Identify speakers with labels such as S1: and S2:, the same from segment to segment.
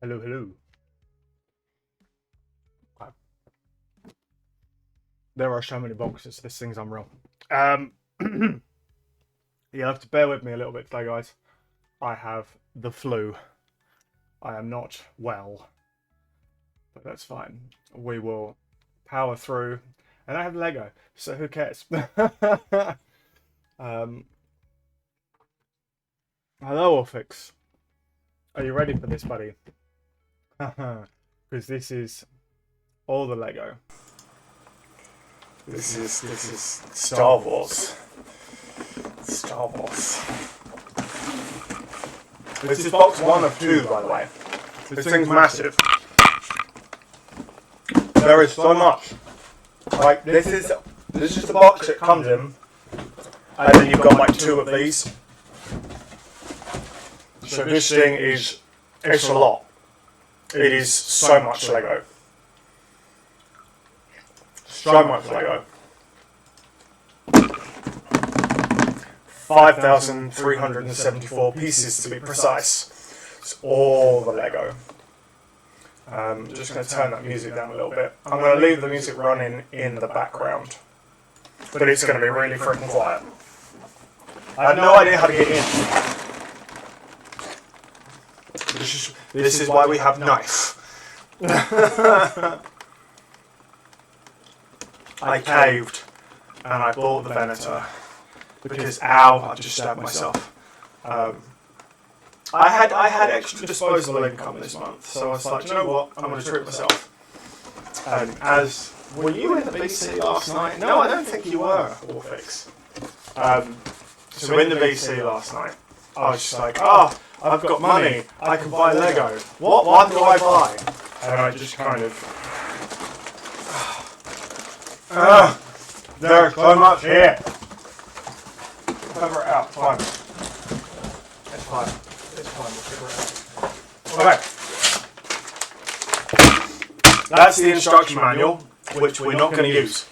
S1: Hello, hello. Okay. There are so many boxes. This thing's unreal. You'll have to bear with me a little bit today, guys. I have the flu. I am not well, but that's fine. We will power through. And I have Lego, so who cares? Hello, Orphix. Are you ready for this, buddy? Because this is all the Lego.
S2: This is Star Wars. Star Wars. This is box 1 of 2, by the way. This thing's massive. There is so much. Like, this is the box it comes in, and then you've got like 2 of these. So this thing it's a lot. It is so much Lego. So much Lego. 5,374 pieces to be precise. It's all the Lego. I'm just going to turn that music down a little bit. I'm going to leave the music running in the background. But it's going to be really freaking quiet. I have no idea how to get in. This is why we have knife. I caved and I bought the Venator because I just stabbed myself. I had extra disposable income this month, so I was like, you know what, I'm going to treat myself. And were you in the VC last night? No, I don't think you were, Orphix. So in the VC last night, I was just like, I've got money, I can buy Lego. What one do I buy? And I just kind of... there's so much here. Figure it out, fine. It's fine. It's fine, we'll figure it out. Okay. That's the instruction manual, which we're not going to use.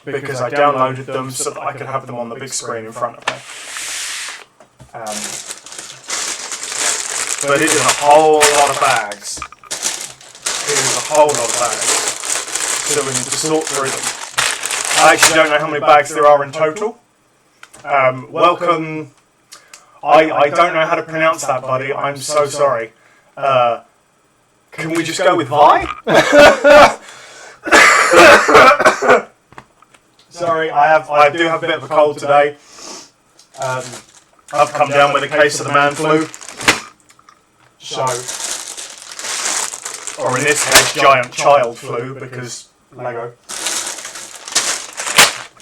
S2: Because I downloaded them so that I could have them on the big screen in front of me. But it is a whole lot of bags. It is a whole lot of bags. So we need to sort through them. I actually don't know how many bags there are in total. Welcome. I don't know how to pronounce that, buddy. I'm so sorry. Can we just go with Vi? Sorry, I do have a bit of a cold today. I've come down with a case of the man flu. So, or in this case, giant child flu, because Lego.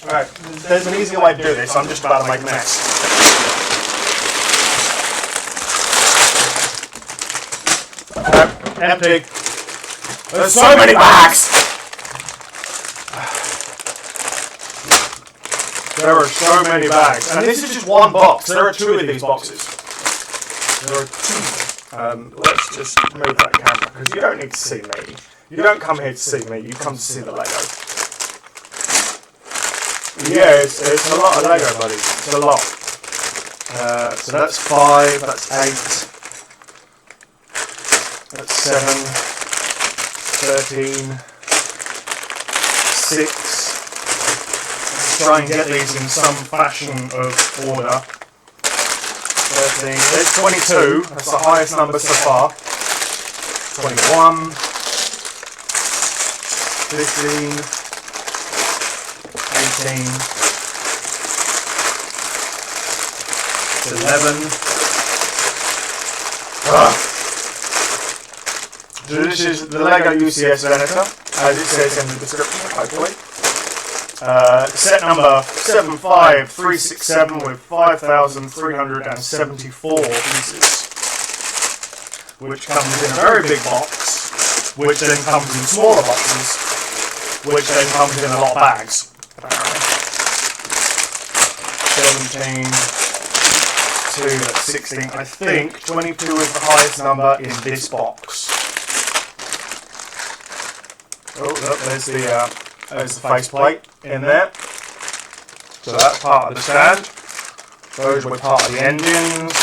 S2: Alright, there's an easier way to do this, I'm just about to make a mess. Empty. There's so many bags! There are so many bags, and this is just one box. There are 2 of these boxes. There are 2. Let's just move that camera, because you don't need to see me. You don't come here to see me, you come to see the Lego. Yeah, it's a lot of Lego, buddy. It's a lot. So that's 5, that's 8, that's 7, 13, 6. Let's try and get these in some fashion of order. 13, there's 22, that's the highest number so far. 21, 15, 18, 11. So this is the Lego UCS Venator, as it says in the description, hopefully. Set number 75367 with 5,374 pieces, which comes in a very big box, which then comes in smaller boxes, which then comes in a lot of bags. 17, 2, that's 16. I think 22 is the highest number in this box. Oh, look, there's the faceplate in there. So that's part of the stand. Those were part of the engines.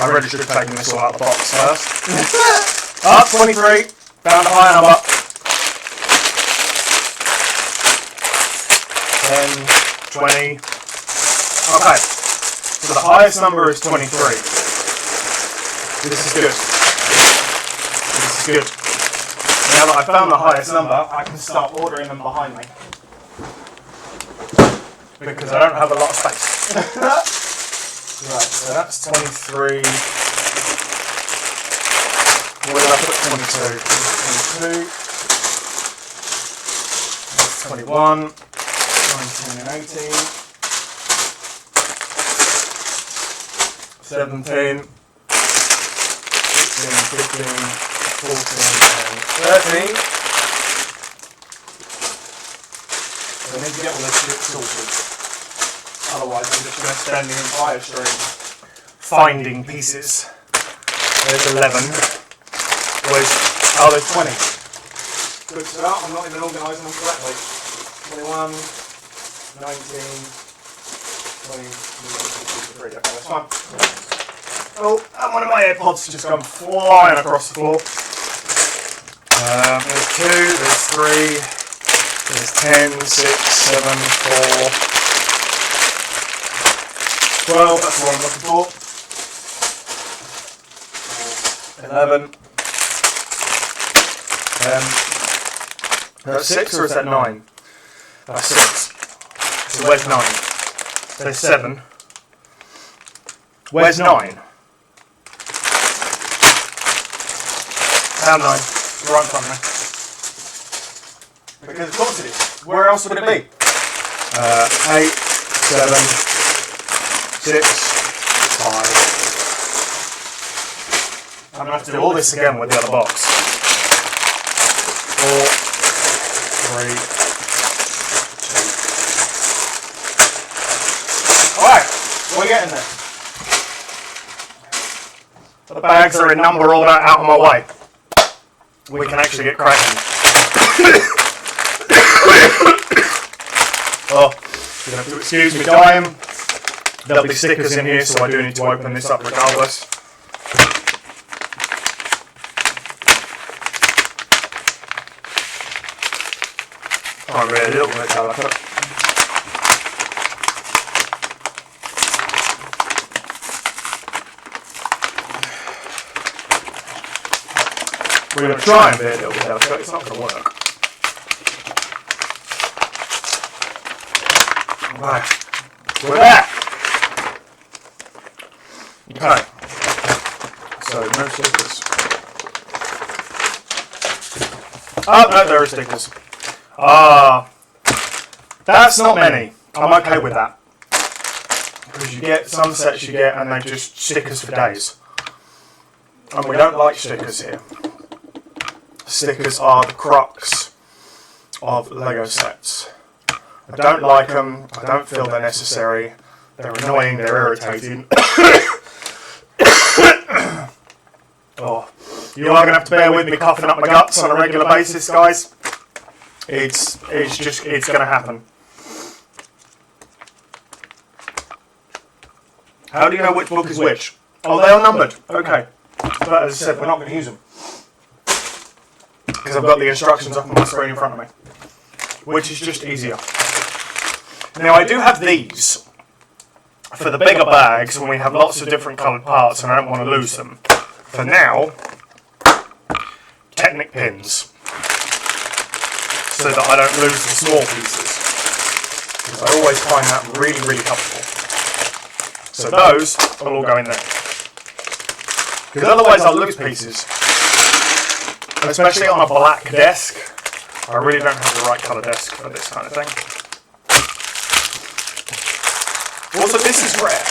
S2: I really should have taken this all out of the box first. Up, 23. Found a higher number. 10, 20. Okay. So the highest number is 23. This is good. This is good. Now that I've found the highest number, I can start ordering them behind me. Because I don't have a lot of space. Right, so that's 23. Where did I put 22? 22. That's 21. 19 and 18. 17. 16, 15, 14, and 13. So I need to get all this shit sorted. Otherwise I'm just going to spend the entire stream finding pieces. There's 11. Oh, there's 20. Good start, I'm not even organising them correctly. 21, 19, 20, 23, okay, that's fine. Oh, and one of my AirPods just gone flying across the floor. There's 2, there's 3, there's 10, 6, 7, 4, 12, that's what I'm looking for. 11. That's 6 or is that 9? That's 6. So where's 9? There's 7. Where's 9? Found 9. Right in front of me. Because of course it is. Where else would it be? 8, 7, 6, 5. I'm going to have to do all this again with the other box. 4, 3, 2. Alright, we're getting there. The bags are in number order out of my way. We can actually get cracking. Oh, you're going to have to excuse me dying. There'll be stickers in here, so I do need to open this up regardless. Can't really a little bit delicate. We're going to try and be a little bit delicate, it's not going to work. Right, we're back! Okay, so no stickers. Oh, no, there are stickers. That's not many. I'm okay with that. Because you get some sets you get and they're just stickers for days. And we don't like stickers here. Stickers are the crux of Lego sets. I don't like them. I don't feel they're necessary. They're annoying. They're irritating. Oh, you are going to have to bear with me coughing up my guts on a regular basis, guys. It's going to happen. How do you know which book is which? Oh, they are numbered. Okay. But as I said, we're not going to use them. Because I've got the instructions up on my screen in front of me. Which is just easier. Now, I do have these for the bigger bags when we have lots of different coloured parts and I don't want to lose them. For now, Technic pins. So that I don't lose the small pieces. Because I always find that really, really helpful. So those will all go in there. Because otherwise I'll lose pieces. Especially on a black desk. I really don't have the right colour desk for this kind of thing. Also, this is rare.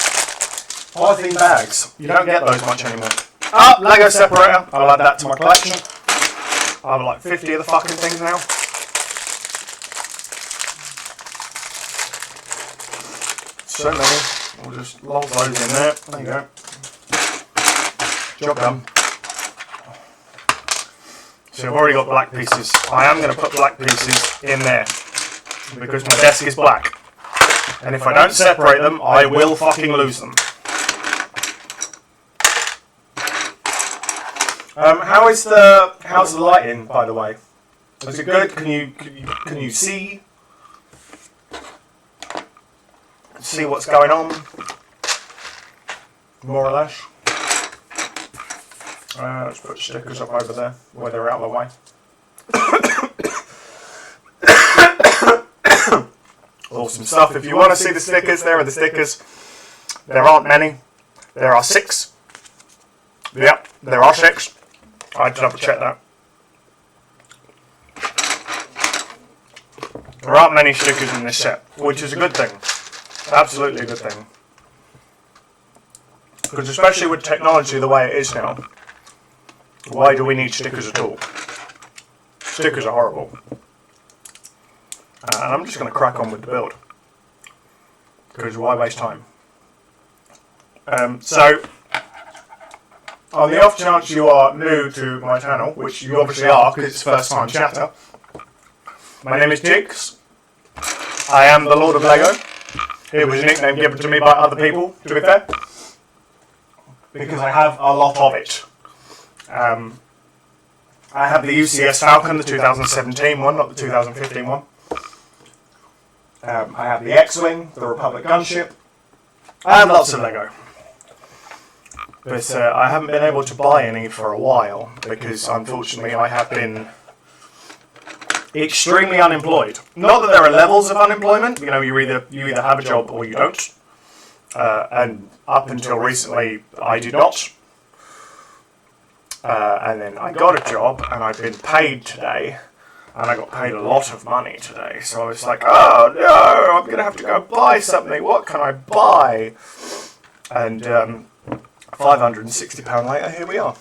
S2: Polythene bags. You don't get those much anymore. Ah, Lego separator. I'll add that to my collection. I have like 50 of the fucking things now. So many. We'll just lob those in there. There you go. Job done. So I've already got black pieces. I am going to put black pieces in there. Because my desk is black. And if I don't separate them, I will fucking lose them. How's the lighting, by the way? Is it good? Can you see what's going on? More or less. Let's put stickers up over there where they're out of the way. Awesome stuff. If you want to see the stickers, there are the stickers. There aren't many. There are 6. Yep, there are 6. I had to double check that. There aren't many stickers in this set, which is a good thing. Absolutely a good thing. Because especially with technology the way it is now, why do we need stickers at all? Stickers are horrible. And I'm just going to crack on with the build. Because why waste time? So, on the off chance you are new to my channel, which you obviously are because it's first time chatter, my name is Jigs. I am the Lord of Lego. It was a nickname given to me by other people, to be fair, because I have a lot of it. I have the UCS Falcon, the 2017 one, not the 2015 one. I have the X-Wing, the Republic gunship. I have lots of Lego. But I haven't been able to buy any for a while because, unfortunately, I have been extremely unemployed. Not that there are levels of unemployment. You know, you either have a job or you don't. And up until recently, I did not. And then I got a job, and I've been paid today. And I got paid a lot of money today. So I was like, oh no, I'm going to have to go buy something. What can I buy? And £560 later, here we are.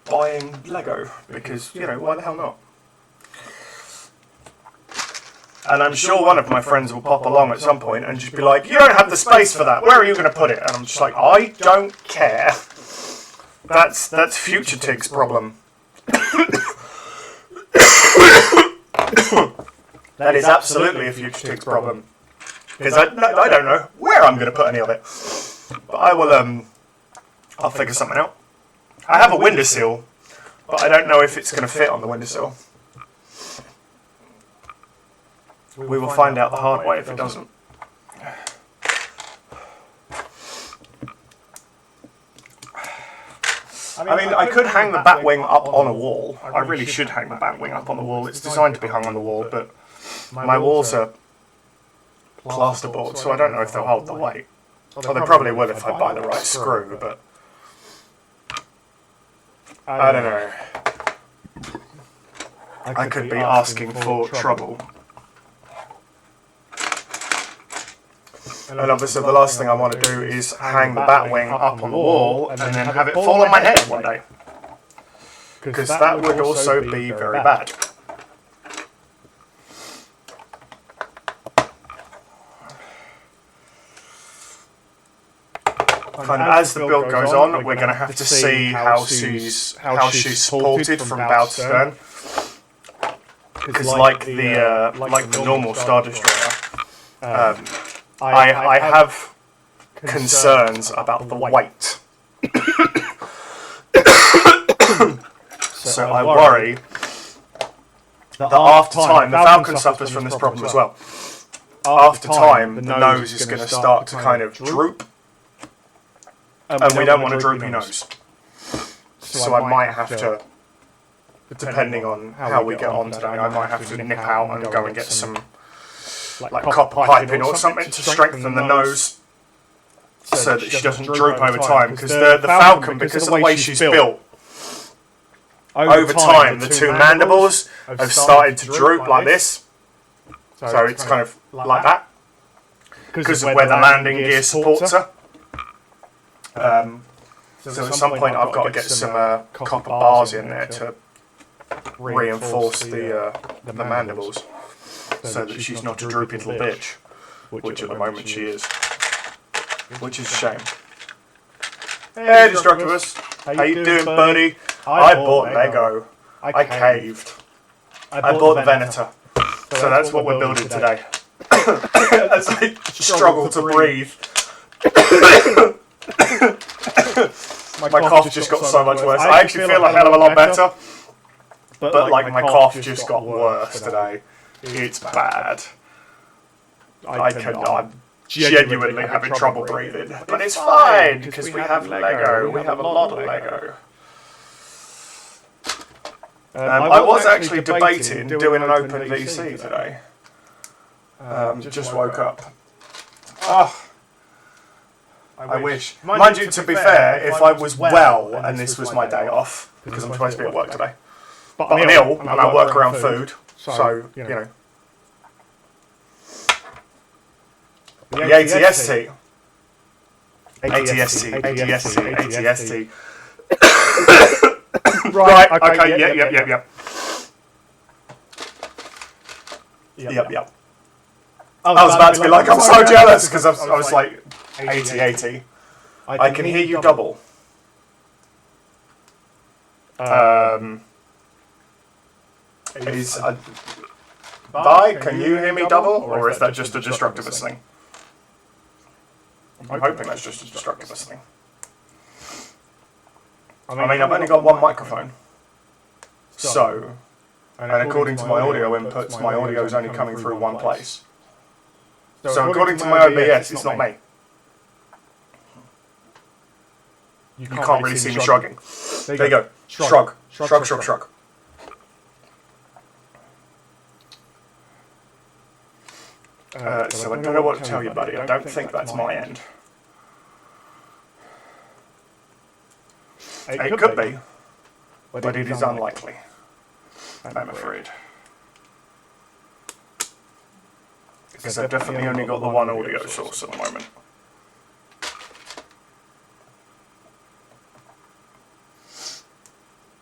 S2: Buying Lego, because, you know, why the hell not? And I'm sure one of my friends will pop along at some point and just be like, you don't have the space for that, where are you going to put it? And I'm just like, I don't care. That's Future Tig's problem. That is absolutely a Future Tig's problem. Because I don't know where I'm going to put any of it. But I will, I'll figure something out. I have a windowsill, but I don't know if it's going to fit on the windowsill. We will find out the hard way if it doesn't. I mean, I could hang the Batwing up on a wall. I really should hang the Batwing up on the wall. It's designed to be hung on the wall, but my walls are plasterboard, so I don't know if they'll hold the weight. Well, they probably will if I buy the right screw, but I don't know. I could be asking for trouble. And obviously the last thing I want to do is hang the Batwing up on the wall and then have it fall on my head one day. Because that would also be very bad. And as the build goes on, we're going to have to see how she's supported from bow to stern. Because like the normal Star Destroyer, I have concerns about the weight. So I worry that after time, the Falcon suffers from this problem as well. After time, the nose is going to start to kind of droop. And we don't want a droopy nose. So I might have to, depending on how we get on today, I might have to nip out and go and get some like copper piping or something to strengthen the nose so that she doesn't droop over time. Because the Falcon, because of the way she's built, over time the two mandibles have started to droop like this. So it's kind of like that. Because of where the landing gear supports her. So at some point I've got to get some copper bars in there to reinforce the mandibles so that she's not a droopy little bitch, which at the moment she is, which is a shame. Hey Destructivus, how you doing buddy? I bought Lego, I caved, I bought the Venator, so that's what we're building today. As I struggle to breathe. My cough just got so much worse. I actually feel a hell of a lot better. But like my cough just got worse today. It's bad. I'm genuinely having trouble breathing. But it's fine, because we have Lego. We have a lot of Lego. I was actually debating doing an open VC today. Just woke up. Oh, I wish. Mind you, to be fair, if I was well and this was my day off, because I'm supposed to be at work today, but I'm ill and I work around food, so, you know. The ATST. ATST. Right, okay, yep. Yep. I was about to be like, I'm so jealous, because I was like, 80. I can hear you double. Vi, can you hear me double, or is that just a destructivist thing? I'm hoping that's just a destructivist thing. I mean, I've only got one microphone. So, and according to my audio inputs, my audio is only coming through one place. So according to my OBS, it's not me. You can't really see me shrugging. There you go. Shrug. Shrug. So I don't know what to tell you, buddy. I don't think that's my end. It could be, but it is unlikely, I'm afraid. Because I've definitely only got the one audio source at the moment.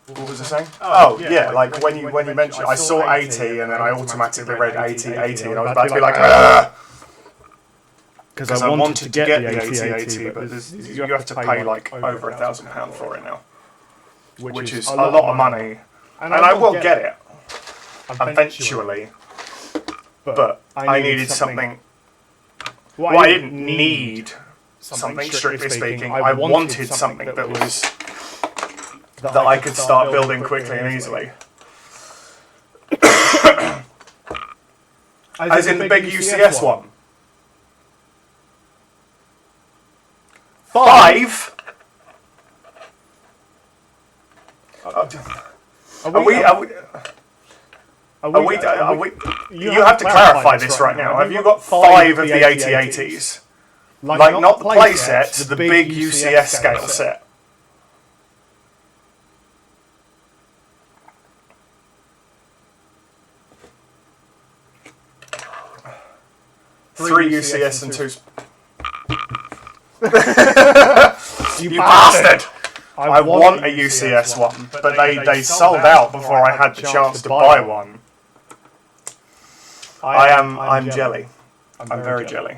S2: What was I saying? Oh, yeah, like when you mentioned, I saw 80 and then I automatically read 80, and I was about to be like, because I wanted to get the 80, but you have to pay like over £1,000 for it now, which is a lot of money, and I will get it eventually. But I needed something. Well, I didn't need something, strictly speaking. I wanted something that was that I could start building quickly and easily. As in the big UCS one. 5? Are we? You have to clarify this right now. Have you got 5 of the 8080s? Like not the play sets, the big UCS scale set. Three UCS and 2. You bastard! I want a UCS one, but they sold out before I had the chance to buy one. I'm jelly. I'm very jelly.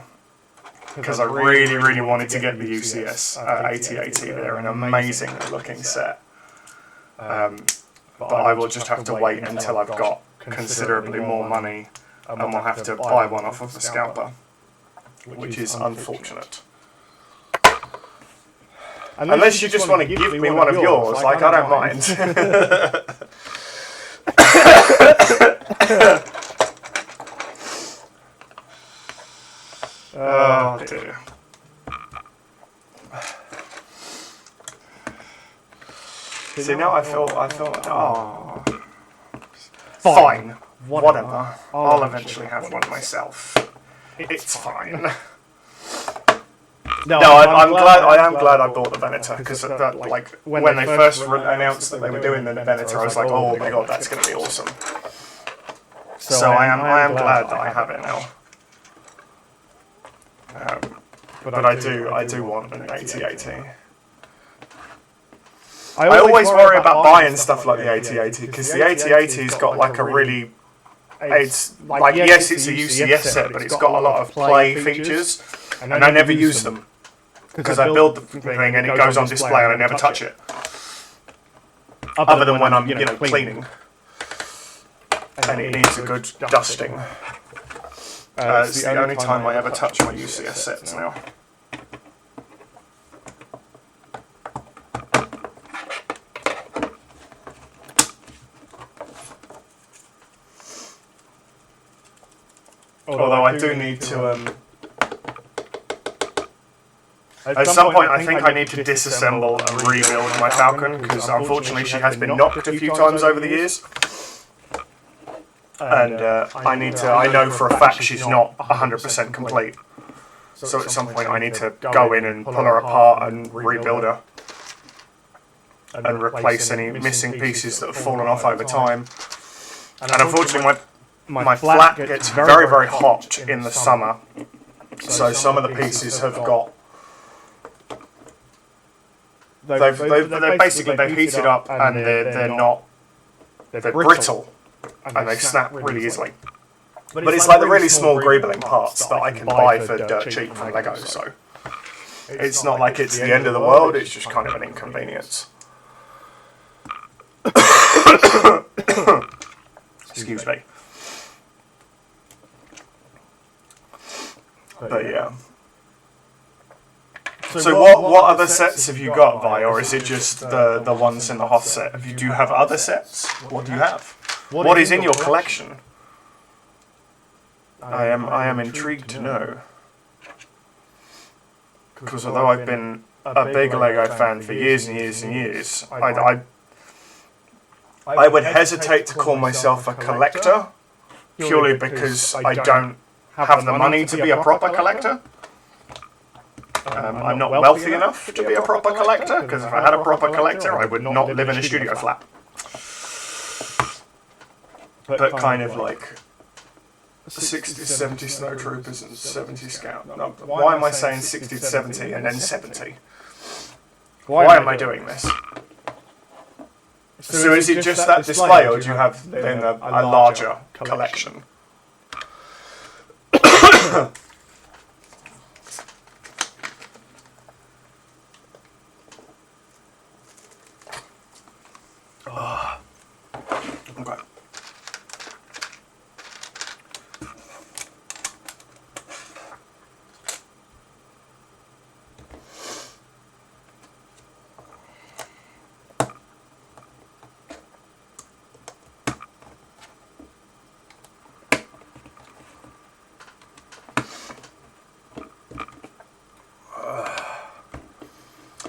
S2: Because I really wanted to get the UCS 8080. They're an amazing looking set. But I will just have to wait until I've got considerably more money and we'll have to buy one off of the scalper, which is unfortunate. Unless you just want to give me one of yours, like I don't mind. Oh dear. See, now I feel oh. Fine. Whatever. I'll eventually have one myself. It's fine. No, I am glad I bought the Venator, because like when they first announced that they were doing the Venator, I was like, oh my god, that's going to be awesome. So I am glad that I have it now. But I do want an 8080. I always worry about buying stuff like the 8080, because the 8080's got like a really, it's like, yes, it's a UCS set, but it's got a lot of play features, and I never use them. Because I build the thing and it goes on display and I never touch it. Other than when I'm, cleaning. And it needs a good dusting. It's the only time I ever touch my UCS sets now. Although I do need to... at some point, I think I need to disassemble and rebuild my Falcon, because unfortunately she has been knocked a few times over the years. And I know for a fact she's not 100% complete. So at some point I need to go in and pull her apart and rebuild her. And replace any missing pieces that have fallen off over time. And unfortunately my flat gets very, very hot in the summer. So some of the pieces have got... They've heated up and they're brittle. And they snap really easily. But it's like the really small greebling parts that I can buy for dirt cheap from Lego, so... It's not like it's the end of the world, it's just kind of an inconvenience. Excuse me. But yeah. So what other sets have you got, Vi, or is it just the ones in the Hoth set? Do you have other sets? What do you have? What is in your collection? I am intrigued to know. Because although I've been a big Lego fan for years and years and years, I would hesitate to call myself a collector, purely because I don't have the money to be a proper collector. I'm not wealthy enough to be a proper collector, because if I had a proper collector, I would not live in a studio flat. But kind of like 60 to 70 Snowtroopers and 70 Scout. No, why am I saying 60 to 70 and then 70? Why am I doing this? So is it just that display, or do you have then a larger collection? Okay.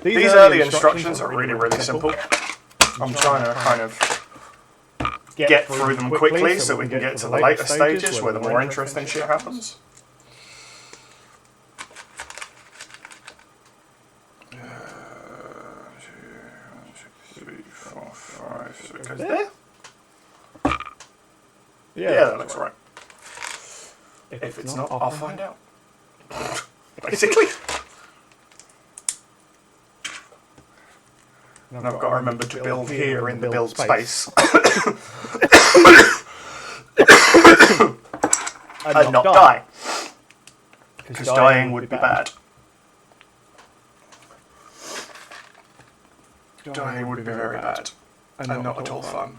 S2: These early instructions are really, really simple. I'm trying to kind of get through them quickly so we can get to the later stages where the more interesting shit happens. So it goes there? Yeah, that looks right. If it's not, I'll find out. Basically. And I've got to remember to build here in the build space. And not die. Because dying would be bad. Dying would be very bad. And not at all fun.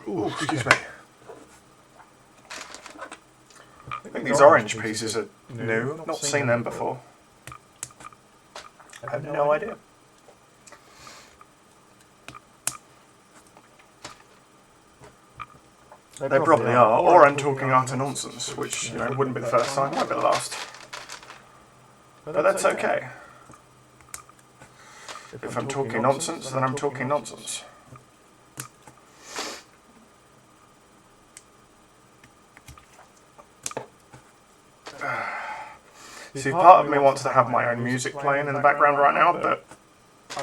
S2: Ooh, excuse me. I think these orange pieces are new. I've not seen them before. I have no idea. They probably are, or I'm talking utter nonsense, which, you know, wouldn't be the first time, might be the last. But that's okay. If I'm talking nonsense, then I'm talking nonsense. See, part of me wants to have my own music playing in the background right now, but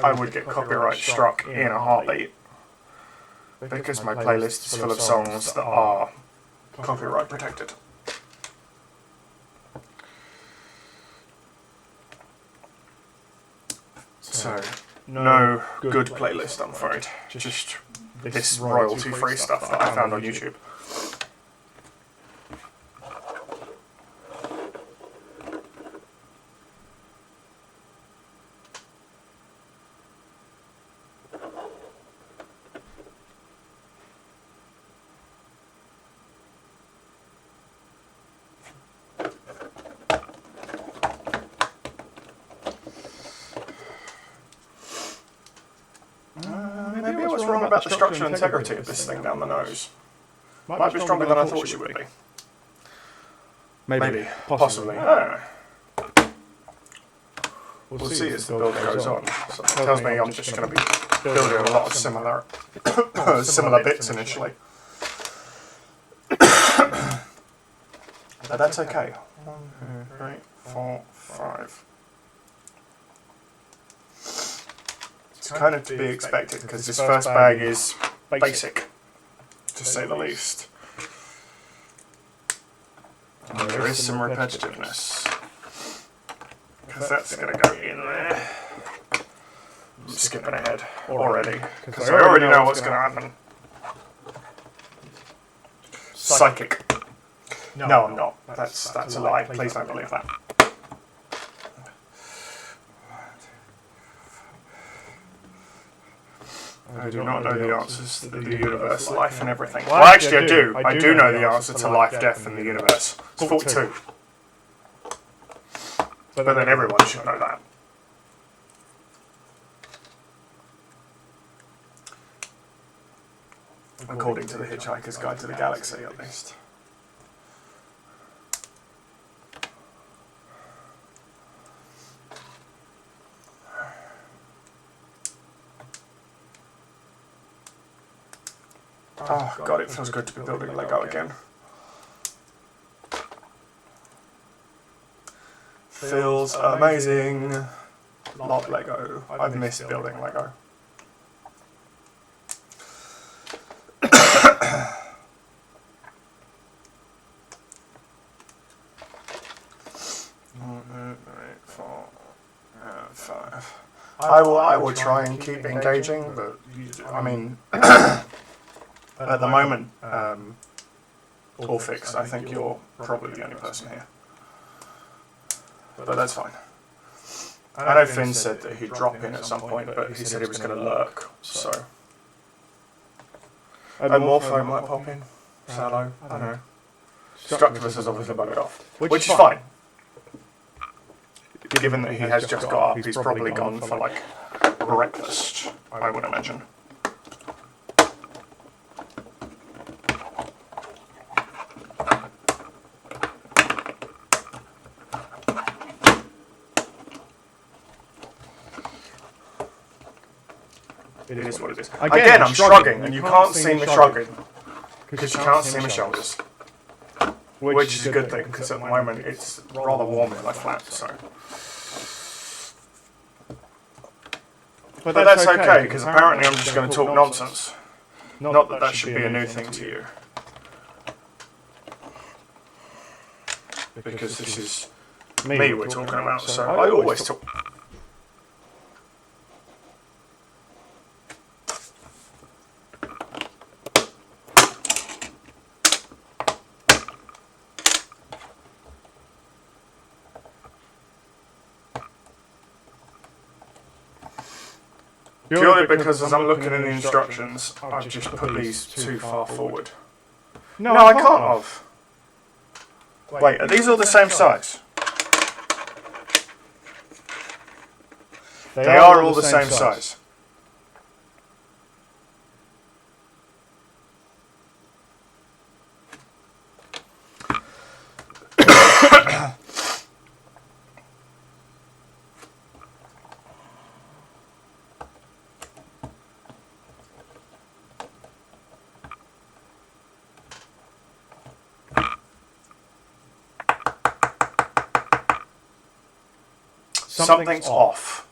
S2: I would get copyright struck in a heartbeat. Because my playlist is full of songs that are copyright protected. So, no good playlist, I'm afraid. Just this royalty-free stuff that I found on YouTube. Maybe I was wrong about the structural integrity of this thing down the nose. Might be stronger than I thought she would be. Maybe. Possibly. I don't know. We'll see as the build goes on. So it tells me I'm just going to be building a lot of similar bits initially. But that's okay. 1, 2, 3, 4, 5. It's kind of to be expected because this first bag is basic, to say the least. And there is some repetitiveness, because that's going to go in there. I'm skipping ahead already, because I already know what's going to happen. Psychic. No, I'm not. That's a lie. Please don't believe that. I do not know the answers to the universe, life, and everything. Well, actually, I do. I do know the answer to life, death, and the universe. It's 42. But then everyone should know that. According to the Hitchhiker's Guide to the Galaxy, at least. Oh god, it feels good to be building Lego again. Feels amazing. Love Lego. I've missed building Lego. Five. I will try and keep engaging, but I mean, at the moment, Orphix, I think you're probably the only person here. But that's fine. I know Finn said that he'd drop in at some point, but he said he was going to lurk, so. Morpho might pop in. Salo, I don't know. Structivus has obviously buggered off, which is fine. Given that he has just got up, he's probably gone for like breakfast, I would imagine. It is what it is. Again, I'm shrugging, and you can't see me shrugging, because you can't see my shoulders. Which is a good thing, because at the moment it's rather warm in my flat, so. But that's okay, because apparently I'm just going to talk nonsense. Not that that should be a new thing to you. Because this is me we're talking about, so I always talk. Purely because as I'm looking in the instructions, I've just put these too far forward. No, I can't have. Wait, are these all the same size? They are all the same size. Something's off.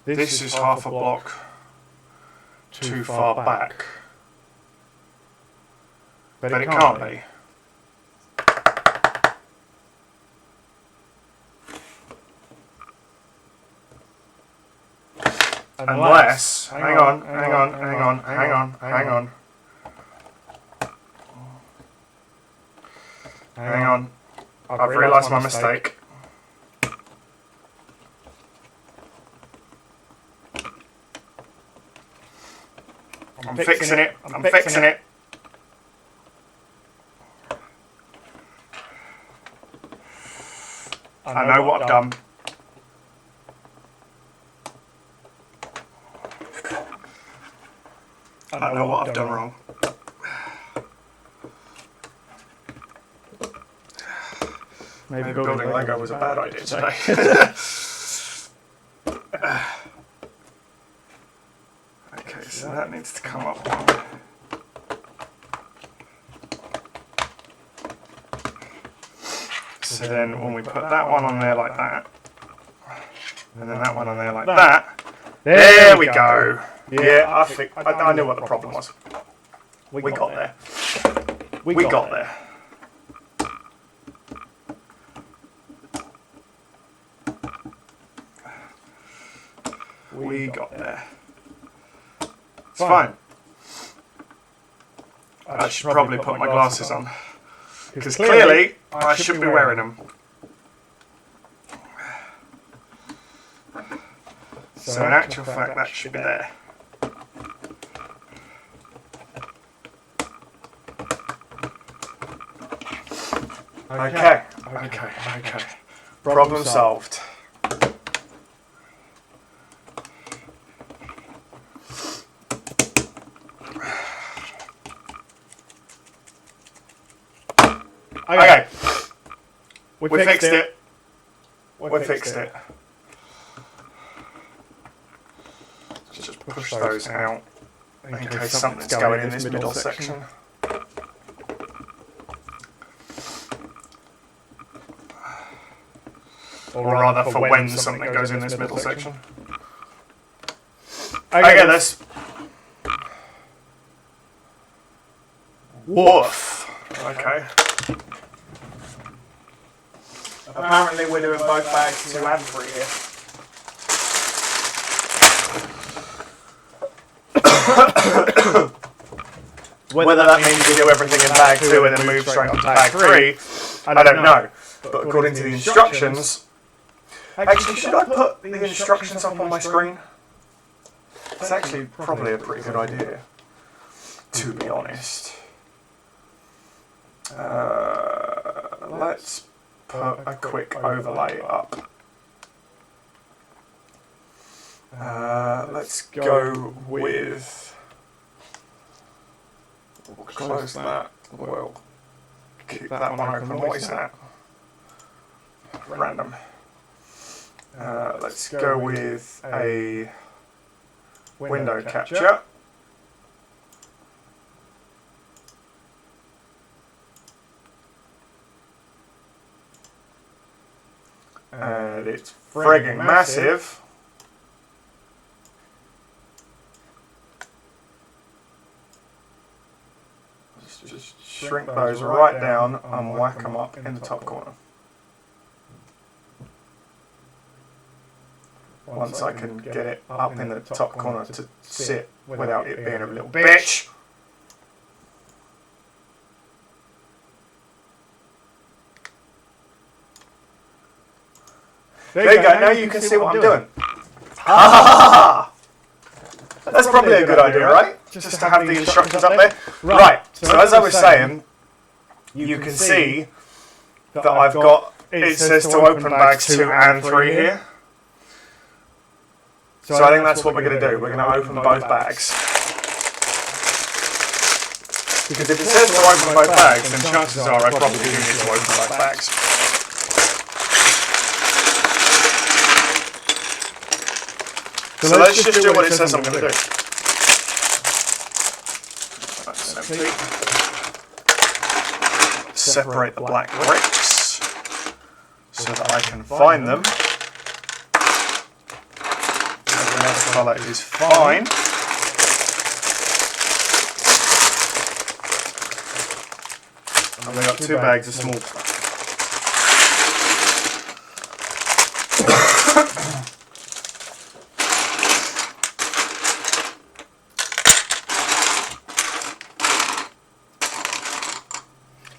S2: This is half a block too far back. But it can't be. Unless, hang on. I've realised my mistake. I'm fixing it. I know what I've done. I know what I've done wrong. Maybe building Lego was a bad idea today. Okay, so that needs to come up one. So then when we put that one on there like that, and then that one on there like that, there we go. Yeah, I knew what the problem was. We got there. We got there. We got there. It's fine. I should probably put my glasses on. Because clearly, I should be wearing them. So in actual fact, that should be there. Okay. Problem solved. Okay. We fixed it. We fixed it. Just push those out in case something's going in this middle section. Or rather, for when something goes in this middle section. Okay, this. Woof. Okay. Apparently we're doing both bags 2 and 3 here. Whether that means we do everything in bag 2 and then move straight on to bag 3, I don't know. But according to the instructions... Actually, should I put the instructions up on my screen? It's actually probably a pretty good idea, to be honest. Let's put a quick overlay up. Let's go with... We'll close that. We'll keep that one open. What is that? Random. Let's go with a window capture. And it's frigging massive. Just shrink those right down and whack them up in the top corner. Once I can get it up in the top corner to sit without it being a little bitch. There you go, now you can see what I'm doing. That's probably a good idea, right? Just to have the instructions up there. Right, so as I was saying, you can see that I've got, it says to open bags 2 and 3 here. So I think that's what we're going to do. We're going to open both bags. Because if it says to open both bags, then chances are I probably do need to open both bags. So let's just do what it says I'm going to do. That's empty. Separate the black bricks so that I can find them. The next colour is fine. And we've got 2 bags of small.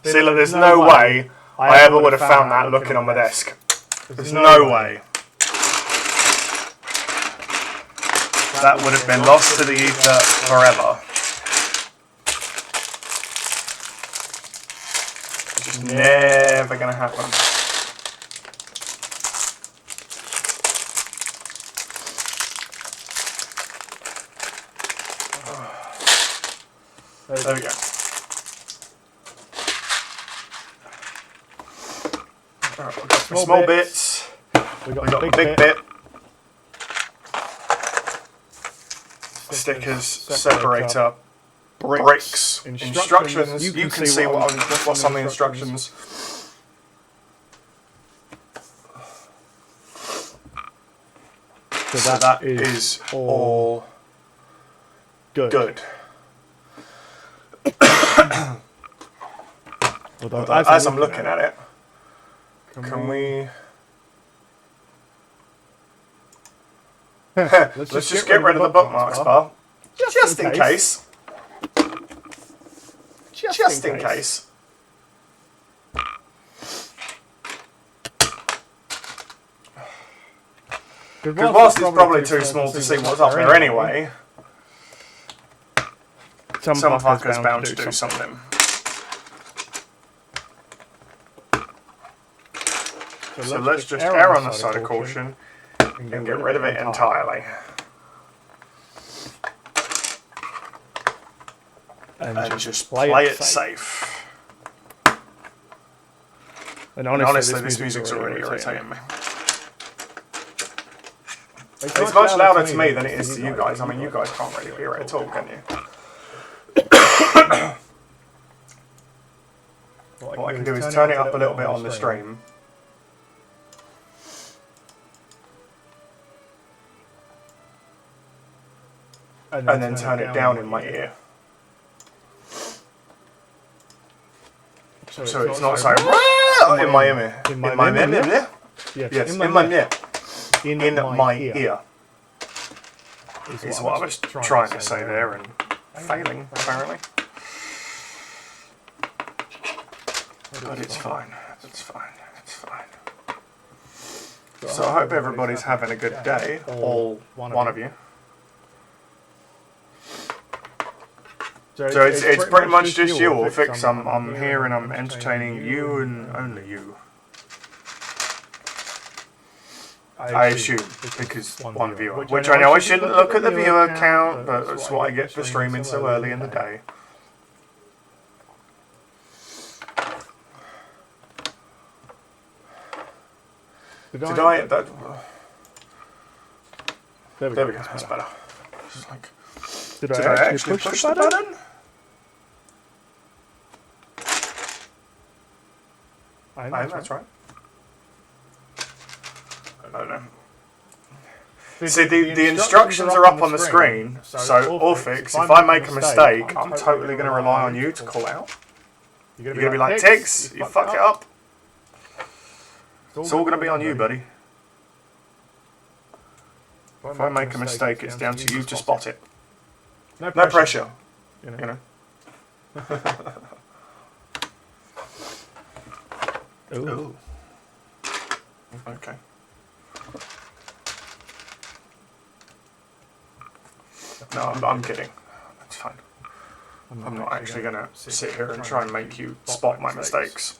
S2: See, look, there's no way I ever would have found that looking on my desk. There's no way. That would have been lost to the ether forever. It's just never going to happen. There we go. Right, we've got some small bits. We've got the big bit. Stickers, separator, bricks, instructions. You can see what's on the instructions. So that is all good. As I'm looking at it, can we... Let's just get rid of the bookmarks bar. Just in case. Just in case. Because whilst it's probably too small to see what's up there anyway, some fucker's bound to do something. So let's just err on the side of caution and get rid of it entirely. And just play it safe. And honestly, this music's already irritating me. It's much louder to me than it is to you guys. I mean, you guys can't really hear it at all, can you? What I can do is turn it up a little bit on the stream. And then turn it down in my ear. So it's not so in my ear. In my ear? Yes, in my ear. In my ear. Is what I was trying to say there and failing, apparently. But it's fine. It's fine. It's fine. So I hope everybody's having a good day. All one of you. So it's pretty much just you, Orfix. I'm here and I'm entertaining you and only you. I assume, because one viewer. Which I know I shouldn't look at the viewer count, but that's what I get for streaming so early in the day. Did I? There we go, that's better. Like, did I actually push the button? That's right. I don't know. See, the instructions are up on the screen, so Orfix, if I make a mistake, I'm totally going to rely on you to call out. You're going to be like, Tiggs, you fucked it up. It's all going to be on you, buddy. If I make a mistake, it's down to you to spot it. No pressure. You know. Ooh. Okay. No, I'm kidding. That's fine. I'm not actually going to sit here and try and make you spot my mistakes.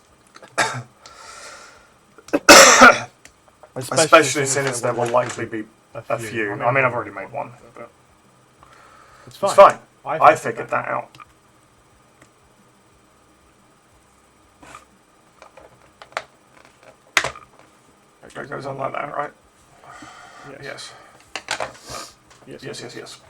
S2: Especially since there will likely be a few. I mean, I've already made one, but it's fine. I figured that out. It goes on like that, right? Yes. Yes.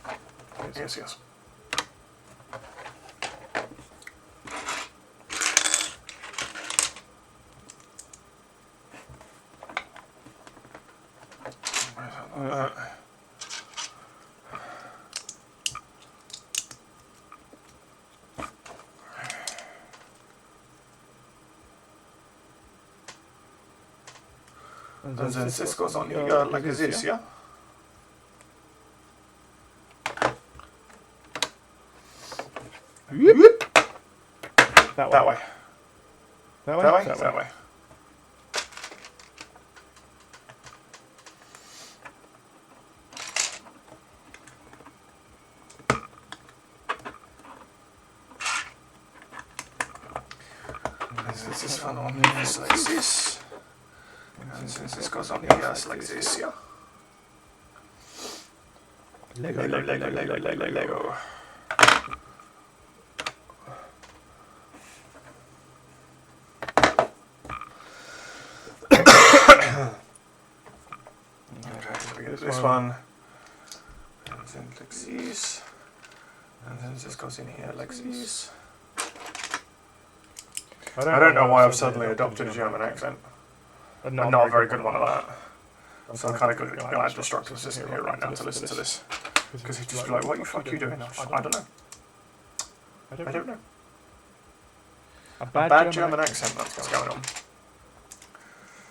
S2: And then this goes on here like this, yeah? That way.
S1: That way?
S2: That way? That way. This is one on this like this. And since this goes on here, it's like this, yeah. Lego. Okay, so we get this one. And then like this. And then this goes in here like this. I don't know why I've suddenly adopted a German accent. I'm not a very good one at that. So I'm kind of going to add destructive assistant here right now to listen to this. Because he's just be like, what the fuck are you doing? I don't know. I don't know. A bad German accent, that's what's going on.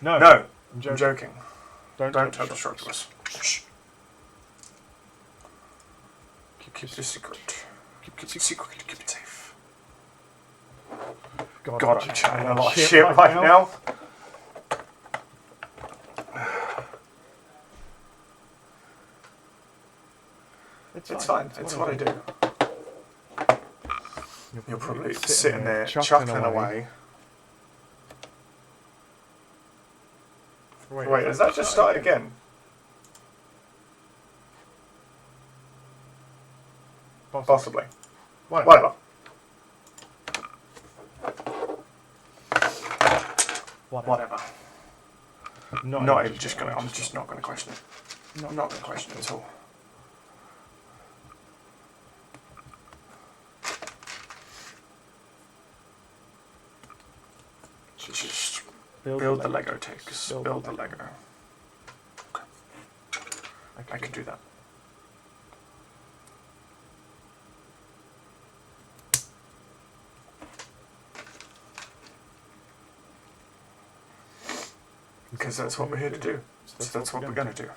S2: No, I'm joking. Don't tell destructiveness. Shh. Keep it a secret. Keep it secret. Keep it safe. God, I'm chatting a lot of shit right now. It's fine. It's what I do. You're probably sitting there chuckling away. Wait, has that just started again? Possibly. Whatever. I'm just not gonna question it. Not gonna question it at all. Just build the Lego takes. Build the Lego. Okay. I can do that. Because that's what we're here to do. So that's what we're going to do.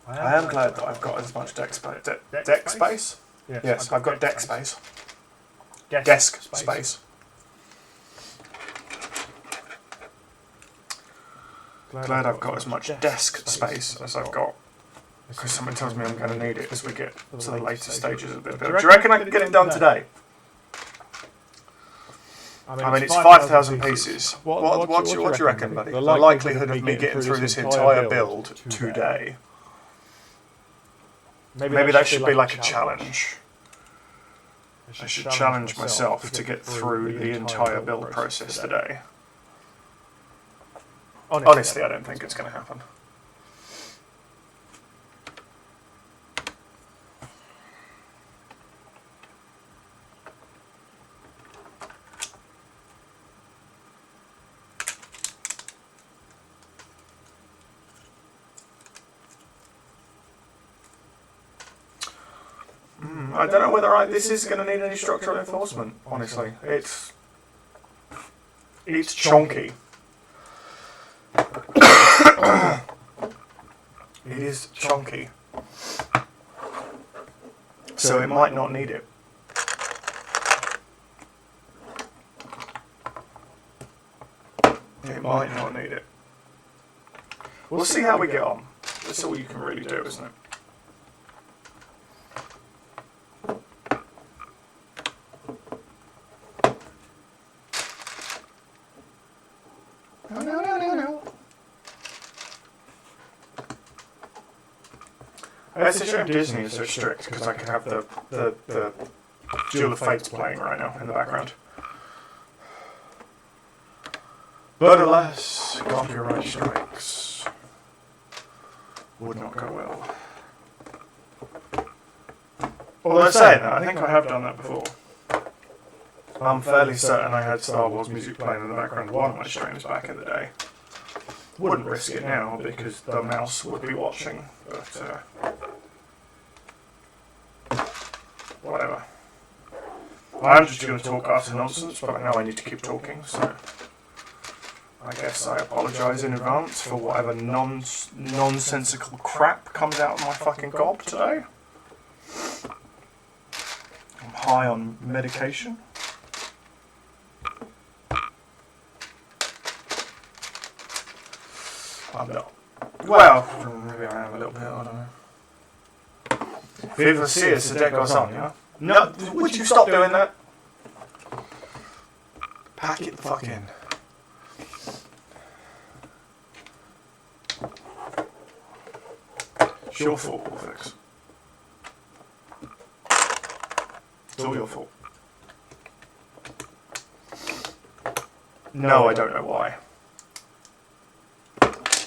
S2: I am glad that I've got as much deck space. Yes, I've got deck space. Desk space. Glad I've got as much desk space as I've got, because something tells me I'm going to need it as we get to the later stages of this build. Do you reckon I can get it done today? I mean, it's 5,000 pieces. What do you reckon, buddy? The likelihood of me getting through this entire build today. Maybe that should be like a challenge. I should challenge myself to get through the entire build process today. Honestly, I don't think it's going to happen. I don't know whether this is going to need any structural enforcement, honestly. It's chonky. It is chunky, so it might not need it. It might not need it. We'll see how we get on. That's all you can really do, isn't it? It's a shame Disney is so strict, because I can have the Duel of Fates playing right now in the background. But alas, copyright strikes would not go well. Although saying that, I think I have done that before. I'm fairly certain I had Star Wars music playing in the background of one of my streams back in the day. Wouldn't risk it now, because the mouse would be watching, but whatever. I'm just going to talk after nonsense, but I know I need to keep talking, so I guess I apologise in advance for whatever nonsensical crap comes out of my fucking gob today. I'm high on medication. I'm not. Well, maybe I am a little bit, I don't know. If you ever see us, the deck goes on, yeah? No, would you stop doing that? Pack it the fuck in. It's your fault, Wolfix. It's all your fault. No, I don't know why.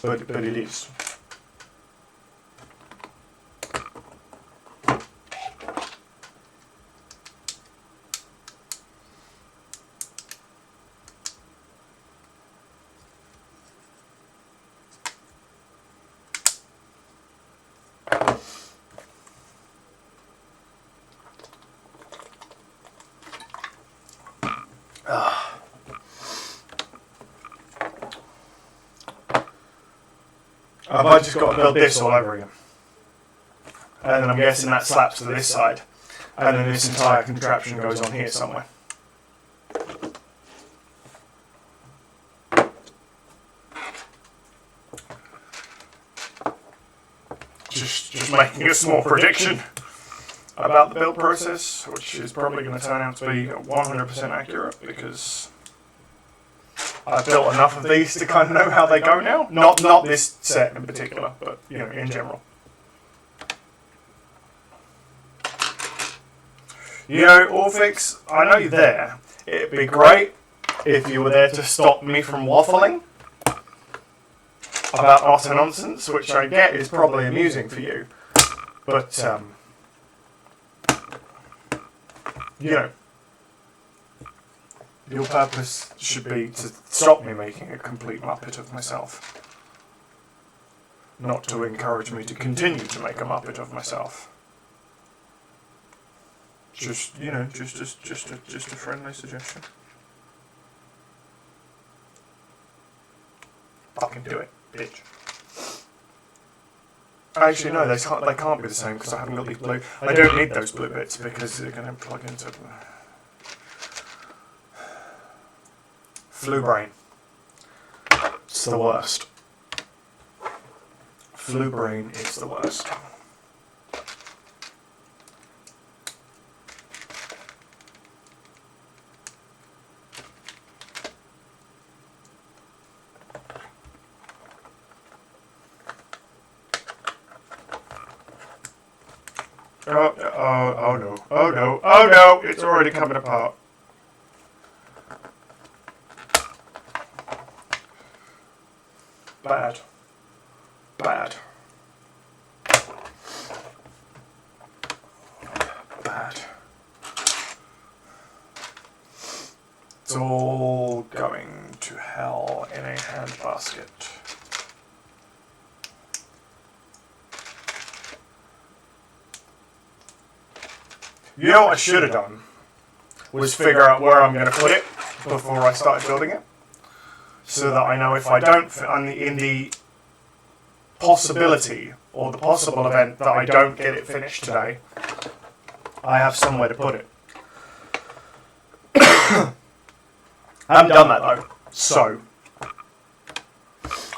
S2: But it is. I've just got to build this all over again. And then I'm guessing that slaps to this side. And then this entire contraption goes on here somewhere. Just making a small prediction about the build process, which is probably going to turn out to be 100% accurate because I've built enough of these to kind of know how they go now. Not this set in particular, but you know, in general. You know, Orphix, I know you're there. It'd be great if you were there to stop me from waffling about utter nonsense, which I get is probably amusing for you. But, you know, your purpose should be to stop me making a complete muppet of myself. Not to encourage me to continue to make a muppet of myself. Just, you know, just a friendly suggestion. Fucking do it, bitch. Actually, no, they can't be the same because I haven't got these blue. I don't need those blue bits because they're going to plug into Flu brain. It's the worst. Flu brain is the worst. Oh no, it's already coming apart. Bad. Bad. Bad. It's all going to hell in a handbasket. You know what I should have done was figure out where I'm going to put it before I started building it, so that I know if I don't, in the possibility or the possible event that I don't get it finished today, I have somewhere to put it. I haven't done that though, so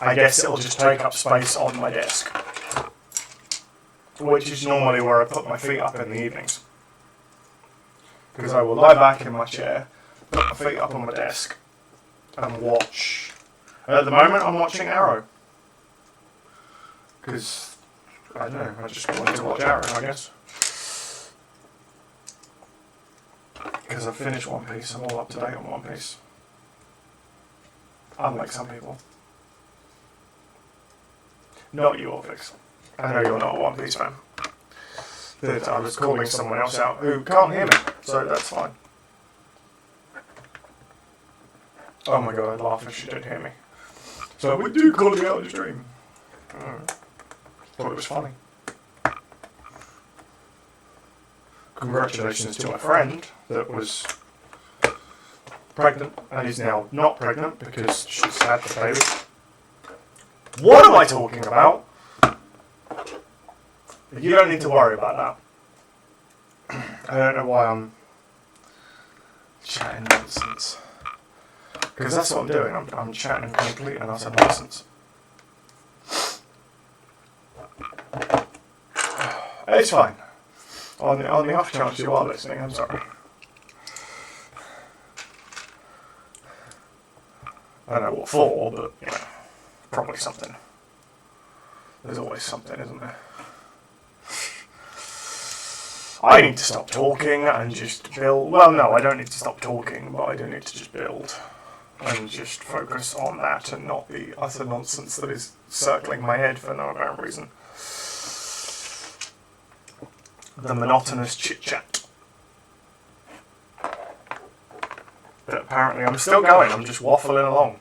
S2: I guess it'll just take up space on my desk, which is normally where I put my feet up in the evenings. Because I will lie back in my chair, put my feet up on my desk, and watch. At the moment, I'm watching Arrow. Because, I don't know, I just wanted to watch Arrow, I guess. Because I've finished One Piece, I'm all up to date on One Piece. Unlike some people. Not you, Orphix. I know you're not a One Piece fan. That I was calling someone else out who can't hear me, so that's fine. Oh my god, I'd laugh if she did hear me. So we do call me out in the stream. Thought it was funny. congratulations to my friend that was pregnant and is now not pregnant because she's had the baby. What am I talking about? You don't need to worry about that. I don't know why I'm chatting nonsense. Because that's what I'm doing. I'm chatting complete and utter nonsense. It's fine. On the off chance you are listening, I'm sorry. I don't know what for, but you know, probably something. There's always something, isn't there? I need to stop talking and just build. Well, no, I don't need to stop talking, but I do need to just build and just focus on that and not the utter nonsense that is circling my head for no apparent reason. The monotonous chit-chat. But apparently I'm still going, I'm just waffling along.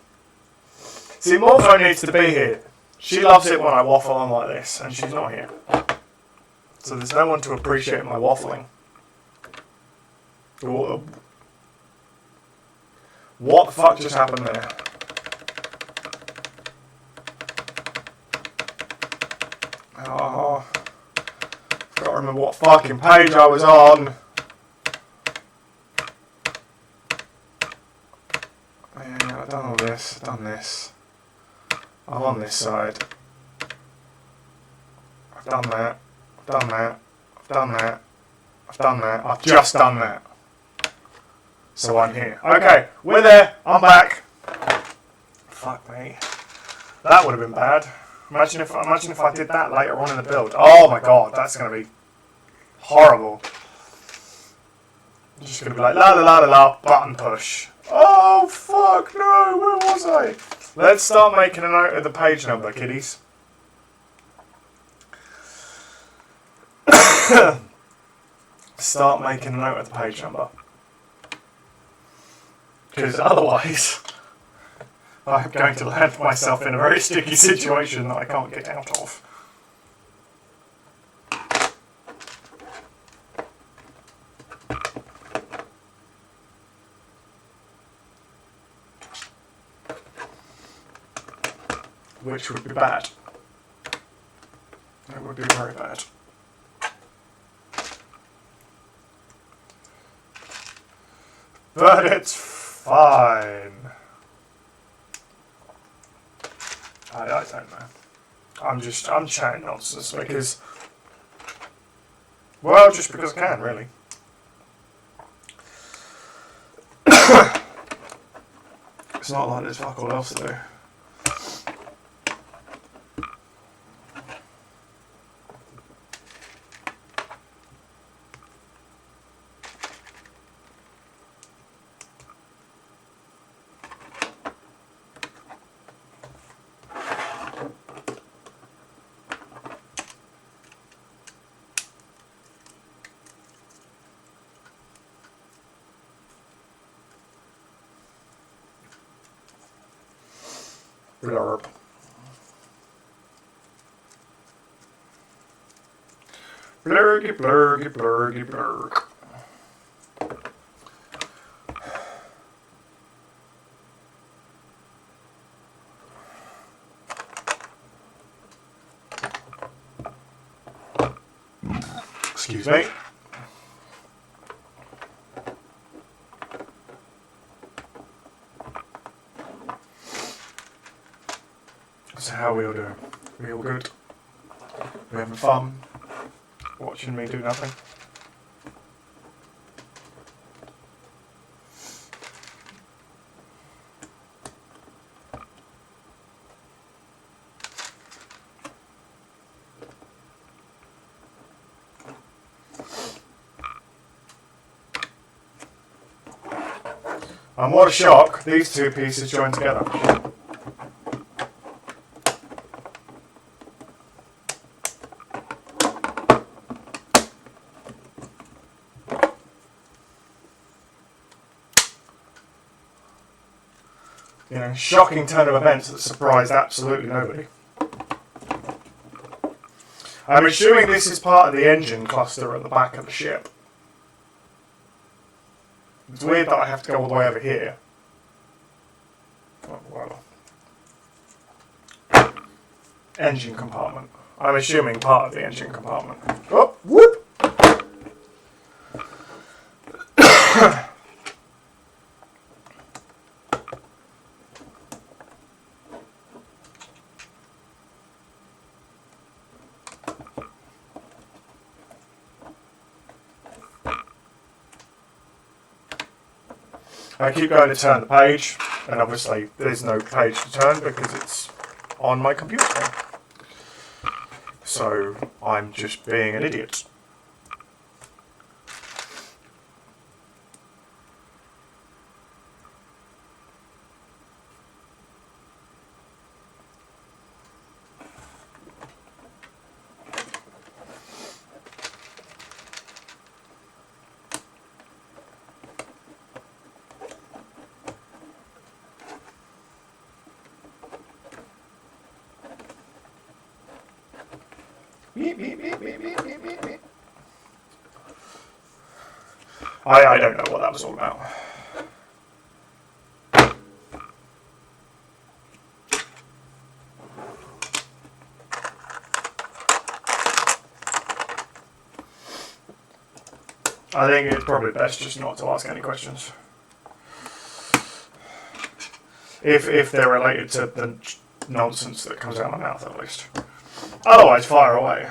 S2: See, Morpho needs to be here. She loves it when I waffle on like this, and she's not here. So there's no one to appreciate my waffling. What the fuck just happened there? Oh, can't remember what fucking page I was on. Yeah, I've done all this, I've done this. I'm on this side. I've done that, I've done that, I've done that, I've done that, I've just done that. So I'm here. Okay, we're there, I'm back. Fuck me. That would have been bad. Imagine if I did that later on in the build. Oh my god, that's going to be horrible. I'm just going to be like, la la la la la, button push. Oh fuck no, where was I? Let's start making a note of the page number, kiddies. Start making a note of the page number. Because otherwise, I'm going to land myself in a very sticky situation that I can't get out of. Which would be bad. It would be very bad. But it's fine. I don't know. I'm chatting nonsense because, well, just because I can, really. It's not like there's fuck all else to do. Blurb. Blurgy, blurgy, blurgy, blurg. Excuse me. So how are we all doing? We all good? We having fun? Watching me do nothing? And what a shock, these two pieces join together. You know, shocking turn of events that surprised absolutely nobody. I'm assuming this is part of the engine cluster at the back of the ship. It's weird that I have to go all the way over here. Oh, well. Engine compartment. I'm assuming part of the engine compartment. Oh, whoop! I keep going to turn the page, and obviously there's no page to turn because it's on my computer. So I'm just being an idiot. I don't know what that was all about. I think it's probably best just not to ask any questions. If they're related to the nonsense that comes out of my mouth, at least. Otherwise, fire away.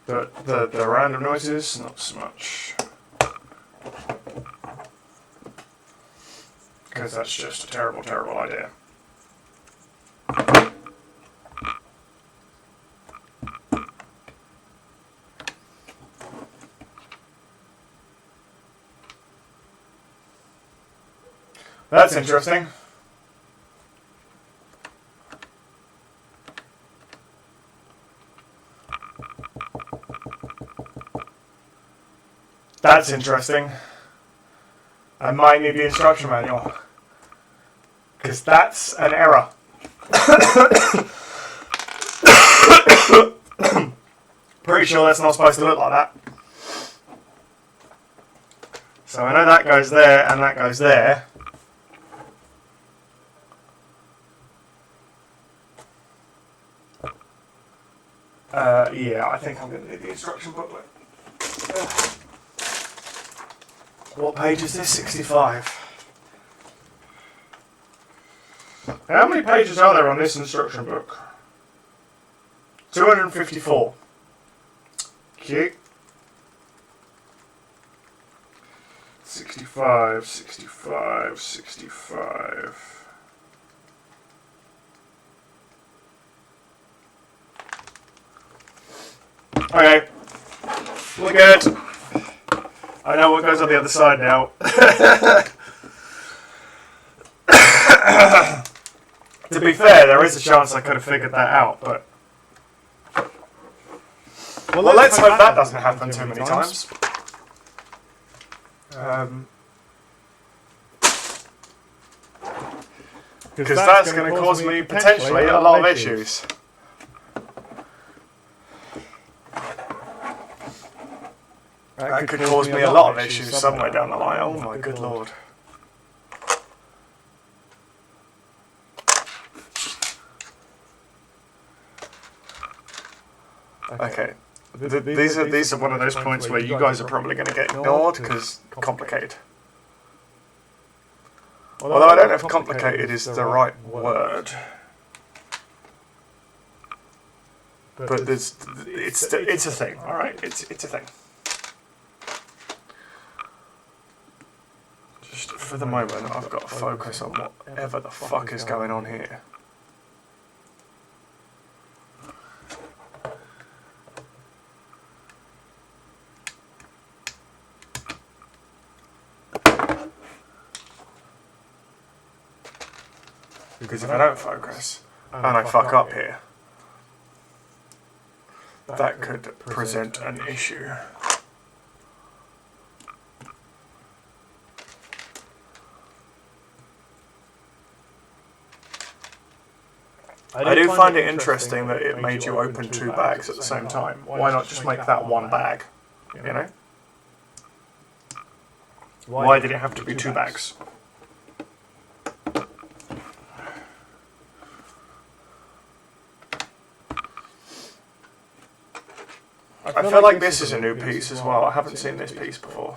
S2: But the random noises, not so much. Because that's just a terrible, terrible idea. That's interesting. That's interesting. I might need the instruction manual. Because that's an error. Pretty sure that's not supposed to look like that. So I know that goes there and that goes there. Yeah, I think I'm going to need the instruction booklet. What page is this? 65. How many pages are there on this instruction book? 254. Cute. 65, 65, 65. Okay. We're good. I know what goes on the other side now. To be fair, there is a chance I could have figured that out, but... Well, let's hope that doesn't happen too many times. Because that's going to cause me potentially a lot of issues. That could cause me a lot of issues somewhere down the line. Oh my good lord. Okay. These are one of those points where you guys are probably going to get ignored because complicated. Although I don't know if complicated is the right word. But it's a thing, alright? It's a thing. Just for the moment, I've got to focus on whatever the fuck is going on here. Because if I don't focus, and I fuck up here, that could present an issue. I do find it interesting that it made you open 2 bags at the same time. Why not just make that 1 bag, you know? Why did it have to be 2 bags? I feel like this is a new piece as well. I haven't seen this piece before.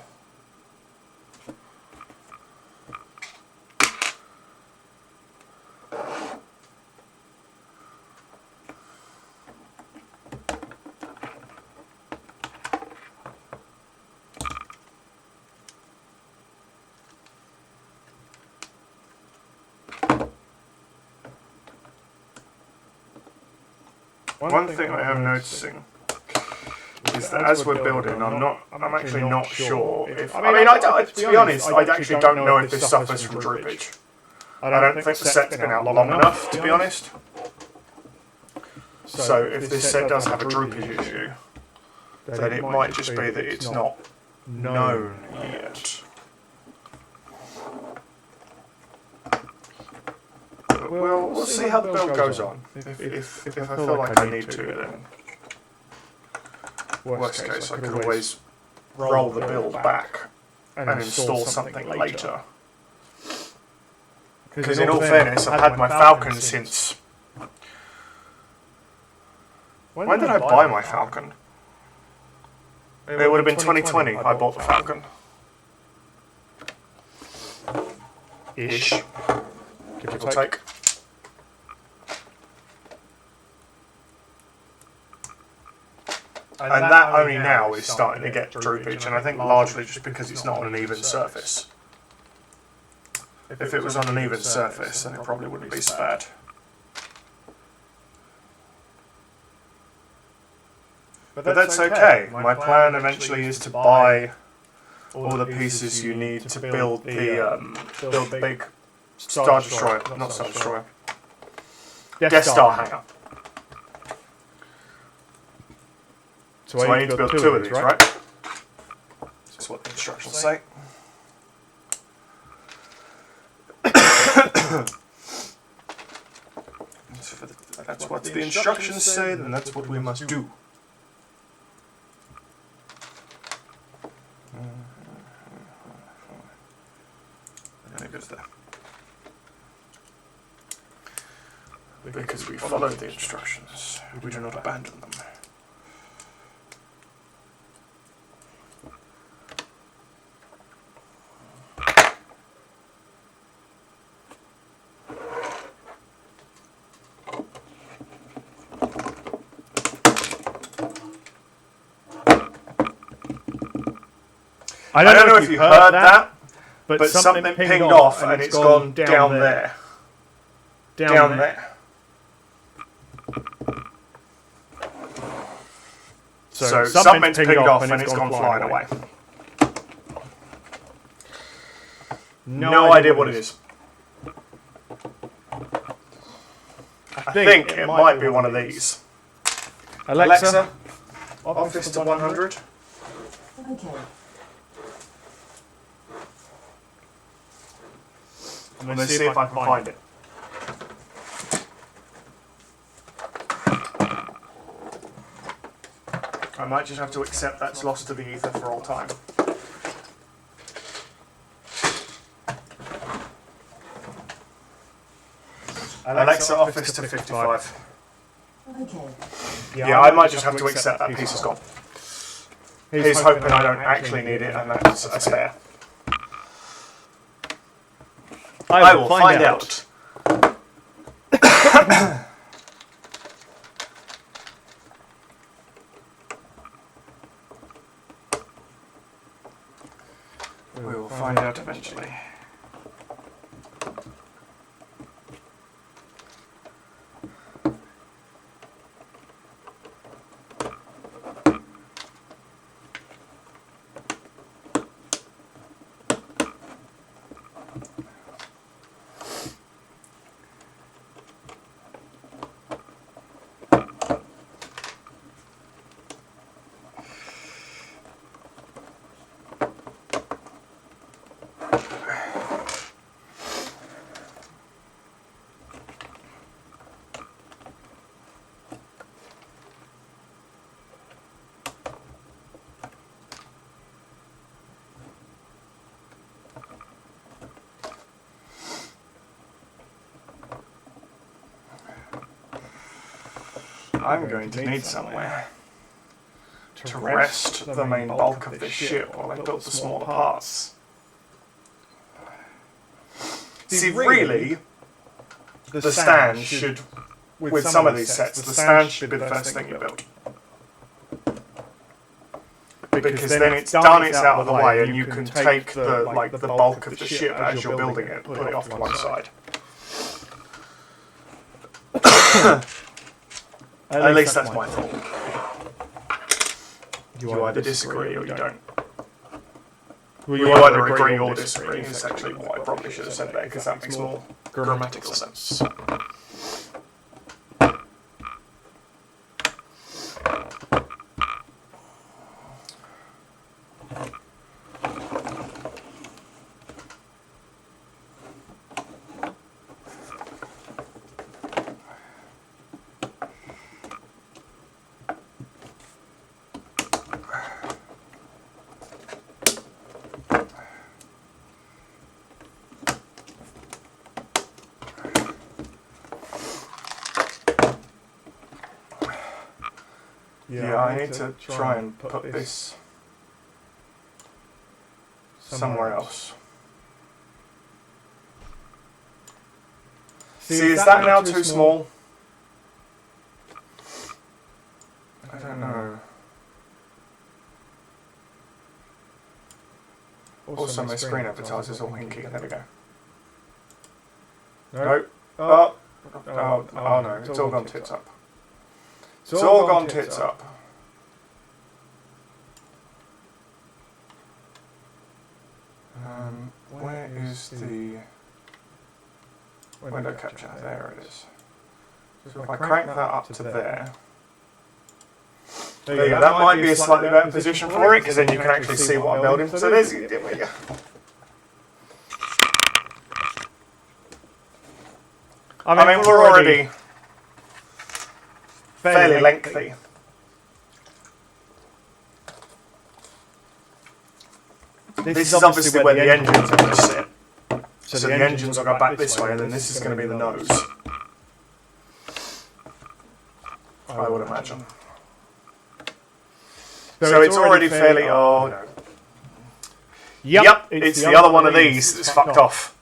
S2: One thing I am noticing is that as we're building, I'm actually not sure if... I mean, to be honest, I actually don't know if this suffers from droopage. I don't think the set's been out long enough, to be honest. So if this set does have a droopage issue, then it might just be that it's not known yet. Well, we'll see how the build goes on. If I feel like I need to, then worst case I could always roll the build back and install something later. Because in all fairness, I've had my Falcon since... When did I buy my Falcon? It would have been 2020 I bought the Falcon. Ish. Give or take. And that only now is starting to get droopage, and I think largely just because it's not on an even surface. If it was on an even surface, then it probably wouldn't be so bad. But that's okay. My plan eventually is to buy all the pieces you need to build the big Star Destroyer, not Star Destroyer, Death Star hangar. So I need to build 2 of these, right? That's what the instructions say. That's what the instructions say, then that's what we must do. And it goes there. Because we followed the instructions, we do not abandon them. I don't know if you heard that, but something pinged off and it's gone down there. Down there. So something's pinged off and it's gone flying away. No idea what it is. I think it might be one of these. Alexa, office to 100.
S3: Okay.
S2: I'm going to see if I can find it. I might just have to accept that's lost to the ether for all time. Alexa, office to 55.
S3: Okay.
S2: Yeah, I might just have to accept that piece is gone. He's hoping I don't actually need it and that's a spare. I will find out. We will find out eventually. I'm going to need somewhere to rest the main bulk of this ship while I build the smaller parts. See, really, the stand should, with some of these sets, the stand should be the first thing you build. Because then it's done, it's out of the way, and you can take the bulk of the ship as you're building it, put it off to one side. At least that's my thought. You either disagree or you don't. Well, you either agree or disagree is actually what I probably should have said there, because that makes more grammatical sense. Yeah, I need to try and put this somewhere else. See, is that now too small? I don't know. Also, my screen advertisers all hinky. There we go. No. Oh no, it's all gone tits up. It's all gone tits up. Where is the window capture? There it is. So if I crank that up to there. There you go. That might be a slightly better position for it, because then you can actually see what I'm building. So there's... I mean, we're already fairly lengthy. This is obviously where the engines are going to sit. So the engines will go back this way, and then this is going to be the nose. I would imagine. So it's already fairly... Oh, no. Yep, it's the other one of these that's fucked off.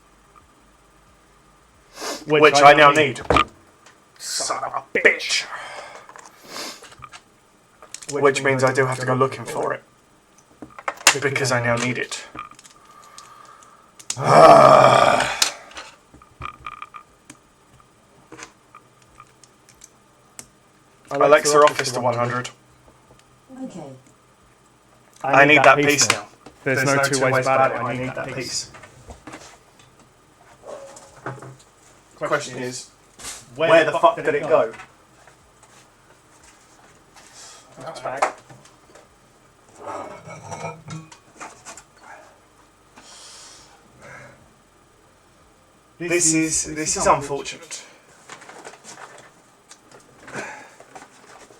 S2: Which I now need. Son of a bitch. Which means I do have to go looking for it. Because I now need it. Alexa, office to 100.
S3: Okay.
S2: I need that piece now. There's no two ways about it. I need that piece. The question is, where the fuck did it go? That's back. This is unfortunate.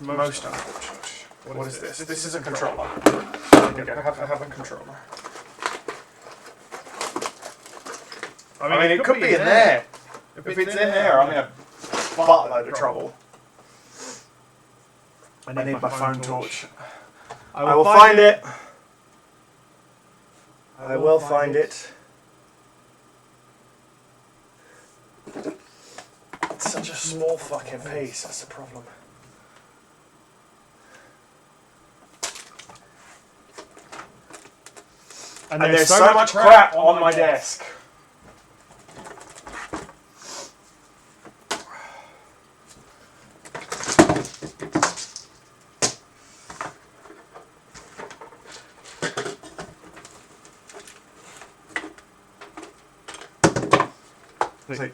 S2: Most unfortunate. What is this? This is a controller. Okay, I have a controller. I mean, it could be in there. If it's in there, I'm in a buttload of trouble. I need my phone torch. I will find it. I will find it. It's such a small fucking piece, that's the problem. And there's so much crap on my desk.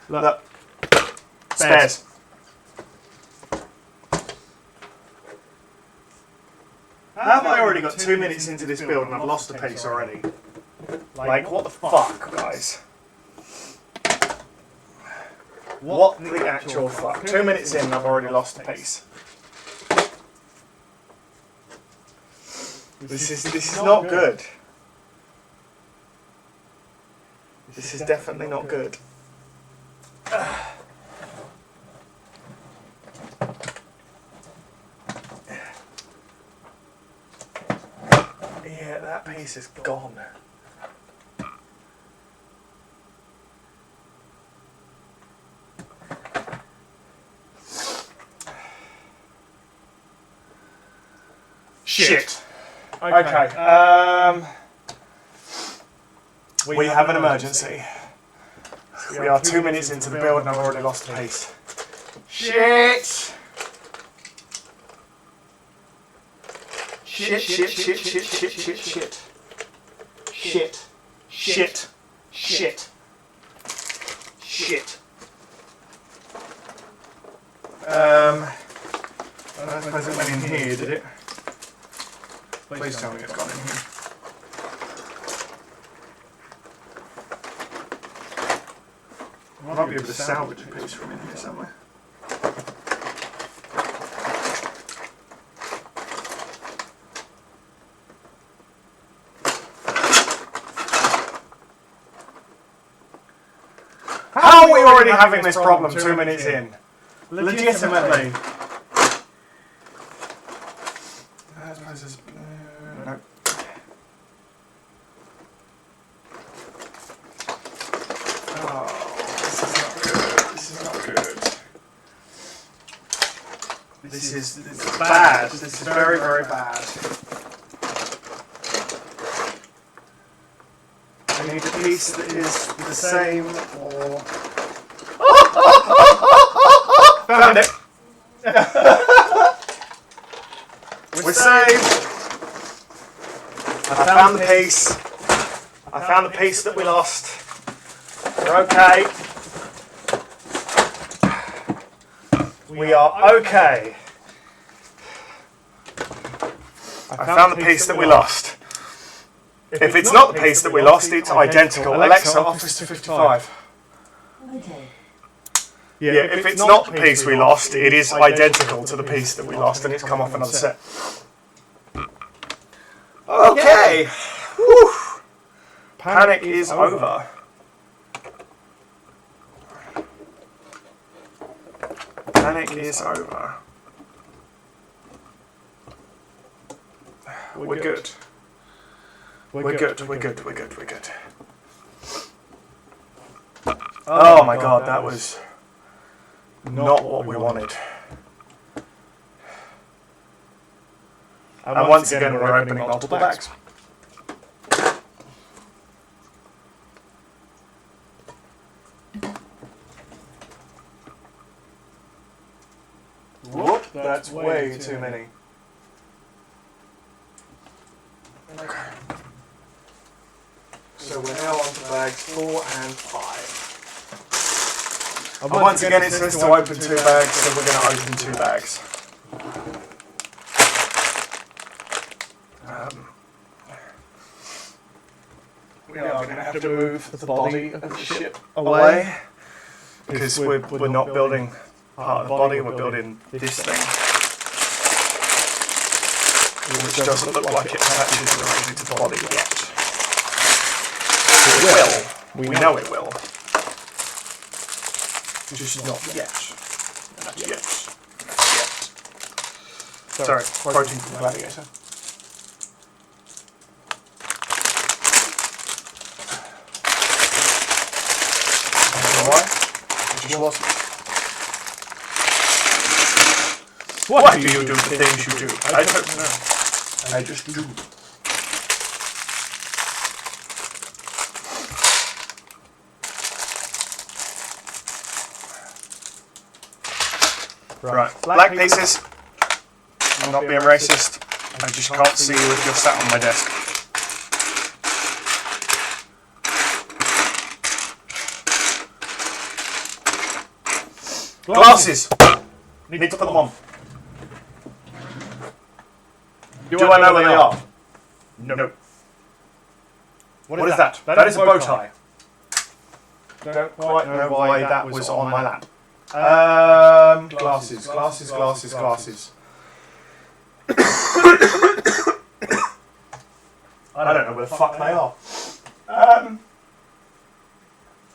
S2: Look. Spares. How have I already got 2 minutes into this build and I've lost a piece already? Like, what the fuck, guys? What the actual fuck? 2 minutes in and I've already lost a piece. This is not good. This is definitely not good. Yeah, that piece is gone. Shit. Okay. We have an emergency. We are 2 minutes into the build and I've already lost a piece. Shit! Shit, shit, shit, shit, shit, shit, shit. Shit. Shit. Shit. Shit. I don't suppose it went in here, did it? Please tell me it's gone in here. I might be able to salvage a piece from in here somewhere. How are we already having this problem 2 minutes in? Legitimately. No. Oh, this is not good. This is bad. This is very, very bad. I need a piece that is the same or... Found it! We're saved! I found the piece. I found the piece that we lost. We're okay. We are okay. I found the piece that we lost. If it's not the piece that we lost, it's identical. Alexa, Office 255.
S3: Okay.
S2: Yeah, if it's not the piece we lost, it is identical to the piece that we lost, and it's come off another set. Okay. Whew. Panic is over. Panic is over. We're good. We're good. We're good. We're good. We're good. Oh my god, that was not what we wanted. And once again, we're opening multiple bags. Whoop, that's way too many. Okay. So we're now on to bags 4 and 5. And once again, it says to open 2 bags, so we're going to open 2 bags. We are going to have to move the body of the ship away because we're not building part of the body, we're building this thing, which doesn't look like it attaches directly to the body yet. It will. We know it will. Just not yet. Not yet. Not yet. Sorry, protein from the gladiator. Why? It just wasn't. Why do you do the things you do? I don't know. I just do. Right, black pieces. I'm not being racist. I just can't see you if you're sat on my desk. Glasses! Need to put them on. Do I know where they are? No. What is that? That is a bow tie. Don't quite know why that was on my lap. Glasses. I don't know where the fuck they are.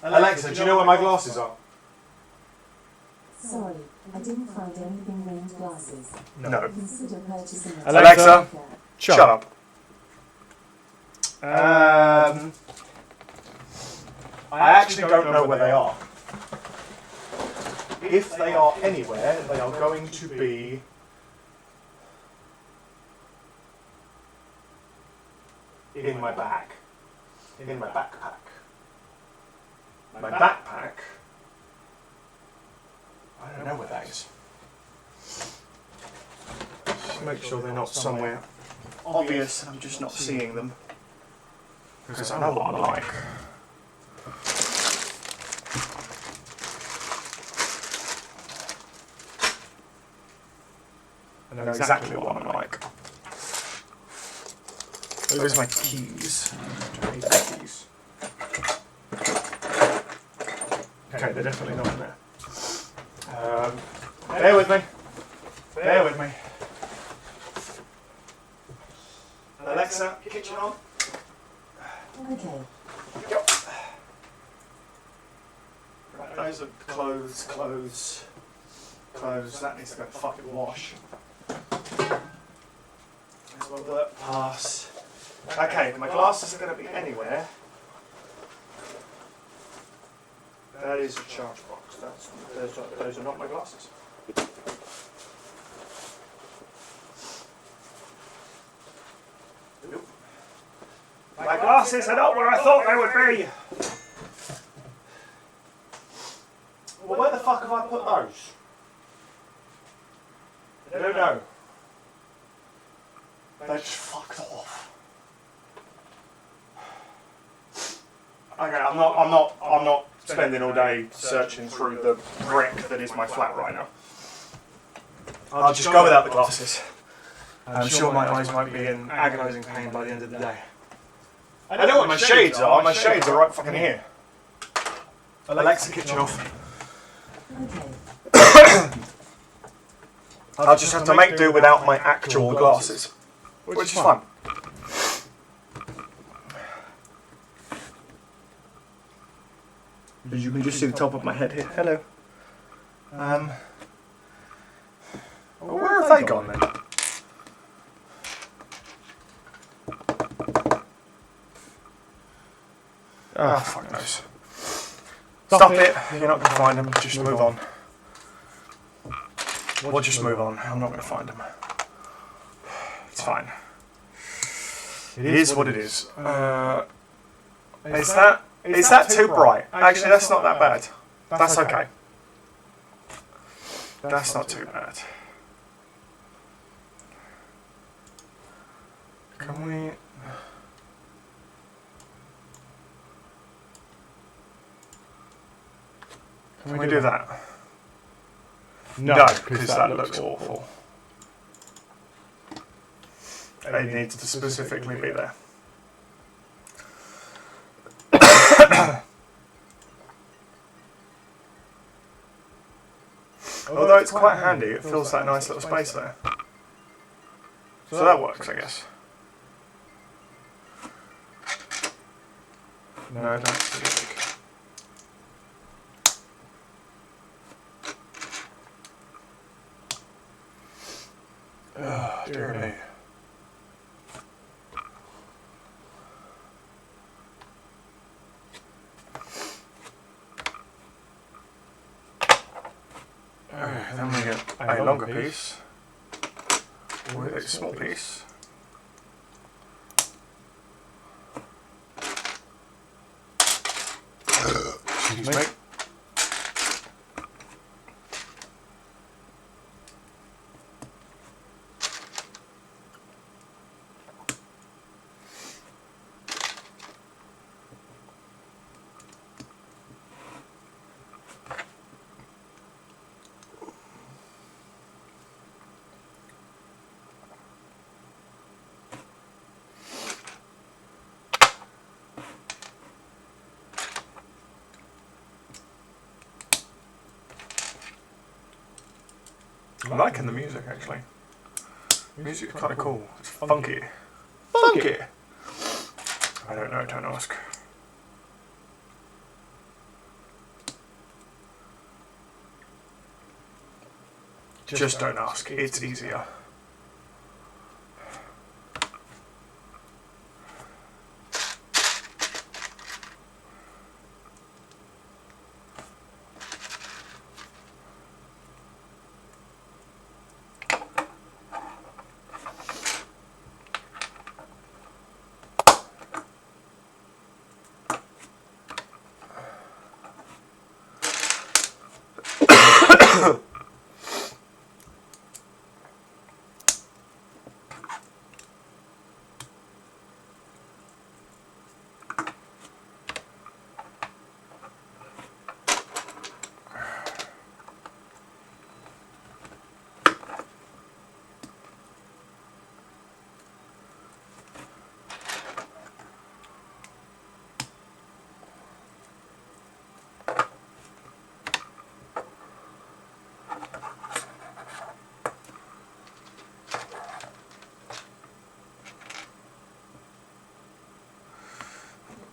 S2: Alexa, do you know where my glasses are?
S3: Sorry, I didn't find anything named glasses.
S2: No.
S3: Consider purchasing a
S1: Alexa,
S2: Shut up. I actually don't know where they are. If they are anywhere, they are going to be in my bag. In my backpack. My backpack? I don't know where that is. Just make sure they're not somewhere obvious and I'm just not seeing them. Because I know what I'm like. I know exactly what I'm like. Where's my keys? I need the keys. Okay, they're definitely not in there. Bear with me. Bear with me. Alexa, kitchen on.
S3: Okay.
S2: Yep. Right, those are clothes. That needs to go fucking wash. There's my work pass. Okay, my glasses are going to be anywhere. That is a charge box. Those are not my glasses. Nope. My glasses are not where I thought they would be. Well, where the fuck have I put those? I don't know. They just fucked off. Okay, I'm not spending all day searching through the brick that is my flat right now. I'll just go without the glasses. I'm sure my eyes won't be in agonising pain by the end of the day. I know what my shades are. My shades are right fucking here. Alexa, kitchen off.
S3: Okay.
S2: I'll just have to make do without my actual glasses, which is fun. As you can just see the top of my head here. Hello. Well, where have they gone then? Oh, fuck knows. Stop it. You're not going to find them. Just move on. We'll just move on. I'm not going to find them. It's fine. It is what it is. Is that too bright? Actually, that's not that bad. That's okay. That's not too bad. Can we... Can we do that? No, because that looks awful. It needs to specifically be there. Although it's quite handy, it fills that nice little space there. So that works, I guess. No, that's too big. Oh, dear me. Then we get a longer piece with a small piece. Excuse me. I'm liking the music actually. The music's kind of cool. It's funky. Funky! I don't know, don't ask. Just don't ask. It's easier.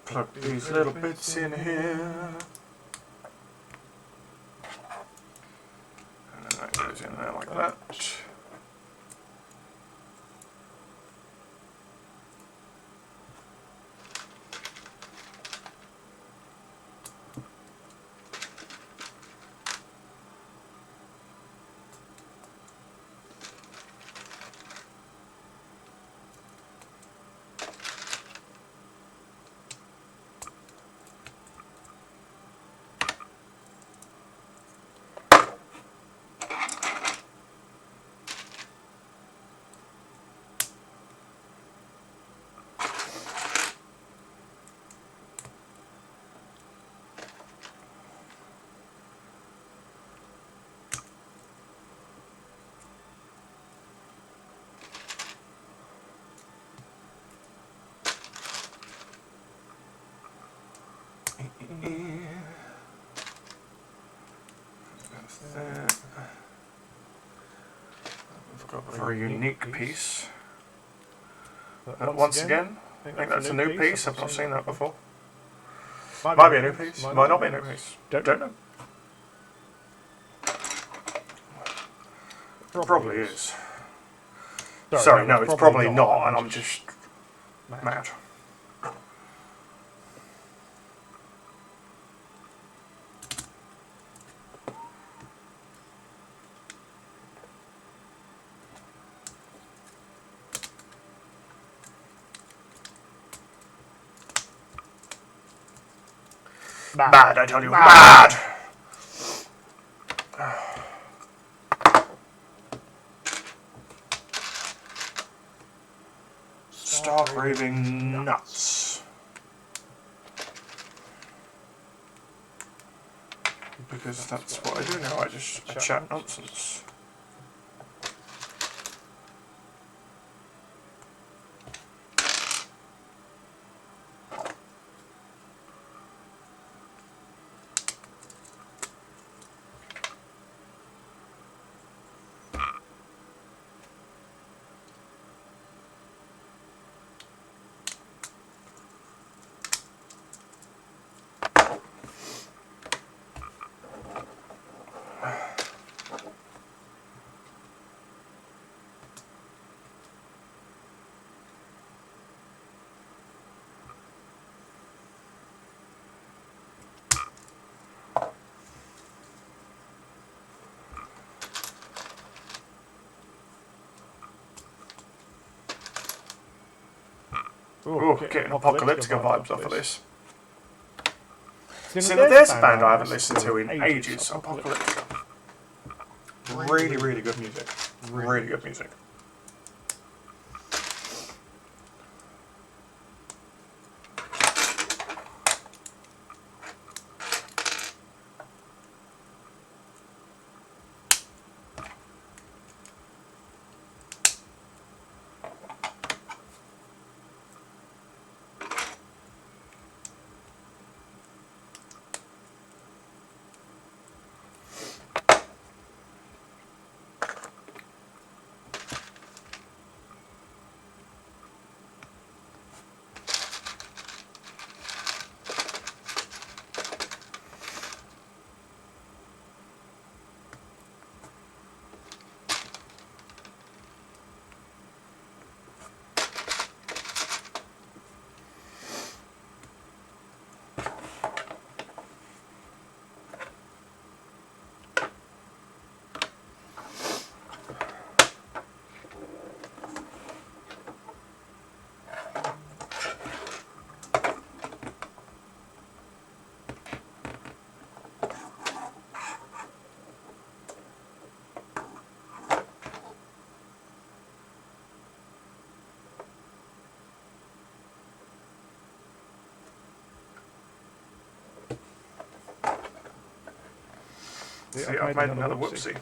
S2: Plug these little bits in here. And then that goes in there like that. We've got a very unique piece. Once again, I think that's a new piece. I've not seen that before. Might be a new piece. Might not be a new piece. Don't know. Probably is. Sorry, no, it's probably not, and I'm just mad. Bad, I tell you, bad! Start raving nuts. Because that's what I do now, I chat nonsense. Ooh, getting apocalyptica vibes off of this. See, there's a band I haven't listened to in ages, Apocalyptica. Really, really good music. Really good music. See, I've made another whoopsie.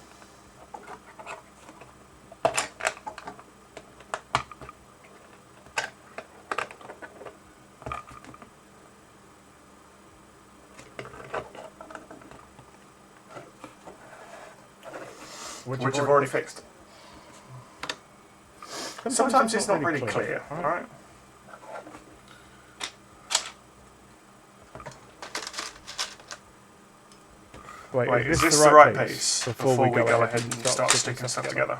S2: Which you've already fixed. Sometimes it's not really clear, alright? Wait, is this the right pace before we go ahead and start sticking stuff together?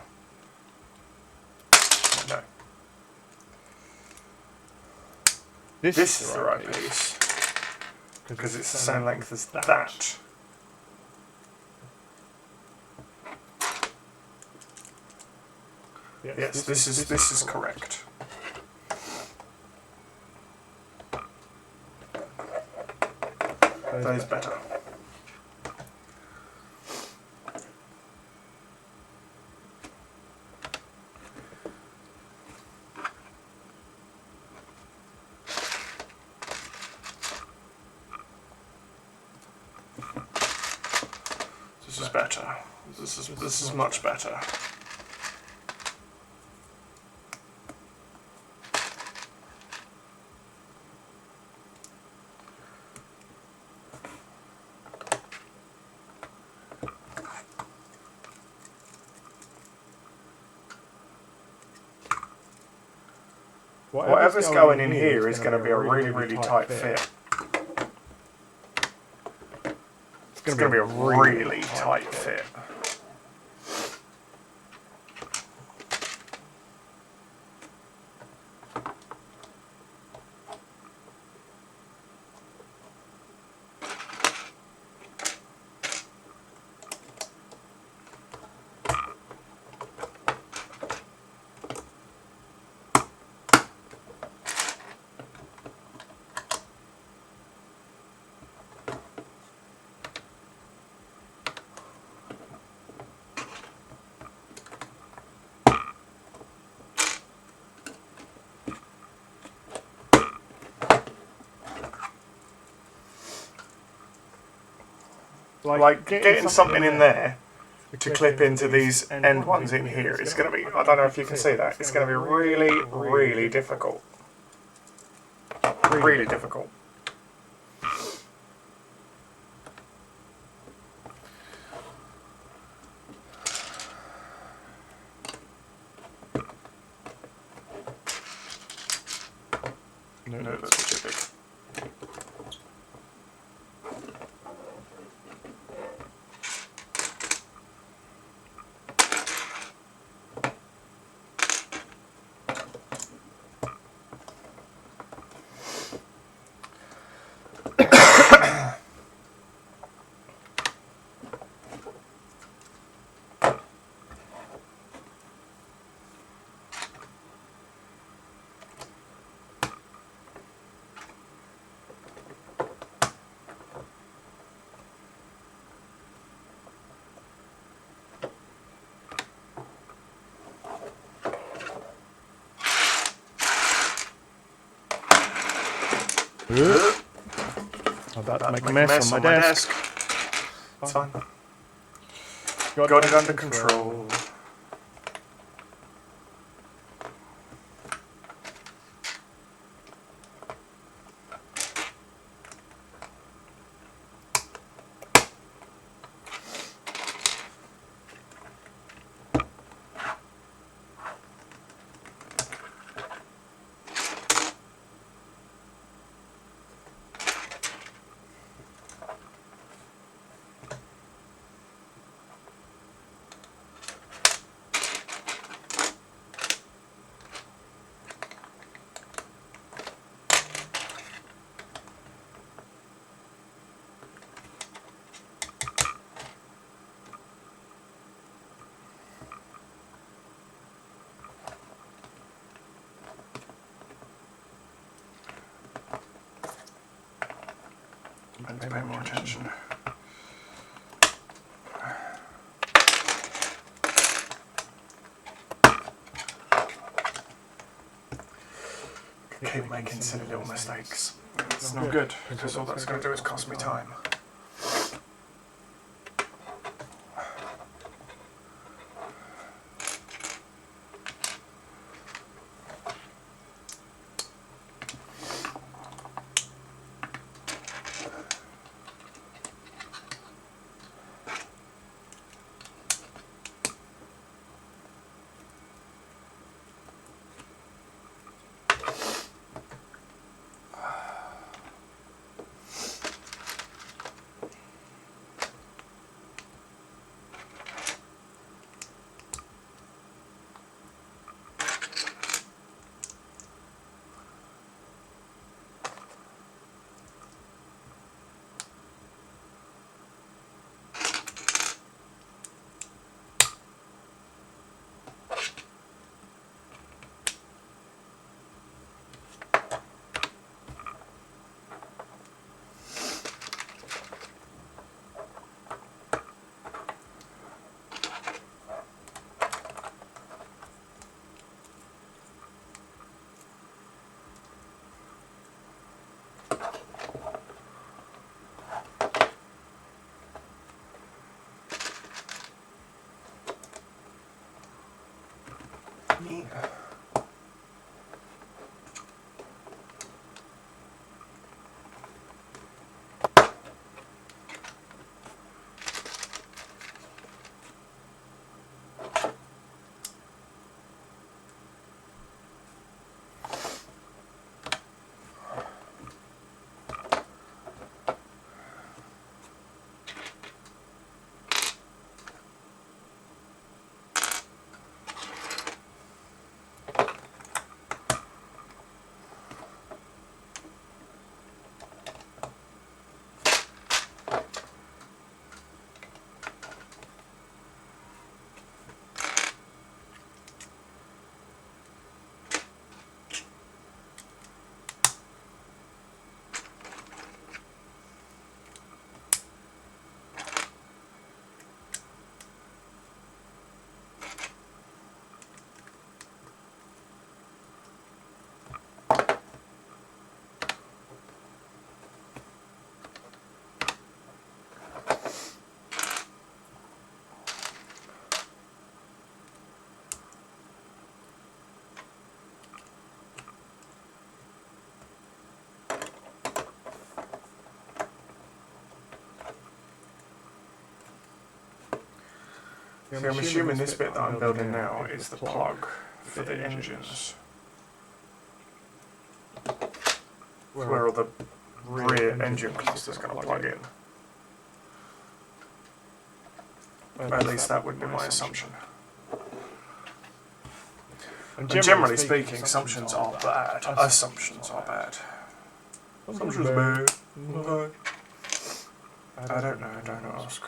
S2: No. This is the right piece, because it's the same length as that. Yes, this is correct. That is better. This is better. This is much better. Whatever's going in here is going to be a really, really tight fit. It's going to be a really tight fit. Like getting something in there to clip into these end ones in here is going to be, I don't know if you can see that, it's going to be really, really difficult. Really difficult. No, that's too big.
S1: I'm about to make a mess on my desk.
S2: It's fine. Got it under control. I need to pay more attention. Keep making silly little mistakes. It's not good, because all that's going to do is cost me time. So I'm assuming this bit that I'm building now is the plug for the engines. Where all the rear engine cluster's going to plug in. At least that would be my assumption. And generally speaking, assumptions are bad. Assumptions are bad. Assumptions are bad. I don't know, don't ask.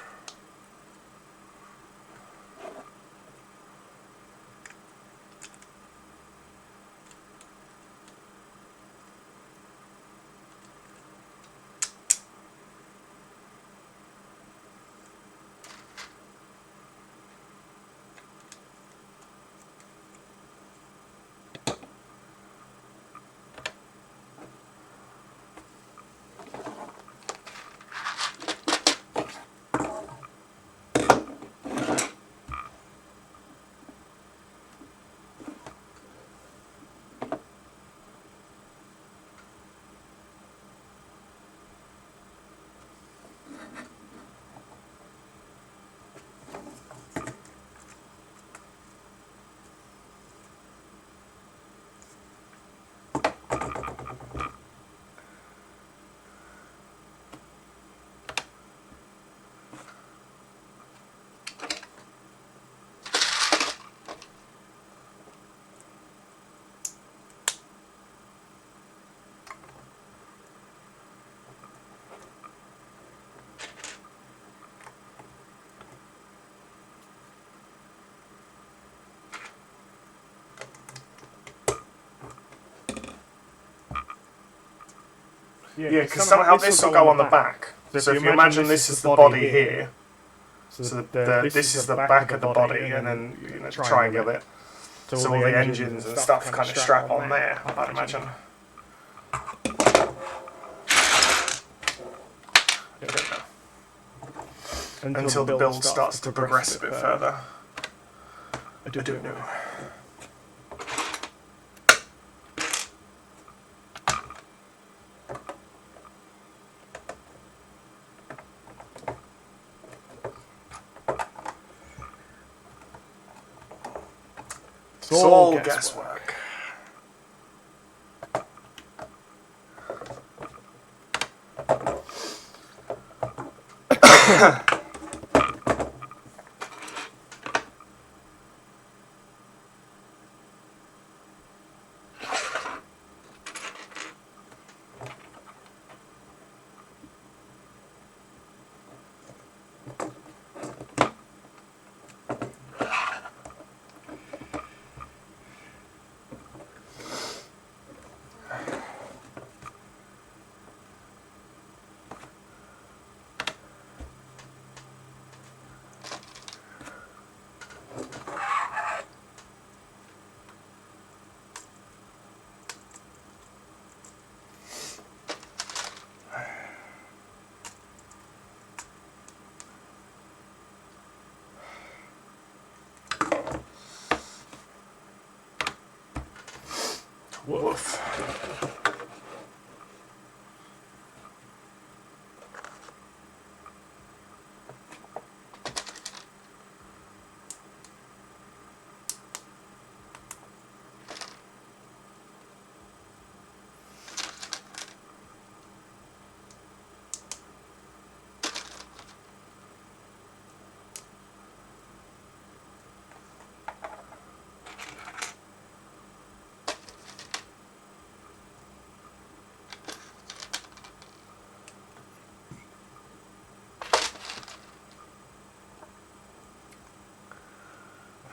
S2: Yeah, because somehow this will go on the back. So if you imagine this is the body here, so this is the back of the body, and then triangle it. So all the engines and stuff kind of strap on there, I'd imagine. Until the build starts to progress a bit further. I don't know. It's all guesswork. off.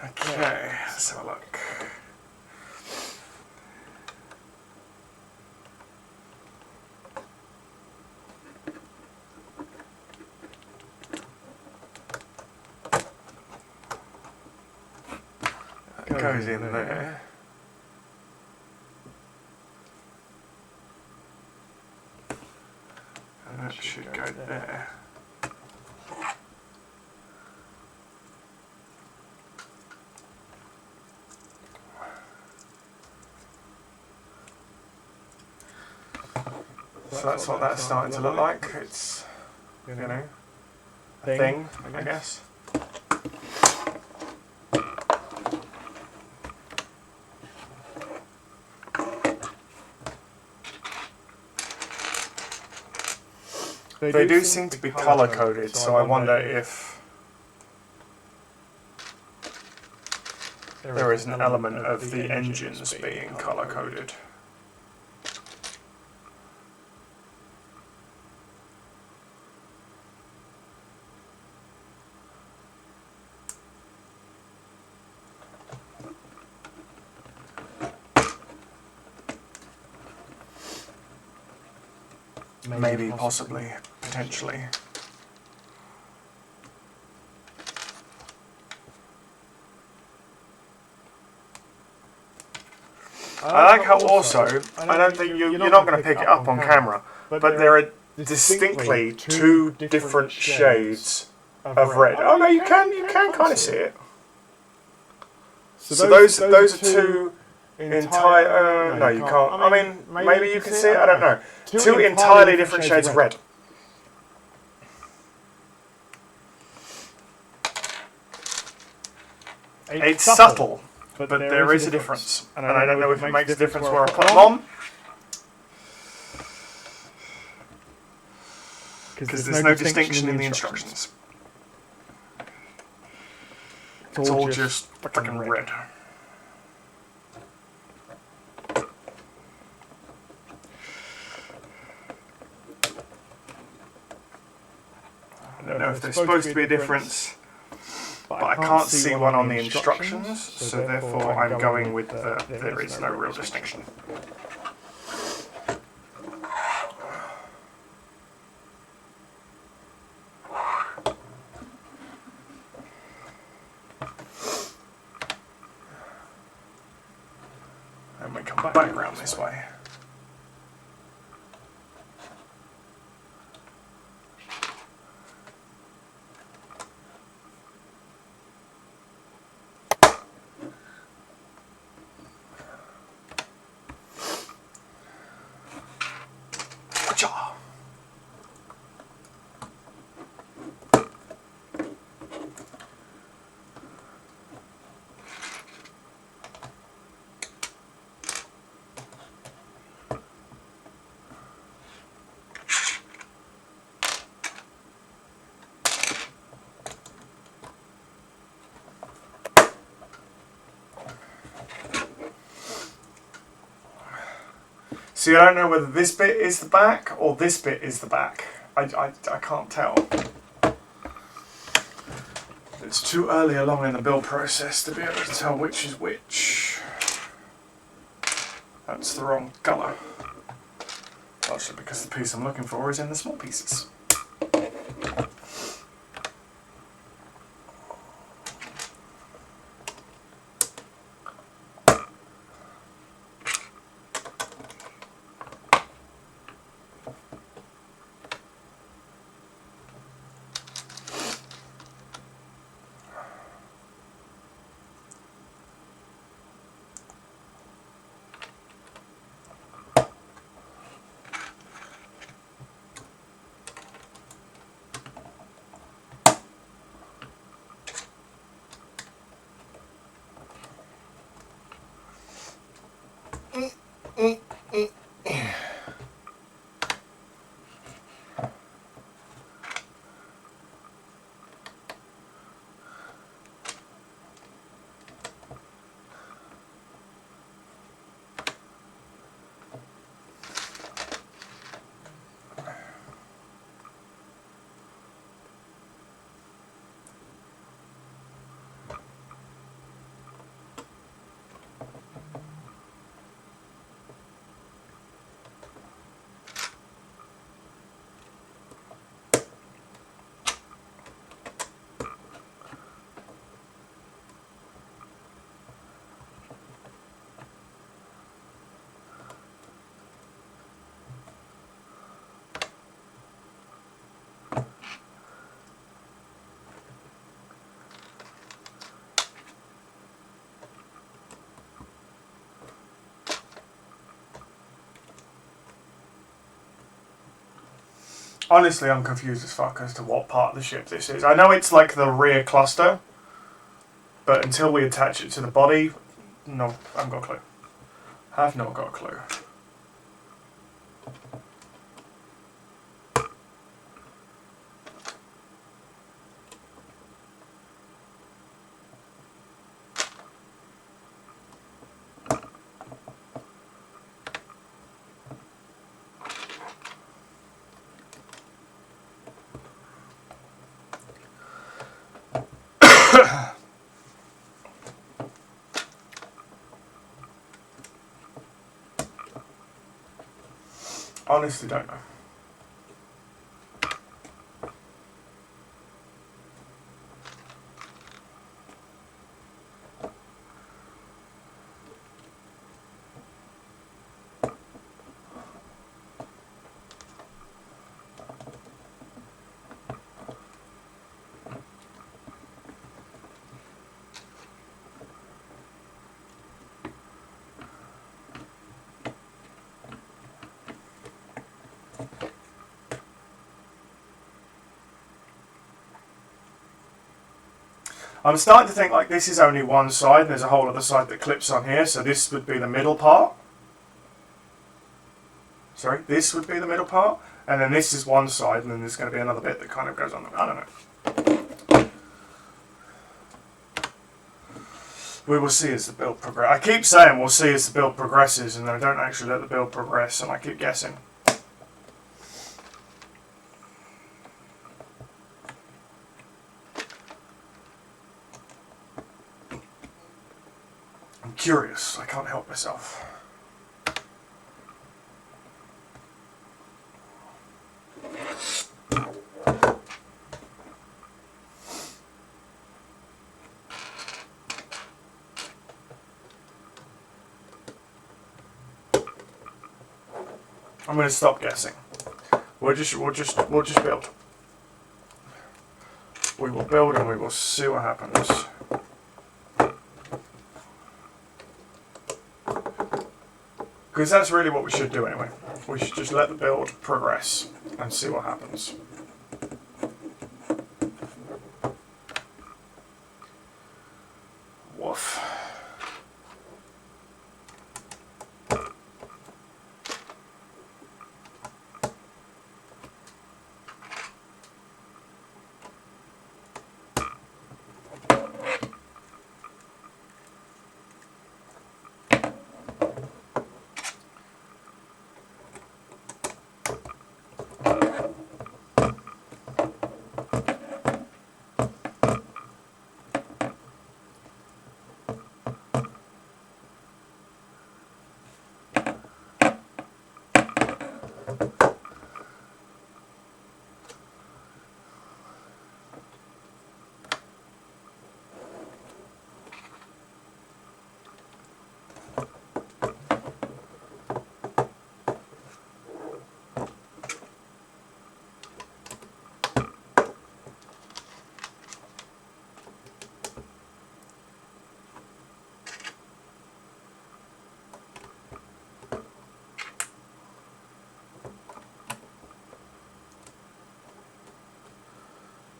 S2: Okay, let's have a look. That goes in there. And that should go there. So that's what that's starting to look like. It's, you know, a thing, I guess. They do seem to be colour coded, so I wonder if there is an element of the engines being colour coded. Maybe, possibly, potentially. I like how also, I don't think you're not going to pick it up on camera, but there are distinctly two different shades of red. Oh no, you can kind of see it. So those are two entire. No, you can't. I mean, maybe you can see it. I don't know. Two entirely different shades of red. It's subtle, but there is a difference, and I don't know if it makes a difference where I put them on. Because there's no distinction in the instructions. It's all just fucking red. I don't know if there's supposed to be a difference, but I can't see one on the instructions, so therefore I'm going with the there is no real distinction. And we come back around this way. See, I don't know whether this bit is the back or this bit is the back. I can't tell. It's too early along in the build process to be able to tell which is which. That's the wrong colour. Largely because the piece I'm looking for is in the small pieces. Honestly, I'm confused as fuck as to what part of the ship this is. I know it's like the rear cluster, but until we attach it to the body, no, I haven't got a clue. Have not got a clue. Honestly, don't know. I'm starting to think like this is only one side and there's a whole other side that clips on here, so this would be the middle part. Sorry, this would be the middle part, and then this is one side, and then there's going to be another bit that kind of goes on. I don't know. We will see as the build progresses. I keep saying we'll see as the build progresses, and then I don't actually let the build progress, and I keep guessing. I'm curious. I can't help myself. I'm going to stop guessing. We'll just build. We will build and we will see what happens. Because that's really what we should do anyway. We should just let the build progress and see what happens. Woof.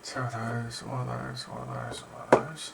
S2: Two of those, one of those, one of those, one of those.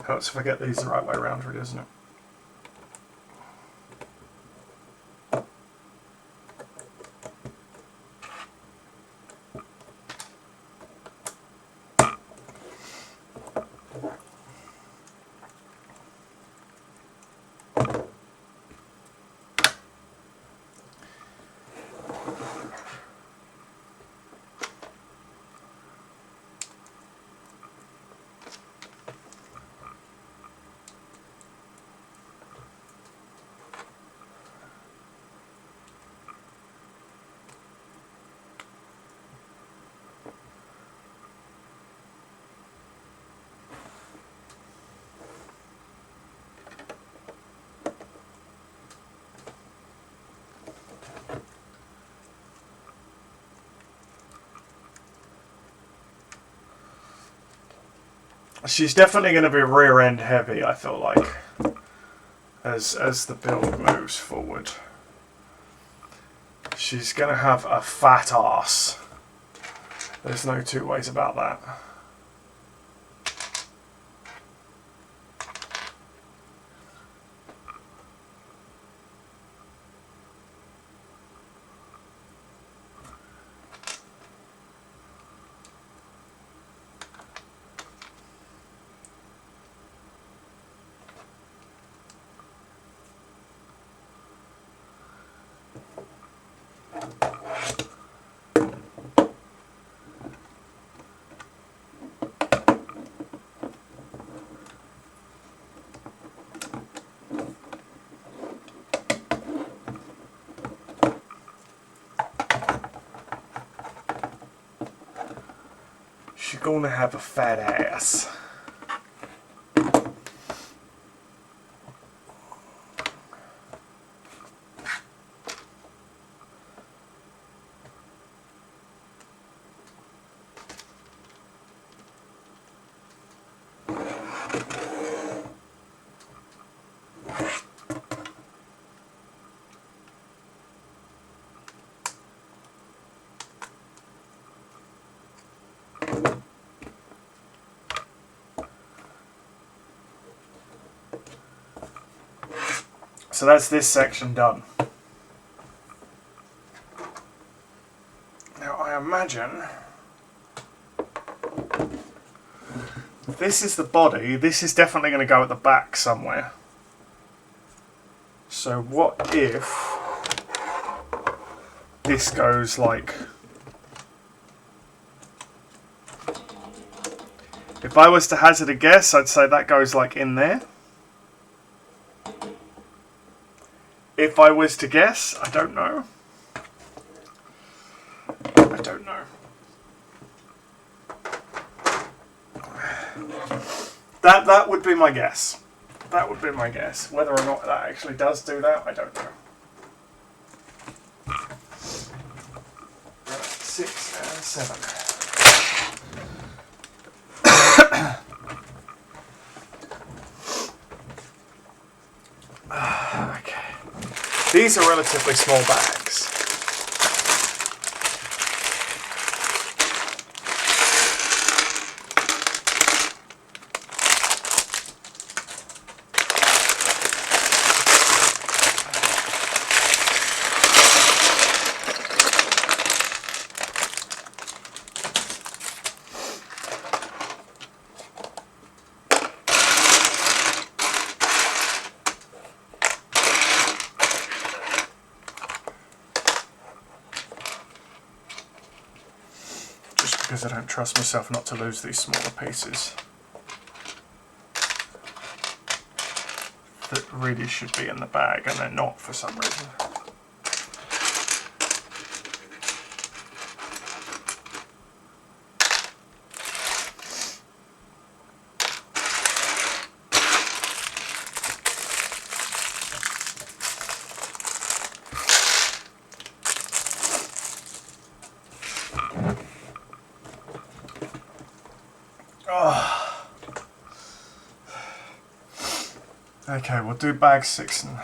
S2: Helps if I get these the right way around, really, isn't it? She's definitely going to be rear end heavy, I feel like, as the build moves forward. She's going to have a fat ass. There's no two ways about that. She's gonna have a fat ass. So that's this section done. Now I imagine this is the body. This is definitely going to go at the back somewhere. So what if this goes like... If I was to hazard a guess, I'd say that goes like in there. If I was to guess, I don't know. I don't know. That would be my guess. That would be my guess. Whether or not that actually does do that, I don't know. Right, 6 and 7. Okay. These are relatively small bags. Because I don't trust myself not to lose these smaller pieces that really should be in the bag and they're not for some reason. Okay, we'll do bag 6 and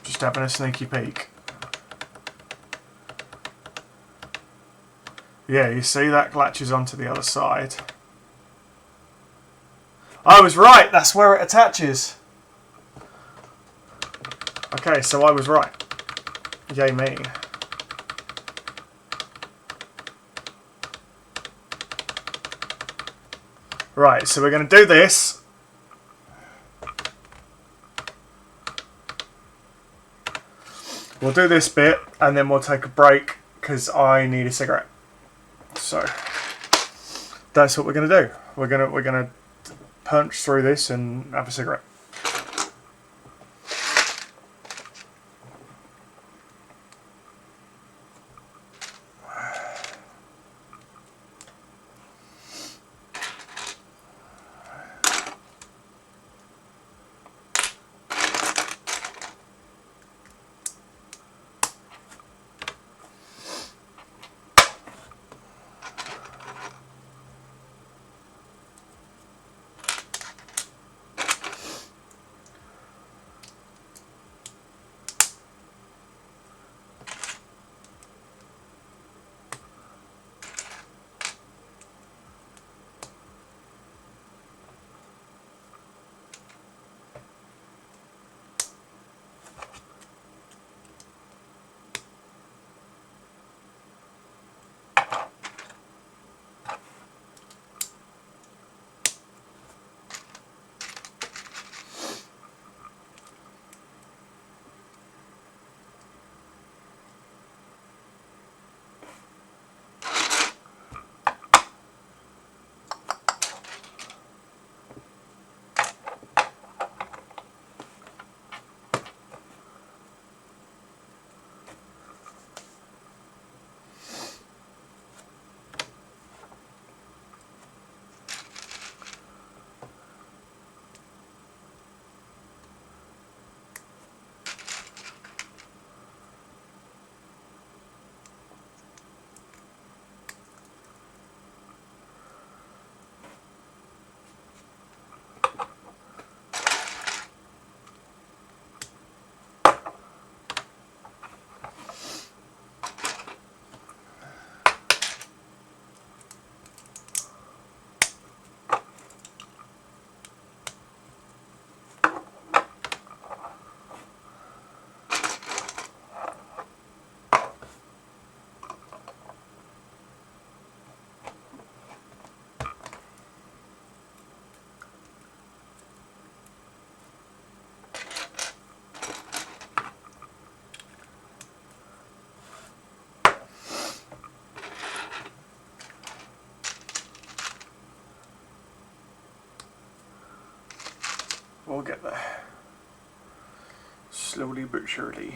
S2: just having a sneaky peek. Yeah, you see that latches onto the other side. I was right, that's where it attaches. Okay, so I was right. Yay me. Right, so we're going to do this. We'll do this bit and then we'll take a break because I need a cigarette. So that's what we're going to do. We're going to punch through this and have a cigarette. get there. Slowly but surely.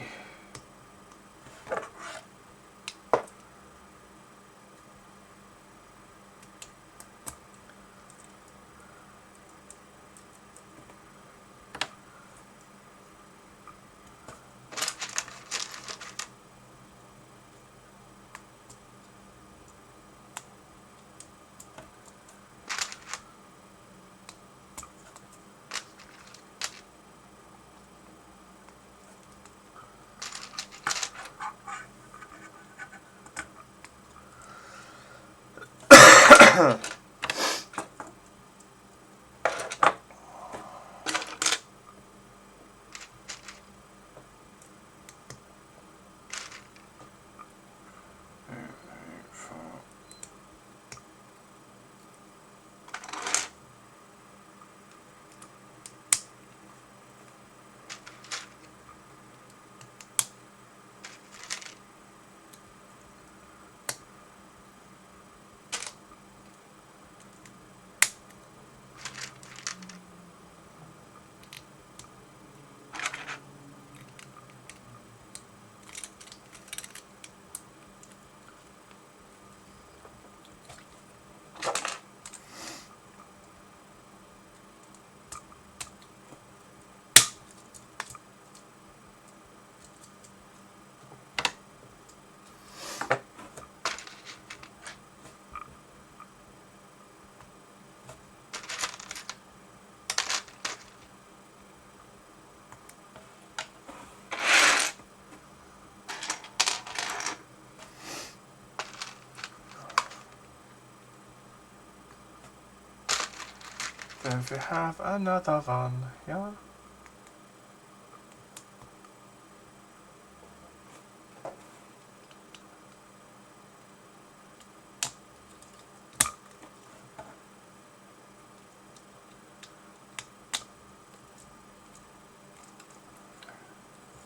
S2: Then we have another one, yeah?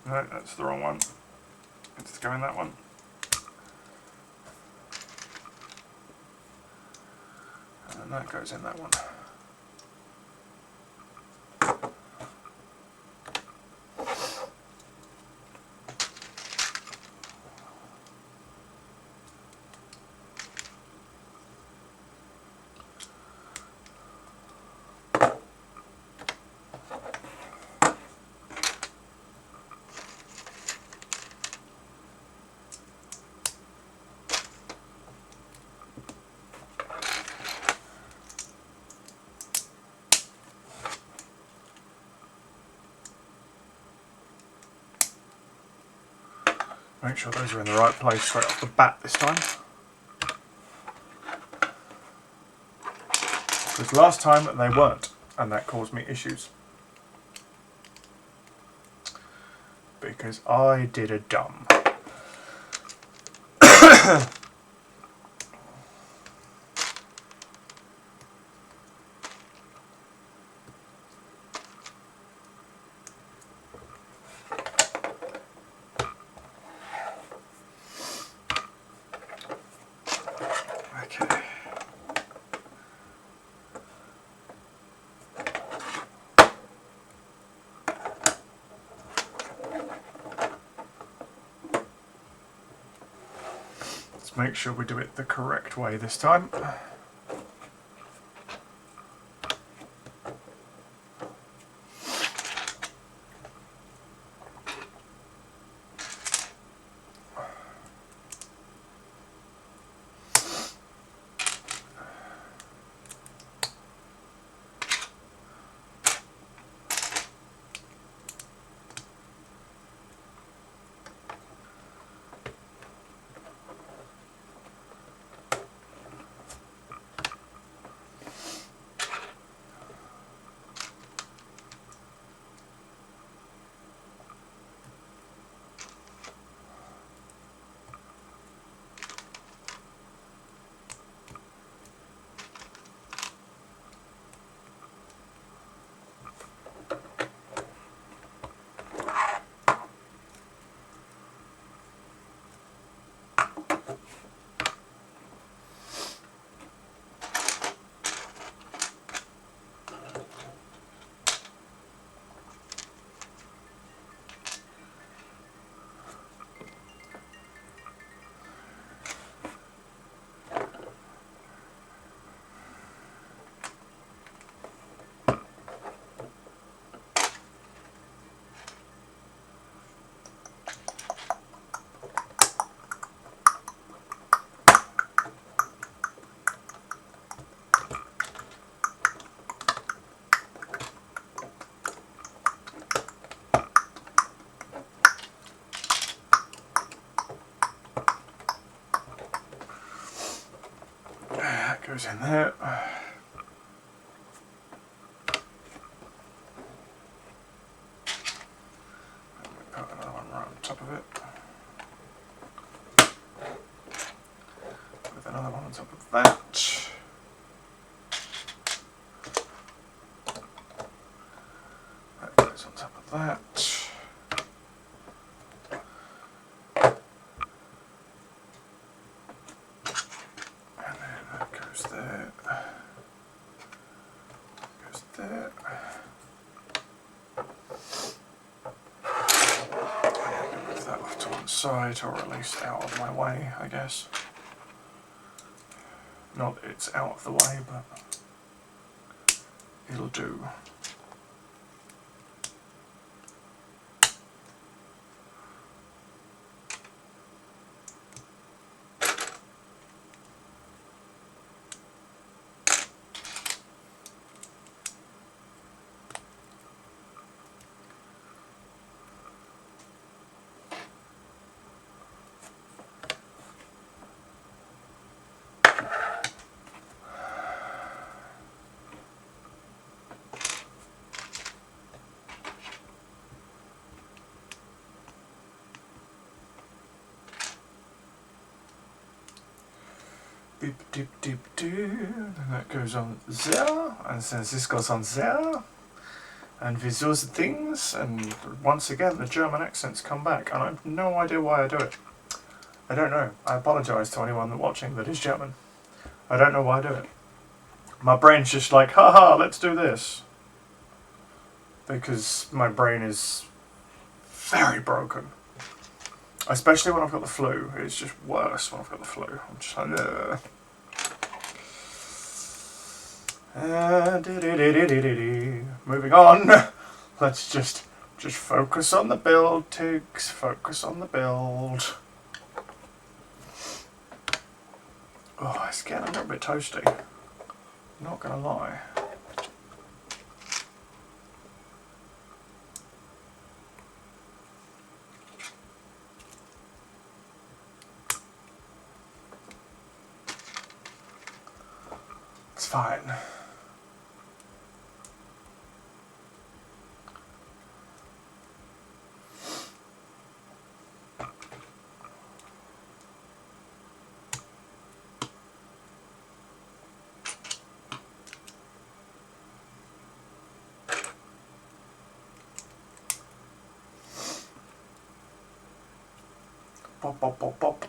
S2: No, that's the wrong one. Let's go in that one. And that goes in that one. Make sure those are in the right place straight off the bat this time. Because last time they weren't, and that caused me issues. Because I did a dumb. Okay. Let's make sure we do it the correct way this time. goes in there. Put another one right on top of it. With another one on top of that. That goes on top of that. And then that goes there. Goes there. Move that off to one side, or at least out of my way, I guess. Not that it's out of the way, but it'll do. Beep, deep, deep, doo. And that goes on there, and since this goes on there, and with those things, and once again the German accents come back, and I have no idea why I do it. I don't know. I apologise to anyone watching that is German. I don't know why I do it. My brain's just like, haha, let's do this. Because my brain is very broken. Especially when I've got the flu. It's just worse when I've got the flu. I'm just like, ugh. Moving on. Let's just focus on the build, Tiggs. Focus on the build. Oh, it's getting a little bit toasty. Not gonna lie. It's fine. Pop, pop, pop, pop.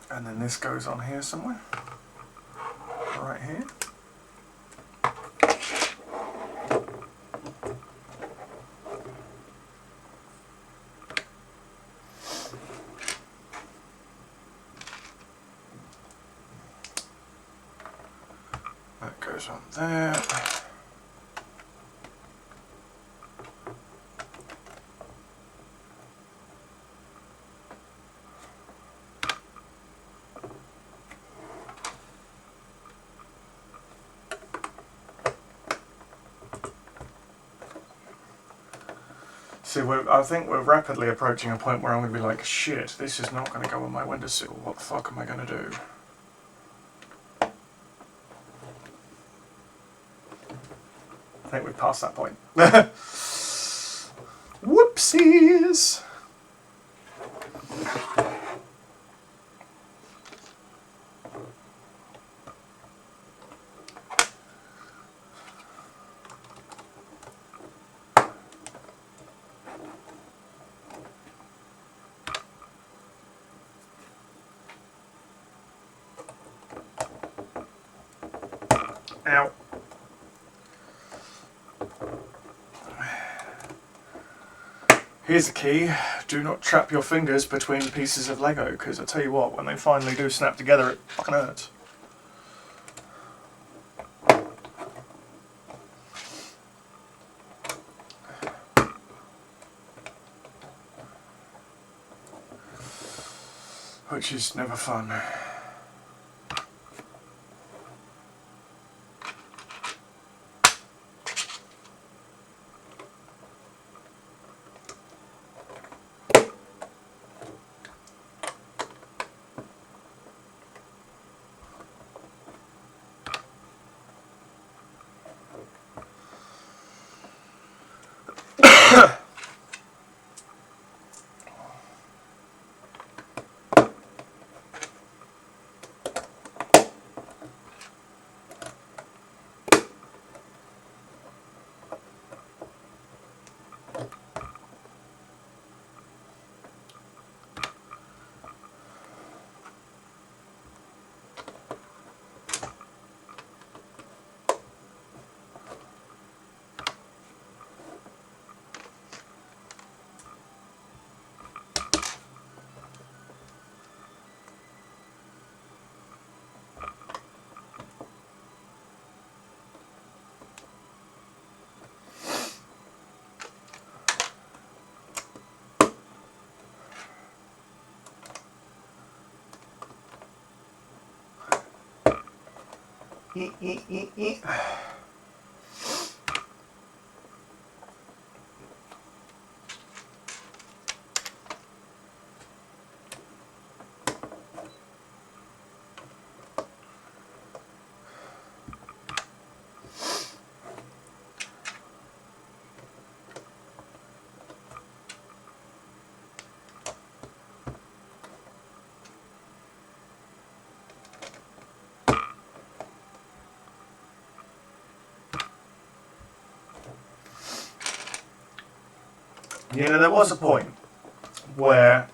S2: And then this goes on here somewhere. Right here. That goes on there. See, I think we're rapidly approaching a point where I'm going to be like, shit, this is not going to go on my windowsill. What the fuck am I going to do? I think we've passed that point. Whoopsies! Ow. Here's the key. Do not trap your fingers between pieces of Lego, because I tell you what, when they finally do snap together, it fucking hurts. Which is never fun. You know, there was a point where,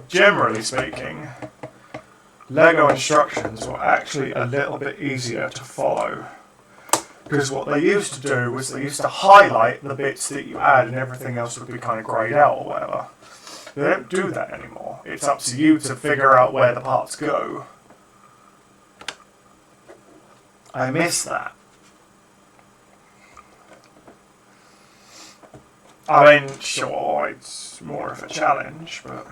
S2: generally speaking, Lego instructions were actually a little bit easier to follow. Because what they used to do was they used to highlight the bits that you add and everything else would be kind of greyed out or whatever. They don't do that anymore. It's up to you to figure out where the parts go. I miss that. I mean, sure, it's more of a challenge, but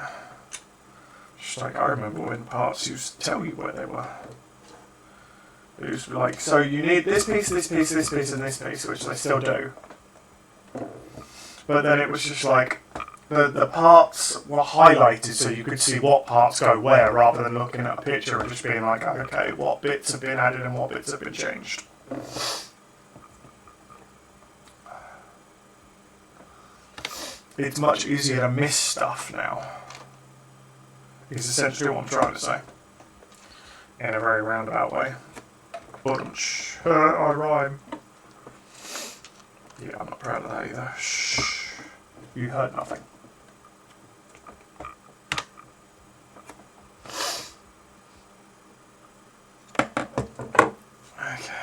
S2: just like I remember when parts used to tell you where they were. It used to be like, so you need this piece, this piece, this piece, and this piece, which they still do. But then it was just like, the parts were highlighted so you could see what parts go where, rather than looking at a picture and just being like, okay, what bits have been added and what bits have been changed. It's much easier to miss stuff now. Is essentially what I'm trying to say. In a very roundabout way. Bunch. I rhyme. Yeah, I'm not proud of that either. Shh. You heard nothing. Okay.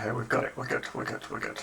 S2: Okay, we've got it. We're good. We're good. We're good.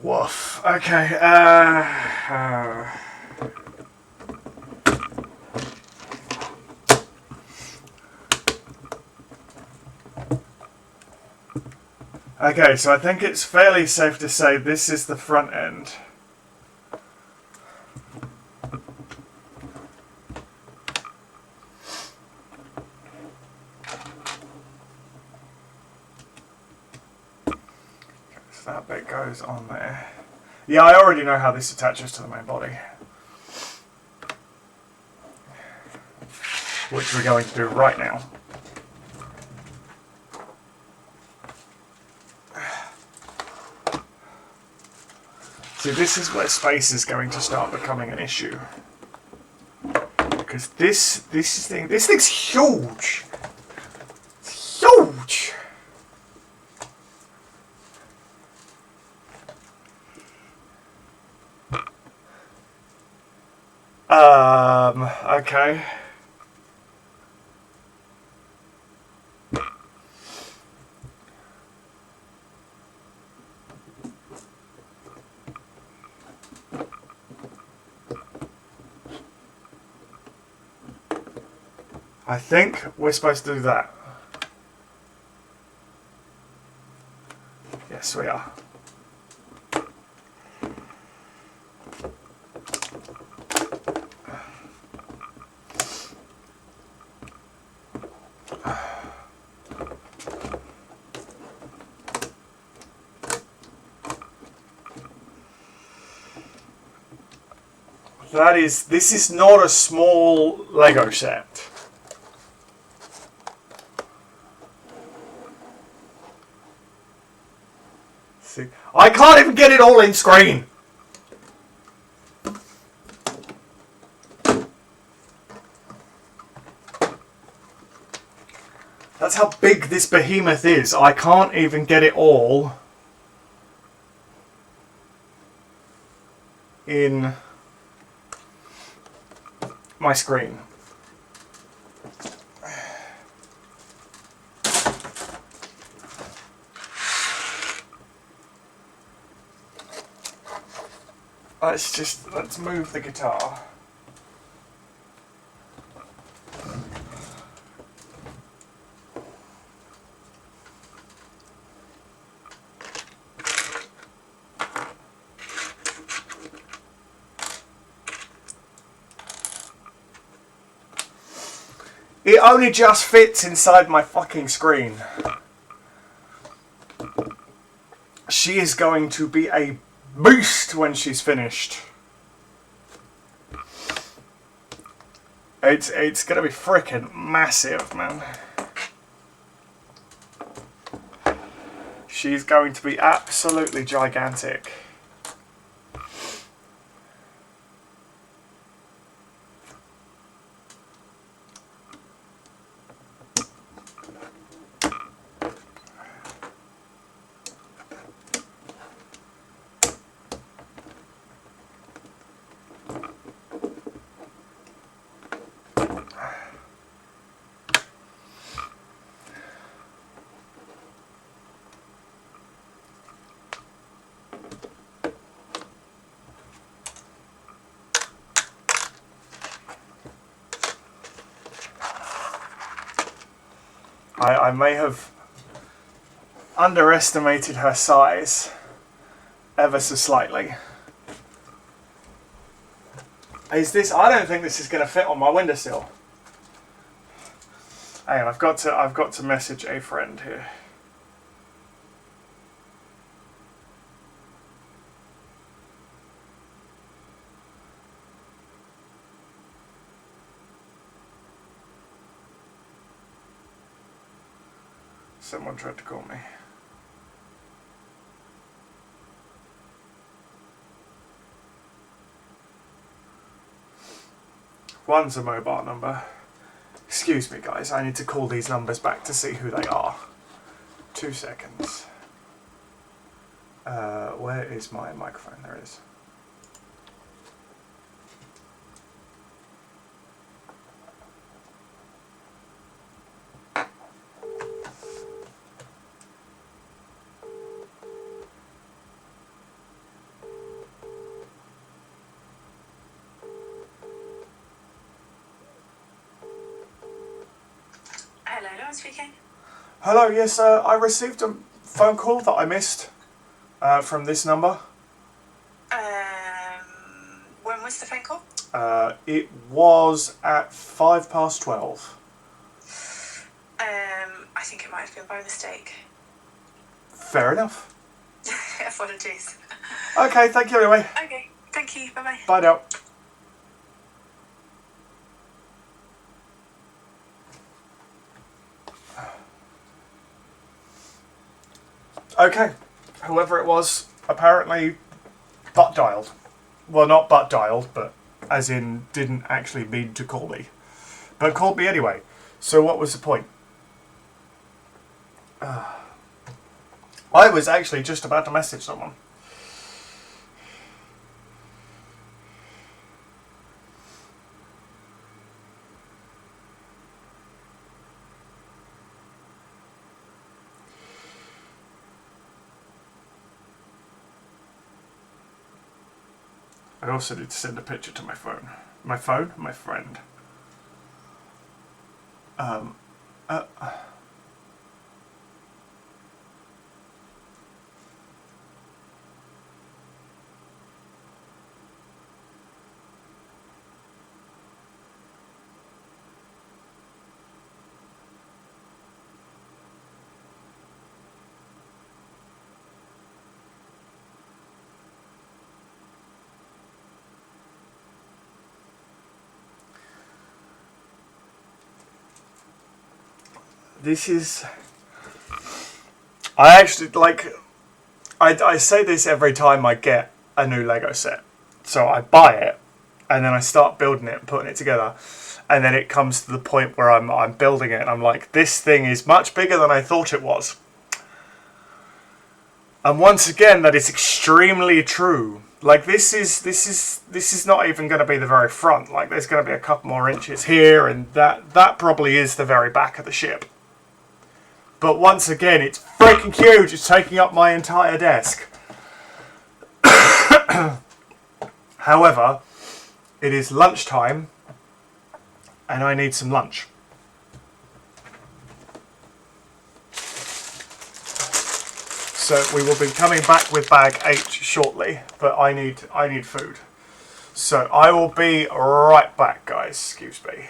S2: Woof. Okay. Okay, so I think it's fairly safe to say this is the front end. So that bit goes on there. Yeah, I already know how this attaches to the main body. Which we're going to do right now. See, this is where space is going to start becoming an issue. Because this thing's huge! It's huge! Okay. I think we're supposed to do that. Yes, we are. This is not a small Lego set. See, I can't even get it all in screen. That's how big this behemoth is. I can't even get it all in my screen. Let's move the guitar. It only just fits inside my fucking screen. She is going to be a beast when she's finished. It's gonna be freaking massive, man. She's going to be absolutely gigantic. I may have underestimated her size ever so slightly. Is this? I don't think this is going to fit on my windowsill. Hang on, I've got to message a friend here. Someone tried to call me. One's a mobile number. Excuse me, guys. I need to call these numbers back to see who they are. 2 seconds. Where is my microphone? There it is.
S4: Hello, Lauren speaking.
S2: Hello, yes, I received a phone call that I missed from this number.
S4: When was the phone call?
S2: It was at 12:05.
S4: I think it might have been by mistake.
S2: Fair enough.
S4: Apologies.
S2: Okay, thank you anyway.
S4: Okay, thank you. Bye bye.
S2: Bye now. Okay, whoever it was, apparently butt dialed. Well, not butt dialed, but as in didn't actually mean to call me. But called me anyway. So what was the point? I was actually just about to message someone. I also need to send a picture to my phone. My phone? My friend. This is... I actually, like... I say this every time I get a new Lego set. So I buy it, and then I start building it and putting it together. And then it comes to the point where I'm building it, and I'm like, this thing is much bigger than I thought it was. And once again, that is extremely true. Like, this is not even going to be the very front. Like, there's going to be a couple more inches here, and that probably is the very back of the ship. But once again, it's freaking huge. It's taking up my entire desk. However, it is lunchtime, and I need some lunch. So we will be coming back with bag 8 shortly, but I need food. So I will be right back, guys. Excuse me.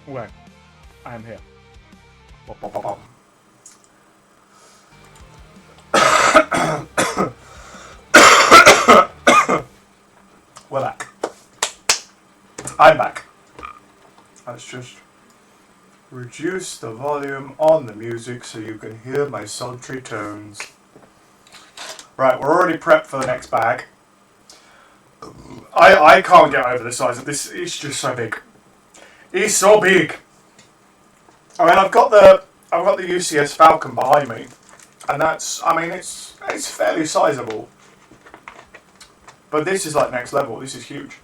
S1: Well, I am here.
S2: We're back. I'm back. Let's just reduce the volume on the music so you can hear my sultry tones. Right, we're already prepped for the next bag. I can't get over the size of this. It's just so big. It's so big. I mean, I've got the UCS Falcon behind me, and that's, I mean, it's fairly sizable. But this is like next level. This is huge.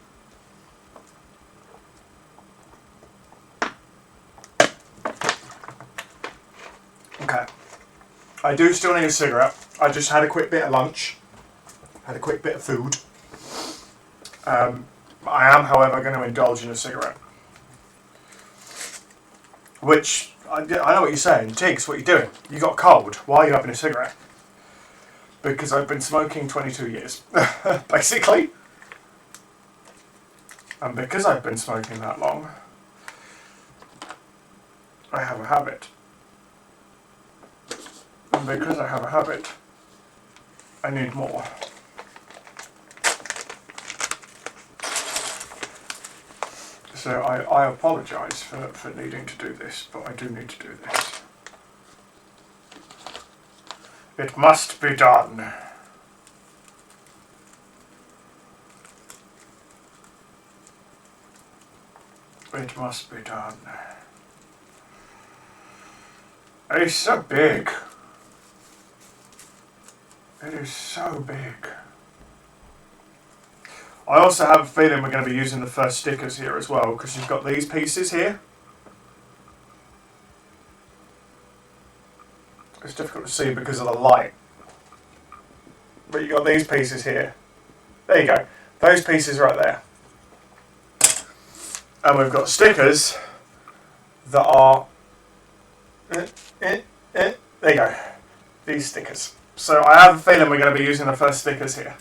S2: Okay. I do still need a cigarette. I just had a quick bit of lunch. Had a quick bit of food. I am, however, going to indulge in a cigarette. Which, I know what you're saying. Tiggs, what are you doing? You got cold. Why are you having a cigarette? Because I've been smoking 22 years. Basically. And because I've been smoking that long, I have a habit. And because I have a habit, I need more. So I apologise for needing to do this, but I do need to do this. It must be done. It must be done. It's so big. It is so big. I also have a feeling we're going to be using the first stickers here as well, because you've got these pieces here. It's difficult to see because of the light. But you've got these pieces here. There you go. Those pieces right there. And we've got stickers that are... there you go. These stickers. So I have a feeling we're going to be using the first stickers here.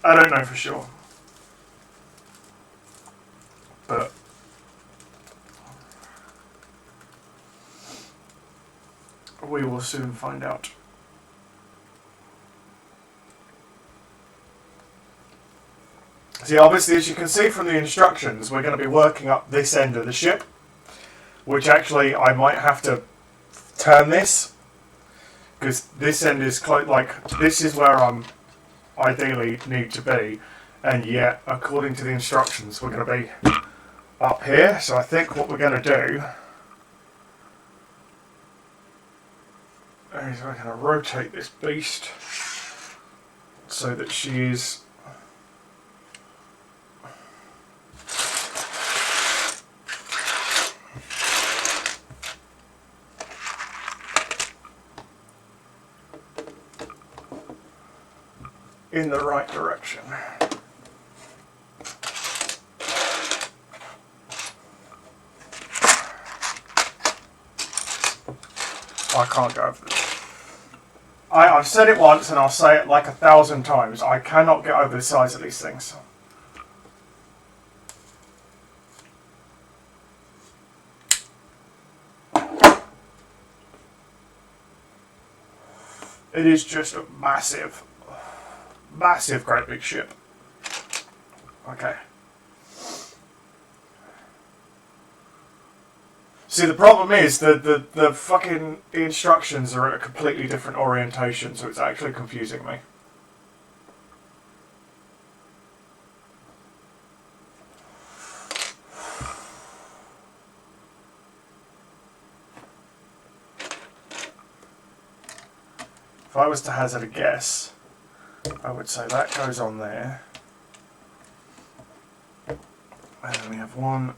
S2: I don't know for sure. But we will soon find out. See, obviously, as you can see from the instructions, we're going to be working up this end of the ship, which actually I might have to turn this, because this end is this is where I'm ideally need to be, and yet, according to the instructions, we're going to be up here. So I think what we're going to do is we're going to rotate this beast so that she is in the right direction.
S1: I can't get over this. I've said it once and I'll say it like 1,000 times. I cannot get over the size of these things. It is just a massive, massive, great big ship. Okay. See, the problem is that the fucking instructions are at a completely different orientation, so it's actually confusing me. If I was to hazard a guess, I would say that goes on there. And then we have 1,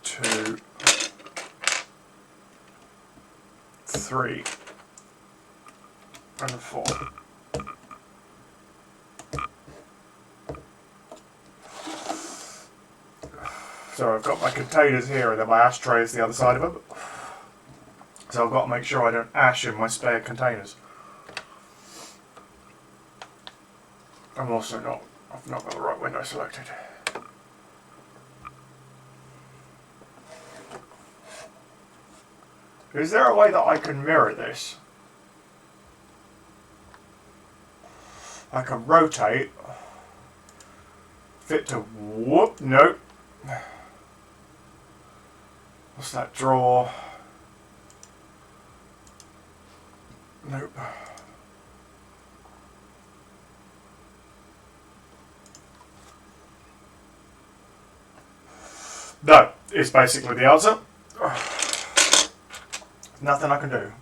S1: 2, 3, and 4. So I've got my containers here and then my ashtray is the other side of them. So I've got to make sure I don't ash in my spare containers. I've not got the right window selected. Is there a way that I can mirror this? I can rotate. Fit to whoop, nope. What's that drawer? Nope. No, is basically the answer. Nothing I can do.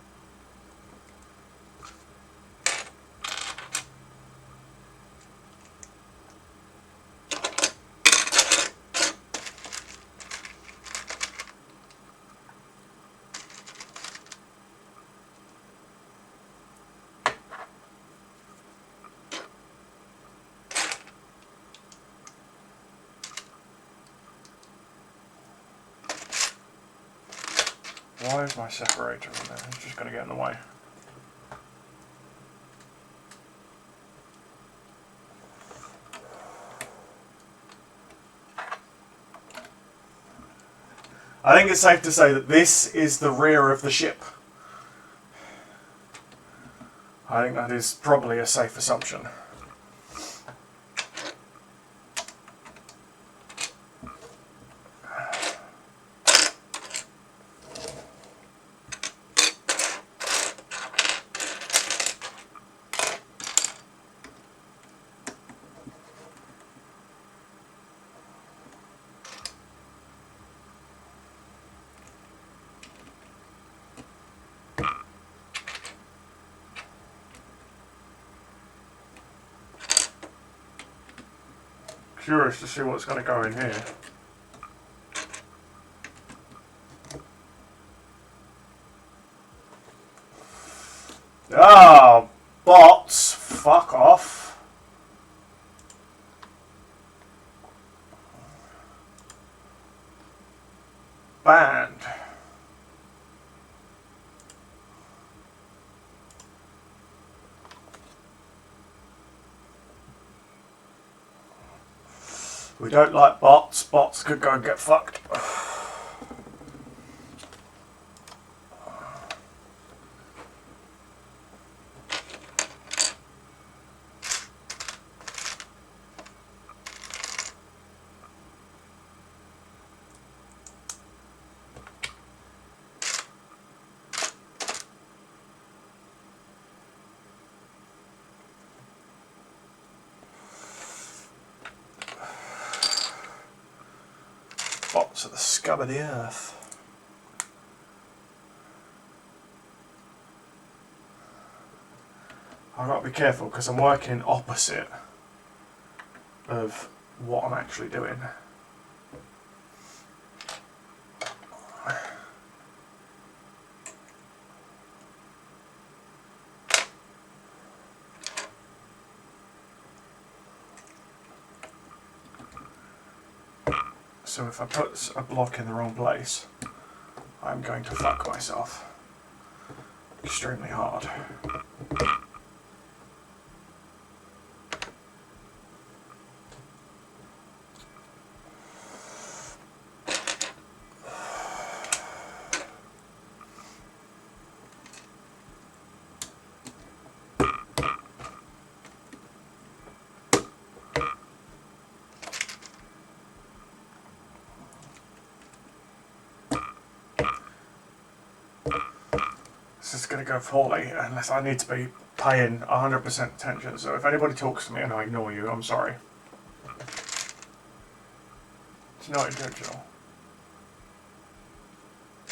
S1: Why is my separator in there? It's just going to get in the way. I think it's safe to say that this is the rear of the ship. I think that is probably a safe assumption. Curious to see what's going to go in here. Ah, bots, fuck off. Banned. We don't like bots. Bots could go and get fucked. Bots are the scum of the earth. I've got to be careful because I'm working opposite of what I'm actually doing. So if I put a block in the wrong place, I'm going to fuck myself.
S2: extremely hard. This is going to go poorly unless I need to be paying 100% attention. So if anybody talks to me and I ignore you, I'm sorry. It's not intentional.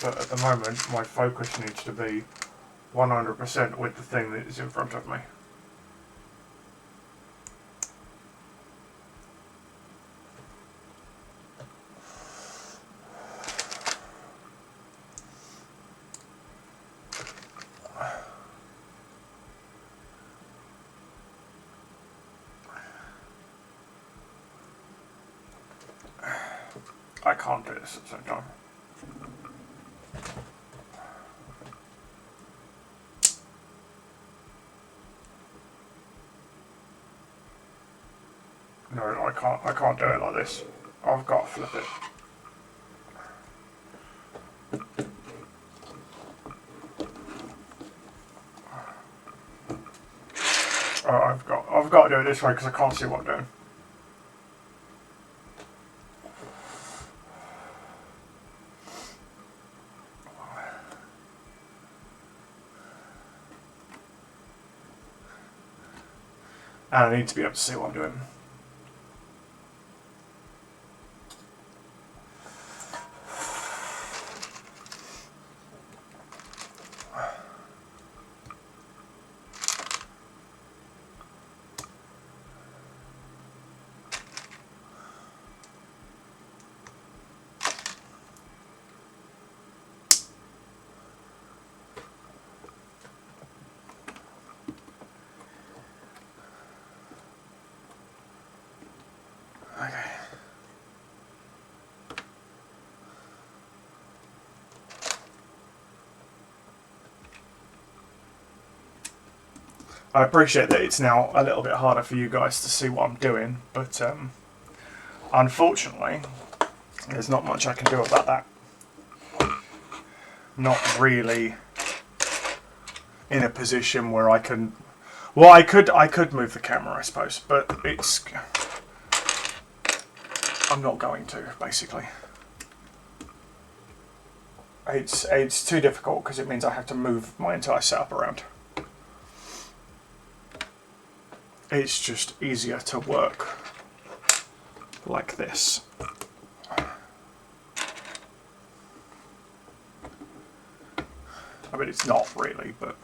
S2: But at the moment, my focus needs to be 100% with the thing that is in front of me. I can't do this at the same time. No, I can't do it like this. I've got to flip it. I've got to do it this way because I can't see what I'm doing. And I need to be able to see what I'm doing. Okay. I appreciate that it's now a little bit harder for you guys to see what I'm doing, but unfortunately, there's not much I can do about that. Not really in a position where I can. Well, I could move the camera, I suppose, but I'm not going to, basically. It's too difficult because it means I have to move my entire setup around. It's just easier to work like this. I mean, it's not really, but...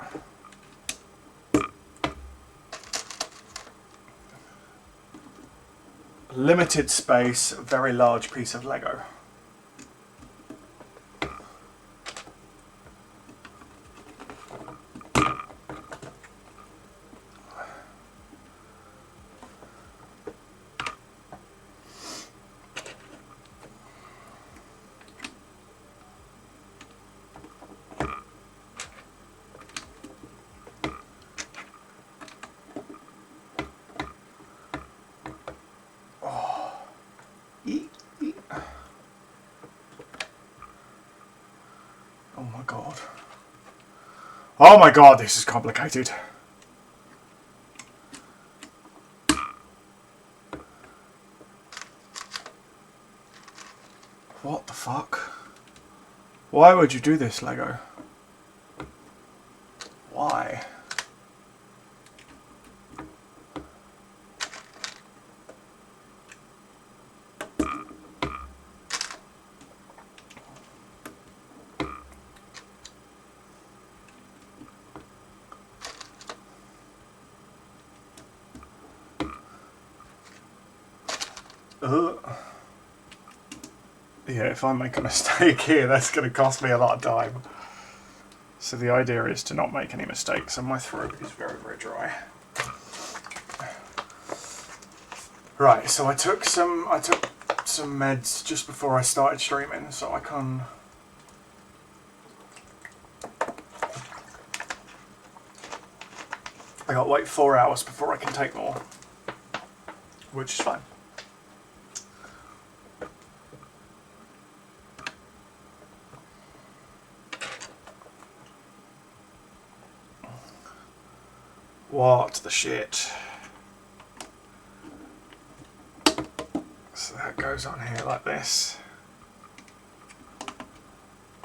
S2: Limited space, very large piece of Lego. Oh my god. Oh my god, this is complicated. What the fuck? Why would you do this, Lego? Why? Yeah, if I make a mistake here, that's going to cost me a lot of time. So the idea is to not make any mistakes, and my throat is very, very dry. Right, so I took some meds just before I started streaming, so I can I got to wait 4 hours before I can take more, which is fine. What the shit? So that goes on here like this.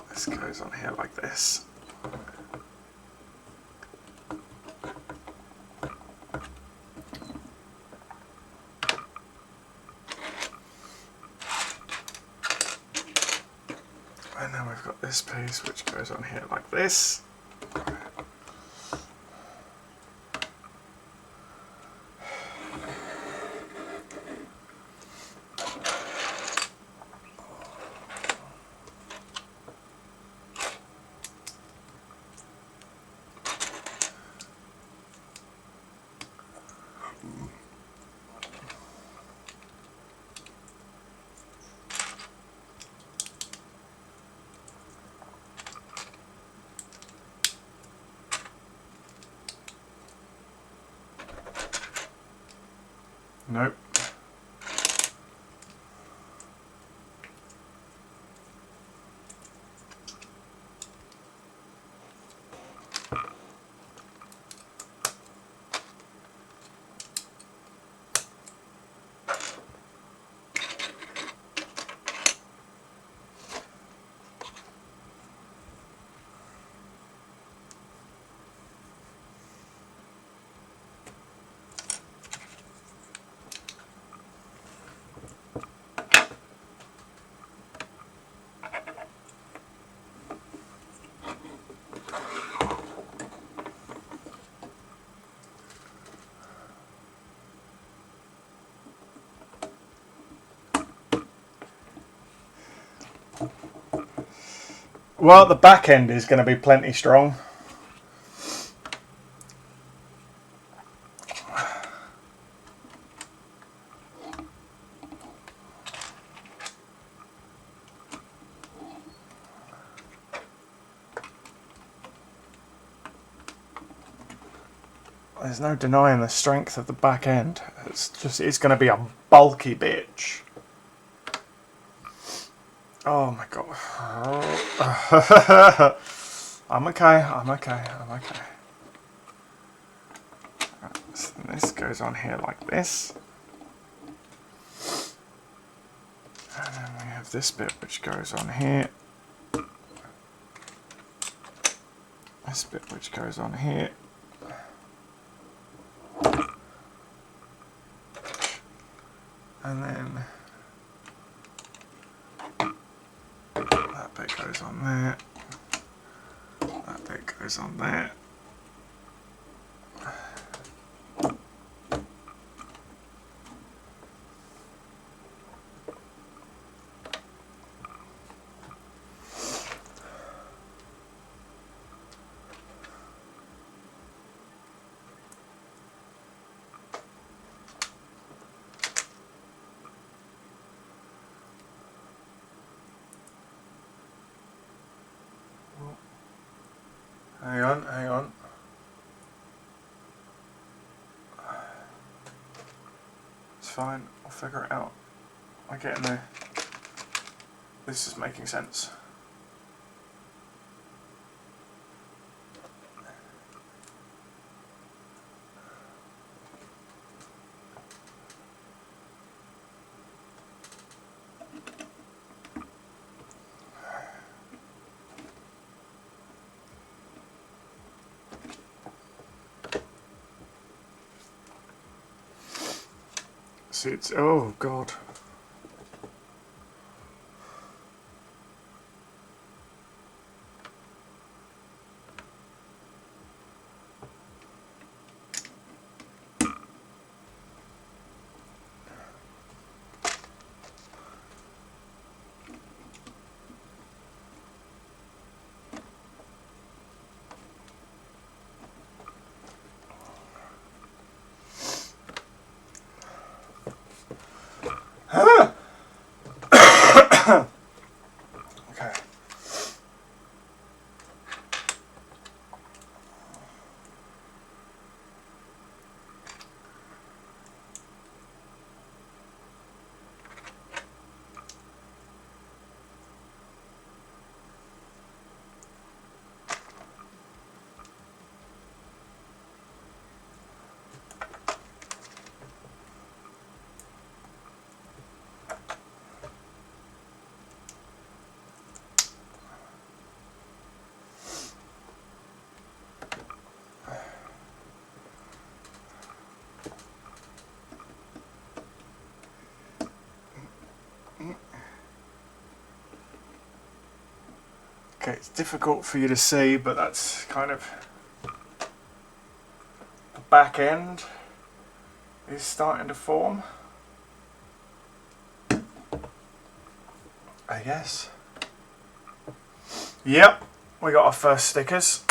S2: This goes on here like this. And then we've got this piece which goes on here like this. Nope. Well, the back end is going to be plenty strong. There's no denying the strength of the back end. It's going to be a bulky bitch. Oh my god. I'm okay. Right, so this goes on here like this. And then we have this bit which goes on here. This bit which goes on here. And then that bit goes on there. That bit goes on there. Hang on. It's fine, I'll figure it out. I get in there. This is making sense. See, it's, oh god. Okay. Okay, it's difficult for you to see, but that's kind of the back end is starting to form, I guess. Yep, we got our first stickers.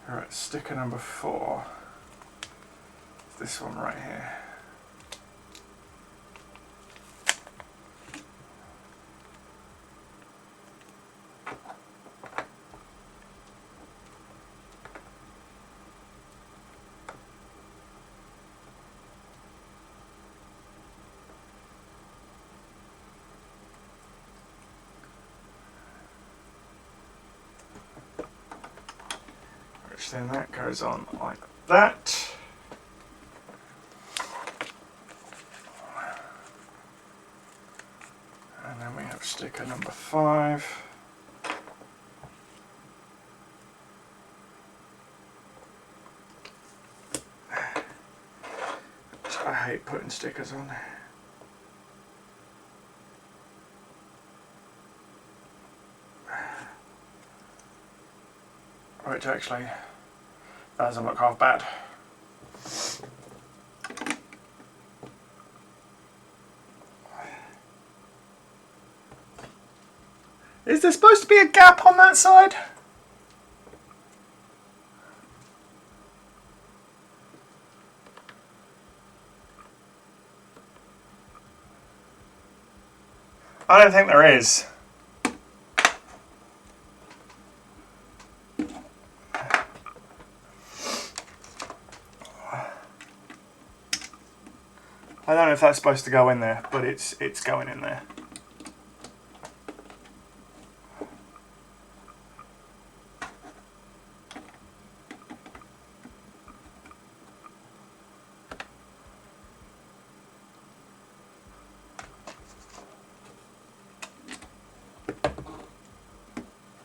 S2: Alright, sticker number 4. This one right here. Which then that goes on like that. And then we have sticker number 5. I hate putting stickers on. Which actually doesn't look half bad. Is there supposed to be a gap on that side? I don't think there is. I don't know if that's supposed to go in there, but it's going in there.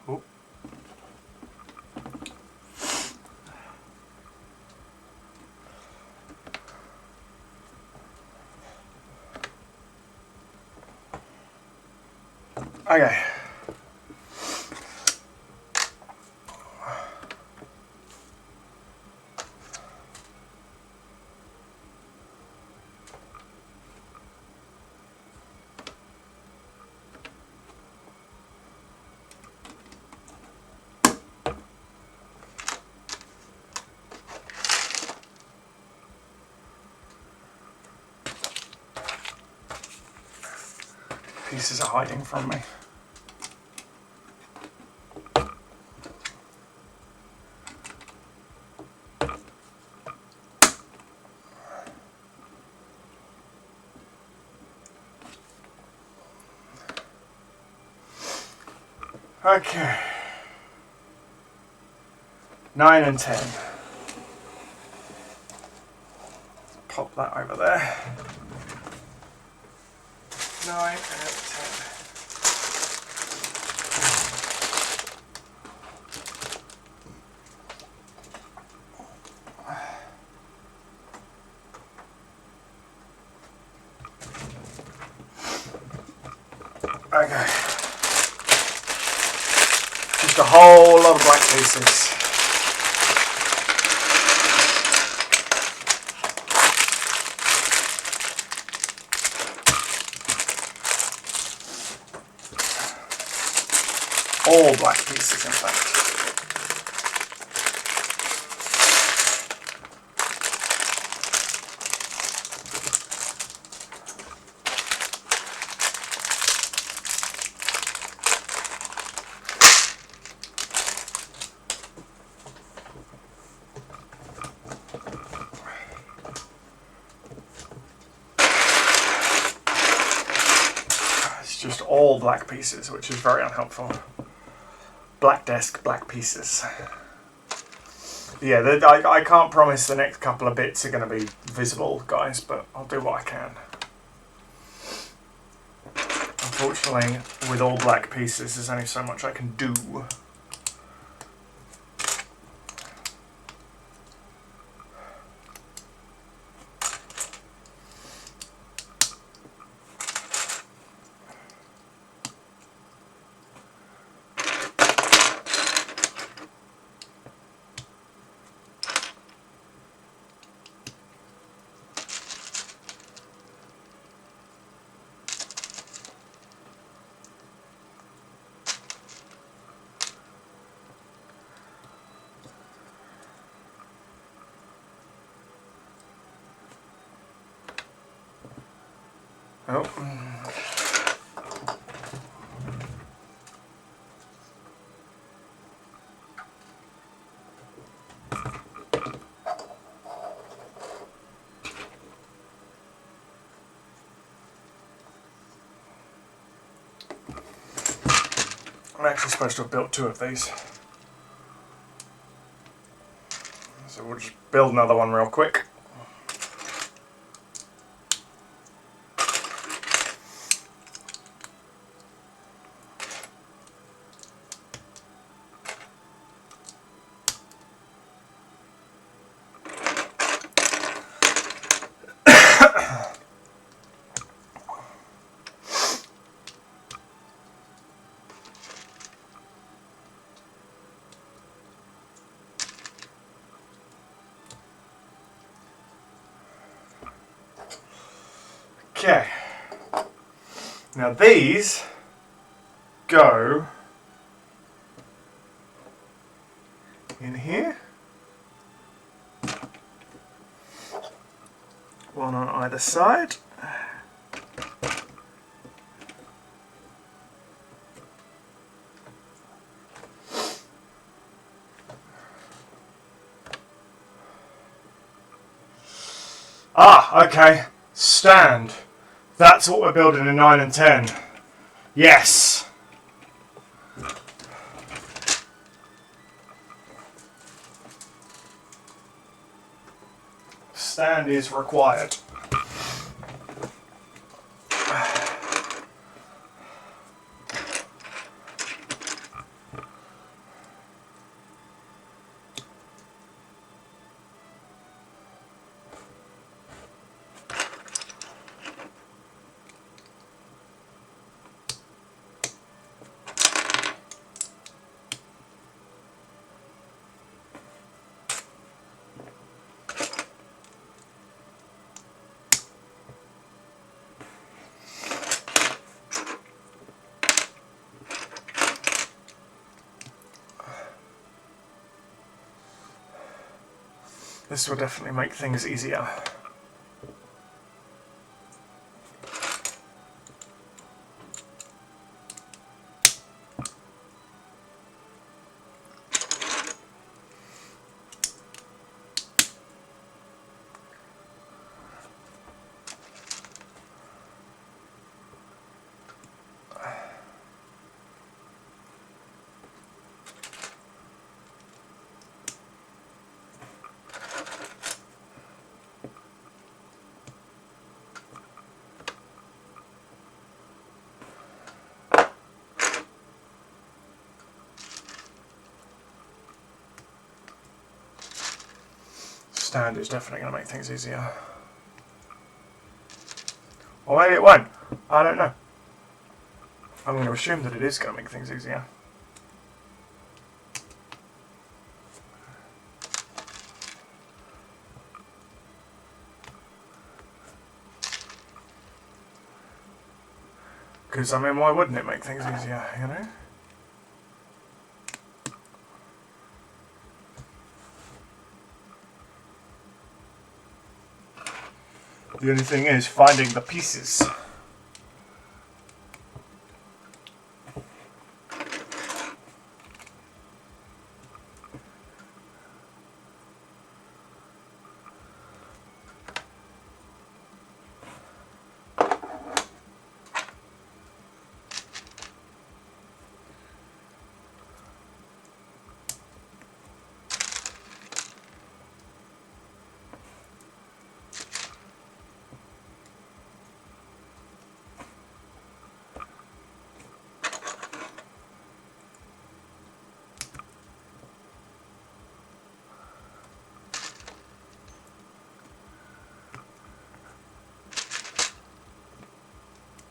S2: Oh. Okay. Pieces are hiding from me. Okay. 9 and 10. Pop that over there. 9 and 10. Okay. Just a whole lot of black pieces. All black pieces, in fact. It's just all black pieces, which is very unhelpful. Black desk, black pieces. Yeah, I can't promise the next couple of bits are going to be visible, guys, but I'll do what I can. Unfortunately, with all black pieces, there's only so much I can do. Oh. I'm actually supposed to have built 2 of these. So we'll just build another one real quick. Okay. Now these go in here. One on either side. Ah, okay. Stand. That's what we're building in 9 and 10. Yes. Stand is required. This will definitely make things easier. Stand is definitely going to make things easier. Or maybe it won't. I don't know. I'm going to assume that it is going to make things easier. Because, I mean, why wouldn't it make things easier, you know? The only thing is finding the pieces.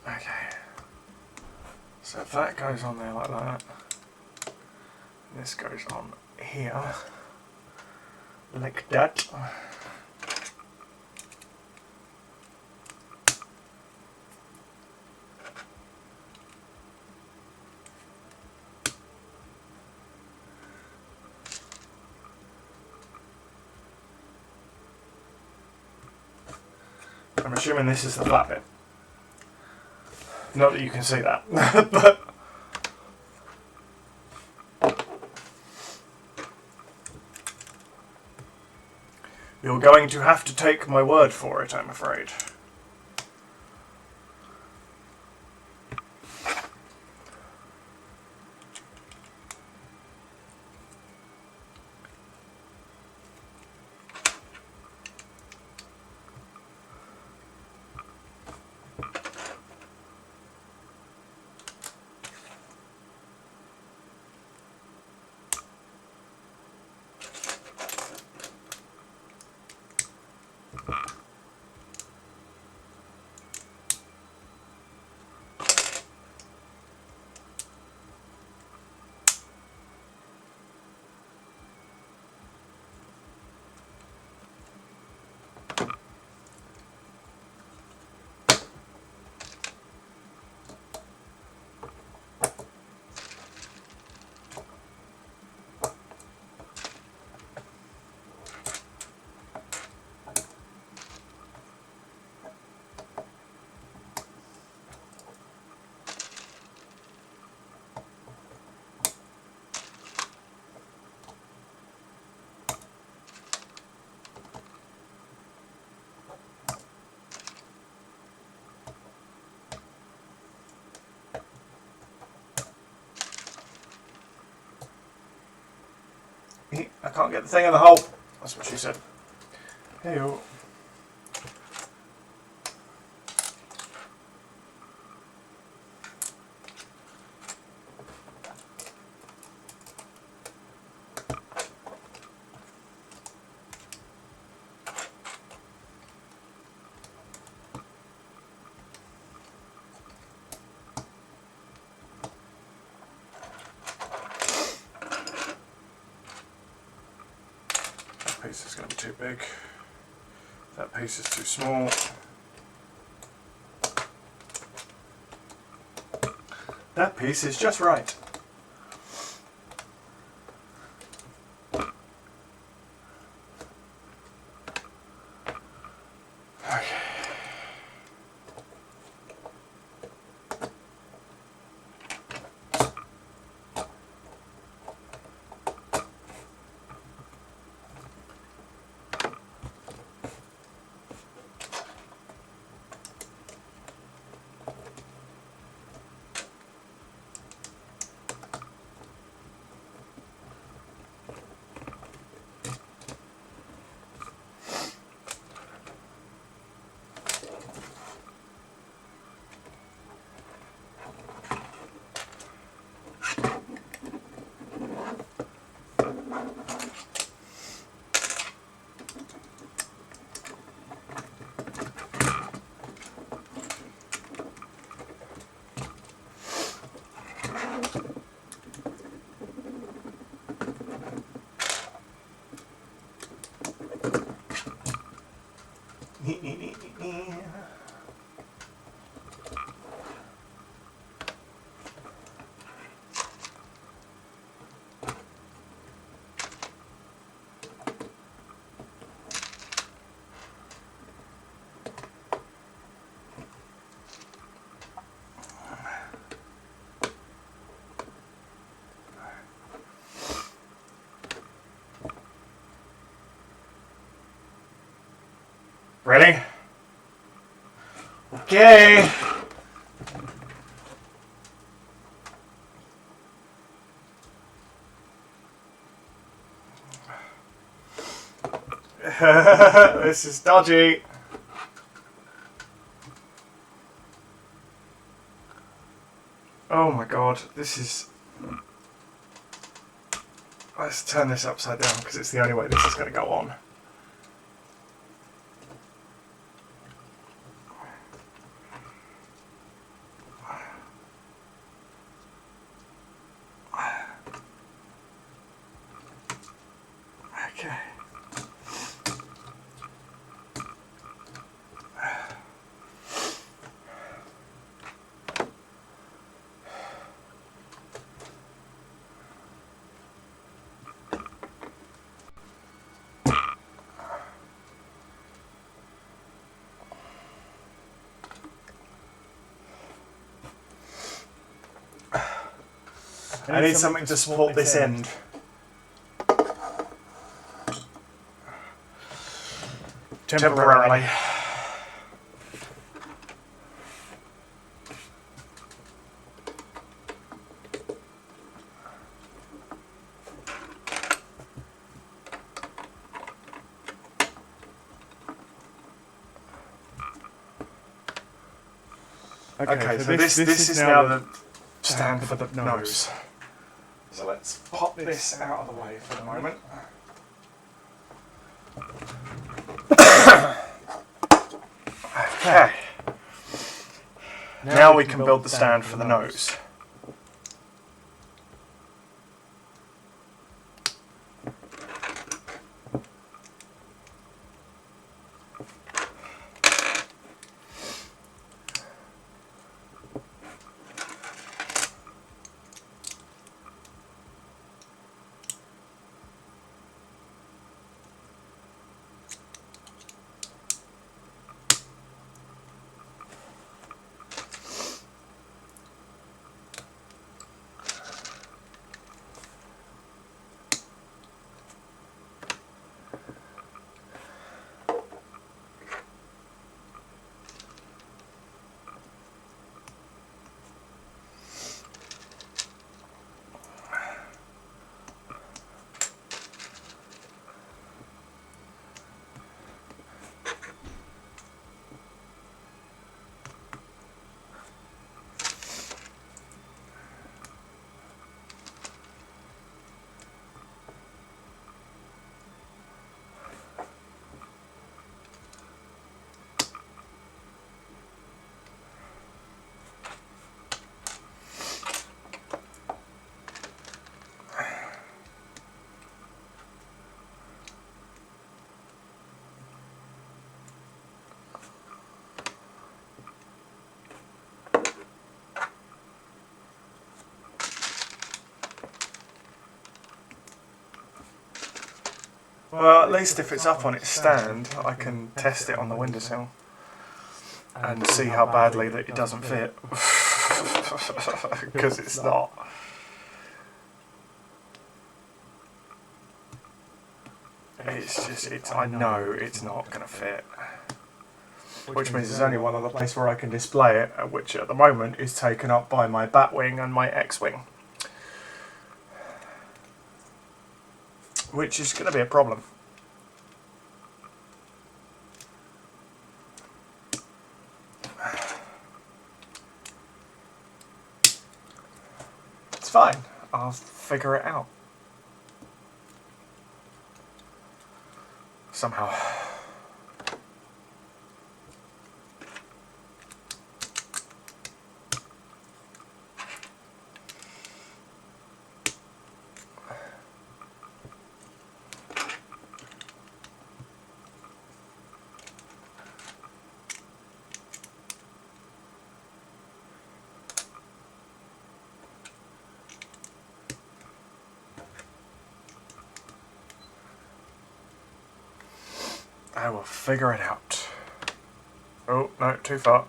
S2: Okay, so if that goes on there like that, this goes on here, like that. I'm assuming this is the flat bit. Not that you can see that, but you're going to have to take my word for it, I'm afraid. I can't get the thing in the hole. That's what she said. Hey-o. That piece is going to be too big. That piece is too small. That piece is just right. Okay. Ready? Okay. This is dodgy. Oh my god, this is... Let's turn this upside down because it's the only way this is going to go on. Okay. I need something to support this end. Temporarily. Okay, so this is now the stand for the nose. So let's pop this out of the way for the moment. Okay. Now we can build the stand for the nose. Well, at least if it's up on its stand, I can test it on the windowsill and see how badly that it doesn't fit. Because it's not. I know it's not going to fit. Which means there's only one other place where I can display it, which at the moment is taken up by my Batwing and my X-Wing. Which is going to be a problem. It's fine. I'll figure it out. Somehow. I will figure it out. Oh, no, too far.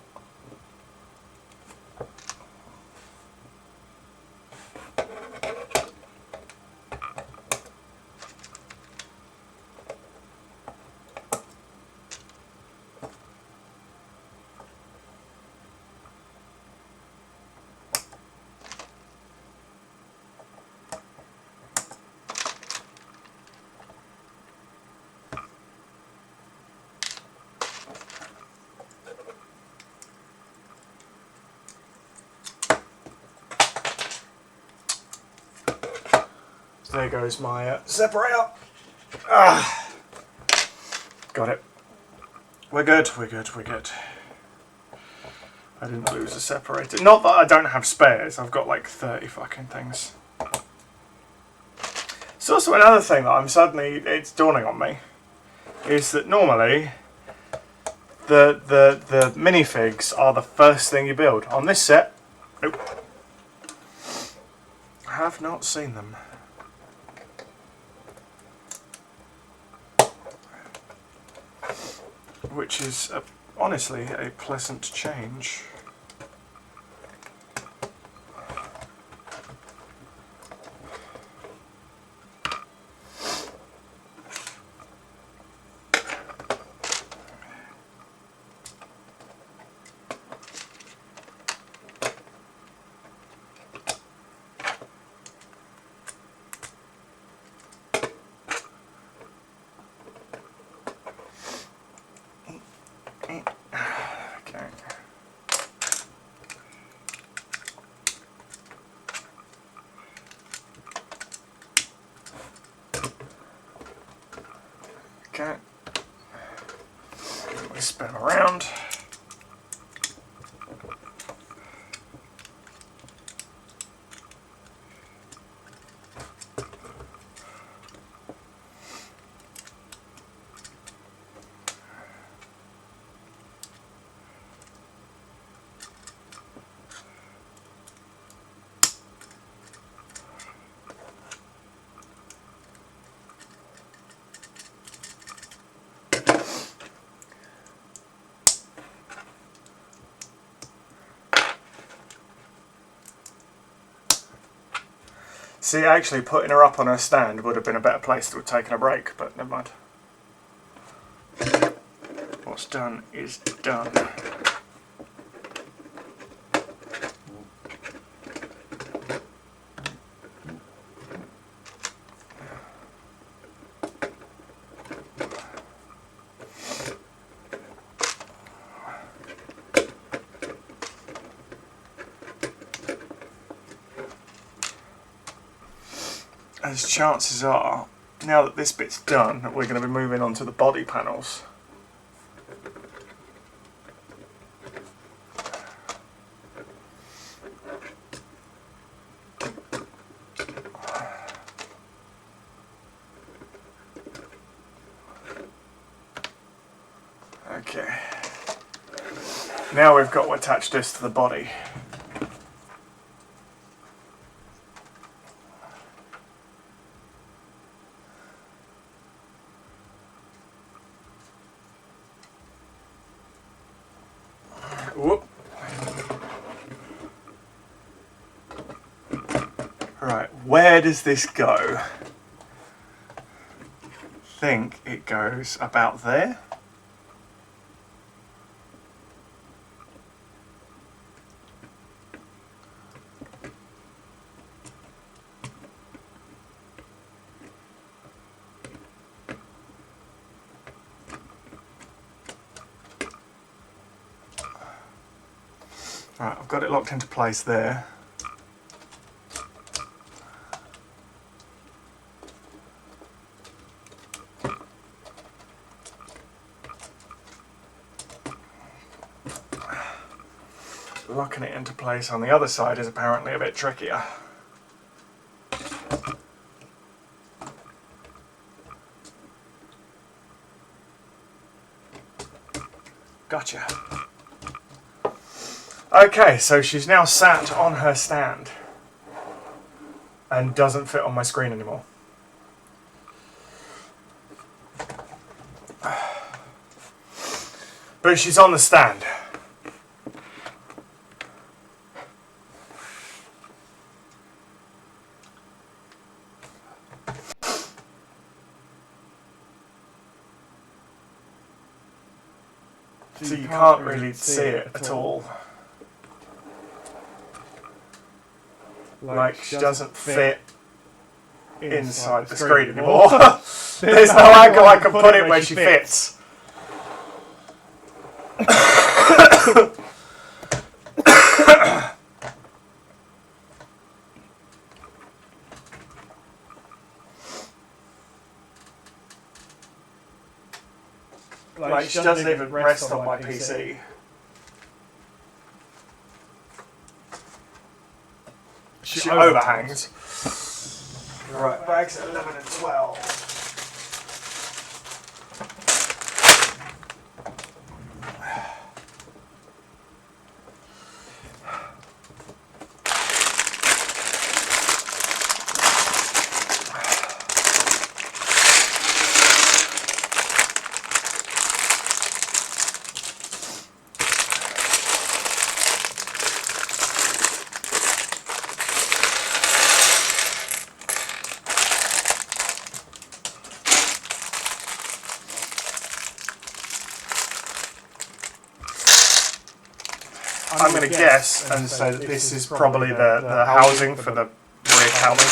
S2: There goes my separator. Ah, got it. We're good, we're good, we're good. I didn't lose a separator. Not that I don't have spares, I've got like 30 fucking things. It's also another thing that it's dawning on me, is that normally the minifigs are the first thing you build. On this set, nope. I have not seen them. Which is honestly a pleasant change. around. See, actually putting her up on her stand would have been a better place to have taken a break, but never mind. What's done is done. As chances are, now that this bit's done, we're going to be moving on to the body panels. Okay. Now we've got to attach this to the body. Whoop. Right, where does this go? I think it goes about there. Right, I've got it locked into place there. Locking it into place on the other side is apparently a bit trickier. Gotcha. Okay, so she's now sat on her stand and doesn't fit on my screen anymore. But she's on the stand. So you can't really see it at all. Like she doesn't fit inside the screen anymore. There's no angle I can put it where she fits. Like she doesn't even rest on my PC. She overhangs. Right, bags at 11 and 12. I'm going to guess and say that this is probably the housing for the rear helmet.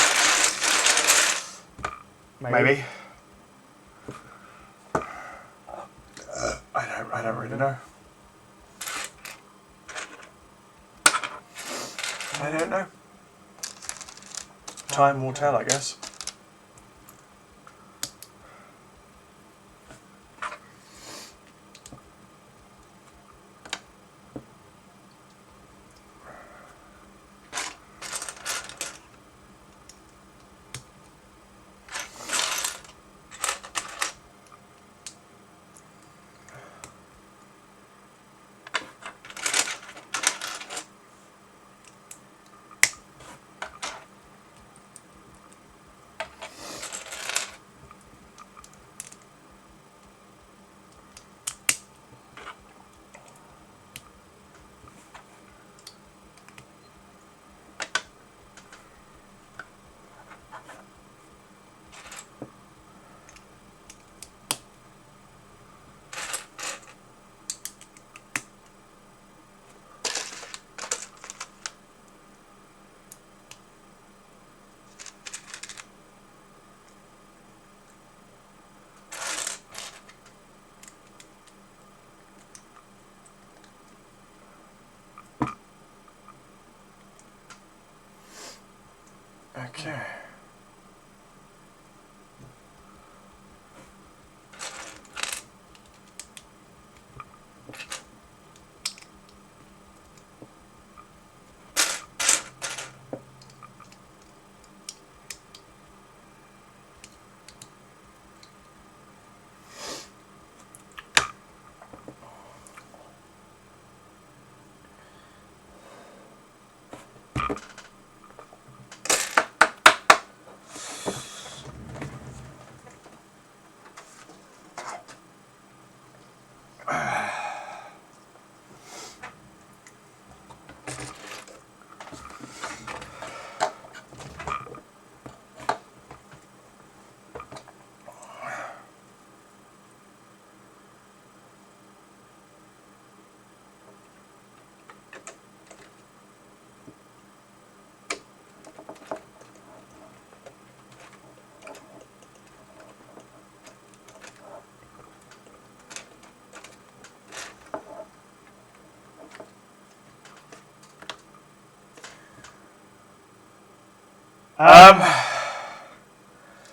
S2: Maybe. I don't really know. I don't know. Time will tell, I guess.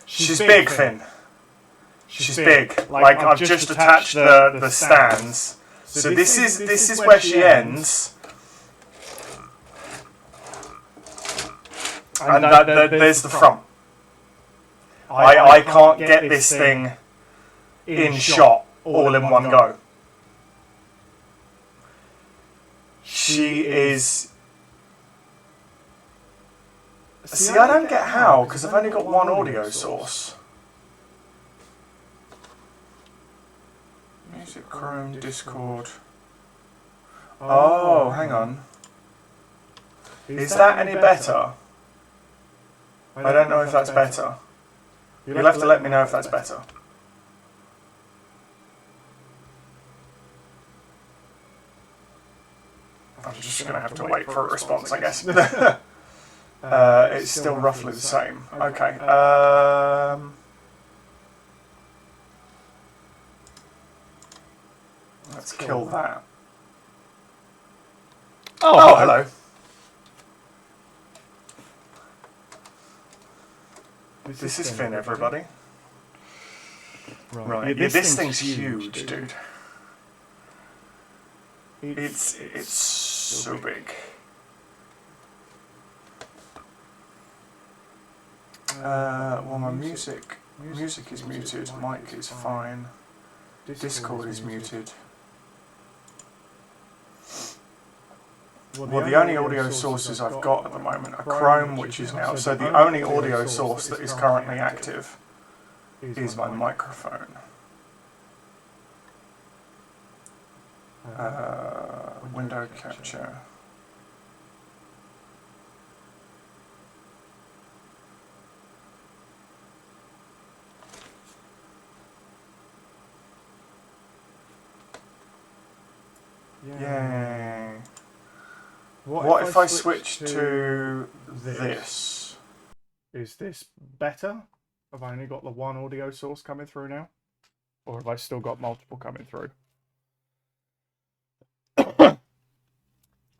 S2: She's big, Finn. She's big. Like I've just attached the stands. So this is where she ends. And there's the front. I can't get this thing in shot all in one go. She is... See, I don't get how, because I've only got one audio source. Music, Chrome, Discord. Oh, hang on. Is that any better? I don't know if that's better. You'll have to let me know if that's better. I'm just going to have to wait for a response, I guess. It's still roughly the same. Okay. Let's kill that. Oh, hello. This is Finn, everybody. Right. Yeah, this thing's huge, dude. It's so big. Well, my music is muted. Mic is fine. Discord is muted. Well, the only audio sources I've got at the moment are Chrome, which is now... So the only audio source that is currently active is my microphone. Window capture. Yay. What if I switch to this?
S1: Is this better? Have I only got the one audio source coming through now? Or have I still got multiple coming through?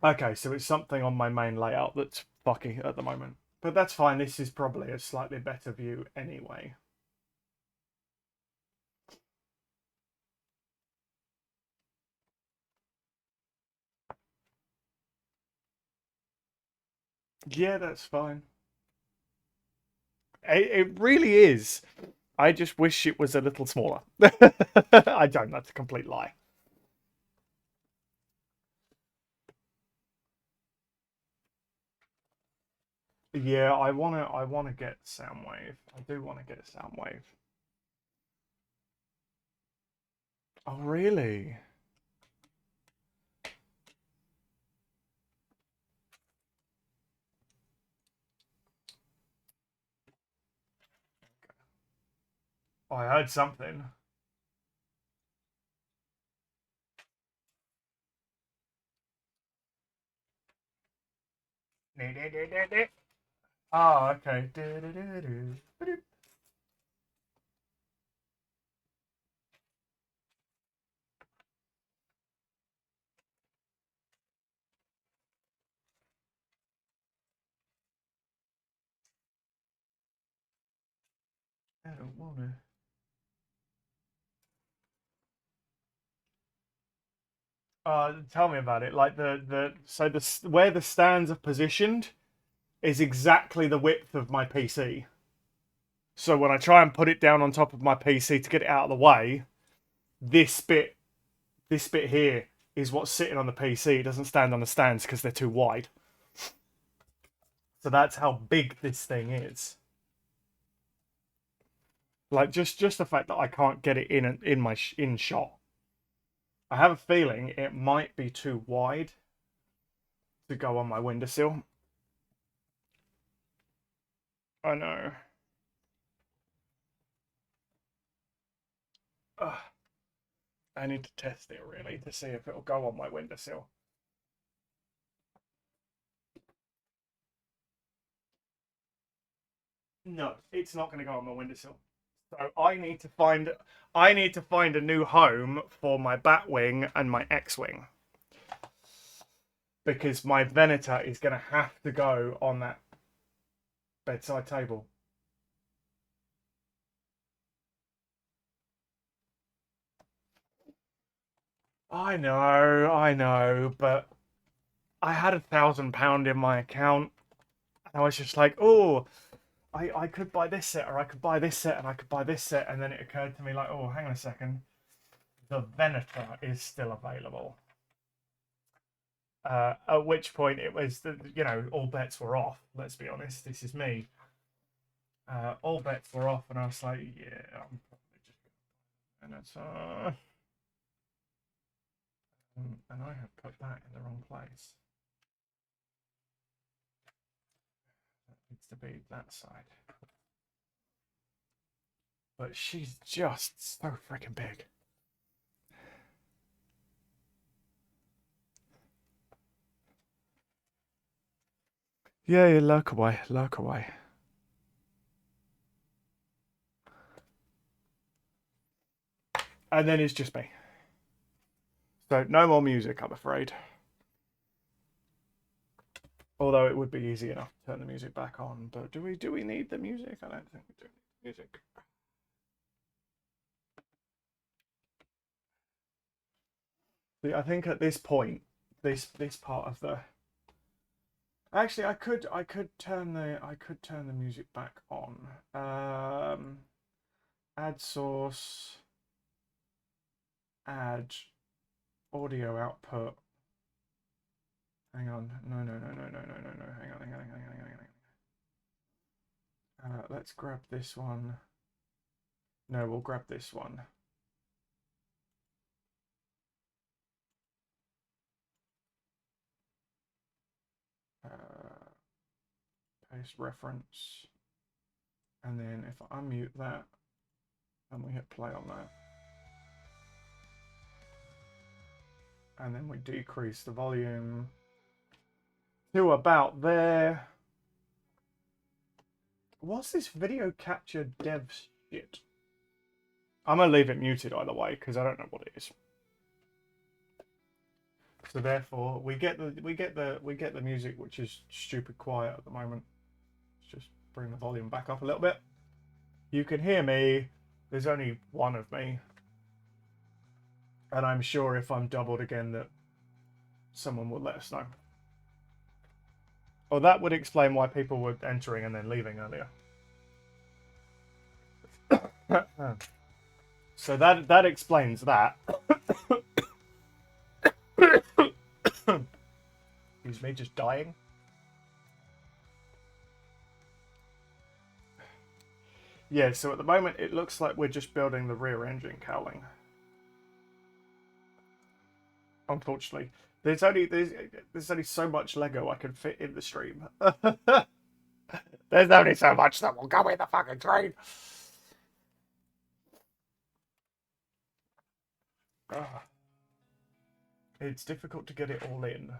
S1: Okay, so it's something on my main layout that's fucky at the moment. But that's fine, this is probably a slightly better view anyway. Yeah, that's fine. It really is. I just wish it was a little smaller. I don't, that's a complete lie. Yeah, I wanna get Soundwave. I do want to get a Soundwave. Oh really? Oh, I heard something. Oh, okay. I don't wanna. Tell me about it. Like where the stands are positioned is exactly the width of my PC. So when I try and put it down on top of my PC to get it out of the way, this bit here is what's sitting on the PC. It doesn't stand on the stands because they're too wide. So that's how big this thing is. Like just the fact that I can't get it in shot. I have a feeling it might be too wide to go on my windowsill. I know. Ugh. I need to test it really to see if it'll go on my windowsill. No, it's not going to go on my windowsill. So I need to find a new home for my Batwing and my X-Wing. Because my Venator is going to have to go on that bedside table. I know, but I had £1,000 in my account. And I was just like, oh, I could buy this set, or I could buy this set, and I could buy this set. And then it occurred to me, like, oh, hang on a second. The Venator is still available. At which point it was, all bets were off. Let's be honest. This is me. All bets were off, and I was like, yeah, I'm probably just going to Venator. And I have put that in the wrong place. That needs to be that side. But she's just so freaking big. Yeah, lurk away, lurk away. And then it's just me. So no more music, I'm afraid. Although it would be easy enough to turn the music back on, but do we need the music? I don't think we do need the music. See, I think at this point, this part of the actually I could turn the music back on. Add source, add audio output. Hang on. No. Hang on. Let's grab this one. No, we'll grab this one. Paste reference. And then if I unmute that, and we hit play on that. And then we decrease the volume to about there. What's this video capture dev shit? I'm gonna leave it muted either way because I don't know what it is. So therefore, we get the music, which is stupid quiet at the moment. Let's just bring the volume back up a little bit. You can hear me. There's only one of me, and I'm sure if I'm doubled again that someone will let us know. Well, that would explain why people were entering and then leaving earlier. So that explains that. Excuse me, just dying. Yeah, so at the moment it looks like we're just building the rear engine cowling. Unfortunately, there's only so much Lego I can fit in the stream. There's only so much that will go in the fucking train. It's difficult to get it all in.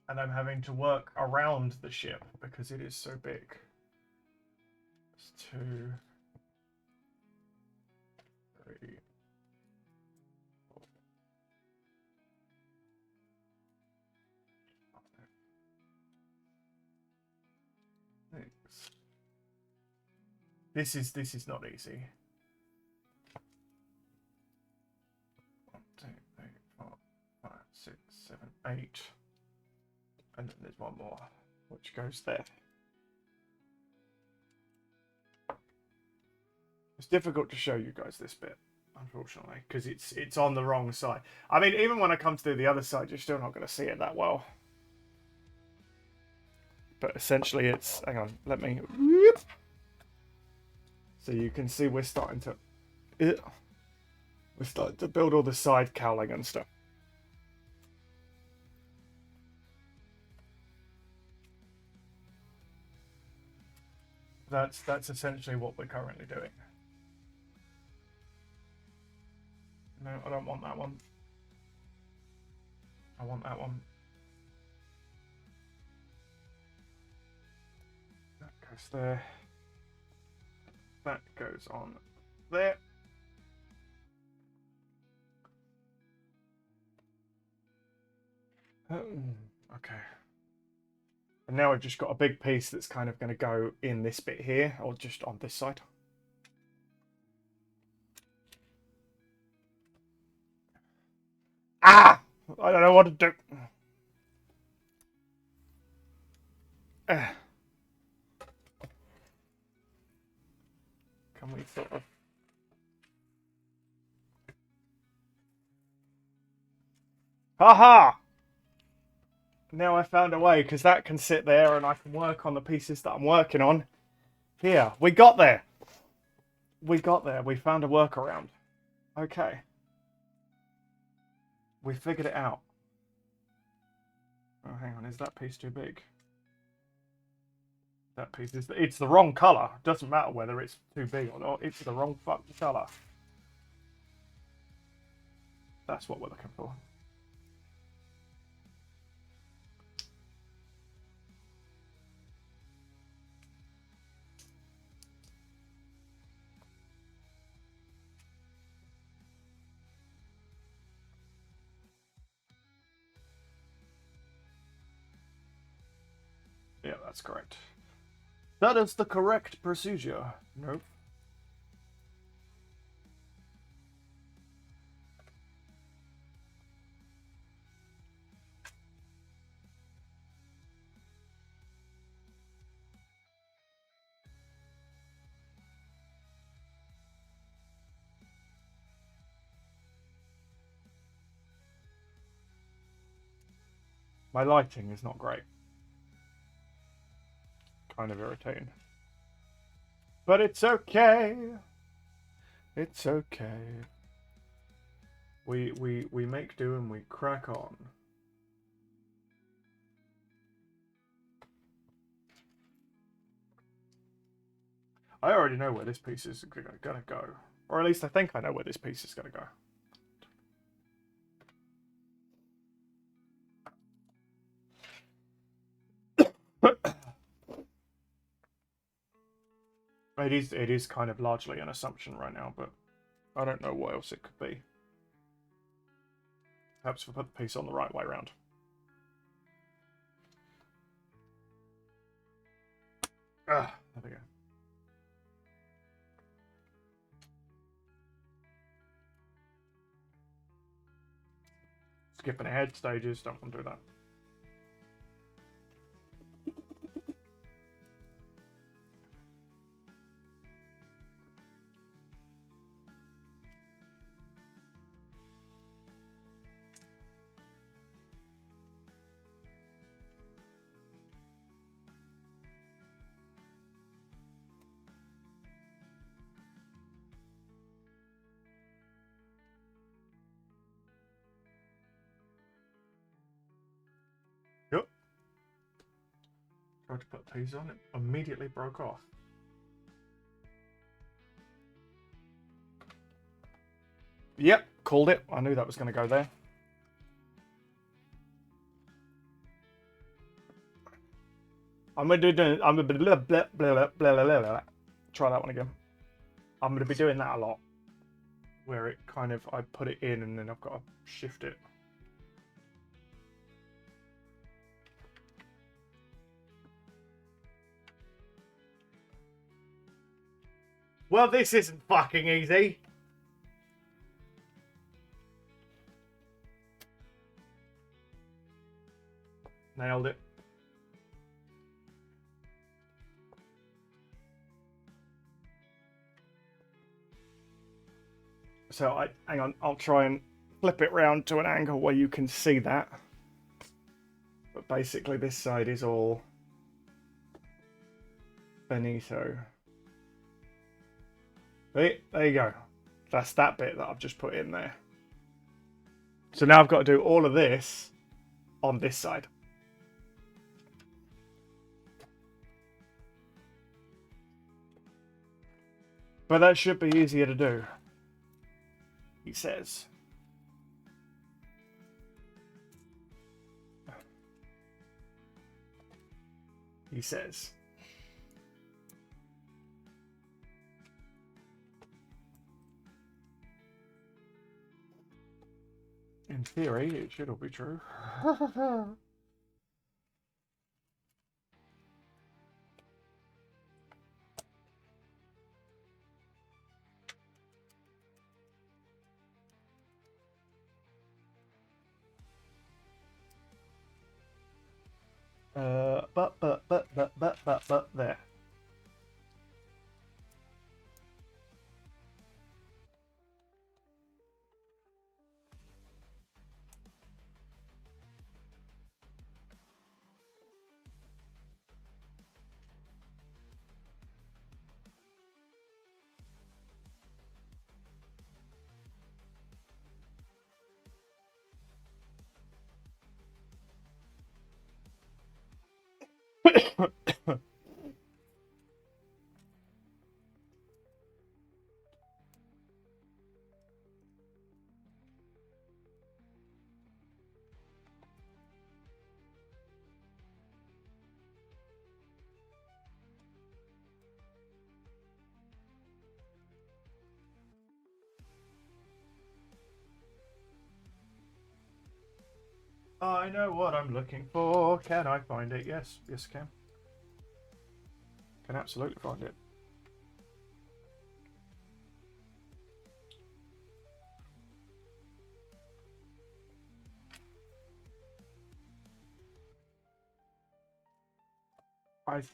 S1: And I'm having to work around the ship because it is so big. It's 2, 3, 4, 5, 6. This is not easy. 1, 2, 3, 4, 5, 6, 7, 8. And then there's one more, which goes there. It's difficult to show you guys this bit. unfortunately, because it's on the wrong side. I mean, even when I come to do the other side, you're still not going to see it that well. But essentially, it's... Hang on, let me... So you can see we're starting to... We're starting to build all the side cowling and stuff. That's essentially what we're currently doing. No, I don't want that one. I want that one. That goes there. That goes on there. Okay. And now I've just got a big piece that's kind of going to go in this bit here, or just on this side. Ah! I don't know what to do. Can we sort of... Haha! Now I found a way, because that can sit there and I can work on the pieces that I'm working on. Here, we got there. We got there. We found a workaround. Okay. We figured it out. Oh, hang on. Is that piece too big? That piece is... It's the wrong colour. Doesn't matter whether it's too big or not. It's the wrong fucking colour. That's what we're looking for. Yeah, that's correct. That is the correct procedure. Nope. My lighting is not great. Kind of irritating. But it's okay. It's okay. We make do and we crack on. I already know where this piece is gonna go. Or at least I think I know where this piece is gonna go. It is kind of largely an assumption right now, but I don't know what else it could be. Perhaps we'll put the piece on the right way around. Ah, there we go. Skipping ahead stages, don't want to do that. Yep. Tried to put these on, it immediately broke off. Yep, called it. I knew that was going to go there. I'm going to do. I'm going to blah, blah, blah, blah, blah, blah. Try that one again. I'm going to be doing that a lot, where it kind of I put it in and then I've got to shift it. Well, this isn't fucking easy. Nailed it. So hang on, I'll try and flip it round to an angle where you can see that. But basically this side is all Venator. See, there you go. That's that bit that I've just put in there. So now I've got to do all of this on this side. But that should be easier to do, he says. He says. In theory, it should all be true. But there. I know what I'm looking for. Can I find it? Yes, yes, I can. Can absolutely find it.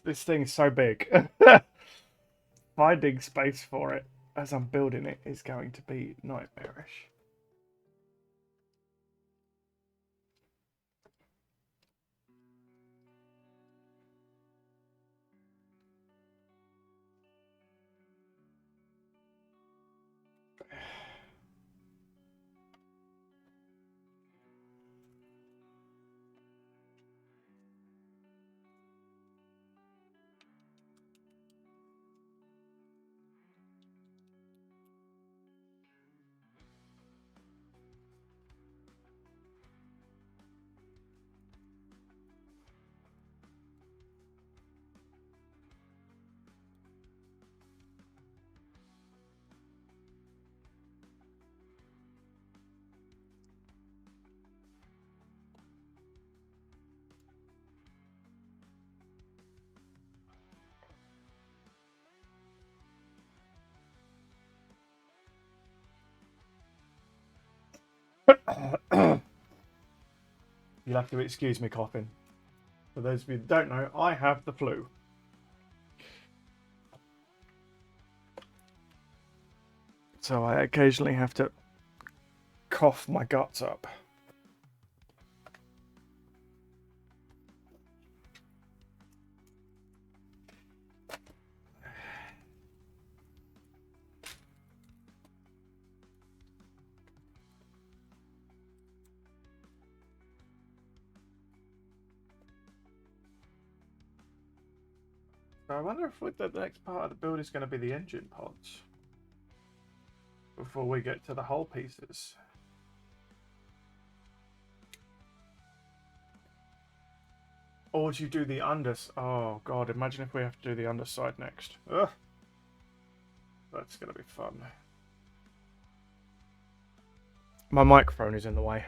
S1: This thing is so big. Finding space for it as I'm building it is going to be nightmarish. You'll have to excuse me coughing. For those of you that don't know, I have the flu. So I occasionally have to cough my guts up. So I wonder if the next part of the build is going to be the engine pods before we get to the hull pieces. Or do you do the Oh god, imagine if we have to do the underside next. Ugh. That's going to be fun. My microphone is in the way.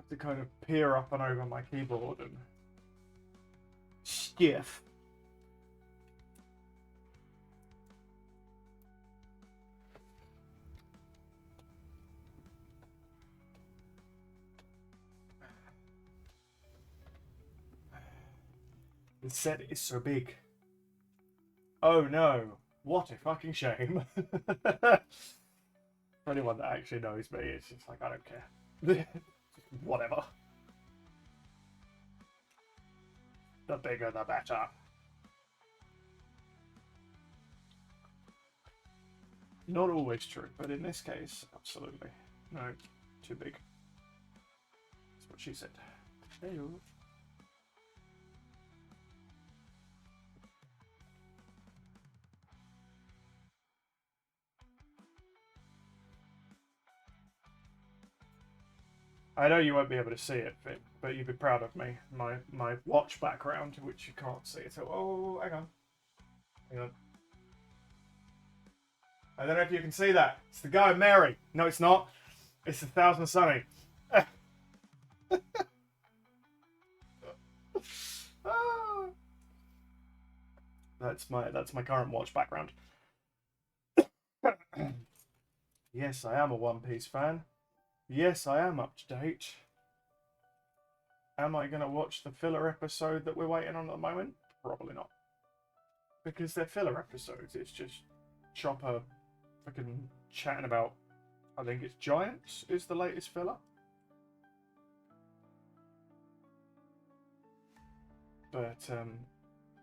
S1: To kind of peer up and over my keyboard and stiff. The set is so big. Oh no, what a fucking shame. For anyone that actually knows me, it's just like, I don't care. Whatever. The bigger the better. Not always true, but in this case, absolutely. No, too big. That's what she said. Hey-o. I know you won't be able to see it, but you'd be proud of me. My watch background, which you can't see. So, oh, hang on. Hang on. I don't know if you can see that. It's the guy Mary. No, it's not. It's the Thousand Sunny. That's my current watch background. Yes, I am a One Piece fan. Yes, I am up to date. Am I going to watch the filler episode that we're waiting on at the moment? Probably not. Because they're filler episodes. It's just Chopper freaking chatting about, I think it's Giants is the latest filler. But,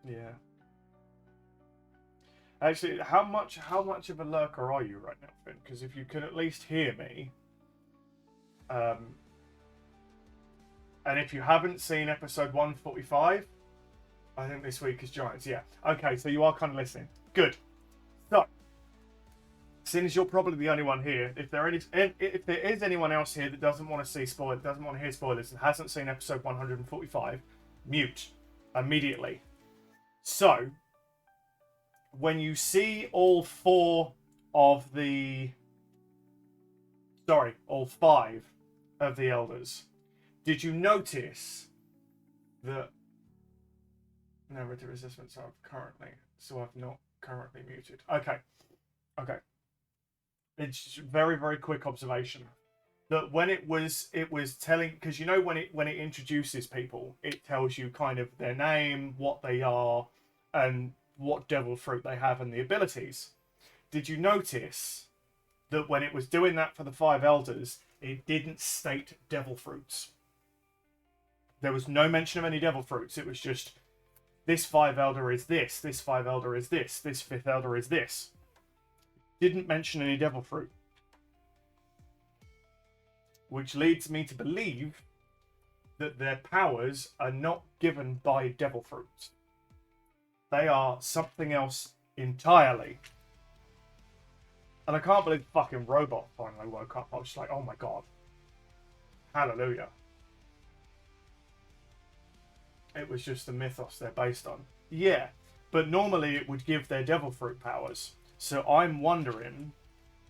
S1: yeah. Actually, how much of a lurker are you right now, Finn? Because if you can at least hear me, and if you haven't seen episode 145, I think this week is Giants. Yeah. Okay, so you are kind of listening. Good. So, since you're probably the only one here, if there is anyone else here that doesn't want to see spoilers, doesn't want to hear spoilers, and hasn't seen episode 145, mute immediately. So, when you see all five of the elders, did you notice that narrative assessments are currently, so I've not currently muted. Okay. It's just very, very quick observation that when it was telling, because you know when it introduces people, it tells you kind of their name, what they are, and what devil fruit they have and the abilities. Did you notice that when it was doing that for the five elders, it didn't state devil fruits? There was no mention of any devil fruits. It was just, this five elder is this five elder is this fifth elder is this. Didn't mention any devil fruit. Which leads me to believe that their powers are not given by devil fruits. They are something else entirely. And I can't believe the fucking robot finally woke up. I was just like, oh my god. Hallelujah. It was just the mythos they're based on. Yeah, but normally it would give their devil fruit powers. So I'm wondering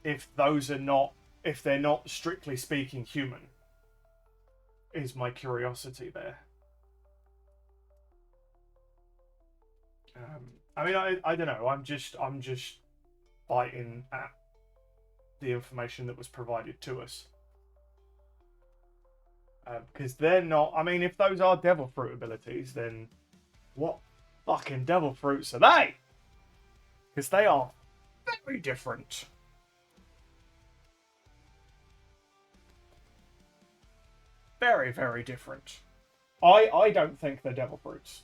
S1: if those are not, if they're not strictly speaking human. Is my curiosity there. I mean, I don't know. I'm just biting at the information that was provided to us. Because they're not... I mean, if those are devil fruit abilities, then what fucking devil fruits are they? Because they are very different. Very, very different. I don't think they're devil fruits.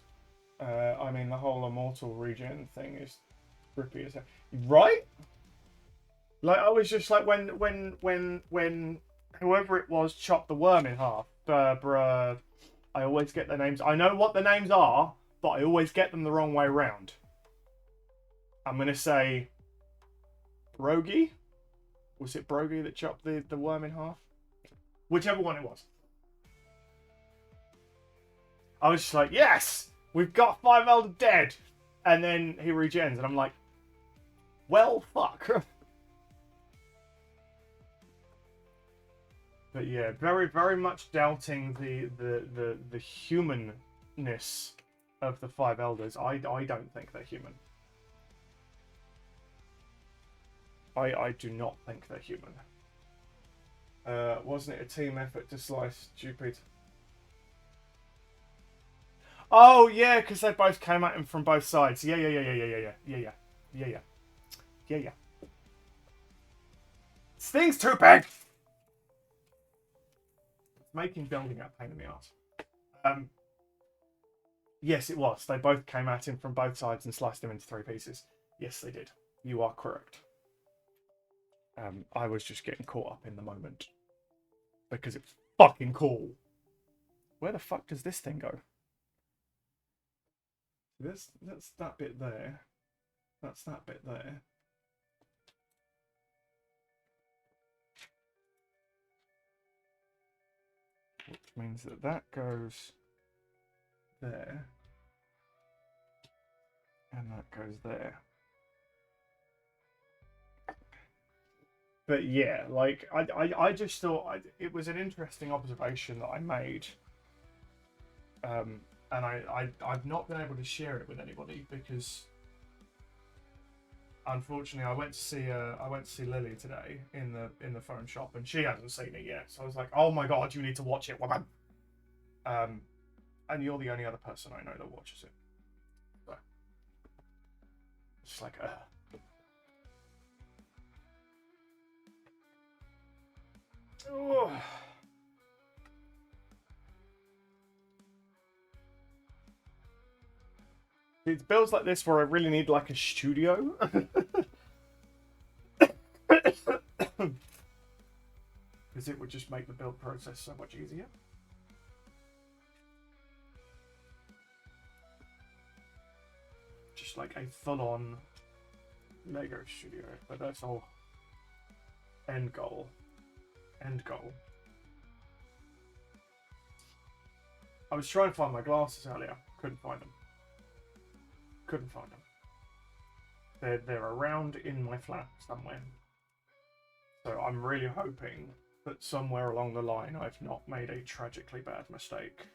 S1: I mean, the whole immortal regen thing is trippy as hell. Right? Like, I was just like, when whoever it was chopped the worm in half. I always get their names. I know what the names are, but I always get them the wrong way around. I'm going to say Brogy? Was it Brogy that chopped the worm in half? Whichever one it was. I was just like, yes! We've got 5 Elder dead! And then he regens, and I'm like, well, fuck. But yeah, very, very much doubting the humanness of the 5 elders. I don't think they're human. I do not think they're human. Wasn't it a team effort to slice stupid? Oh yeah, because they both came at him from both sides. Yeah. This thing's too big. It's making building a pain in the ass. Yes, it was. They both came at him from both sides and sliced him into 3 pieces. Yes, they did. You are correct. I was just getting caught up in the moment because it's fucking cool. Where the fuck does this thing go? That's that bit there. That's that bit there. Which means that that goes there. And that goes there. But yeah, like, I just thought it was an interesting observation that I made. And I've not been able to share it with anybody because unfortunately I went to see Lily today in the phone shop and she hasn't seen it yet. So I was like, oh my god, you need to watch it, woman. And you're the only other person I know that watches it. So it's like oh. It's builds like this where I really need like a studio. Because it would just make the build process so much easier. Just like a full-on Lego studio, but that's all. End goal. End goal. I was trying to find my glasses earlier. Couldn't find them. Couldn't find them. They're around in my flat somewhere. So I'm really hoping that somewhere along the line I've not made a tragically bad mistake.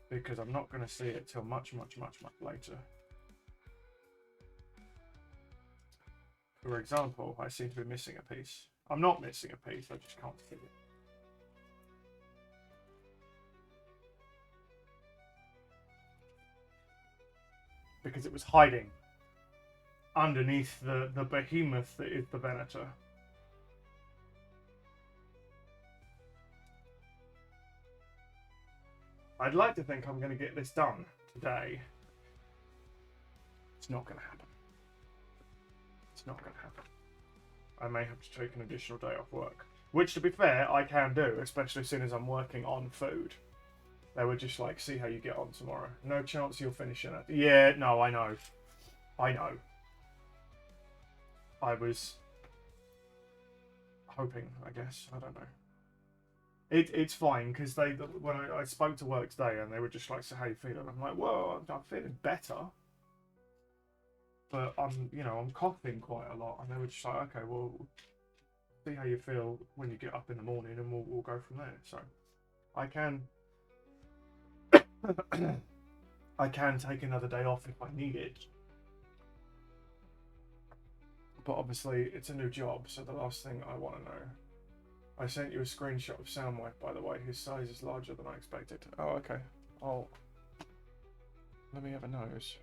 S1: Because I'm not going to see it till much later. For example, I seem to be missing a piece. I'm not missing a piece, I just can't see it. Because it was hiding underneath the behemoth that is the Venator. I'd like to think I'm going to get this done today. It's not going to happen. It's not going to happen. I may have to take an additional day off work. Which, to be fair, I can do, especially as soon as I'm working on food. They were just like, see how you get on tomorrow. No chance you'll finish it. Yeah, no, I know. I know. I was hoping, I guess. I don't know. It's fine, because when I spoke to work today, and they were just like, so how you feeling? I'm like, well, I'm feeling better. But I'm coughing quite a lot. And they were just like, okay, well, see how you feel when you get up in the morning, and we'll go from there. So I can... I can take another day off if I need it. But obviously, it's a new job, so the last thing I want to know... I sent you a screenshot of Soundwave, by the way. His size is larger than I expected. Oh, okay. Let me have a nose.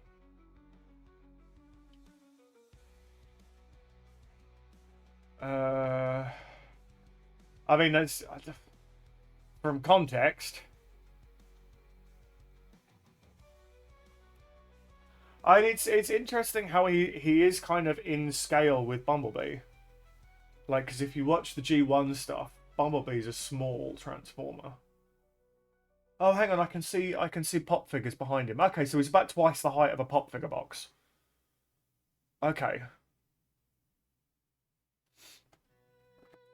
S1: I mean, that's... From context... it's interesting how he is kind of in scale with Bumblebee. Like, because if you watch the G1 stuff, Bumblebee's a small transformer. Oh, hang on, I can see pop figures behind him. Okay, so he's about twice the height of a pop figure box. Okay.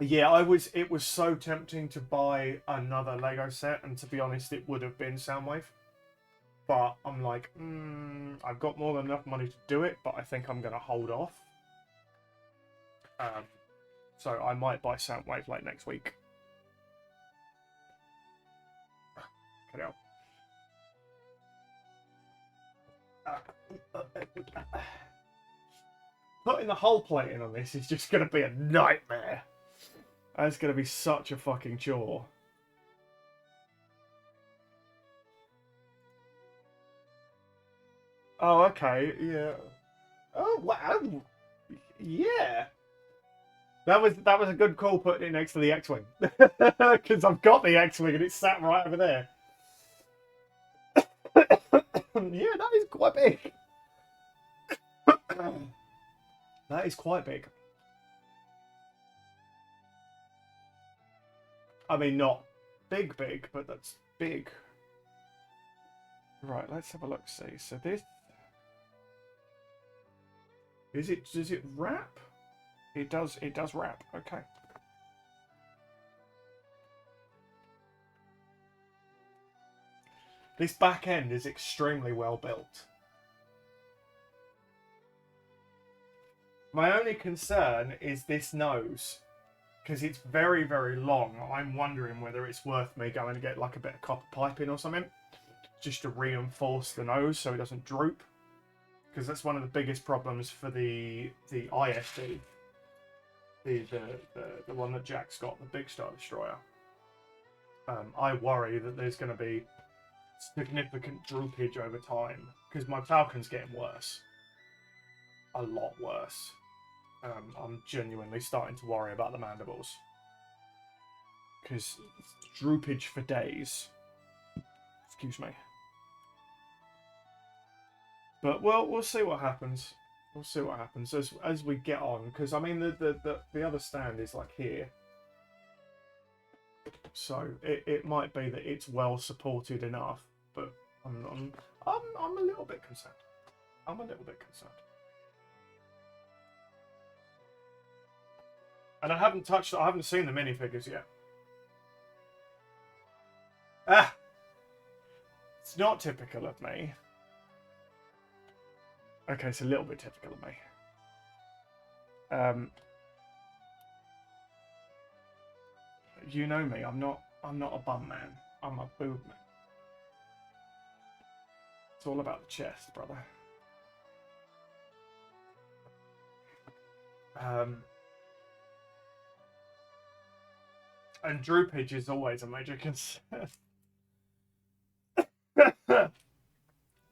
S1: Yeah, it was so tempting to buy another Lego set, and to be honest, it would have been Soundwave. But I'm like, I've got more than enough money to do it, but I think I'm going to hold off. So I might buy Soundwave like next week. Cut it out. Putting the whole plate in on this is just going to be a nightmare. It's going to be such a fucking chore. Oh, okay, yeah. Oh, wow. Yeah. That was a good call putting it next to the X-Wing. Because I've got the X-Wing and it's sat right over there. Yeah, that is quite big. That is quite big. I mean, not big, big, but that's big. Right, let's have a look. See, so this is it. Does it wrap? It does. It does wrap. Okay. This back end is extremely well built. My only concern is this nose, because it's very, very long. I'm wondering whether it's worth me going to get like a bit of copper piping or something, just to reinforce the nose so it doesn't droop. Because that's one of the biggest problems for the ISD, the one that Jack's got, the Big Star Destroyer. I worry that there's going to be significant droopage over time because my Falcon's getting worse, a lot worse. I'm genuinely starting to worry about the mandibles because droopage for days. Excuse me. But we'll see what happens. We'll see what happens as we get on. Because I mean the other stand is like here, so it might be that it's well supported enough. But I'm a little bit concerned. I'm a little bit concerned. And I haven't seen the minifigures yet. Ah! It's not typical of me. Okay, it's a little bit typical of me. You know me, I'm not a bum man. I'm a boob man. It's all about the chest, brother. And droopage is always a major concern.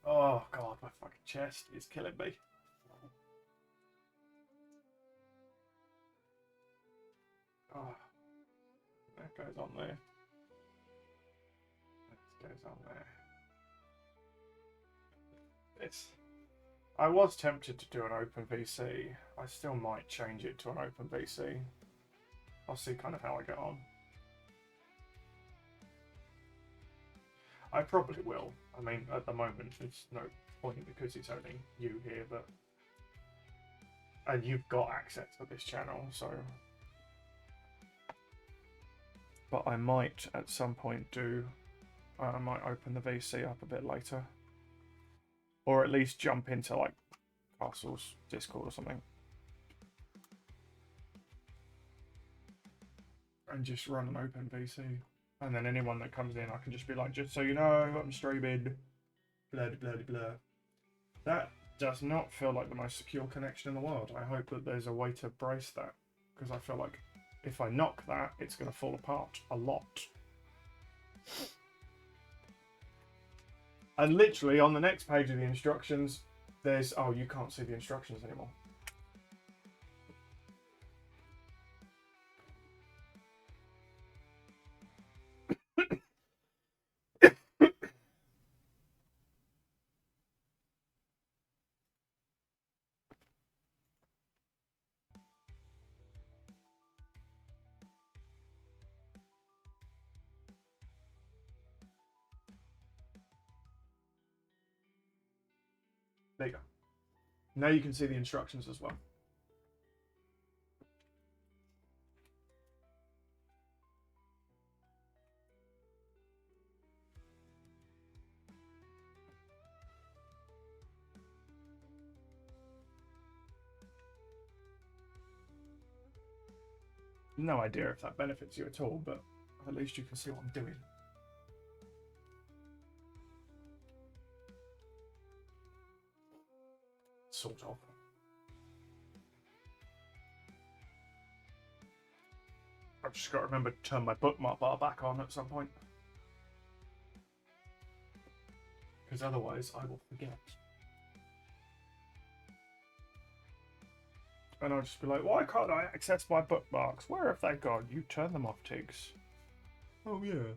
S1: Oh god, my fucking chest is killing me. Oh, that goes on there. That goes on there. This. I was tempted to do an open VC. I still might change it to an open VC. I'll see kind of how I get on. I probably will. I mean, at the moment, there's no point because it's only you here, but... And you've got access to this channel, so... But I might, at some point, I might open the VC up a bit later. Or at least jump into, like, Castle's Discord or something. And just run an open VC. And then anyone that comes in, I can just be like, just so you know, I'm streaming, blah, blah, blah, blah. That does not feel like the most secure connection in the world. I hope that there's a way to brace that, because I feel like if I knock that, it's going to fall apart a lot. And literally on the next page of the instructions, there's... Oh, you can't see the instructions anymore. There you go. Now you can see the instructions as well. No idea if that benefits you at all, but at least you can see what I'm doing. Sort of. I've just got to remember to turn my bookmark bar back on at some point. Because otherwise I will forget. And I'll just be like, why can't I access my bookmarks? Where have they gone? You turn them off, Tiggs. Oh, yeah.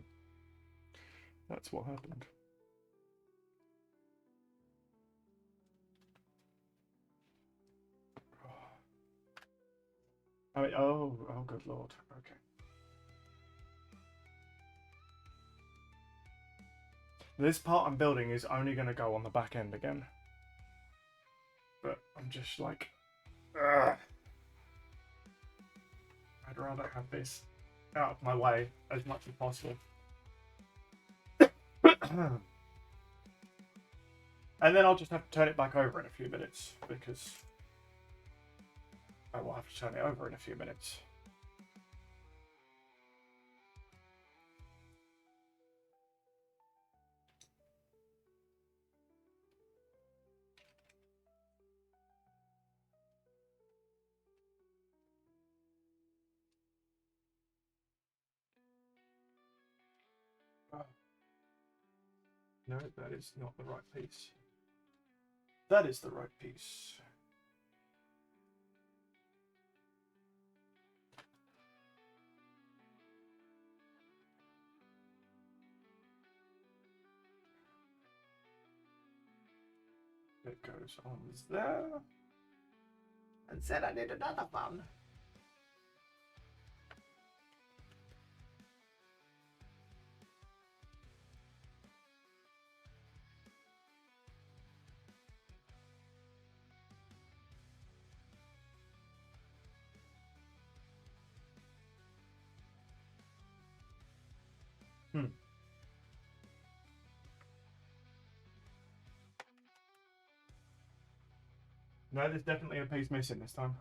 S1: That's what happened. I mean, oh, good lord. Okay. This part I'm building is only going to go on the back end again. But I'm just like, ugh. I'd rather have this out of my way as much as possible. And then I'll just have to turn it back over in a few minutes, because I will have to turn it over in a few minutes. Oh. No, that is not the right piece. That is the right piece. It goes on there. And then I need another one. No, there's definitely a piece missing this time.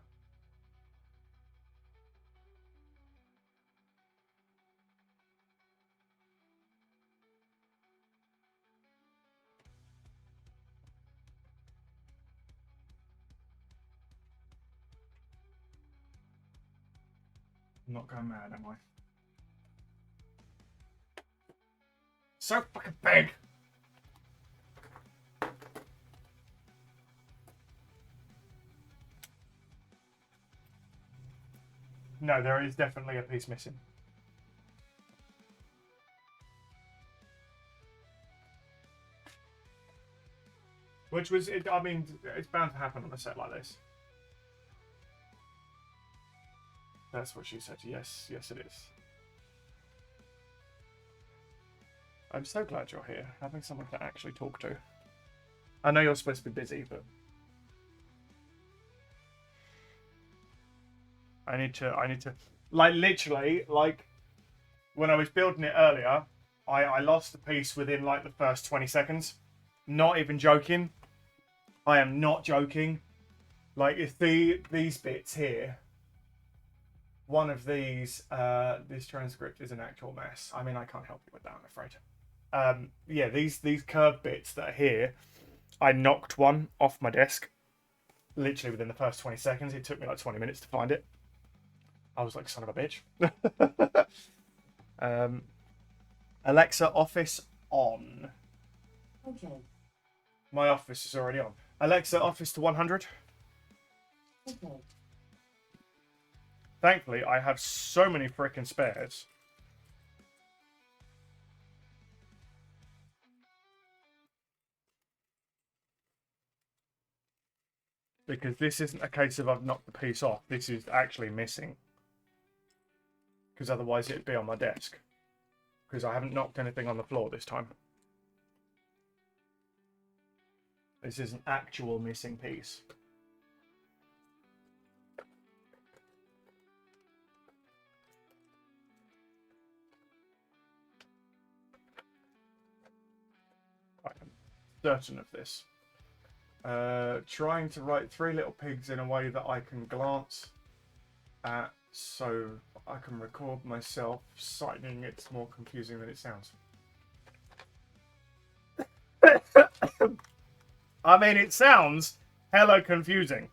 S1: I'm not going mad, am I? So fucking big! No, there is definitely a piece missing. Which was, I mean, it's bound to happen on a set like this. That's what she said. Yes, yes it is. I'm so glad you're here, having someone to actually talk to. I know you're supposed to be busy, but I need to, like, literally, like, when I was building it earlier, I lost the piece within, like, the first 20 seconds. Not even joking. I am not joking. Like, if these bits here, one of these, this transcript is an actual mess. I mean, I can't help you with that, I'm afraid. Yeah, these curved bits that are here, I knocked one off my desk literally within the first 20 seconds. It took me like 20 minutes to find it. I was like, son of a bitch. Alexa, office on.
S3: Okay.
S1: My office is already on. Alexa, office to 100.
S3: Okay.
S1: Thankfully, I have so many freaking spares. Because this isn't a case of I've knocked the piece off. This is actually missing. Because otherwise it'd be on my desk. Because I haven't knocked anything on the floor this time. This is an actual missing piece. I am certain of this. Trying to write Three Little Pigs in a way that I can glance at so I can record myself citing it's more confusing than it sounds. I mean, it sounds hella confusing.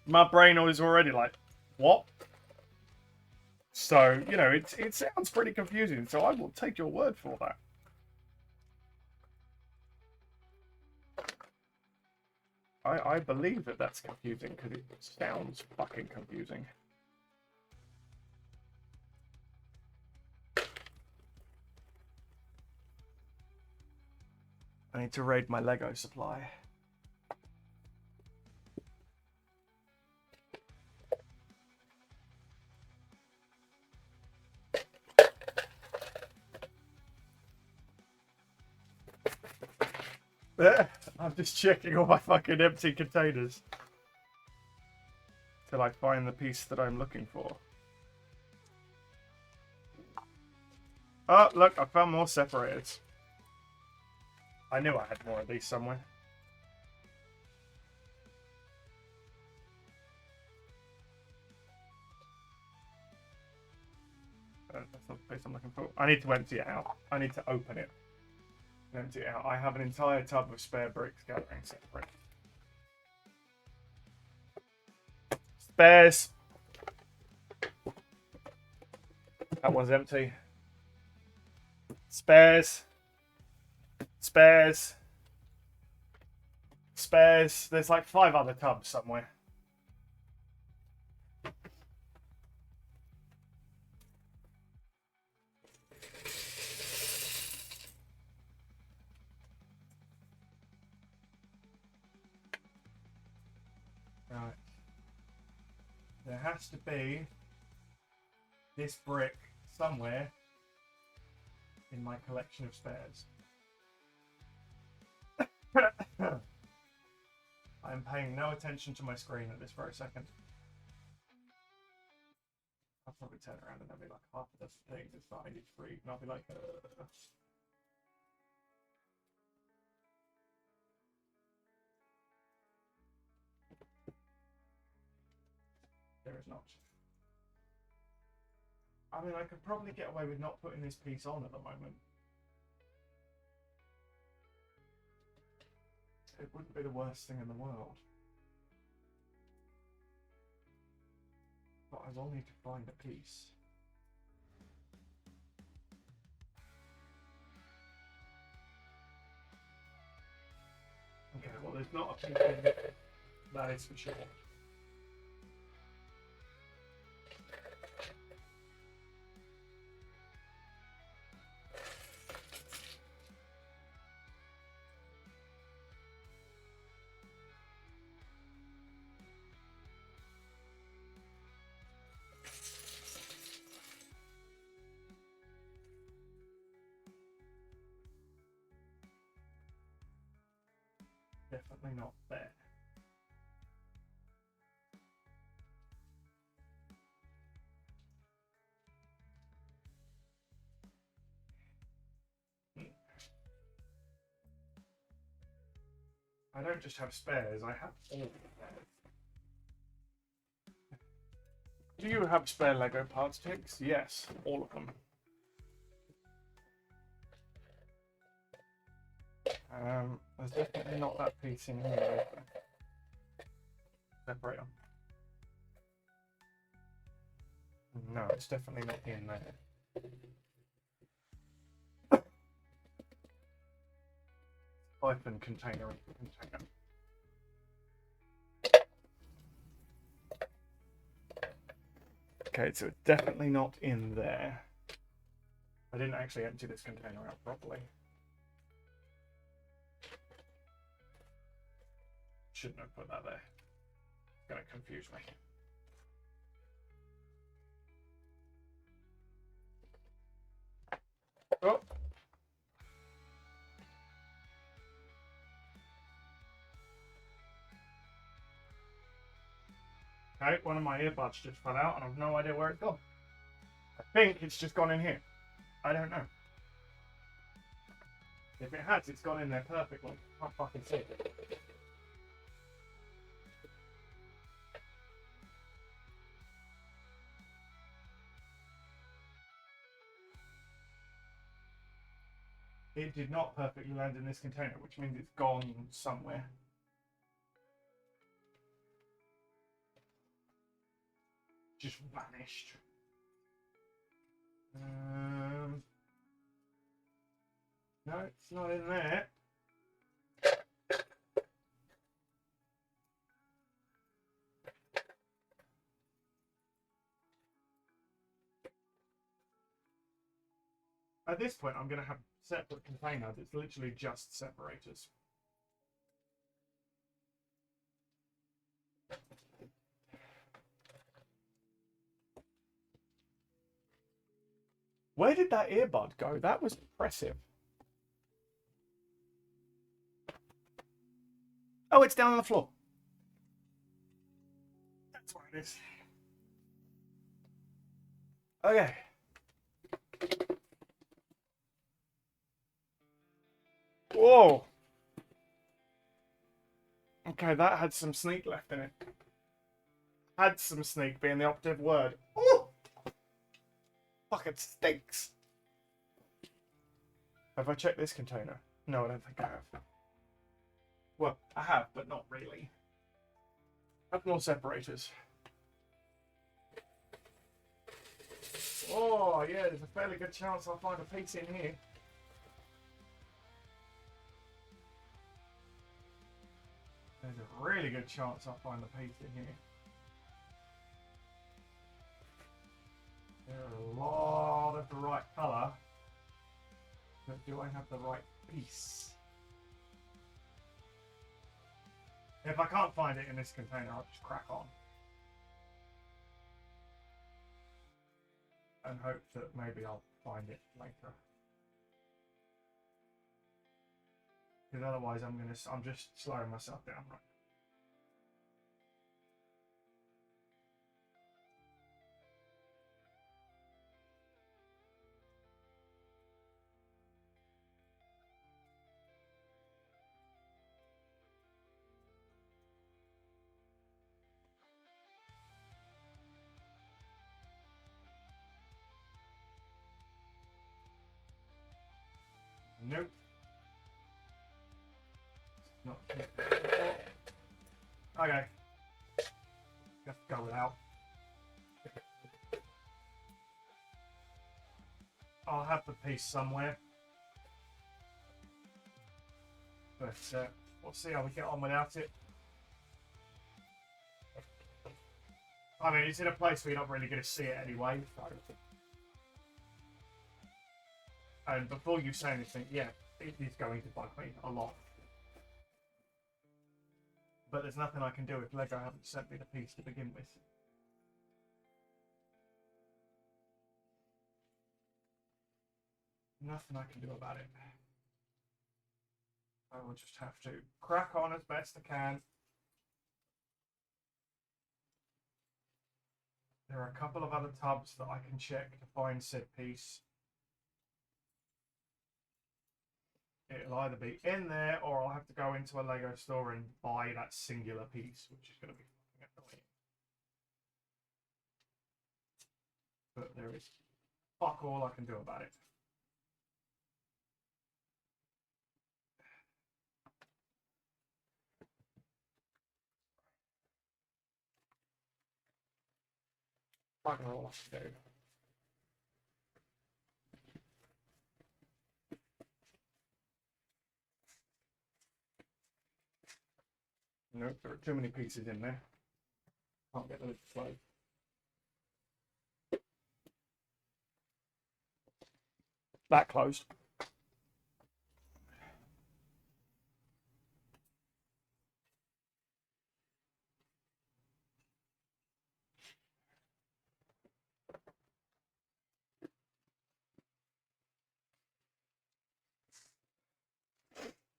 S1: My brain is already like, what? So, you know, it sounds pretty confusing, so I will take your word for that. I believe that that's confusing because it sounds fucking confusing. I need to raid my Lego supply. I'm just checking all my fucking empty containers till I find the piece that I'm looking for. Oh, look, I found more separators. I knew I had more of these somewhere. That's not the place I'm looking for. I need to empty it out. I need to open it and empty it out. I have an entire tub of spare bricks gathering separate. Spares. That one's empty. Spares. Spares. Spares. There's like 5 other tubs somewhere. Right. There has to be this brick somewhere in my collection of spares. I'm paying no attention to my screen at this very second. I'll probably turn around and there'll be like half a dozen things that's not I need to read, and I'll be like, There is not. I mean, I could probably get away with not putting this piece on at the moment. It wouldn't be the worst thing in the world. But I will need to find a piece. Okay, well, there's not a piece in it. That is for sure. Definitely not there. I don't just have spares, I have all spares. Do you have spare Lego parts, Tiggs? Yes, all of them. There's definitely not that piece in here. Separate them. No, it's definitely not in there. Hyphen container. Okay, so it's definitely not in there. I didn't actually empty this container out properly. Shouldn't have put that there. It's gonna confuse me. Oh. Okay, one of my earbuds just fell out and I've no idea where it's gone. I think it's just gone in here. I don't know. If it has, it's gone in there perfectly. I can't fucking see it. It did not perfectly land in this container, which means it's gone somewhere. Just vanished. No, it's not in there. At this point, I'm going to have separate containers. It's literally just separators. Where did that earbud go? That was impressive. Oh, it's down on the floor. That's where it is. Okay. Whoa. Okay, that had some sneak left in it. Had some sneak being the operative word. Ooh! Fucking stinks. Have I checked this container? No, I don't think I have. Well, I have, but not really. Have more separators. Oh, yeah, there's a fairly good chance I'll find a piece in here. There's a really good chance I'll find a piece in here. There are a lot of the right colour. But do I have the right piece? If I can't find it in this container, I'll just crack on. And hope that maybe I'll find it later. Because otherwise I'm just slowing myself down, right? Nope. Not okay. Let's go without. I'll have the piece somewhere. But we'll see how we get on without it. I mean, it's in a place where you're not really going to see it anyway. So. And before you say anything, yeah, it is going to bug me a lot. But there's nothing I can do if Lego haven't sent me the piece to begin with. Nothing I can do about it. I will just have to crack on as best I can. There are a couple of other tubs that I can check to find said piece. It'll either be in there or I'll have to go into a Lego store and buy that singular piece, which is going to be fucking annoying. But there is fuck all I can do about it. Fucking all I can do. Nope, there are too many pieces in there. Can't get the lid to close. That closed.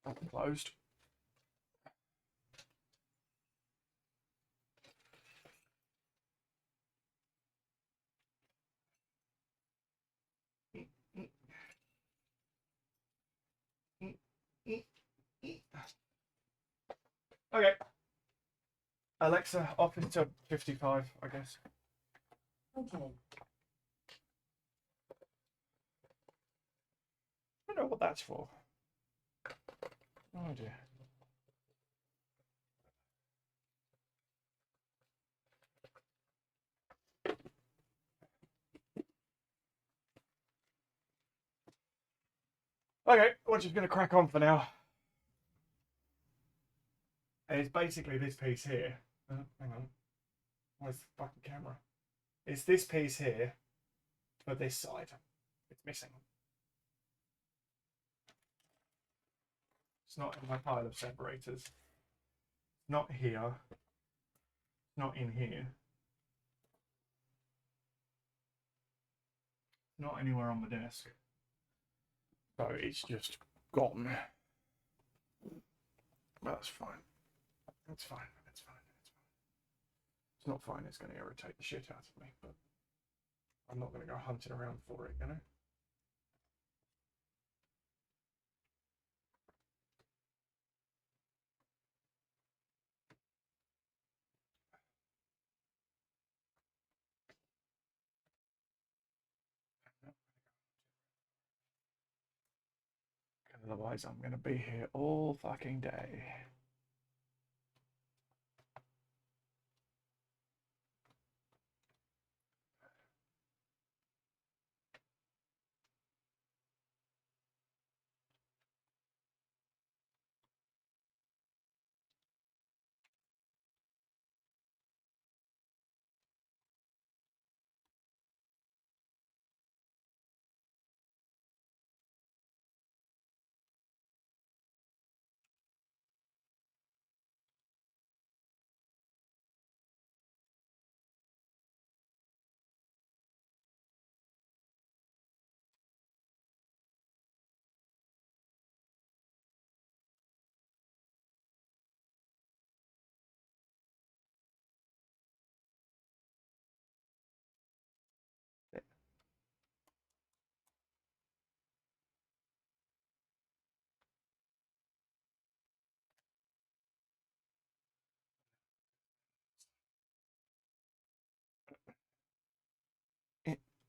S1: That's closed. Okay. Alexa, off into 55, I guess.
S3: Okay.
S1: I don't know what that's for. Oh dear. Okay, we're just going to crack on for now. And it's basically this piece here. Hang on. Where's the fucking camera? It's this piece here for this side. It's missing. It's not in my pile of separators. Not here. Not in here. Not anywhere on the desk. So it's just gone. That's fine. That's fine. That's fine. That's fine. It's not fine. It's going to irritate the shit out of me, but I'm not going to go hunting around for it, you know? Otherwise, I'm going to be here all fucking day.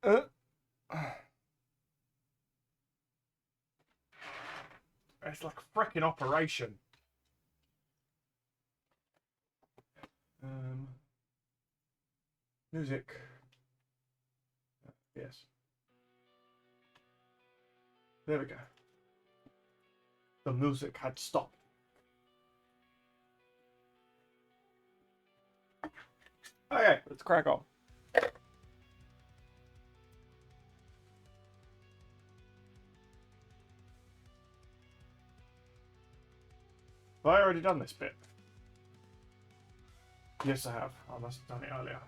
S1: Uh, it's like a freaking operation. Music. Yes. There we go. The music had stopped. Okay, let's crack on. Have I already done this bit? Yes, I have. I must have done it earlier.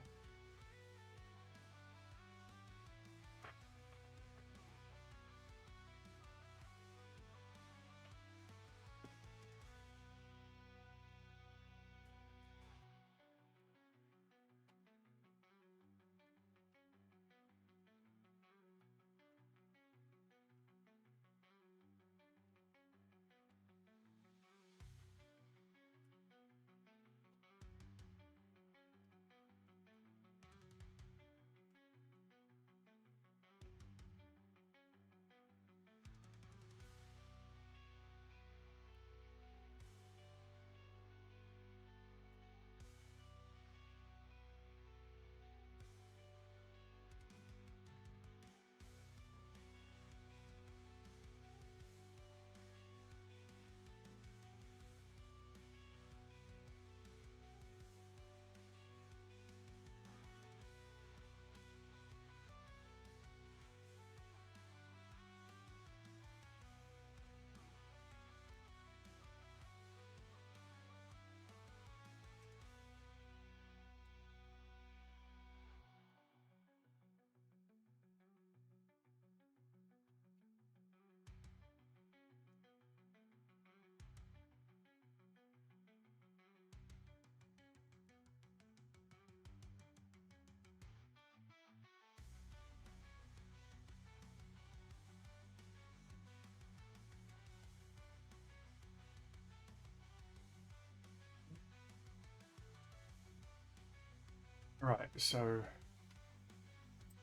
S1: Right, so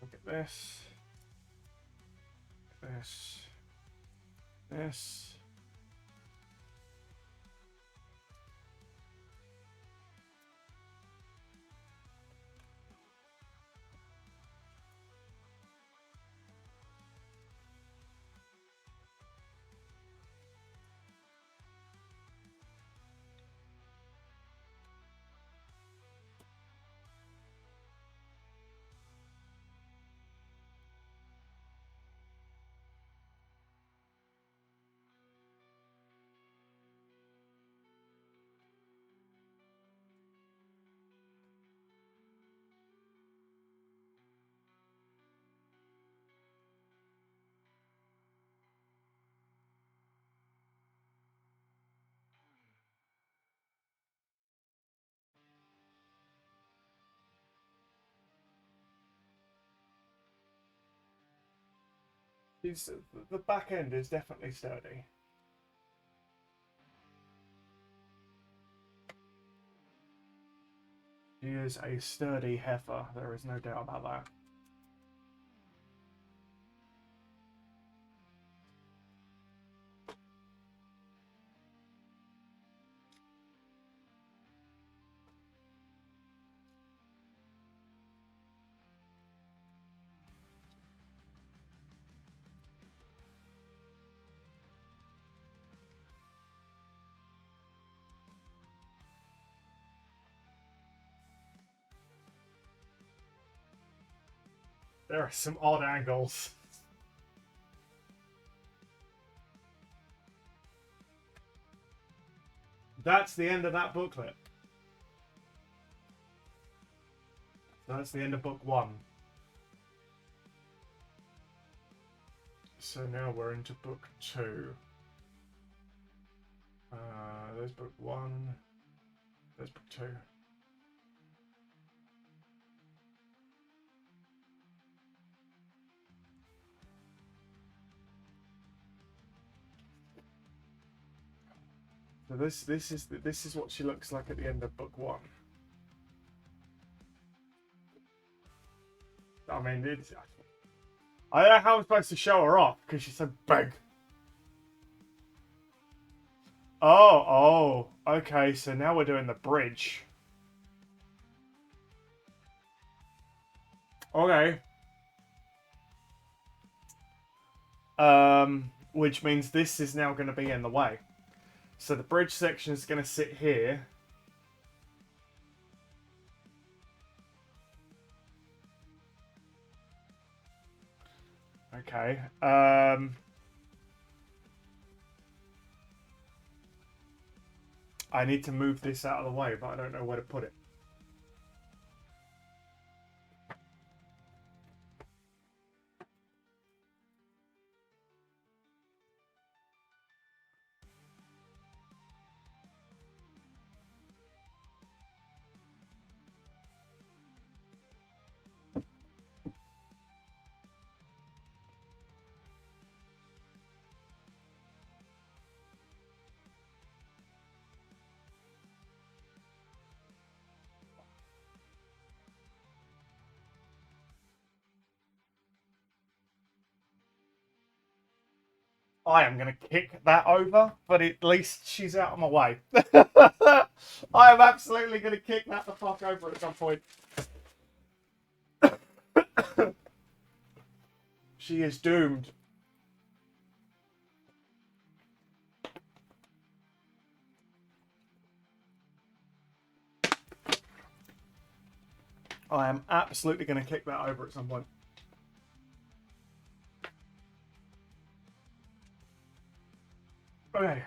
S1: look at this, this. It's, the back end is definitely sturdy. She is a sturdy heifer, there is no doubt about that. There are some odd angles. That's the end of that booklet. That's the end of book 1. So now we're into book 2. There's book 1. There's book 2. So this is what she looks like at the end of book 1. I mean, I don't know how I'm supposed to show her off because she's so big. Oh, okay. So now we're doing the bridge. Okay. Which means this is now going to be in the way. So the bridge section is going to sit here. Okay. I need to move this out of the way, but I don't know where to put it. I am going to kick that over, but at least she's out of my way. I am absolutely going to kick that the fuck over at some point. She is doomed. I am absolutely going to kick that over at some point. Okay.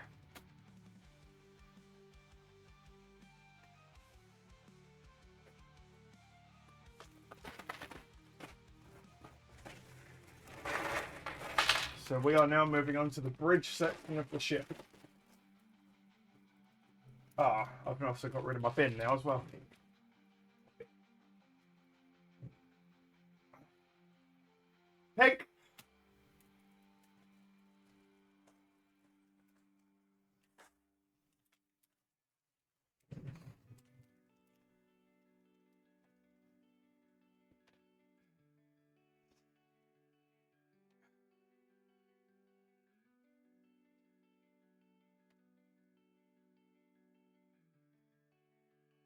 S1: So we are now moving on to the bridge section of the ship. Ah, I've also got rid of my bin now as well. Pig!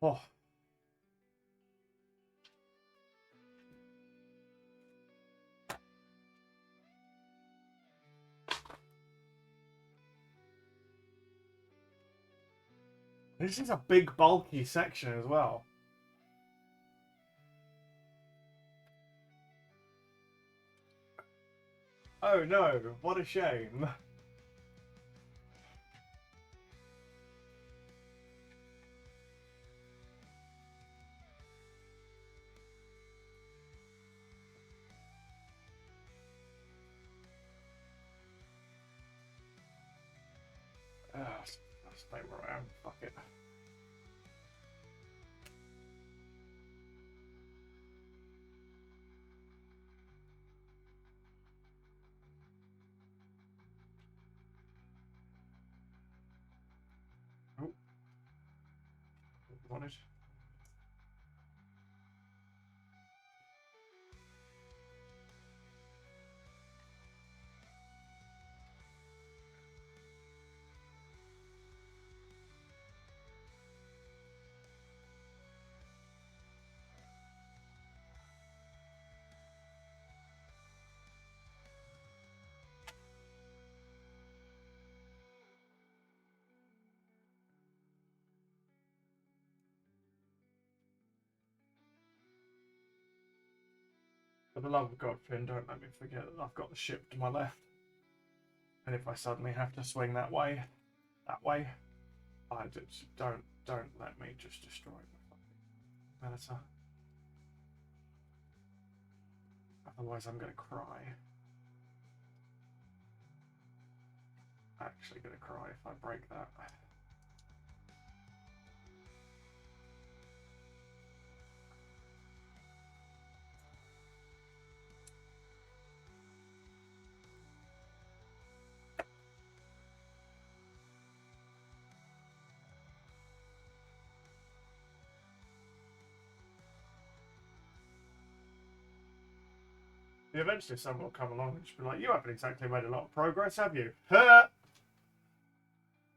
S1: Oh. This is a big, bulky section as well. Oh no, what a shame. I'll stay where I am. Fuck it. damage. For the love of God, Finn, don't let me forget that I've got the ship to my left. And if I suddenly have to swing that way, I just don't let me just destroy my fucking Venator. Otherwise I'm gonna cry. Actually gonna cry if I break that. Eventually someone will come along and just be like, you haven't exactly made a lot of progress, have you? Yeah,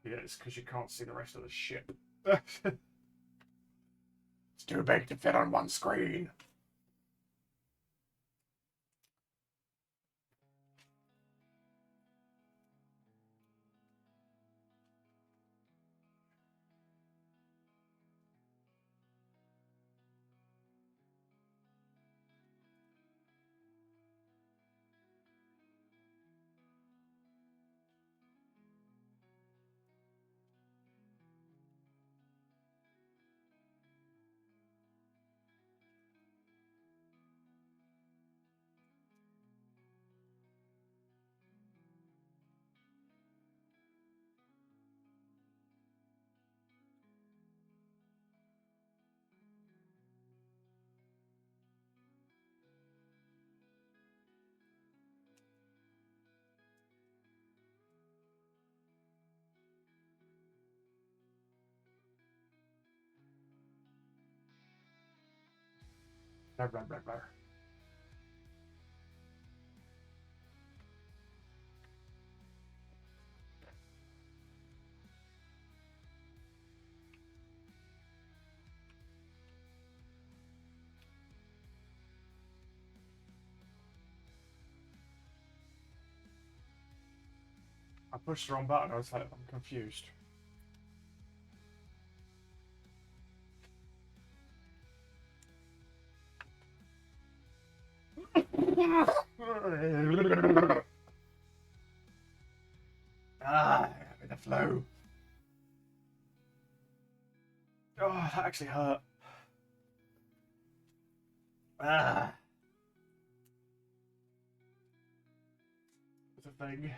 S1: it's because you can't see the rest of the ship. It's too big to fit on one screen. Blah, blah, blah, blah. I pushed the wrong button. I was like, I'm confused. The flow. Oh, that actually hurt. It's a thing.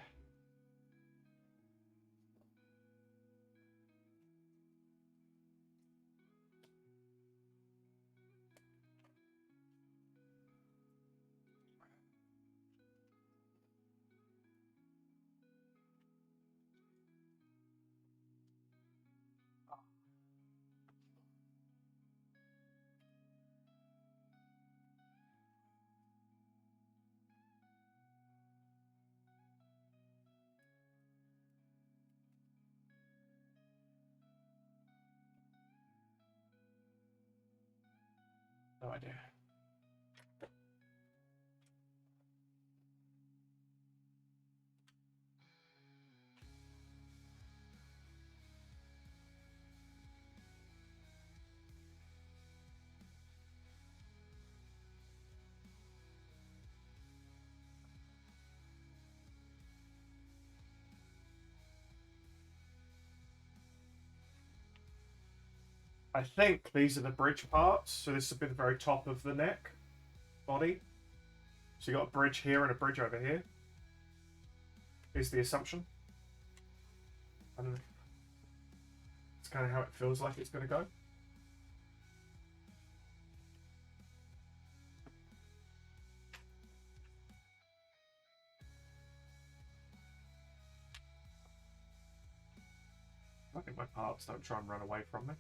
S1: No idea. I think these are the bridge parts. So this would be the very top of the neck body. So you got a bridge here and a bridge over here. Is the assumption. I don't know. It's kind of how it feels like it's going to go. I think my parts don't try and run away from me.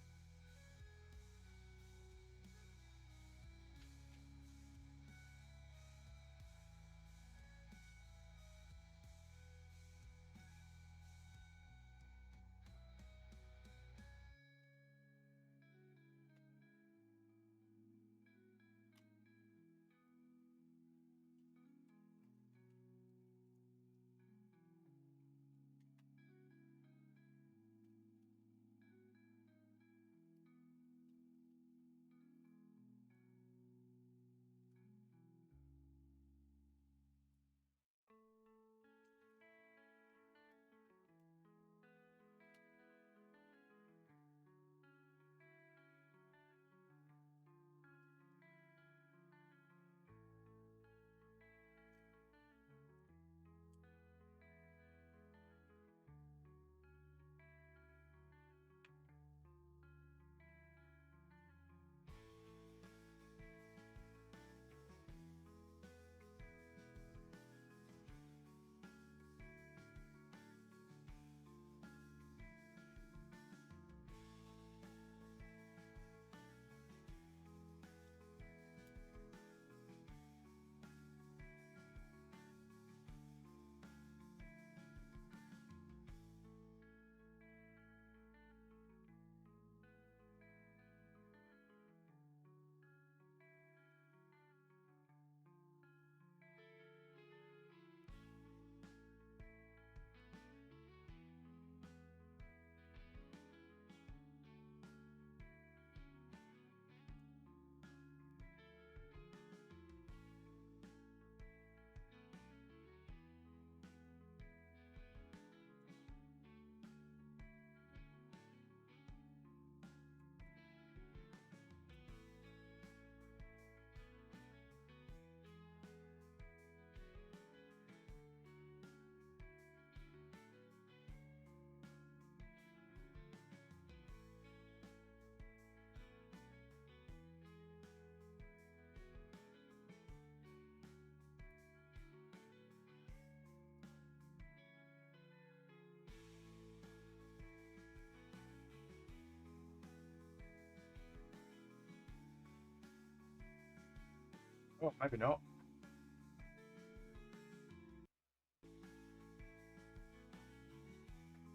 S1: Oh, maybe not.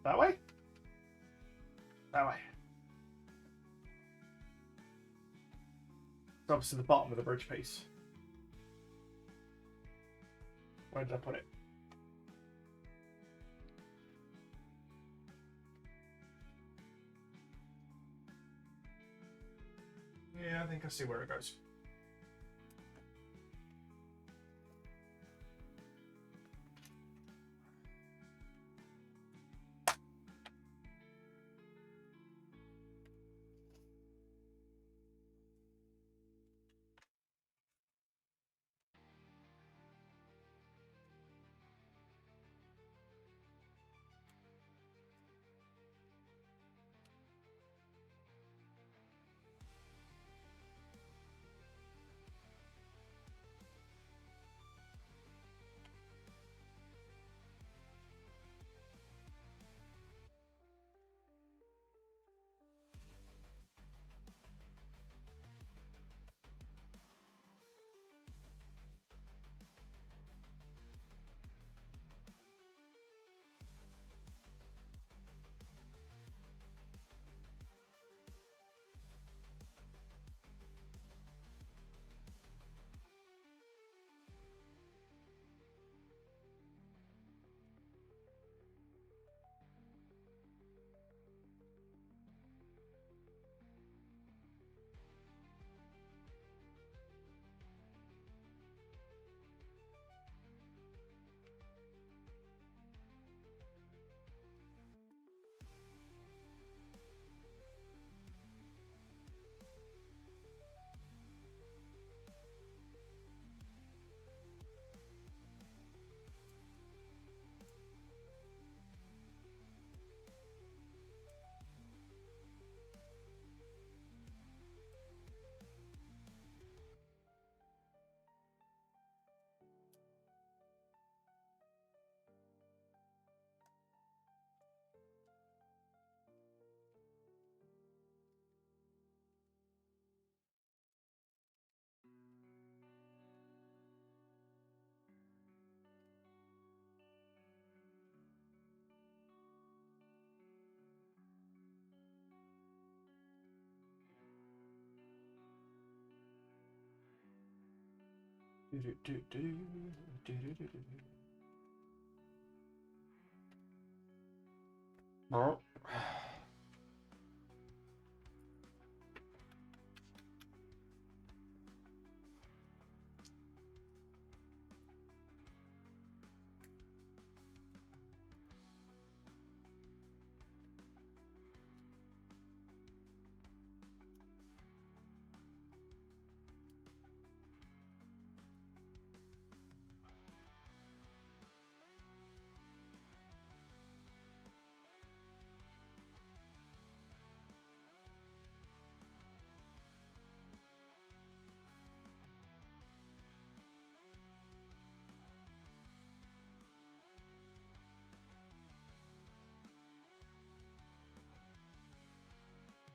S1: That way? That way. It's obviously the bottom of the bridge piece. Where did I put it? Yeah, I think I see where it goes.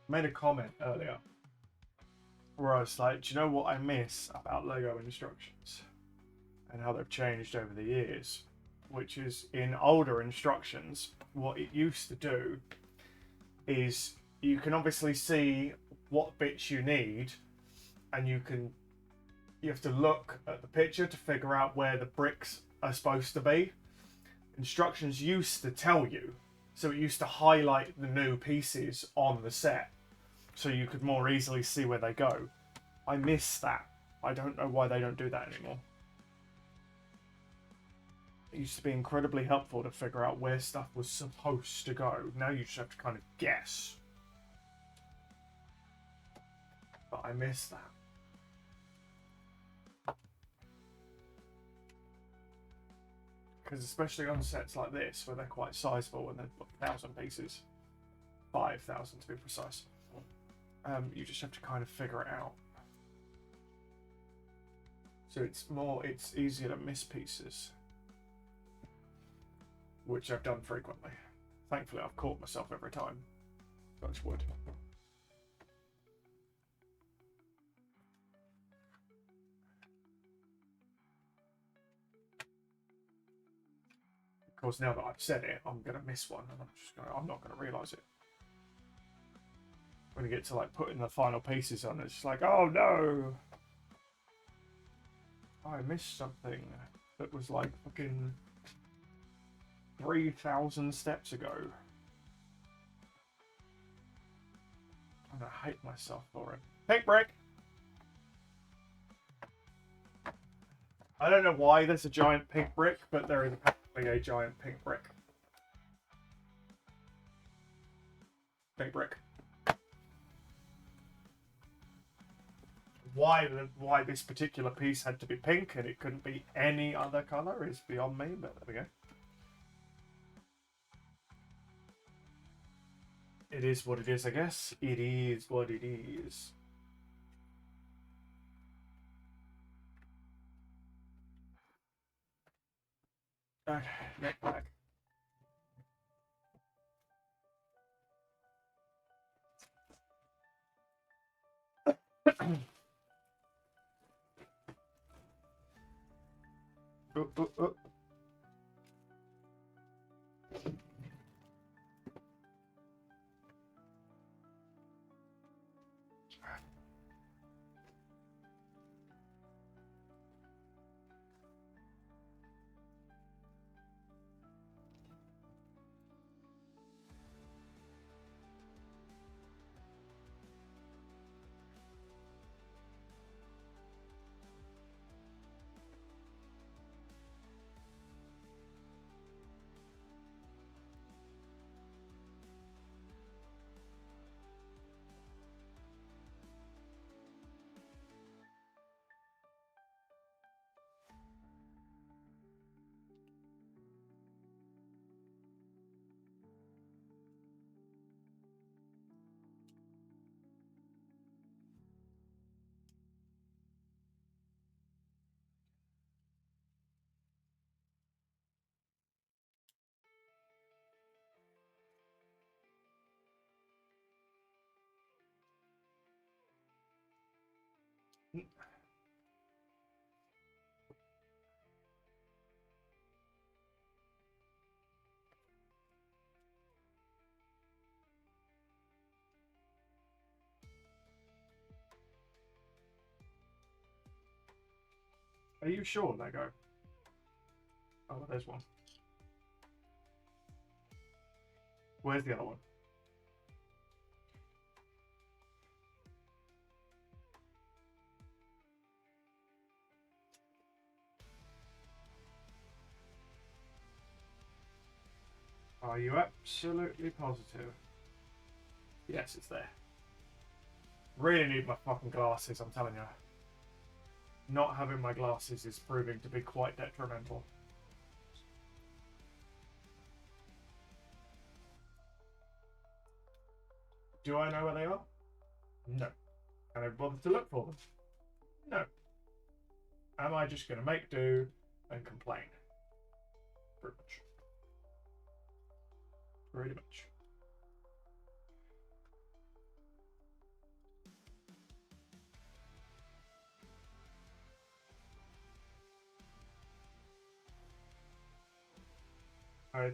S1: Made a comment earlier where I was like, do you know what I miss about Lego instructions and how they've changed over the years? Which is in older instructions, what it used to do is you can obviously see what bits you need, and you have to look at the picture to figure out where the bricks are supposed to be. Instructions used to tell you, so it used to highlight the new pieces on the set so you could more easily see where they go. I miss that. I don't know why they don't do that anymore. It used to be incredibly helpful to figure out where stuff was supposed to go. Now you just have to kind of guess. But I miss that. Because especially on sets like this, where they're quite sizable and they're 1,000 pieces, 5,000 to be precise, you just have to kind of figure it out. So it's easier to miss pieces, which I've done frequently. Thankfully, I've caught myself every time. Touch wood. course, now that I've said it, I'm going to miss one, and I'm not going to realise it. When you get to like putting the final pieces on, it's just like, oh no, I missed something that was like fucking 3,000 steps ago. I'm gonna hate myself for it. Pink brick! I don't know why there's a giant pink brick, but there is apparently a giant pink brick. Pink brick. Why this particular piece had to be pink and it couldn't be any other colour is beyond me, but there we go. It is what it is, I guess. It is what it is. Okay, neck back. Oh, oh, oh. Are you sure, Lego? Oh, there's one. Where's the other one? Are you absolutely positive? Yes, it's there. Really need my fucking glasses, I'm telling you. Not having my glasses is proving to be quite detrimental. Do I know where they are? No. Can I bother to look for them? No. Am I just going to make do and complain? Pretty much. Pretty much.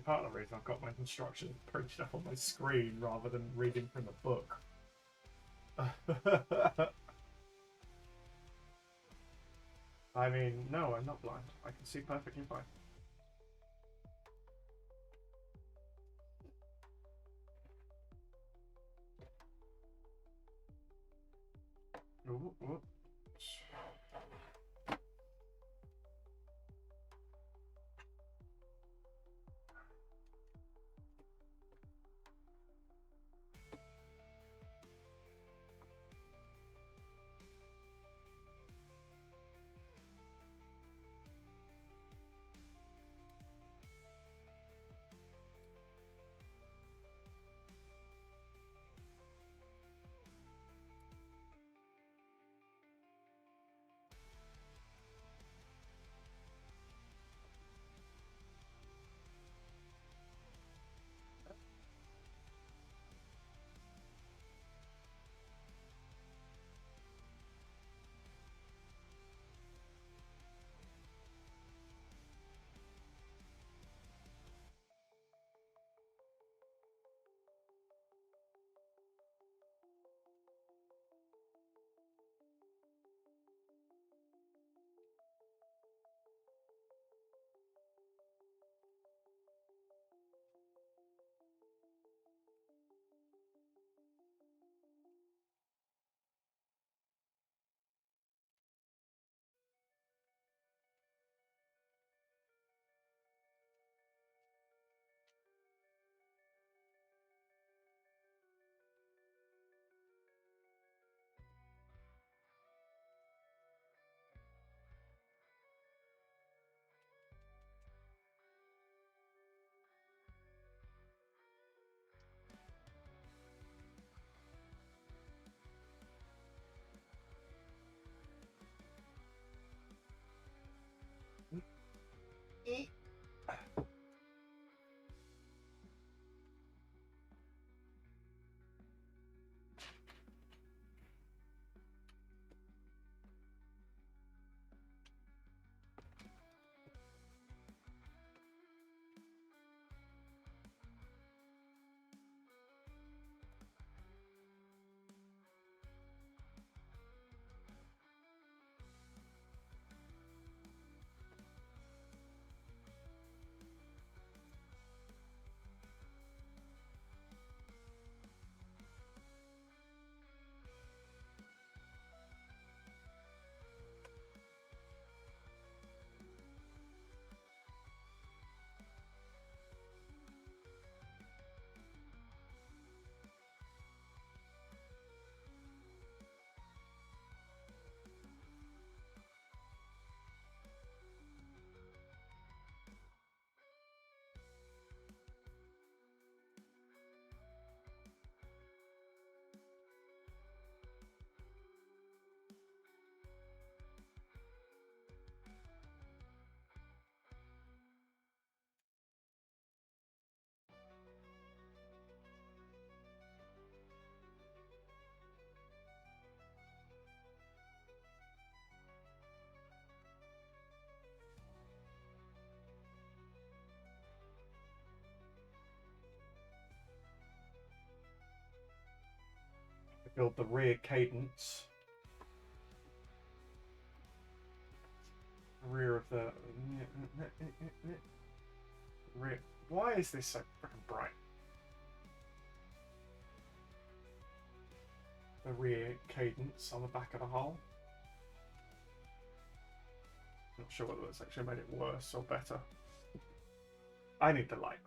S1: Part of the reason I've got my instructions printed up on my screen rather than reading from the book. I mean, no, I'm not blind. I can see perfectly fine. Ooh, ooh. build the rear cadence. Rear of the rear. Why is this so freaking bright? The rear cadence on the back of the hull. Not sure whether that's actually made it worse or better. I need the light.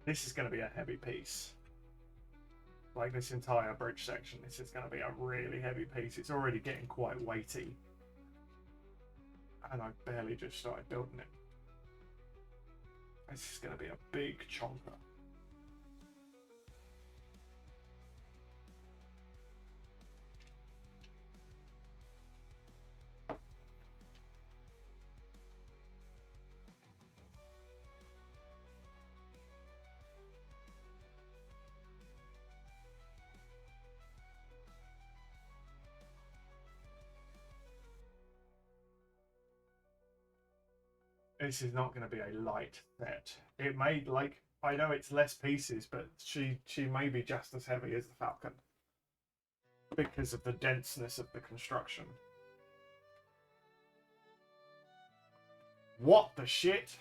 S1: This is going to be a heavy piece. Like this entire bridge section, this is going to be a really heavy piece. It's already getting quite weighty. And I barely just started building it. This is going to be a big chonker. This is not going to be a light set. It may, like, I know it's less pieces, but she may be just as heavy as the Falcon because of the denseness of the construction. What the shit?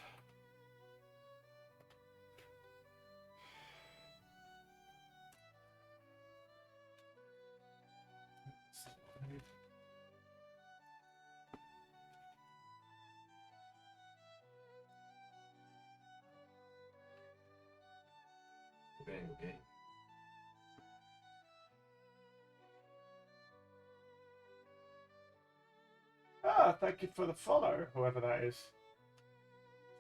S5: Okay.
S1: Ah, thank you for the follow, whoever that is.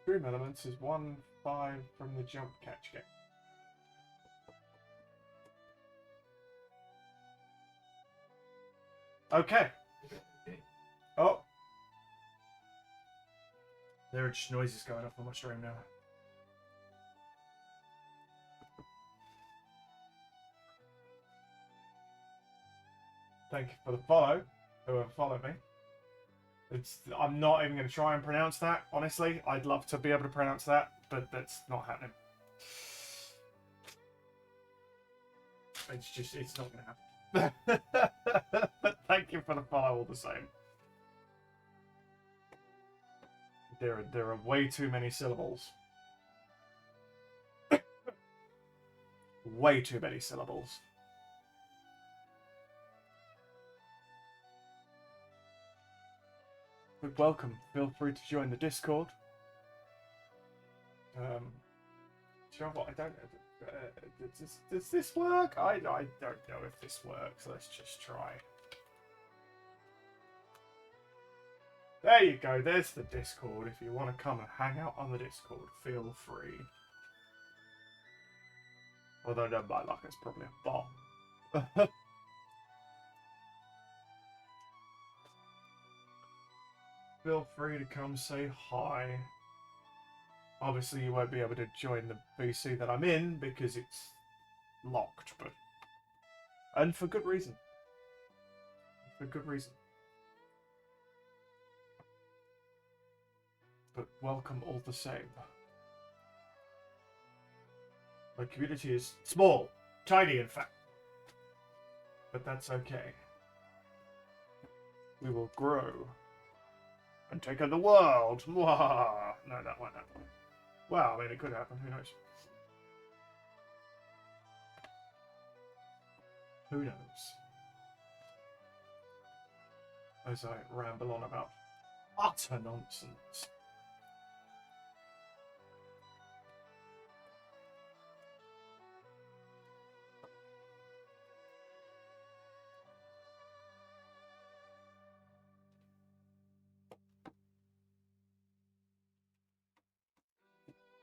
S1: Stream Elements is 1-5 from the jump catch game. Okay. Oh. There are just noises going off on my stream now. Thank you for the follow, whoever followed me. I'm not even going to try and pronounce that, honestly. I'd love to be able to pronounce that, but that's not happening. It's not going to happen. But thank you for the follow all the same. There are way too many syllables. Way too many syllables. But welcome. Feel free to join the Discord. Do you know what? I don't know. Does this work? I don't know if this works. Let's just try. There you go. There's the Discord. If you want to come and hang out on the Discord, feel free. Although, no, by luck, it's probably a bot. Feel free to come say hi. Obviously, you won't be able to join the VC that I'm in because it's locked, but... And for good reason. For good reason. But welcome all the same. My community is small. Tiny, in fact. But that's okay. We will grow. And take on the world. Mwah. No, that won't happen. Well, I mean, it could happen. Who knows? Who knows? As I ramble on about utter nonsense.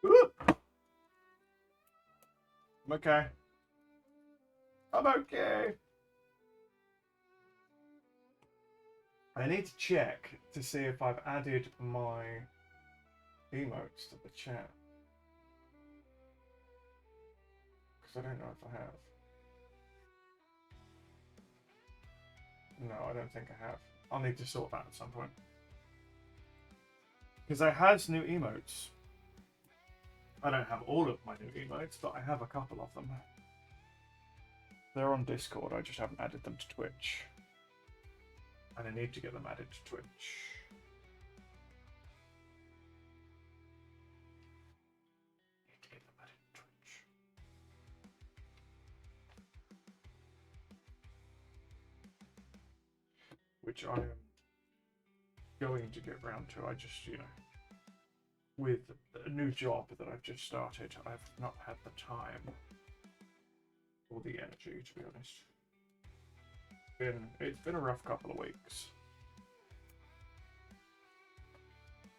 S1: Ooh. I'm okay. I'm okay. I need to check to see if I've added my emotes to the chat. Because I don't know if I have. No, I don't think I have. I'll need to sort that at some point. Because I has new emotes. I don't have all of my new emotes, but I have a couple of them. They're on Discord, I just haven't added them to Twitch. And I need to get them added to Twitch. Need to get them added to Twitch. Which I am going to get round to. I just, you know, with a new job that I've just started, I've not had the time or the energy, to be honest. It's been a rough couple of weeks.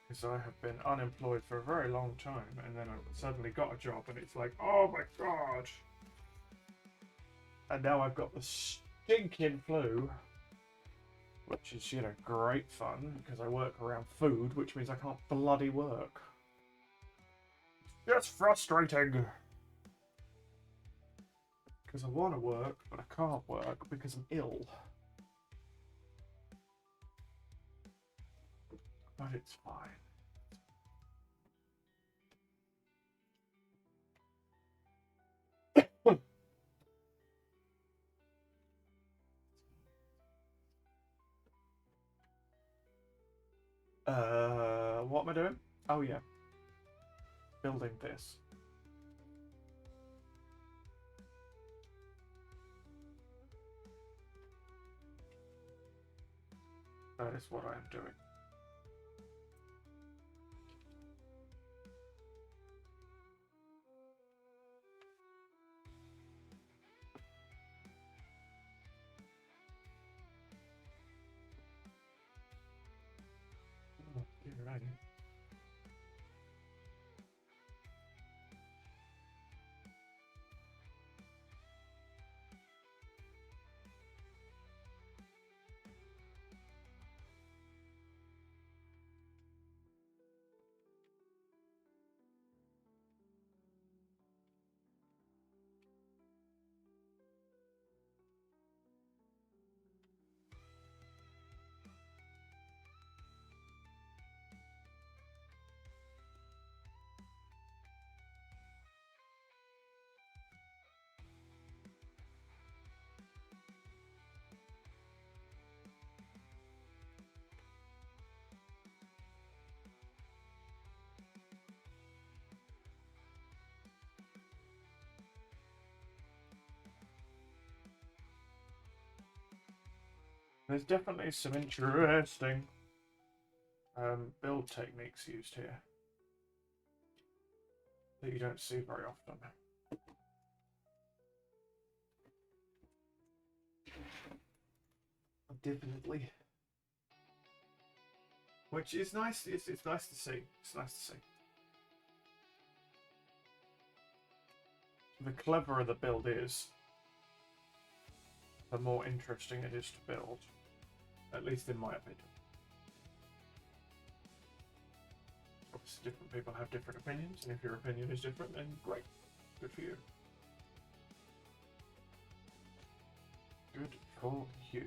S1: Because I have been unemployed for a very long time, and then I suddenly got a job, and it's like, oh my god! And now I've got the stinking flu, which is, you know, great fun, because I work around food, which means I can't bloody work. It's frustrating! Because I want to work, but I can't work because I'm ill. But it's fine. What am I doing? Oh yeah. Building this. That is what I am doing. Oh, dear, right. There's definitely some interesting build techniques used here that you don't see very often. Definitely. Which is nice. It's nice to see. It's nice to see. The cleverer the build is, the more interesting it is to build. At least in my opinion. Obviously different people have different opinions, and if your opinion is different, then great. Good for you. Good for you.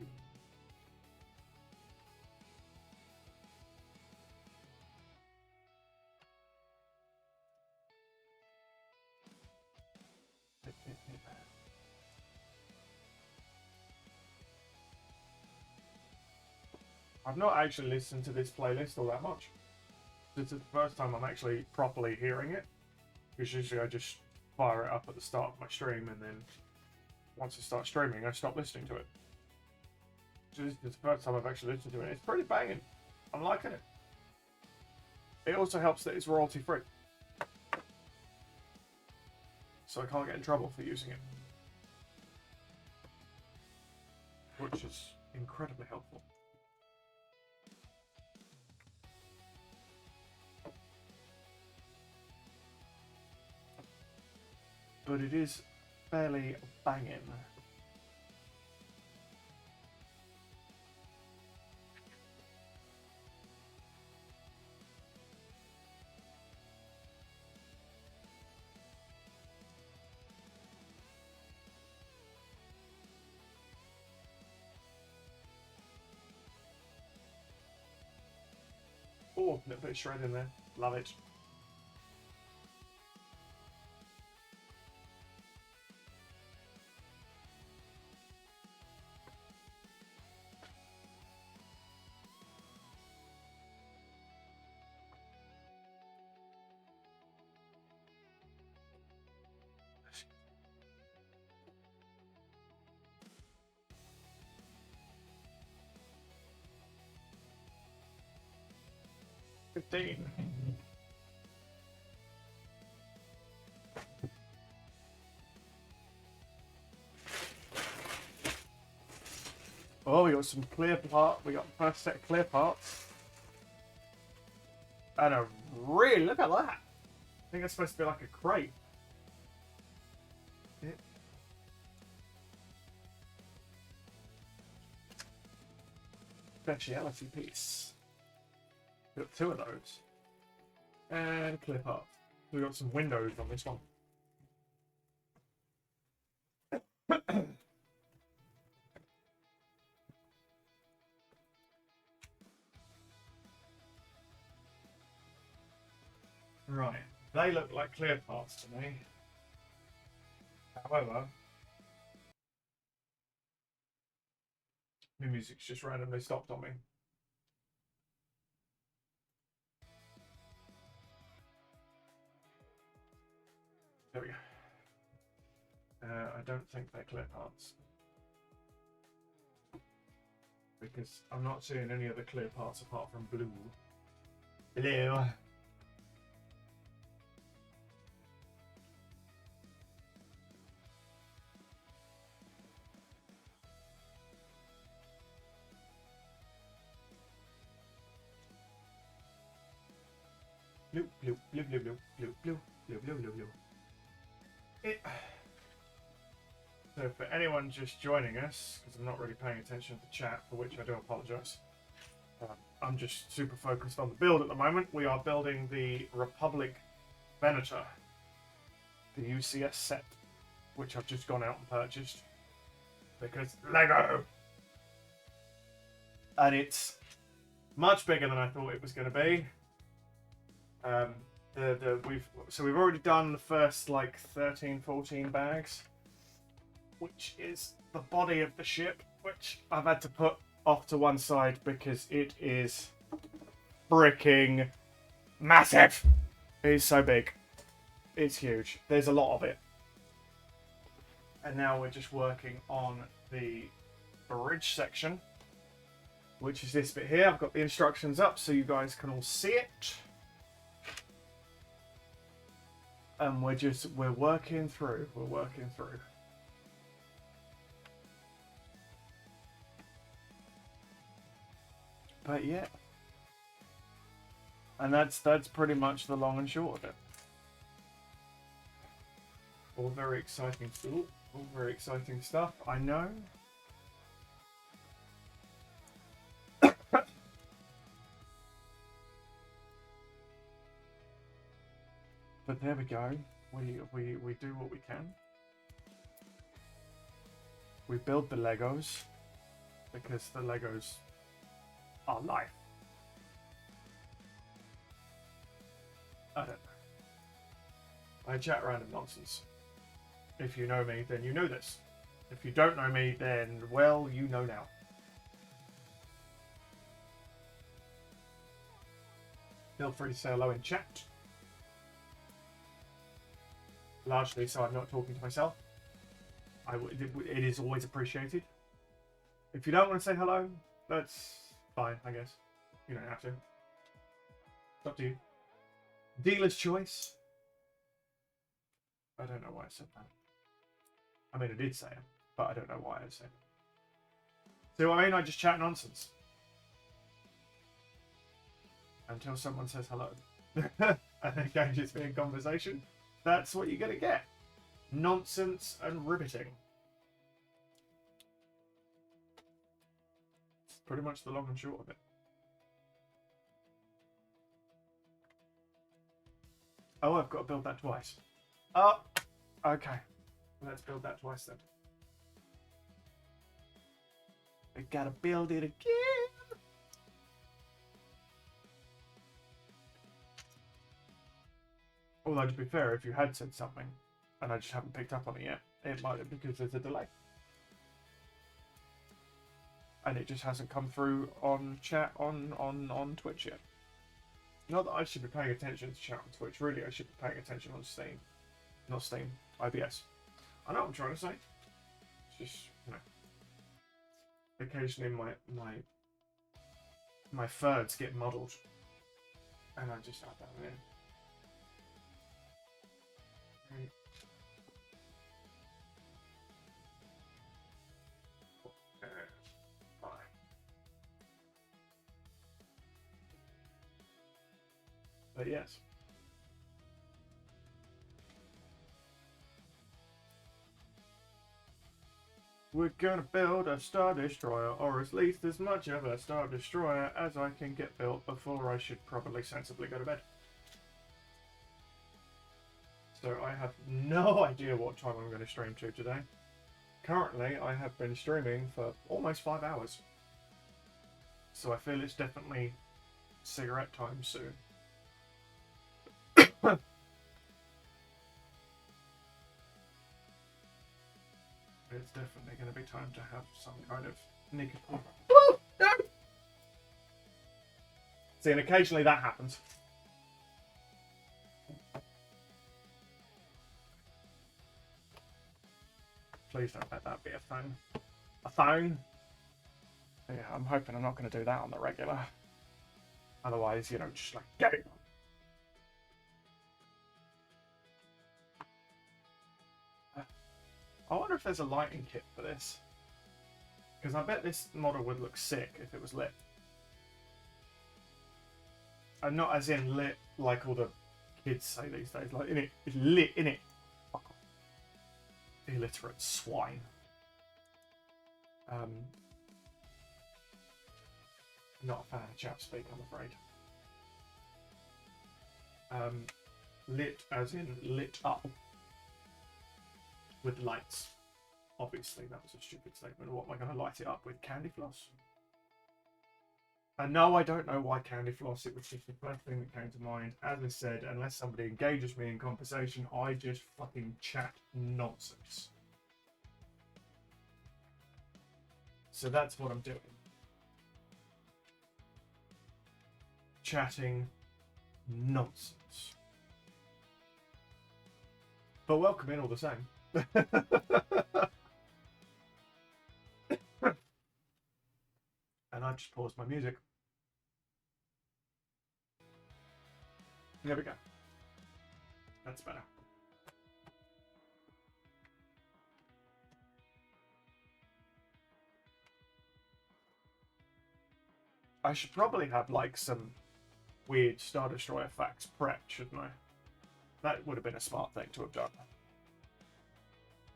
S1: I've not actually listened to this playlist all that much. This is the first time I'm actually properly hearing it. Because usually I just fire it up at the start of my stream, and then once I start streaming, I stop listening to it. So this is the first time I've actually listened to it. It's pretty banging. I'm liking it. It also helps that it's royalty free. So I can't get in trouble for using it. Which is incredibly helpful. But it is fairly banging.
S2: little bit of shred in there. Love it.
S1: Oh, we got some clear part. We got the first set of clear parts. And a really, look at that. I think that's supposed to be like a crate. Yeah. Speciality piece. We got 2 of those. And clear parts. We got some windows on this one. Right, they look like clear parts to me. However, the music's just randomly stopped on me. There we go. I don't think they're clear parts. Because I'm not seeing any other clear parts apart from blue. Hello. Blue, blue, blue, blue, blue, blue, blue, blue, blue, blue, blue. So for anyone just joining us, because I'm not really paying attention to the chat, for which I do apologise. I'm just super focused on the build at the moment. We are building the Republic Venator, the UCS set, which I've just gone out and purchased because Lego, and it's much bigger than I thought it was going to be. We've already done the first like 13-14 bags, which is the body of the ship, which I've had to put off to one side because it is freaking massive. It is so big. It's huge. There's a lot of it. And now we're just working on the bridge section, which is this bit here. I've got the instructions up so you guys can all see it. And we're working through. But yeah. And that's pretty much the long and short of it. All very exciting stuff. All very exciting stuff, I know. But there we go. We do what we can. We build the Legos because the Legos are life. I don't know. I chat random nonsense. If you know me, then you know this. If you don't know me, then, well, you know now. Feel free to say hello in chat. Largely so I'm not talking to myself. It is always appreciated. If you don't want to say hello, that's fine, I guess. You don't have to. It's up to you. Dealer's choice. I don't know why I said that. I mean, I did say it, but I don't know why I said it. See what I mean? I just chat nonsense. Until someone says hello. And engages me in conversation. That's what you're going to get. Nonsense and riveting. It's pretty much the long and short of it. Oh, I've got to build that twice. Oh, okay. Let's build that twice then. I gotta build it again. Although to be fair, if you had said something and I just haven't picked up on it yet, it might have because there's a delay. And it just hasn't come through on chat on Twitch yet. Not that I should be paying attention to chat on Twitch, really I should be paying attention on Steam. Not Steam, IBS. I know what I'm trying to say. It's just, you know. Occasionally my thirds get muddled. And I just add that in. Right. Fine. But yes. We're gonna build a Star Destroyer, or at least as much of a Star Destroyer as I can get built before I should probably sensibly go to bed. So I have no idea what time I'm going to stream to today. Currently, I have been streaming for almost 5 hours. So I feel it's definitely cigarette time soon. It's definitely going to be time to have some kind of nicotine. Oh, no! See, and occasionally that happens. Please don't let that be a thing. A thing? Yeah, I'm hoping I'm not going to do that on the regular. Otherwise, you know, just like, get it. I wonder if there's a lighting kit for this. Because I bet this model would look sick if it was lit. And not as in lit like all the kids say these days. Like, in it, it's lit, in it. Fuck off. Illiterate swine. Not a fan of chap speak, I'm afraid. Lit as in lit up. With lights. Obviously, that was a stupid statement. What am I going to light it up with? Candy floss? And no, I don't know why candy floss. It was just the first thing that came to mind. As I said, unless somebody engages me in conversation, I just fucking chat nonsense. So that's what I'm doing. Chatting nonsense. But welcome in all the same. And I just paused my music. There we go. That's better. I should probably have like some weird Star Destroyer facts prepped, shouldn't I? That would have been a smart thing to have done.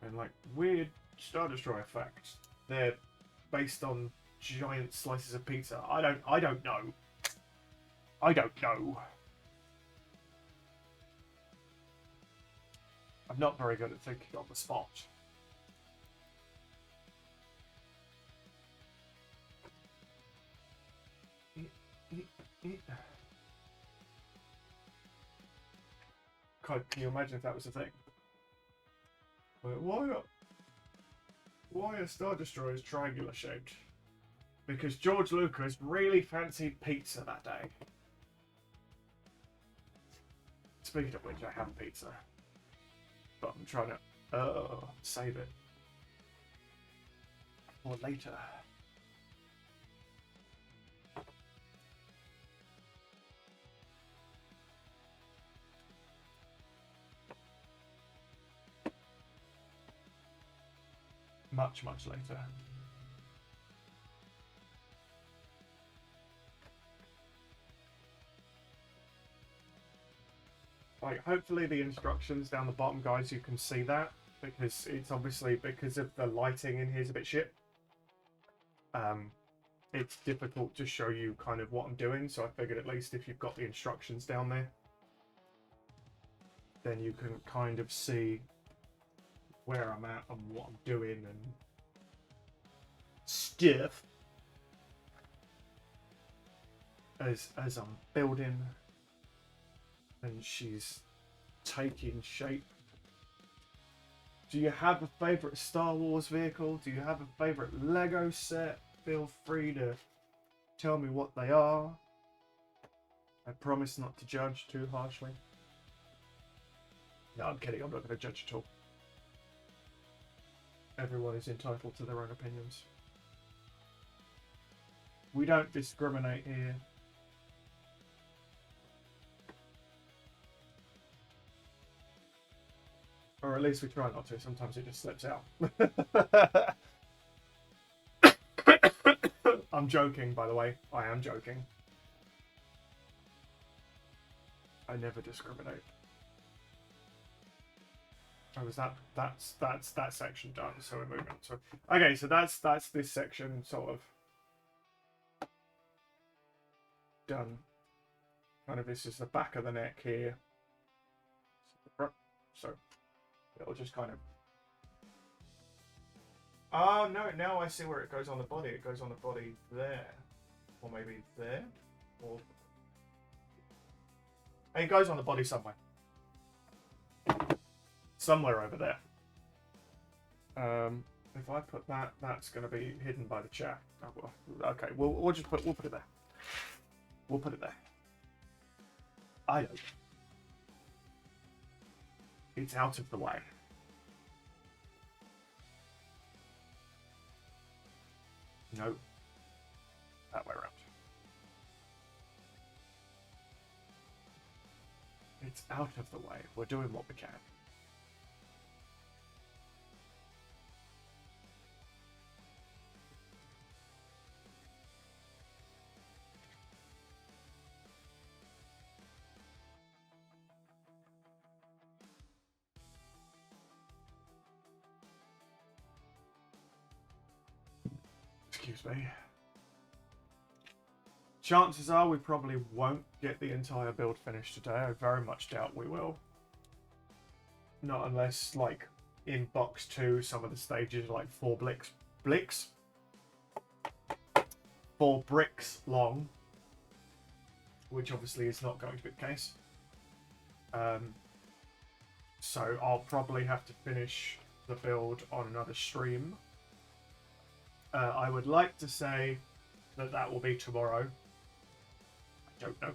S1: And like weird Star Destroyer facts. They're based on giant slices of pizza. I don't know. I don't know. I'm not very good at thinking on the spot. God, can you imagine if that was a thing? But why are Star Destroyers triangular shaped? Because George Lucas really fancied pizza that day. Speaking of which, I have pizza. But I'm trying to save it for later. Much later. Like, hopefully the instructions down the bottom, guys, you can see that, because it's obviously, because of the lighting in here is a bit shit. It's difficult to show you kind of what I'm doing, so I figured at least if you've got the instructions down there, then you can kind of see where I'm at and what I'm doing and stuff as I'm building. And she's taking shape. Do you have a favourite Star Wars vehicle? Do you have a favourite Lego set? Feel free to tell me what they are. I promise not to judge too harshly. No, I'm kidding. I'm not going to judge at all. Everyone is entitled to their own opinions. We don't discriminate here. Or at least we try not to. Sometimes it just slips out. I'm joking, by the way. I am joking. I never discriminate. Oh, was that's that section done? So we're moving on. So okay, so that's this section sort of done. Kind of this is the back of the neck here. So it'll just kind of. Oh no! Now I see where it goes on the body. It goes on the body there, or maybe there, or it goes on the body somewhere. Somewhere over there. If I put that, that's going to be hidden by the chat. Oh, well, okay, we'll just we'll put it there. We'll put it there. I don't. It's out of the way. No. That way around. It's out of the way. We're doing what we can. Excuse me. Chances are we probably won't get the entire build finished today. I very much doubt we will. Not unless, like, in box 2, some of the stages are like 4 bricks long. Which obviously is not going to be the case. So I'll probably have to finish the build on another stream. I would like to say that will be tomorrow. I don't know.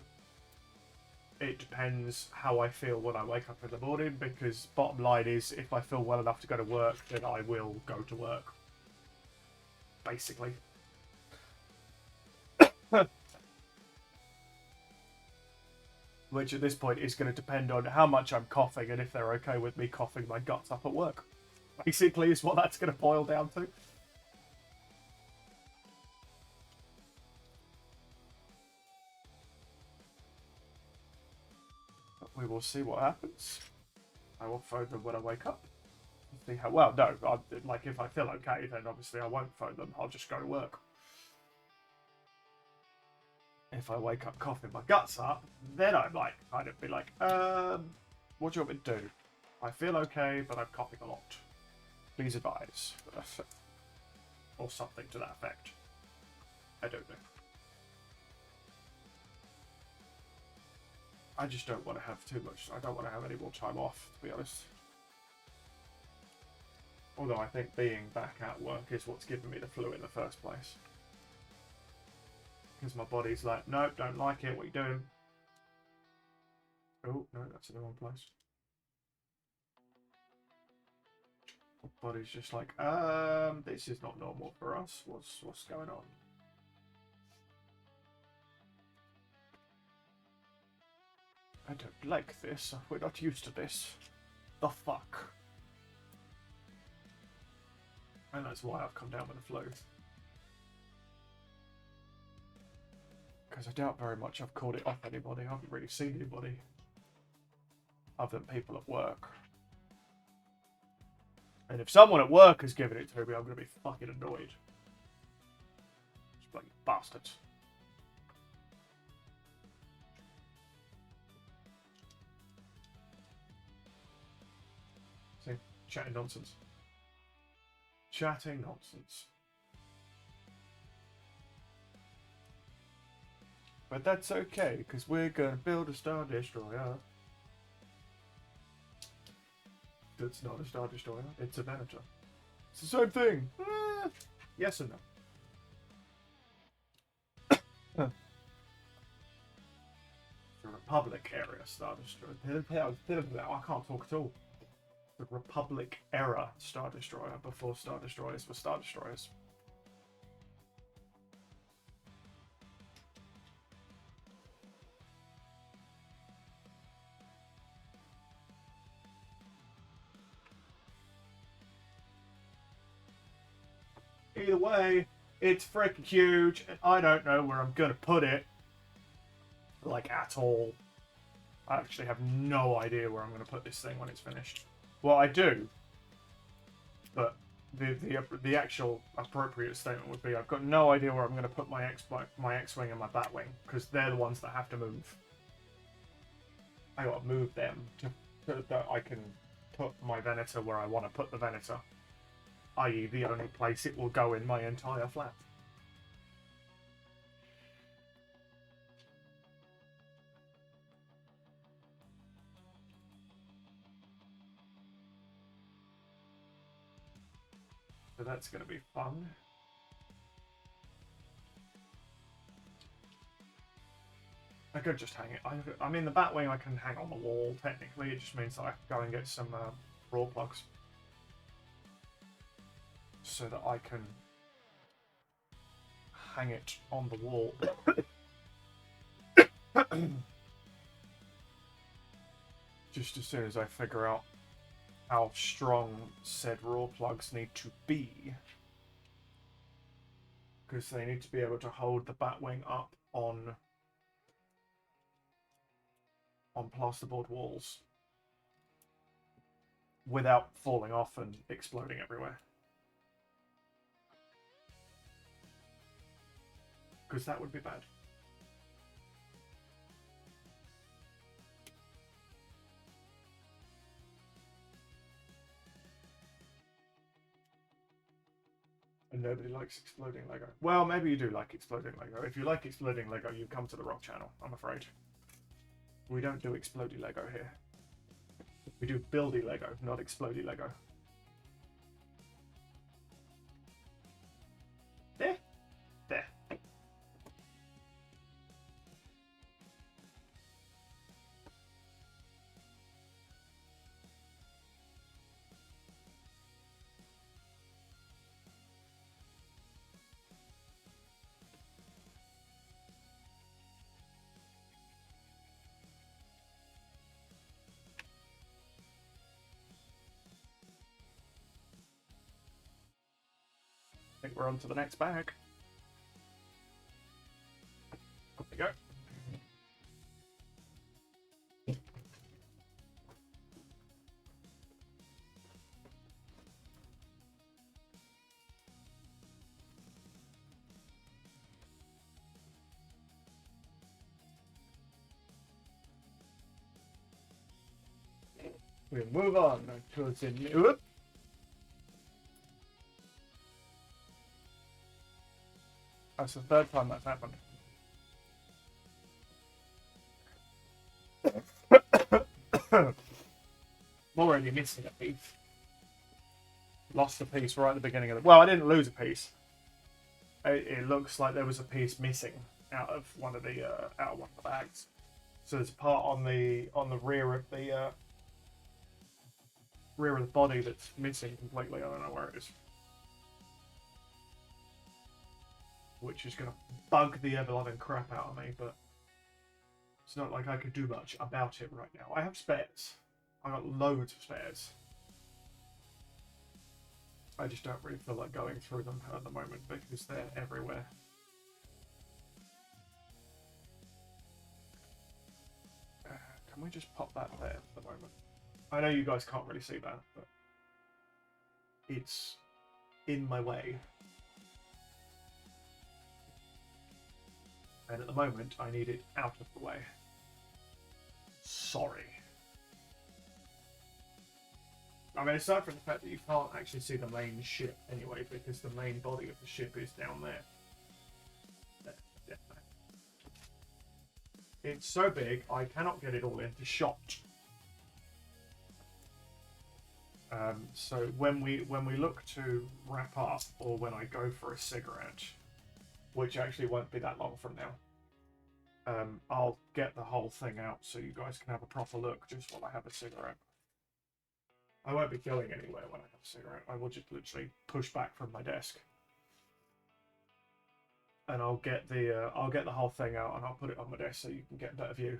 S1: It depends how I feel when I wake up in the morning, because bottom line is, if I feel well enough to go to work, then I will go to work. Basically. Which at this point is going to depend on how much I'm coughing and if they're okay with me coughing my guts up at work. Basically is what that's going to boil down to. We will see what happens. I will phone them when I wake up. See how well. No, like if I feel okay, then obviously I won't phone them. I'll just go to work. If I wake up coughing my guts up, then I might kind of be like, what do you want me to do? I feel okay, but I'm coughing a lot. Please advise. Or something to that effect. I don't know. I just don't want to have too much. I don't want to have any more time off, to be honest. Although I think being back at work is what's given me the flu in the first place. Because my body's like, nope, don't like it, what are you doing? Oh, no, that's in the wrong place. My body's just like, this is not normal for us. What's going on? I don't like this. We're not used to this. The fuck? And that's why I've come down with the flu. Because I doubt very much I've called it off anybody. I haven't really seen anybody other than people at work. And if someone at work has given it to me, I'm going to be fucking annoyed. Just bloody bastards. See? Chatting nonsense. Chatting nonsense. But that's okay, because we're going to build a Star Destroyer. It's not a Star Destroyer. It's a Venator. It's the same thing. Yes and no. The Republic era Star Destroyer. I can't talk at all. The Republic era Star Destroyer before Star Destroyers were Star Destroyers. Either way, it's freaking huge, and I don't know where I'm gonna put it. Like, at all. I actually have no idea where I'm gonna put this thing when it's finished. Well, I do, but the actual appropriate statement would be I've got no idea where I'm gonna put my X-wing and my Batwing, because they're the ones that have to move. I gotta move them so that I can put my Venator where I want to put the Venator. I.e. the only place it will go in my entire flat. So that's going to be fun. I could just hang it. I mean, the Batwing I can hang on the wall, technically. It just means that I can go and get some raw plugs. So that I can hang it on the wall. Just as soon as I figure out how strong said raw plugs need to be. Because they need to be able to hold the Batwing up on plasterboard walls without falling off and exploding everywhere. Because that would be bad. And nobody likes exploding Lego. Well, maybe you do like exploding Lego. If you like exploding Lego, you've come to the wrong channel, I'm afraid. We don't do explodey Lego here. We do buildy Lego, not explodey Lego. There. There. I think we're on to the next bag. There we go. We move on to the new. That's the third time that's happened. I'm already missing a piece. Lost a piece right at the beginning of the. Well, I didn't lose a piece. It looks like there was a piece missing out of one of the bags. So there's a part on the rear of the body that's missing completely. I don't know where it is. Which is going to bug the ever-loving crap out of me, but it's not like I could do much about it right now. I have spares. I got loads of spares. I just don't really feel like going through them at the moment because they're everywhere. Can we just pop that there for the moment? I know you guys can't really see that, but it's in my way. And at the moment, I need it out of the way. Sorry. I mean, aside from the fact that you can't actually see the main ship anyway, because the main body of the ship is down there. It's so big, I cannot get it all into shot. So when we look to wrap up, or when I go for a cigarette, which actually won't be that long from now, I'll get the whole thing out so you guys can have a proper look just while I have a cigarette. I won't be going anywhere when I have a cigarette. I will just literally push back from my desk, and I'll get the whole thing out and I'll put it on my desk so you can get a better view.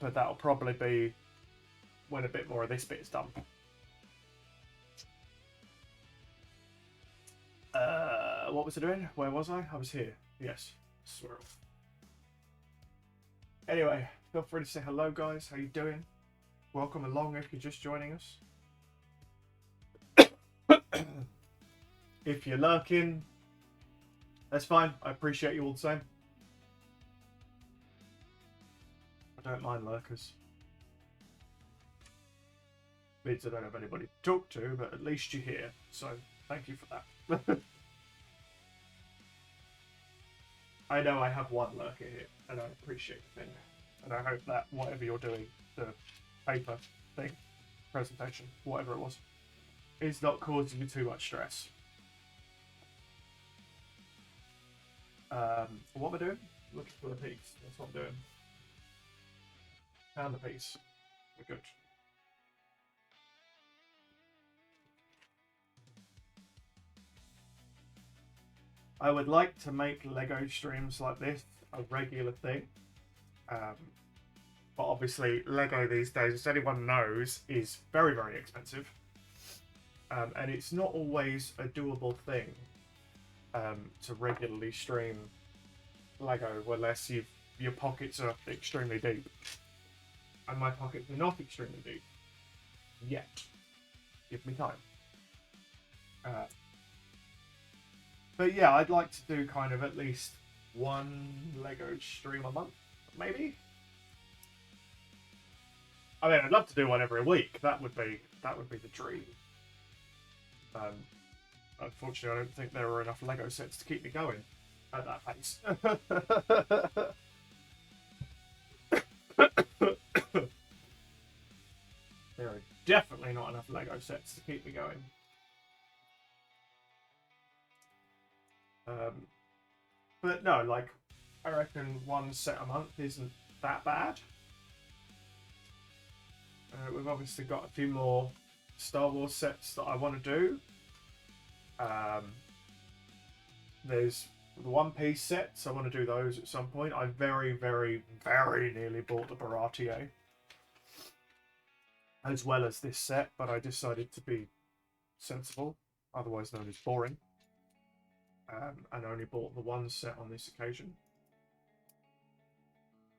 S1: But that'll probably be when a bit more of this bit is done. What was I doing? Where was I? I was here. Yes. Swirl. Anyway, feel free to say hello, guys. How you doing? Welcome along if you're just joining us. If you're lurking, that's fine. I appreciate you all the same. I don't mind lurkers. Means I don't have anybody to talk to, but at least you're here. So thank you for that. I know I have one lurker here, and I appreciate the thing. And I hope that whatever you're doing, the paper thing, presentation, whatever it was, is not causing you too much stress. What am I doing? Looking for the piece. That's what I'm doing. Found the piece. We're good. I would like to make Lego streams like this a regular thing. But obviously Lego these days, as anyone knows, is very, very expensive. And it's not always a doable thing to regularly stream Lego unless your pockets are extremely deep. And my pockets are not extremely deep. Yet. Give me time. But yeah, I'd like to do kind of at least one Lego stream a month, maybe. I mean, I'd love to do one every week. That would be the dream. Unfortunately, I don't think there are enough Lego sets to keep me going at that pace. There are definitely not enough Lego sets to keep me going. But no, like, I reckon one set a month isn't that bad. We've obviously got a few more Star Wars sets that I want to do. There's the One Piece sets. I want to do those at some point. I very, very, very nearly bought the Baratier, as well as this set, but I decided to be sensible, otherwise known as boring, and only bought the one set on this occasion.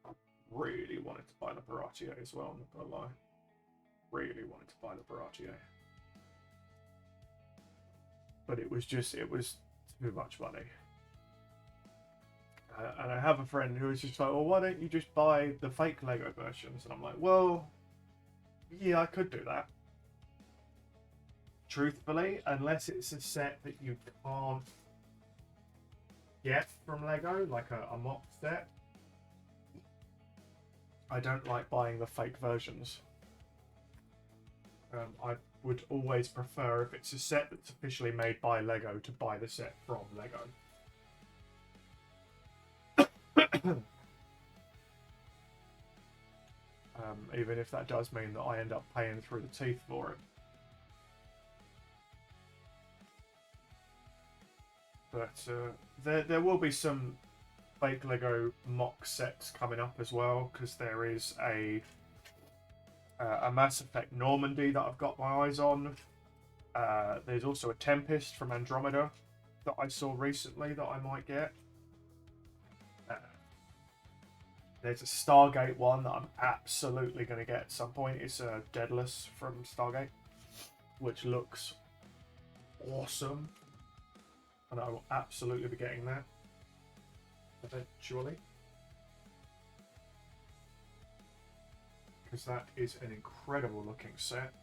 S1: I really wanted to buy the Baratier as well, I'm not gonna lie. Really wanted to buy the Baratier. But it was too much money. And I have a friend who was just like, well, why don't you just buy the fake Lego versions? And I'm like, well, yeah, I could do that. Truthfully, unless it's a set that you can't get from Lego, like a mock set, I don't like buying the fake versions. I would always prefer, if it's a set that's officially made by Lego, to buy the set from Lego. Even if that does mean that I end up paying through the teeth for it. But there will be some fake Lego mock sets coming up as well, because there is a Mass Effect Normandy that I've got my eyes on. There's also a Tempest from Andromeda that I saw recently that I might get. There's a Stargate one that I'm absolutely going to get at some point. It's a Daedalus from Stargate, which looks awesome. And I will absolutely be getting that eventually. Because that is an incredible looking set.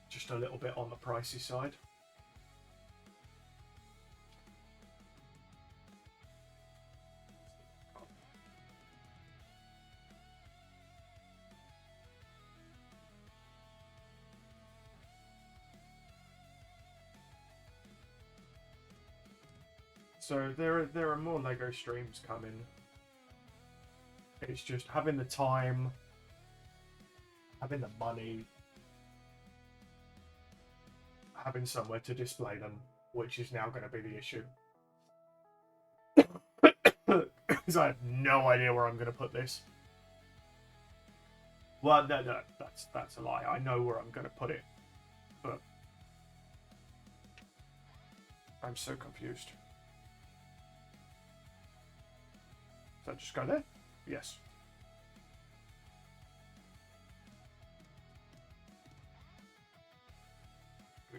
S1: Just a little bit on the pricey side. So there are more Lego streams coming. It's just having the time, having the money, having somewhere to display them, which is now going to be the issue. Because I have no idea where I'm going to put this. Well, no, that's a lie. I know where I'm going to put it, but I'm so confused. Does that just go there? Yes. I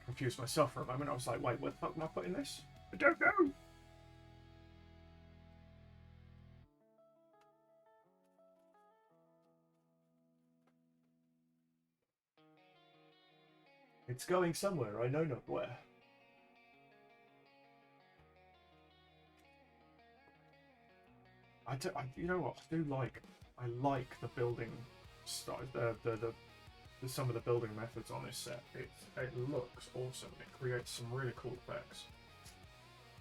S1: confused myself for a moment. I was like, wait, where the fuck am I putting this? I don't know. It's going somewhere, I know not where. You know what? I like the building style, some of the building methods on this set. It looks awesome. It creates some really cool effects.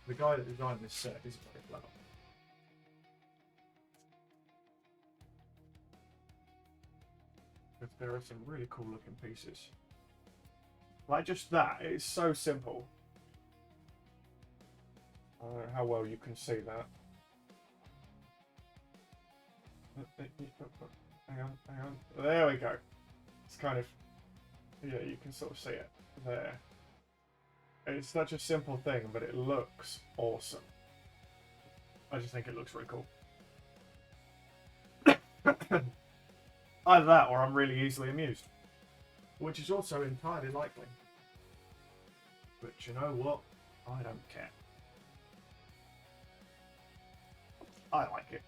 S1: The guy that designed this set is very clever. But there are some really cool looking pieces. Like just that, it's so simple. I don't know how well you can see that. Hang on. There we go. It's kind of, yeah, you can sort of see it there. It's such a simple thing, but it looks awesome. I just think it looks really cool. Either that, or I'm really easily amused. Which is also entirely likely. But you know what? I don't care. I like it.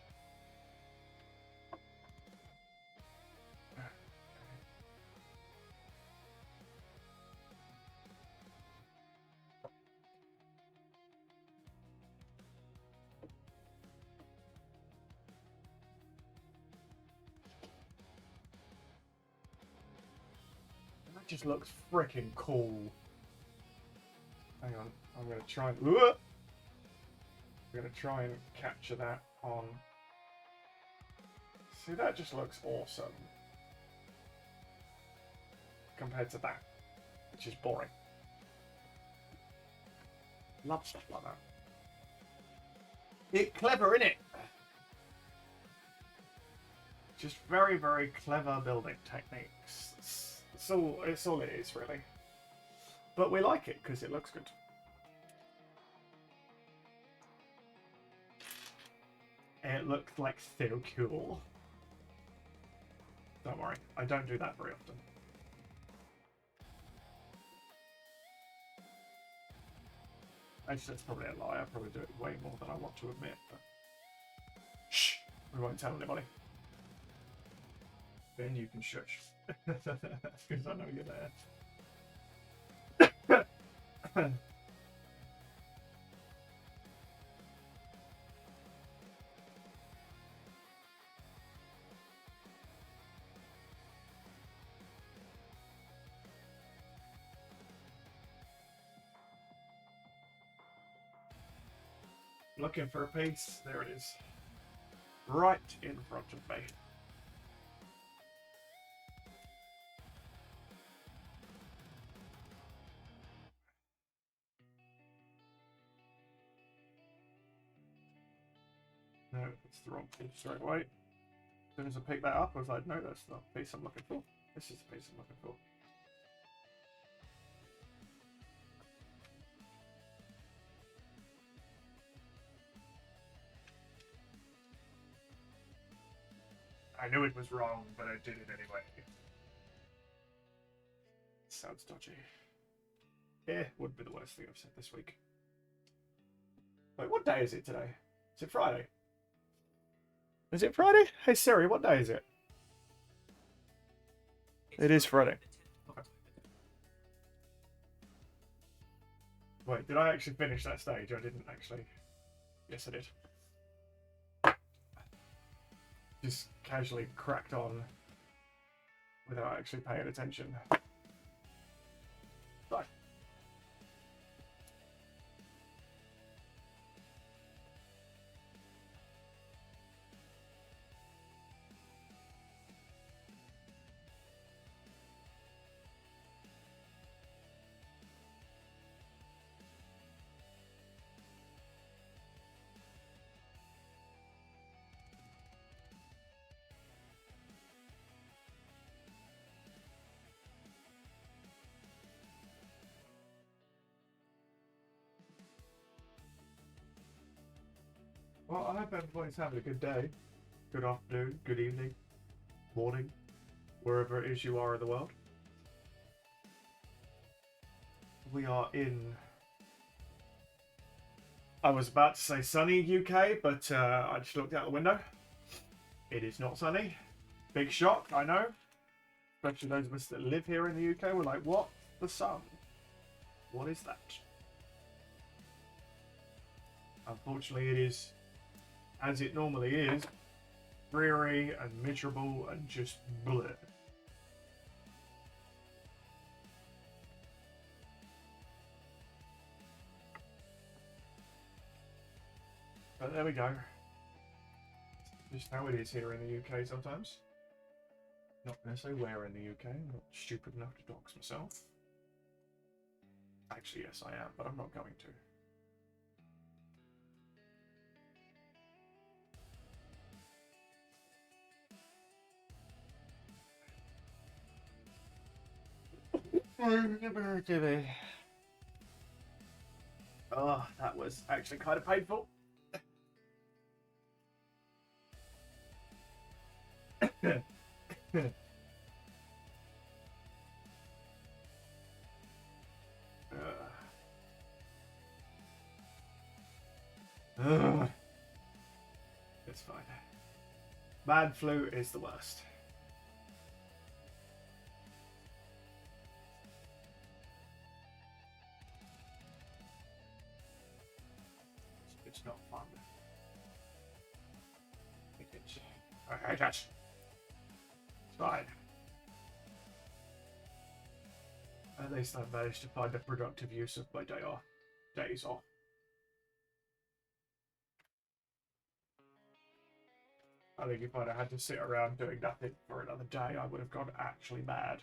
S1: That just looks freaking cool. Hang on, I'm gonna try and capture that on. See, that just looks awesome compared to that, which is boring. Love stuff like that. It's clever, innit? Just very, very clever building techniques. It's all it is, really. But we like it because it looks good. It looks like so cool. Don't worry, I don't do that very often. Actually, that's probably a lie. I probably do it way more than I want to admit. But shh, we won't tell anybody. Then you can shush, because I know you're there. Looking for a piece. There it is. Right in front of me. No, it's the wrong piece straight away. As soon as I picked that up, I was like, no, that's not the piece I'm looking for. This is the piece I'm looking for. I knew it was wrong, but I did it anyway. Sounds dodgy. Yeah, wouldn't be the worst thing I've said this week. Wait, what day is it today? Is it Friday? Is it Friday? Hey Siri, what day is it? It is Friday. Okay. Wait, did I actually finish that stage? I didn't actually. Yes, I did. Just casually cracked on without actually paying attention. Bye. Well, I hope everybody's having a good day, good afternoon, good evening, morning, wherever it is you are in the world. We are in... I was about to say sunny UK, but I just looked out the window. It is not sunny. Big shock, I know. Especially those of us that live here in the UK were like, what? The sun? What is that? Unfortunately, it is, as it normally is, dreary and miserable and just bleh. But there we go. Just how it is here in the UK sometimes. Not going to say where in the UK. I'm not stupid enough to dox myself. Actually, yes, I am, but I'm not going to. Oh, that was actually kind of painful. It's fine. Bad flu is the worst. It's not fun. I hate it. It's fine. At least I've managed to find a productive use of my days off. I think if I'd have had to sit around doing nothing for another day, I would have gone actually mad.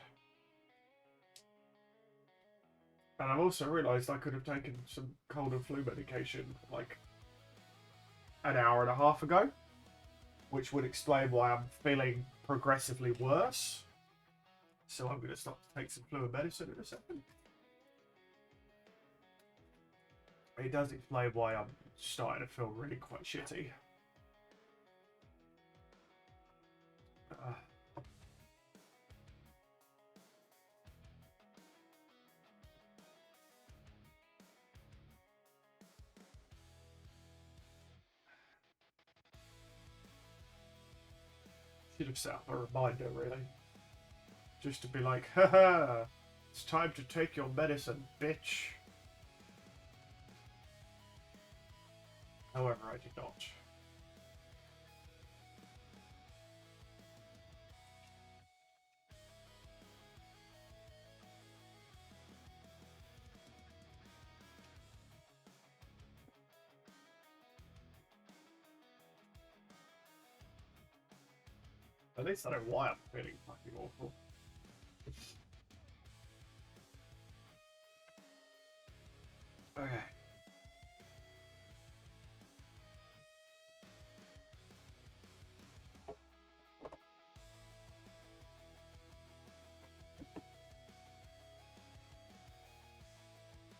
S1: And I've also realised I could have taken some cold and flu medication like an hour and a half ago, which would explain why I'm feeling progressively worse. So I'm going to stop to take some flu and medicine in a second. It does explain why I'm starting to feel really quite shitty. Should have set up a reminder, really. Just to be like, haha, it's time to take your medicine, bitch. However, I did not. At least I know why I'm feeling fucking awful. Okay.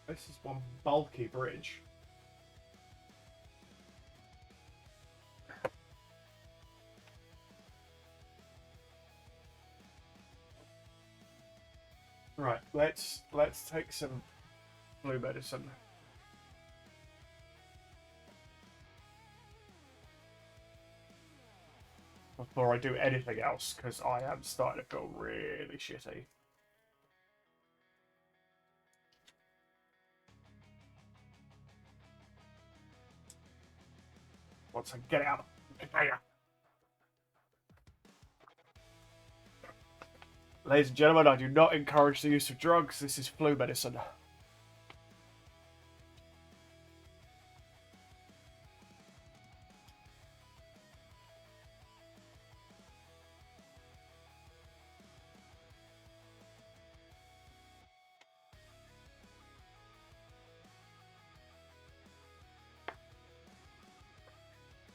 S1: This is one bulky bridge. Right, let's take some flu medicine. Before I do anything else, because I am starting to feel really shitty. Once I get out. Ladies and gentlemen, I do not encourage the use of drugs. This is flu medicine.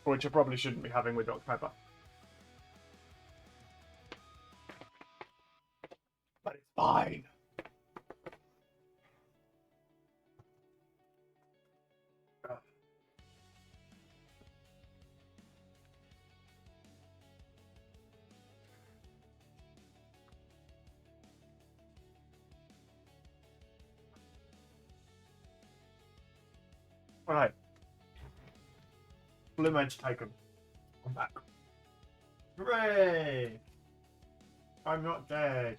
S1: Which I probably shouldn't be having with Dr. Pepper. But it's fine. Right. Blue Edge taken. I'm back. Hooray! I'm not dead.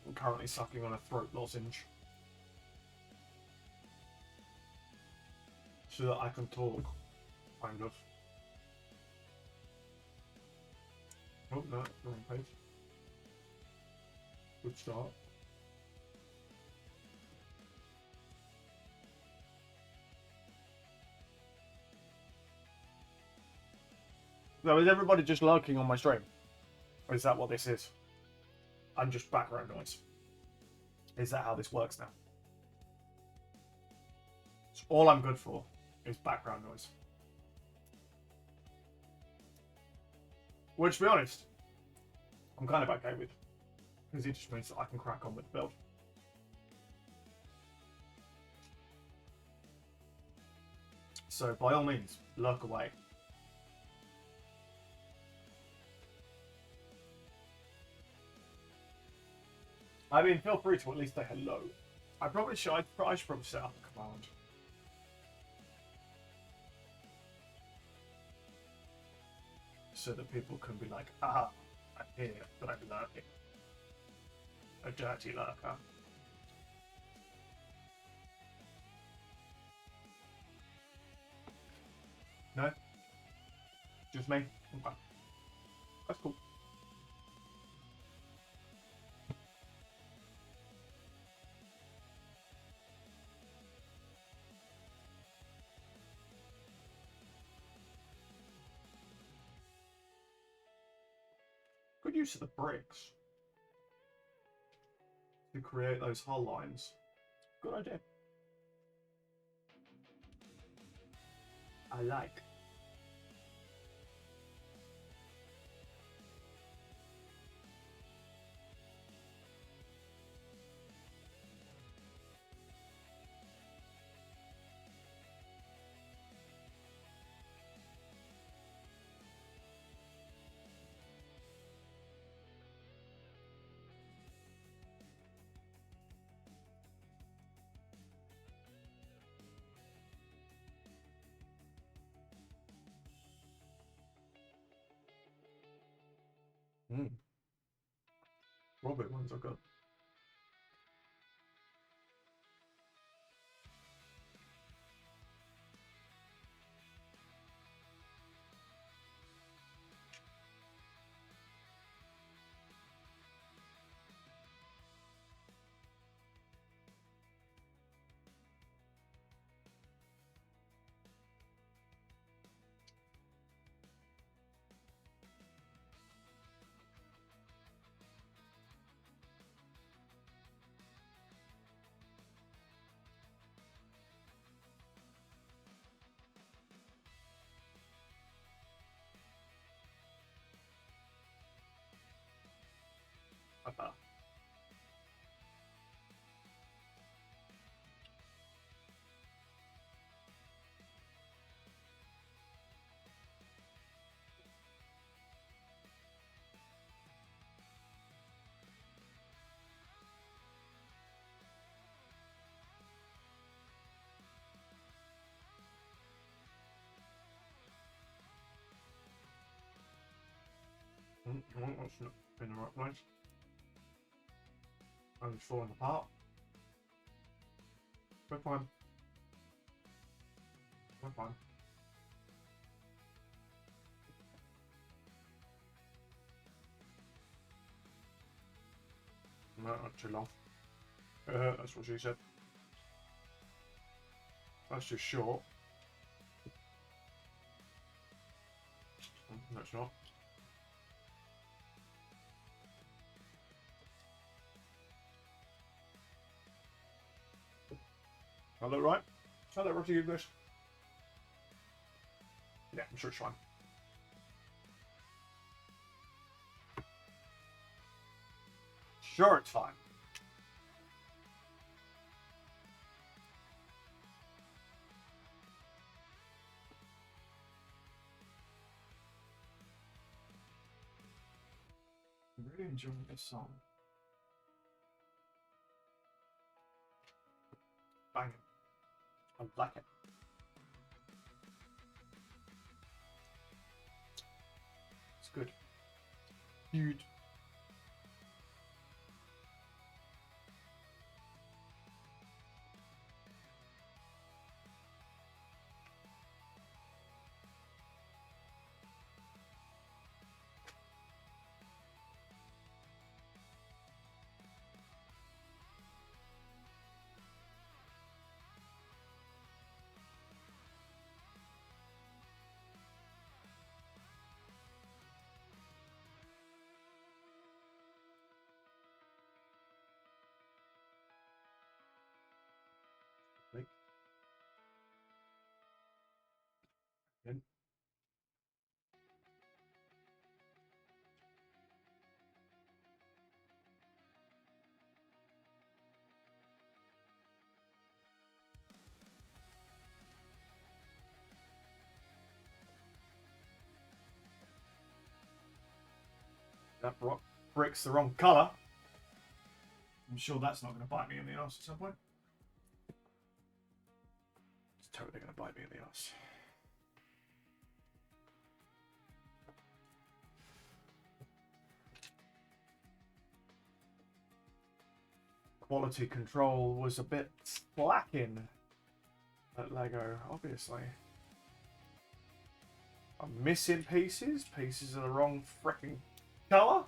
S1: I'm currently sucking on a throat lozenge. So that I can talk. Kind of. Oh, no, wrong page. Good start. So is everybody just lurking on my stream? Or is that what this is? I'm just background noise. Is that how this works now? So all I'm good for is background noise. Which, to be honest, I'm kind of okay with. Because it just means that I can crack on with the build. So by all means, lurk away. I mean, feel free to at least say hello. I should probably set up a command. So that people can be like, aha, I'm here, but I'm lurking. A dirty lurker. No? Just me? Okay. That's cool. Good use of the bricks to create those hull lines. Good idea. I like. Robert ones are good. About. That's not in the right place. I'm just falling apart. We're fine. We're fine. No, not too long. That's what she said. That's just short. No, it's not. That look right? That look right to you, this? Yeah, I'm sure it's fine. Sure, it's fine. I'm really enjoying this song. I like it. It's good. Huge. Wait. Again. That brick's the wrong colour. I'm sure that's not going to bite me in the arse at some point. It's totally going to bite me in the arse. Quality control was a bit slacking at Lego, obviously. I'm missing pieces. Pieces are the wrong freaking colour.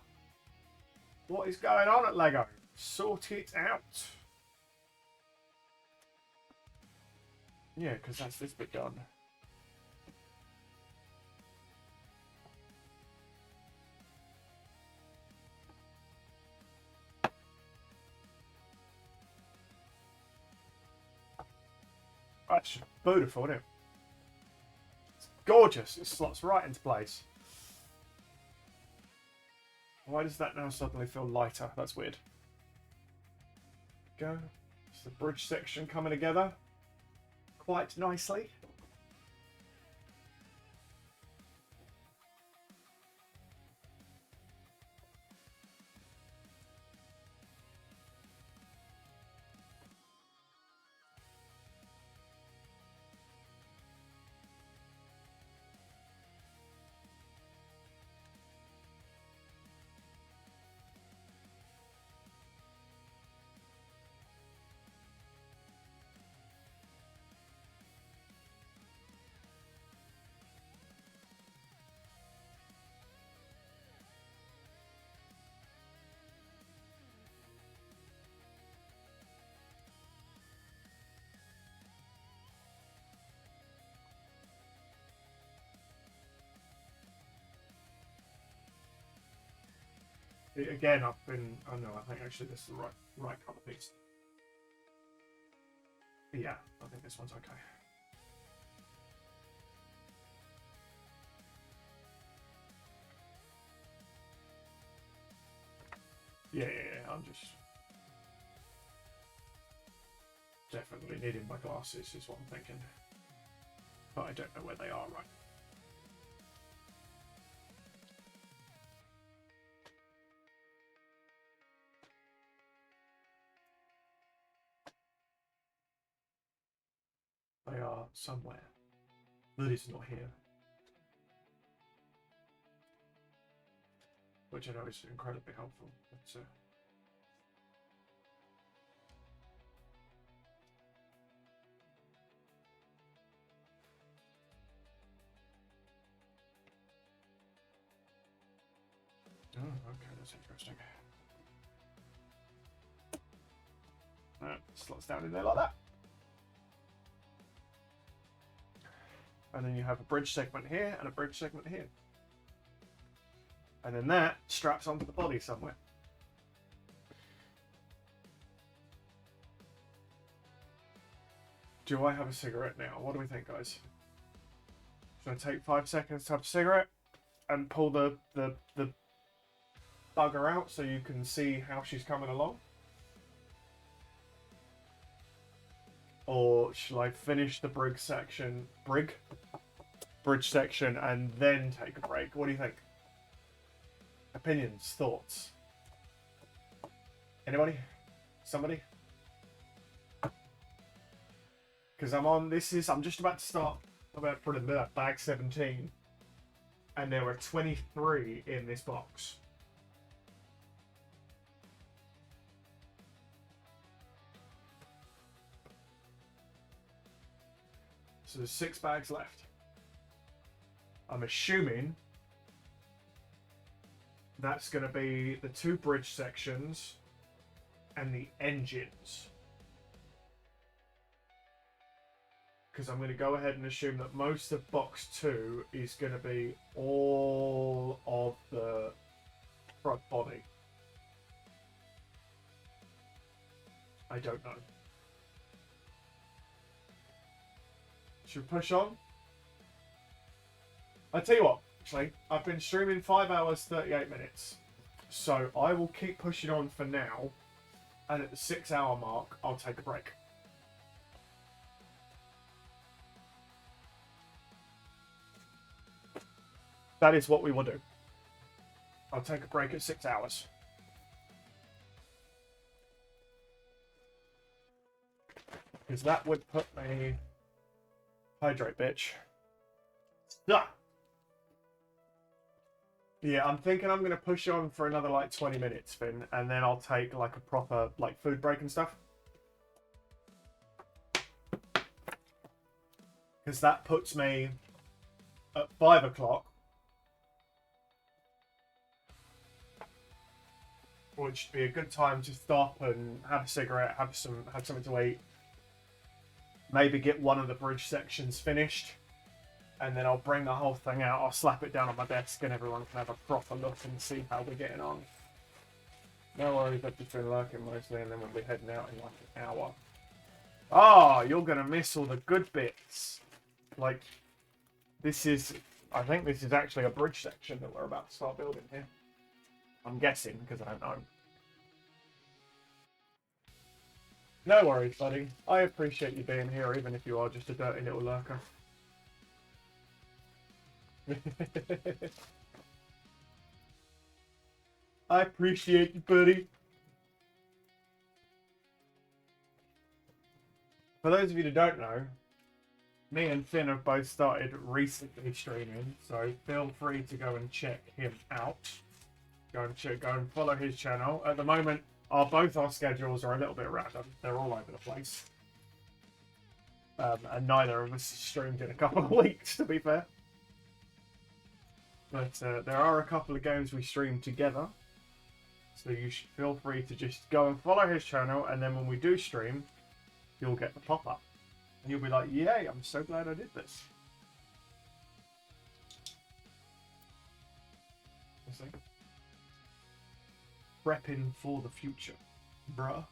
S1: What is going on at Lego? Sort it out. Yeah, because that's this bit done. That's beautiful, isn't it? It's gorgeous. It slots right into place. Why does that now suddenly feel lighter? That's weird. Go. It's the bridge section coming together quite nicely. Again, I've been. Oh no, I think actually this is the right colour piece. Yeah, I think this one's okay. Yeah. I'm just definitely needing my glasses, is what I'm thinking. But I don't know where they are right. They are somewhere. That is not here. Which I know is incredibly helpful. But, oh, okay, that's interesting. Slots down in there like that. And then you have a bridge segment here and a bridge segment here. And then that straps onto the body somewhere. Do I have a cigarette now? What do we think, guys? Should I take 5 seconds to have a cigarette and pull the bugger out so you can see how she's coming along? Or shall I finish the bridge section and then take a break? What do you think? Opinions, thoughts? Anybody? Somebody? Because I'm just about to start about putting that bag 17, and there were 23 in this box. So there's 6 bags left. I'm assuming that's going to be the 2 bridge sections and the engines. Because I'm going to go ahead and assume that most of box 2 is going to be all of the front body. I don't know. Should we push on? I tell you what, actually, I've been streaming 5 hours 38 minutes, so I will keep pushing on for now, and at the 6-hour mark, I'll take a break. That is what we will do. I'll take a break at 6 hours. Because that would put me... Hydrate, bitch. Ah! Yeah, I'm thinking I'm going to push on for another like 20 minutes, Finn, and then I'll take like a proper like food break and stuff. Because that puts me at 5 o'clock. Which would be a good time to stop and have a cigarette, have something to eat. Maybe get one of the bridge sections finished. And then I'll bring the whole thing out, I'll slap it down on my desk and everyone can have a proper look and see how we're getting on. No worries, I've just been lurking mostly and then we'll be heading out in like an hour. Oh, you're going to miss all the good bits. Like, I think this is actually a bridge section that we're about to start building here. I'm guessing, because I don't know. No worries, buddy. I appreciate you being here, even if you are just a dirty little lurker. I appreciate you, buddy. For those of you that don't know, me and Finn have both started recently streaming, so feel free to go and check him out. Go and follow his channel. At the moment, both our schedules are a little bit random. They're all over the place. And neither of us streamed in a couple of weeks, to be fair. But there are a couple of games we stream together. So you should feel free to just go and follow his channel, and then when we do stream, you'll get the pop-up. And you'll be like, yay, I'm so glad I did this. Prepping for the future, bruh.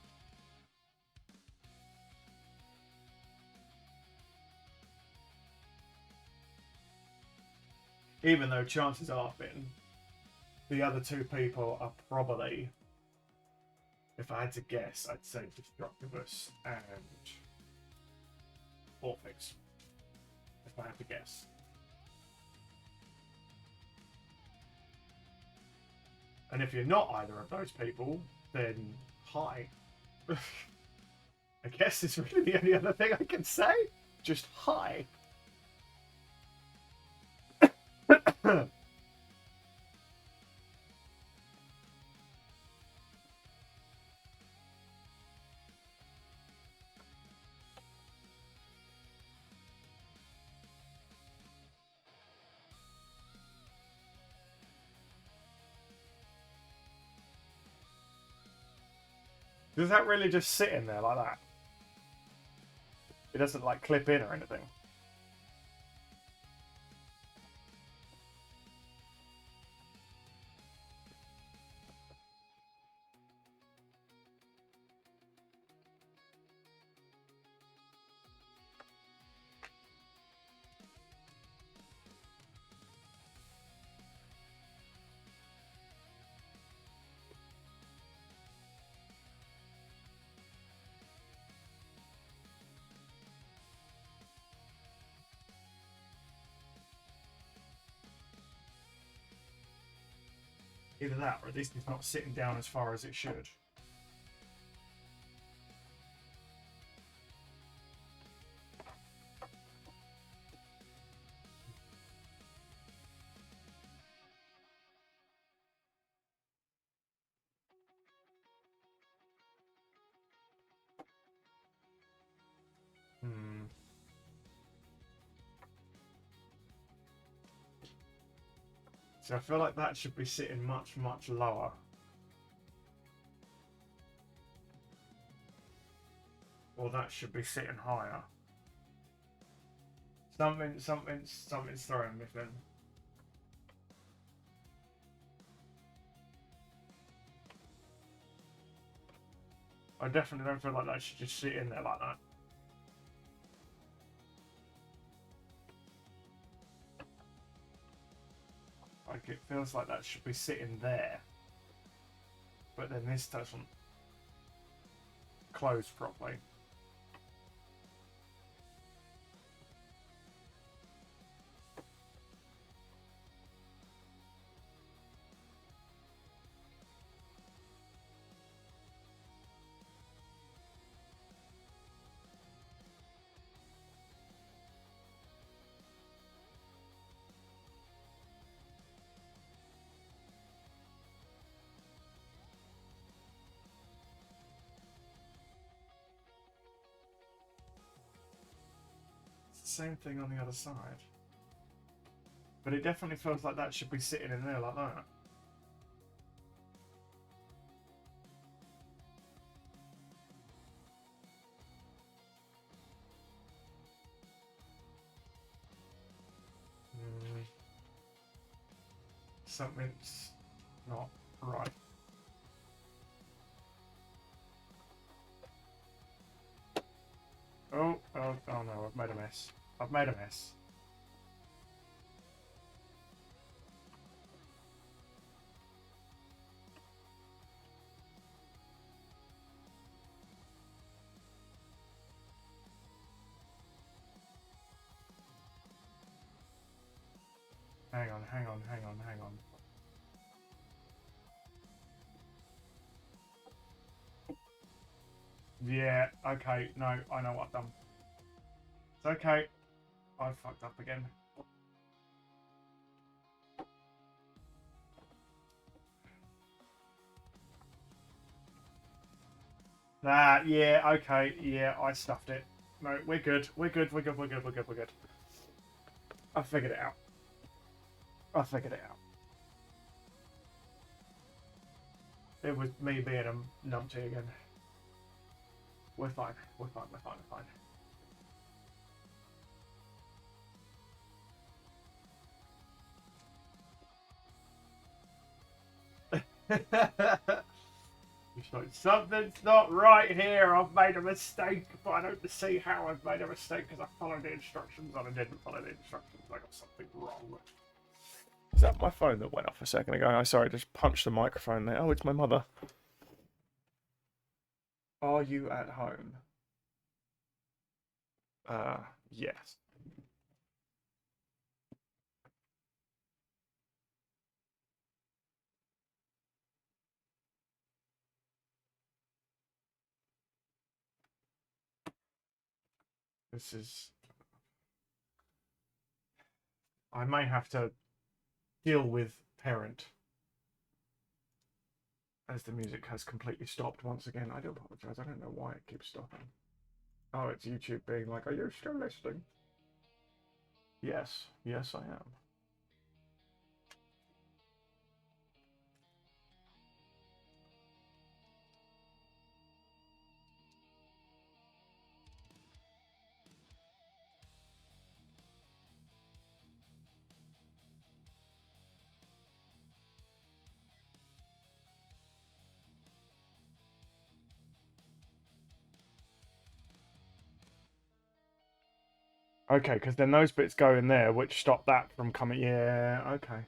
S1: Even though chances are, Finn, the other 2 people are probably, if I had to guess, I'd say Destructivus and Orphix. If I had to guess. And if you're not either of those people, then hi. I guess it's really the only other thing I can say. Just hi. Does that really just sit in there like that? It doesn't like clip in or anything. Either that, or at least it's not sitting down as far as it should. So I feel like that should be sitting much, much lower. Or that should be sitting higher. Something's throwing me then. I definitely don't feel like that should just sit in there like that. Like it feels like that should be sitting there. But then this doesn't close properly. Same thing on the other side. But it definitely feels like that should be sitting in there like that. Something's not right. Oh no, I've made a mess. I've made a mess. Hang on. Yeah, okay, no, I know what I've done. It's okay. I fucked up again. Yeah, okay, yeah, I stuffed it. No, we're good. We're good. I figured it out. It was me being a numpty again. We're fine. It's like, something's not right here. I've made a mistake, but I don't see how I've made a mistake because I followed the instructions and I didn't follow the instructions. I got something wrong. Is that my phone that went off a second ago? I'm sorry, I just punched the microphone there. Oh, it's my mother. Are you at home? Yes. This is... I may have to deal with parent as the music has completely stopped once again. I do apologize. I don't know why it keeps stopping. Oh, it's YouTube being like, are you still listening? Yes, I am. Okay, because then those bits go in there, which stop that from coming. Yeah, okay.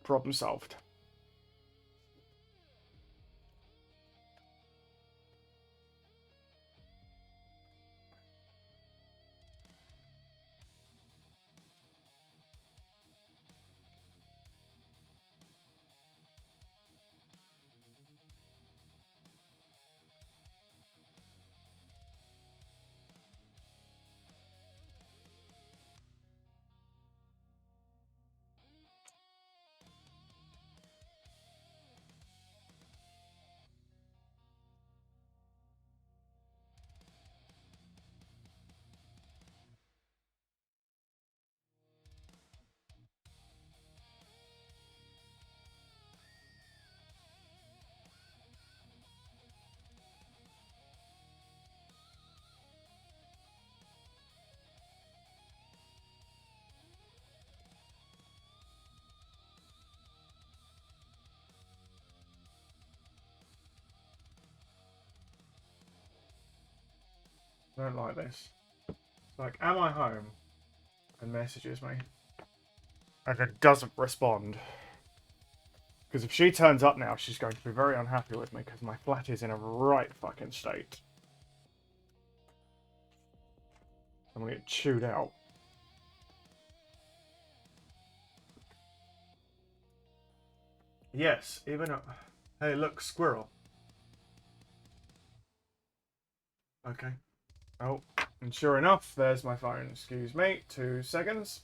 S1: Problem solved. I don't like this. It's like, am I home? And messages me. And then doesn't respond. Because if she turns up now, she's going to be very unhappy with me because my flat is in a right fucking state. I'm going to get chewed out. Yes, even a... Hey, look, squirrel. Okay. Oh, and sure enough, there's my phone. Excuse me, 2 seconds.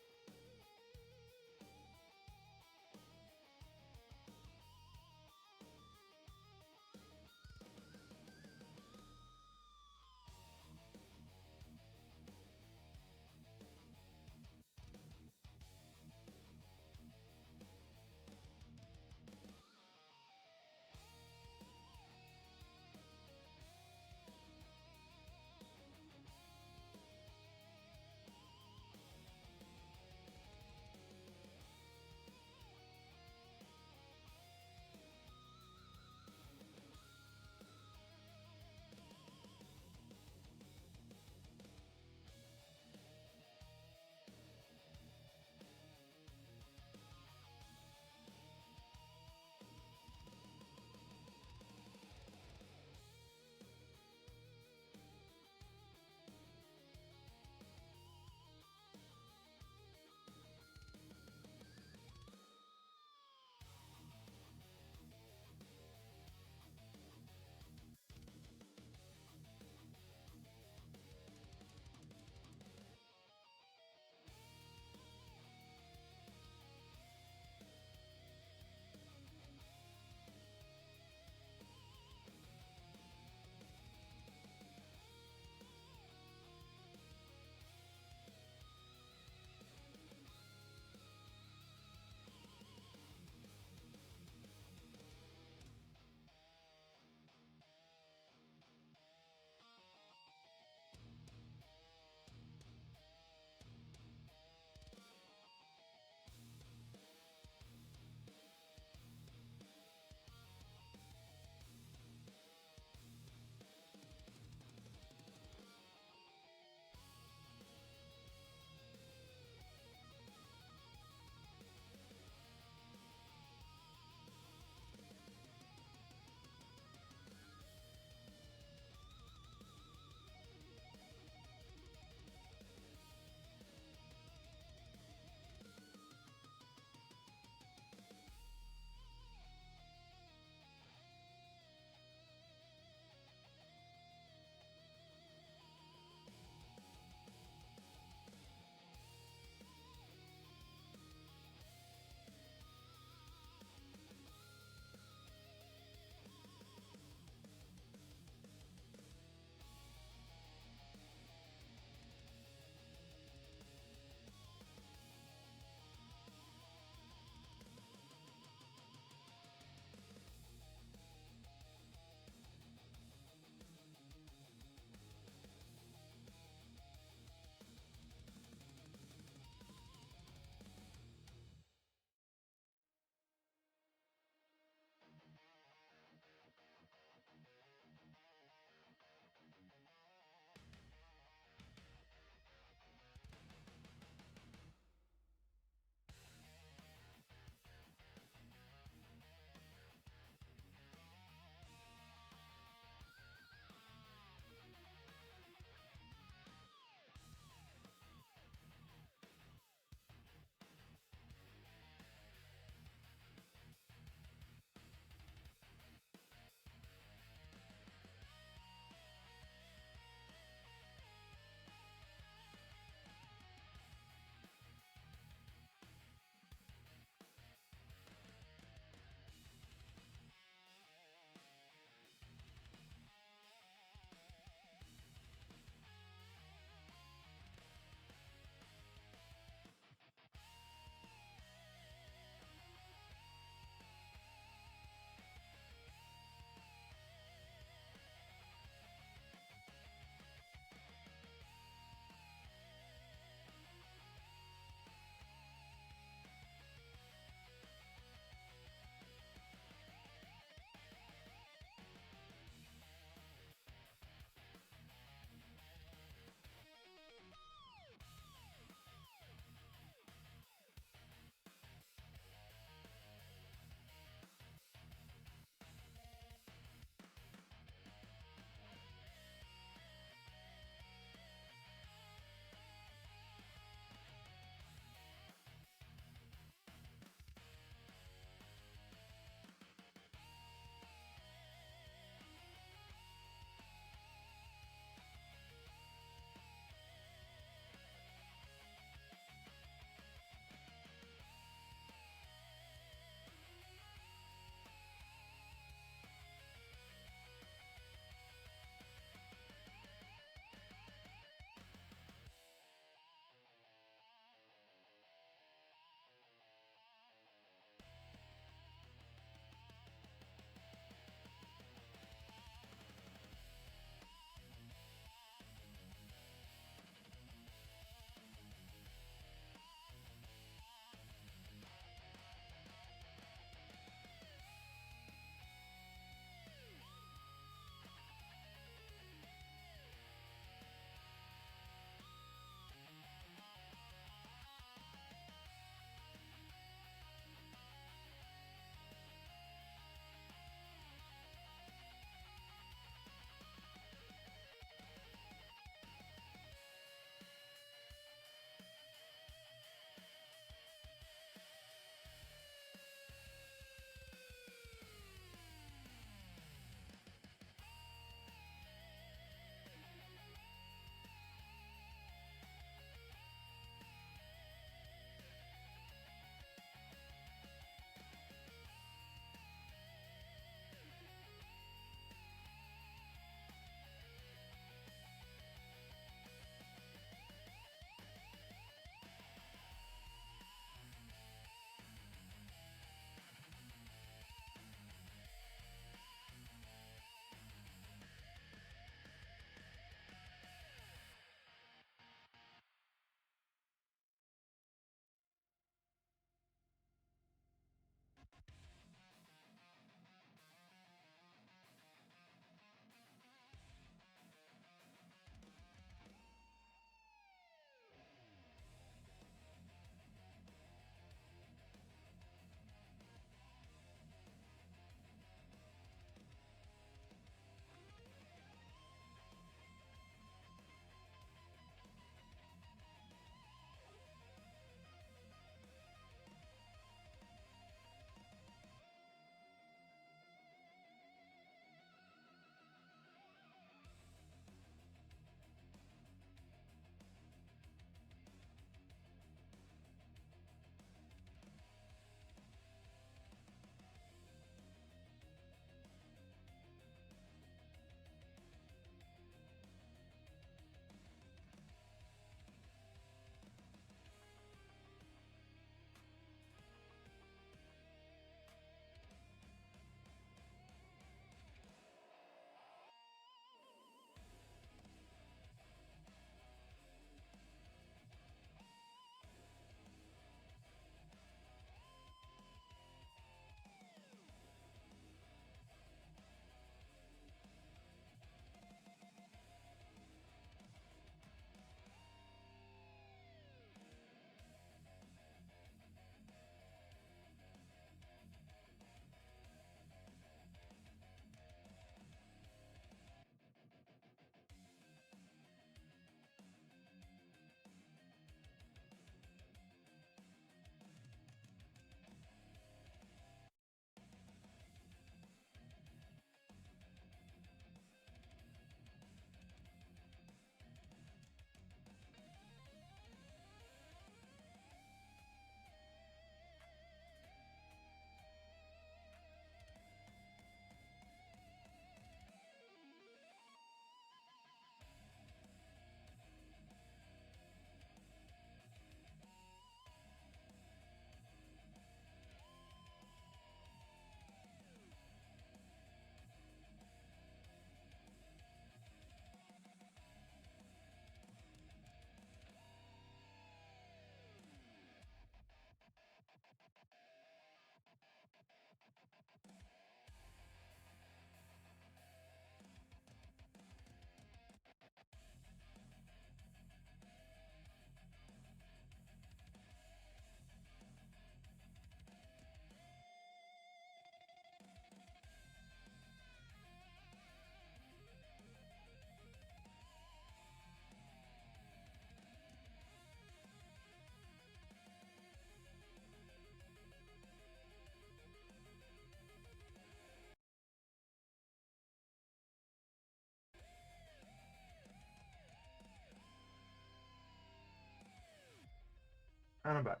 S1: And I'm back.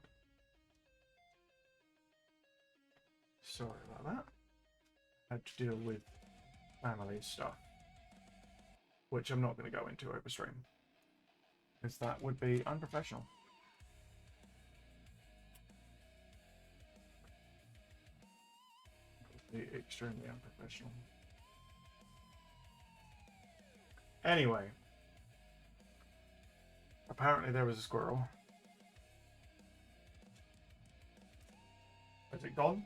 S1: Sorry about that. Had to deal with family stuff, which I'm not going to go into over stream, because that would be unprofessional. It would be extremely unprofessional. Anyway, apparently there was a squirrel. Is it gone?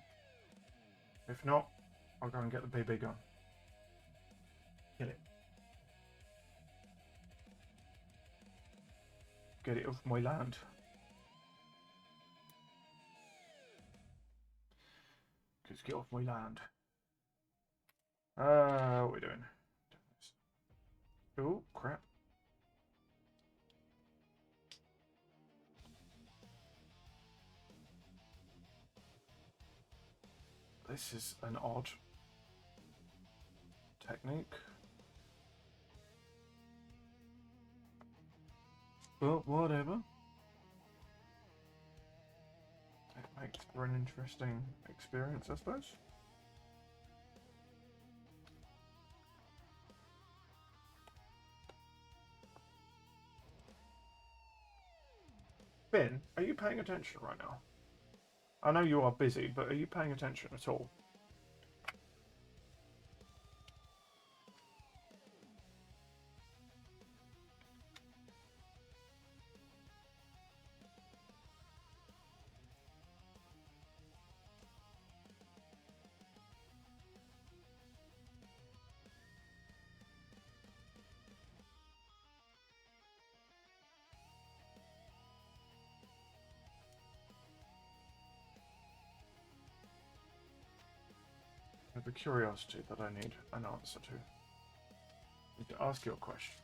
S1: If not, I'll go and get the BB gun. Kill it. Get it off my land. Just get off my land. What are we doing? Oh, crap. This is an odd technique. But whatever. It makes for an interesting experience, I suppose. Ben, are you paying attention right now? I know you are busy, but are you paying attention at all? I have a curiosity that I need an answer to. I need to ask you a question.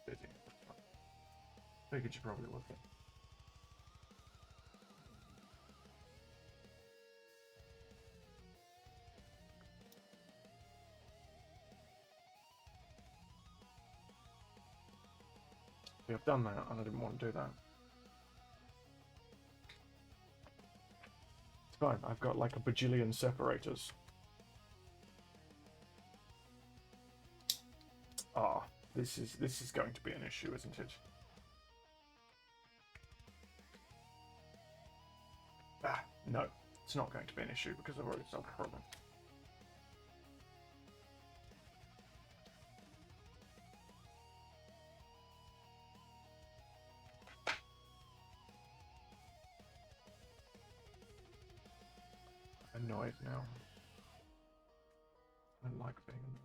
S1: Busy. Figured you probably would be. See, I've done that, and I didn't want to do that. It's fine. I've got like a bajillion separators. Ah, this is going to be an issue, isn't it? Ah, no, it's not going to be an issue because I've already solved the problem. Annoyed now. I don't like being annoyed.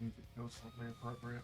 S1: Music feels slightly appropriate.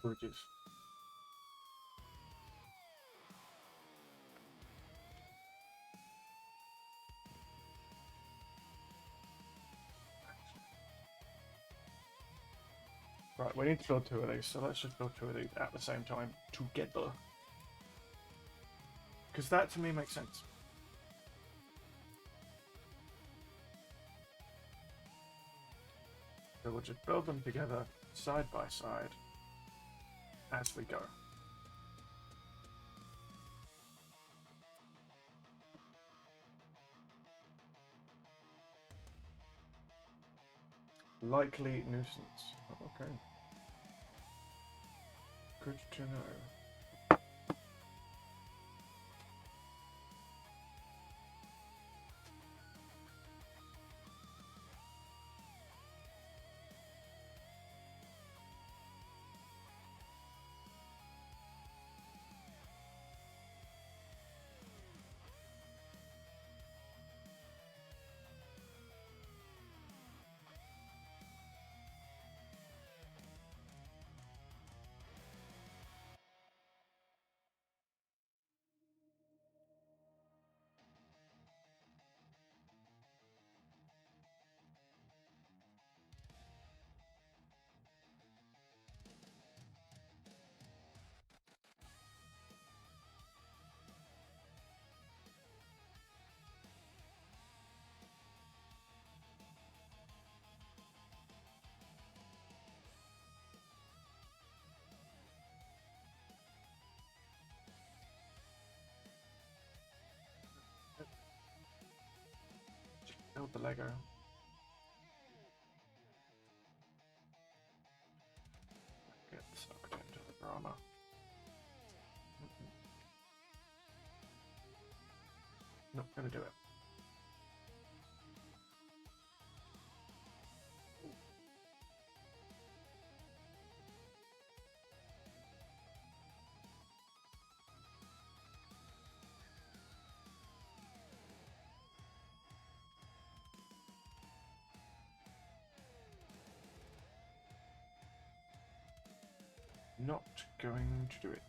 S1: Bridges. Right, we need to build 2 of these, so let's just build 2 of these at the same time together. Because that to me makes sense. So we'll just build them together side by side as we go. Likely nuisance. Okay. Good to know. Just build the Lego. Get sucked into the drama. Not gonna do it. Not going to do it.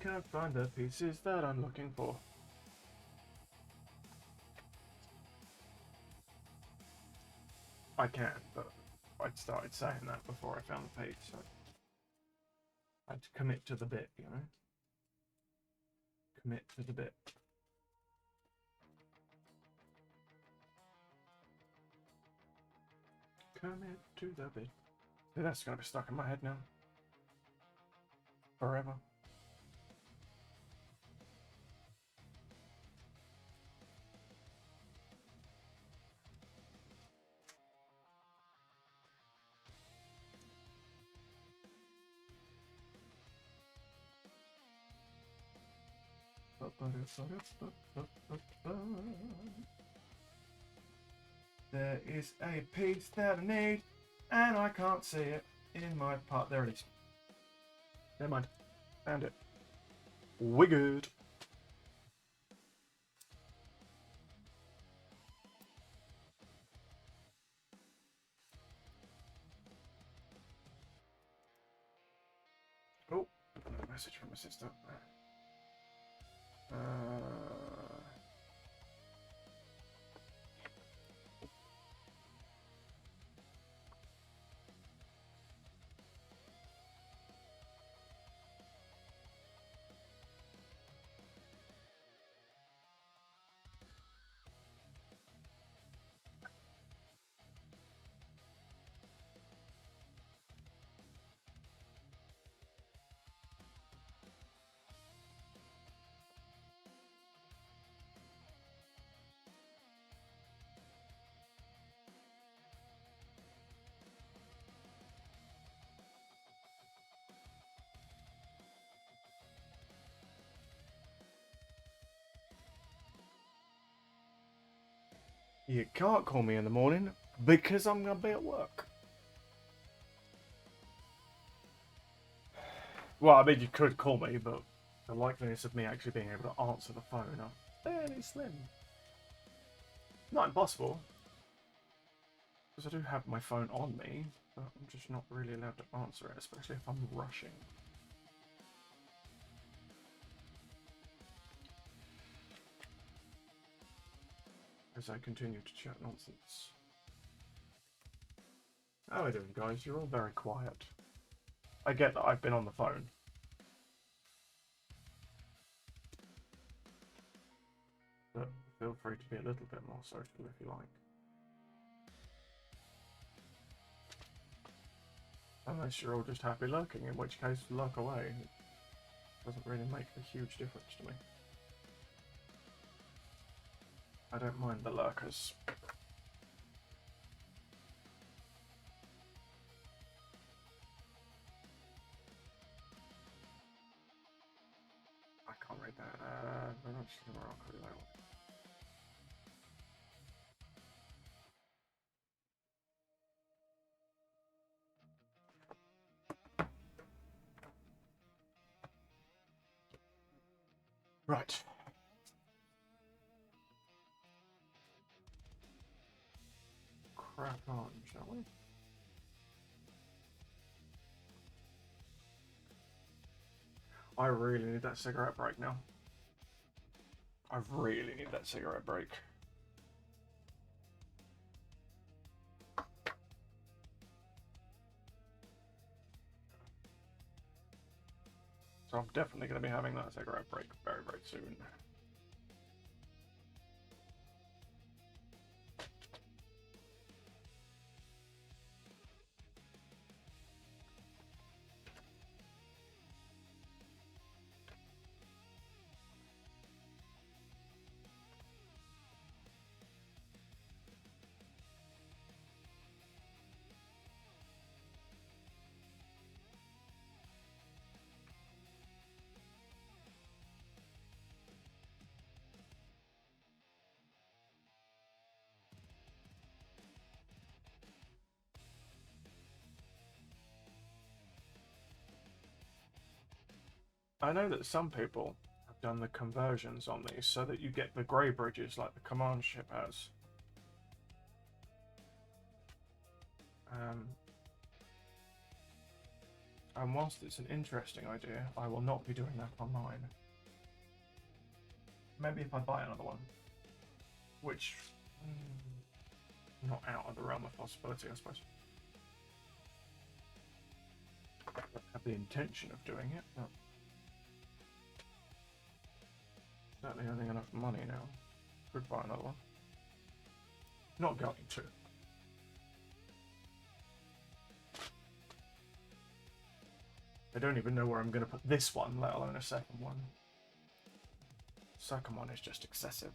S1: can't find the pieces that I'm looking for. I can, but I'd started saying that before I found the page, so I had to commit to the bit, you know? Commit to the bit. Commit to the bit. See, that's gonna be stuck in my head now. Forever. There is a piece that I need, and I can't see it in my part. There it is. Never mind. Found it. We good. Oh, another message from my sister. You can't call me in the morning because I'm going to be at work. Well, I mean, you could call me, but the likeliness of me actually being able to answer the phone are fairly slim. Not impossible, because I do have my phone on me, but I'm just not really allowed to answer it, especially if I'm rushing. As I continue to chat nonsense. How are we doing, guys? You're all very quiet. I get that I've been on the phone. But feel free to be a little bit more social if you like. Unless you're all just happy lurking, in which case lurk away. It doesn't really make a huge difference to me. I don't mind the lurkers. I can't read that. I'm not sure where I'll put it out. Right. Crack on, shall we? I really need that cigarette break now. I really need that cigarette break. So I'm definitely going to be having that cigarette break very, very soon. I know that some people have done the conversions on these so that you get the grey bridges like the command ship has. And whilst it's an interesting idea, I will not be doing that on mine. Maybe if I buy another one. Which, not out of the realm of possibility, I suppose. I don't have the intention of doing it, but certainly having enough money now. Could buy another one. Not going to. I don't even know where I'm going to put this one, let alone a second one. Second one is just excessive.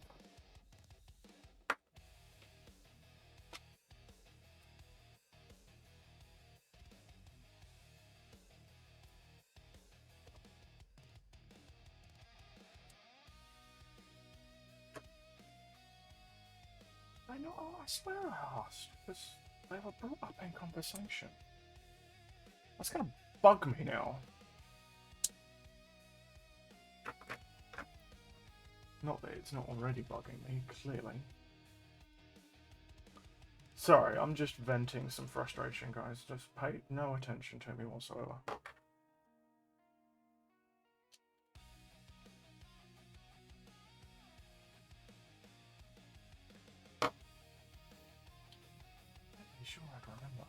S1: I know, I swear I asked, because they were brought up in conversation. That's gonna bug me now. Not that it's not already bugging me, clearly. Sorry, I'm just venting some frustration, guys. Just pay no attention to me whatsoever. I'm sure I'd remember.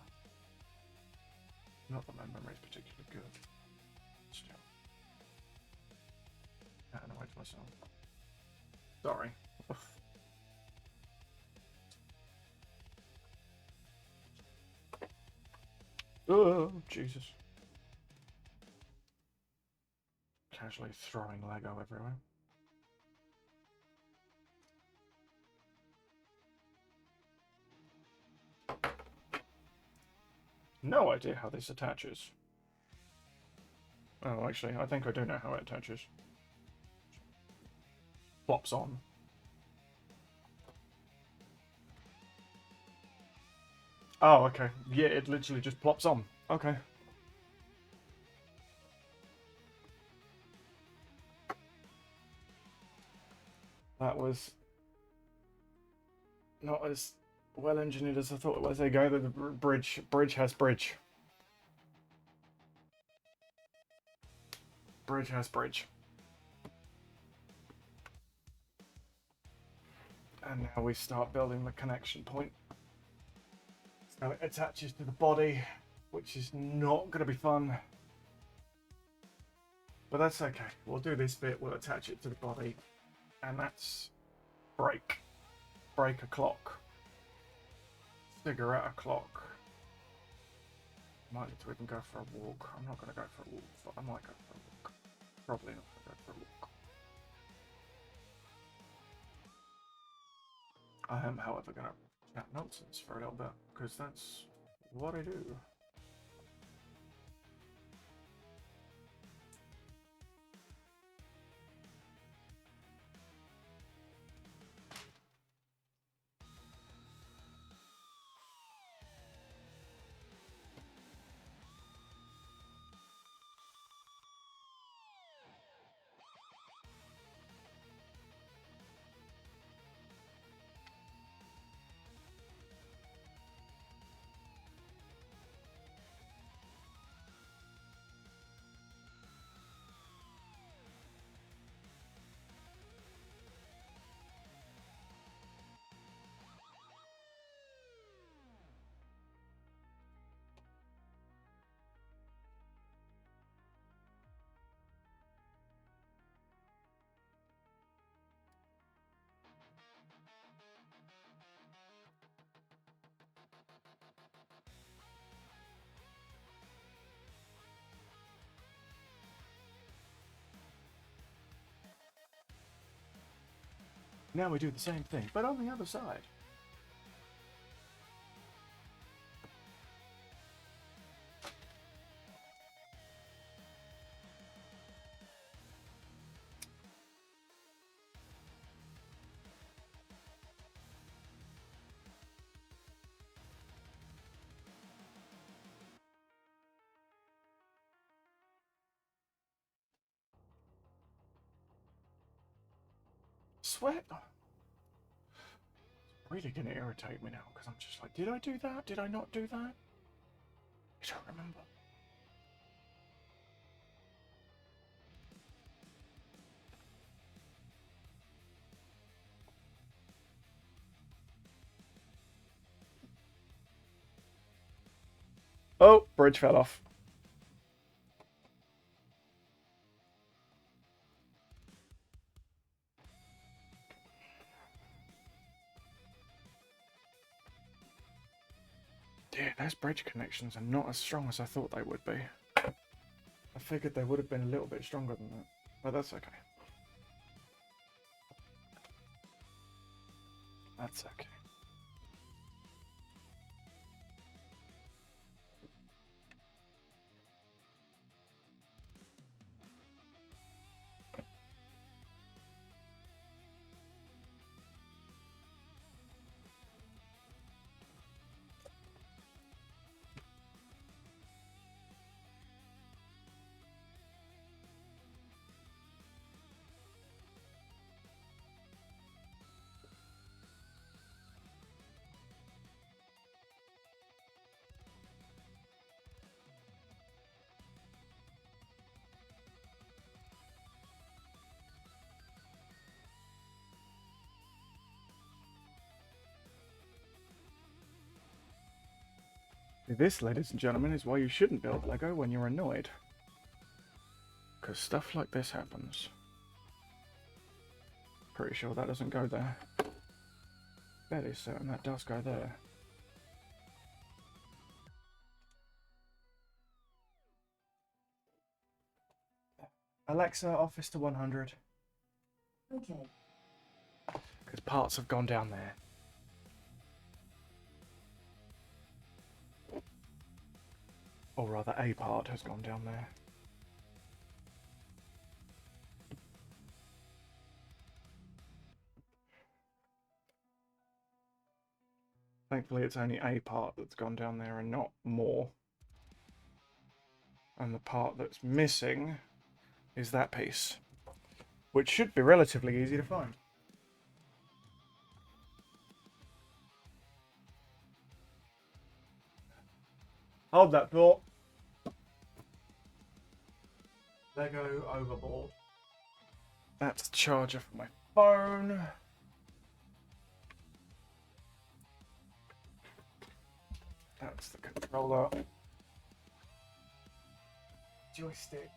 S1: Not that my memory is particularly good. Still. I annoyed myself. Sorry. Oh, Jesus. Casually throwing Lego everywhere. No idea how this attaches. Oh, actually, I think I do know how it attaches. Plops on. Oh, okay. Yeah, it literally just plops on. Okay. That was not as well engineered as I thought it was. There you go, the bridge. Bridge has bridge. Bridge has bridge. And now we start building the connection point. So it attaches to the body, which is not going to be fun. But that's okay. We'll do this bit, we'll attach it to the body. And that's break. Break a clock. Cigarette o'clock. Might need to even go for a walk. I'm not going to go for a walk, but I might go for a walk. Probably not going to go for a walk. I am, however, going to chat nonsense for a little bit, because that's what I do. Now we do the same thing, but on the other side. Sweat. Really gonna irritate me now because I'm just like, did I do that? Did I not do that? I don't remember. Oh, bridge fell off. Yeah, those bridge connections are not as strong as I thought they would be. I figured they would have been a little bit stronger than that, but that's okay. That's okay. This, ladies and gentlemen, is why you shouldn't build Lego when you're annoyed. Because stuff like this happens. Pretty sure that doesn't go there. Fairly certain that does go there. Alexa, office to 100.
S3: Okay.
S1: Because parts have gone down there. Or rather, a part has gone down there. Thankfully, it's only a part that's gone down there and not more. And the part that's missing is that piece, which should be relatively easy to find. Hold that thought. Lego overboard. That's the charger for my phone. That's the controller. Joystick.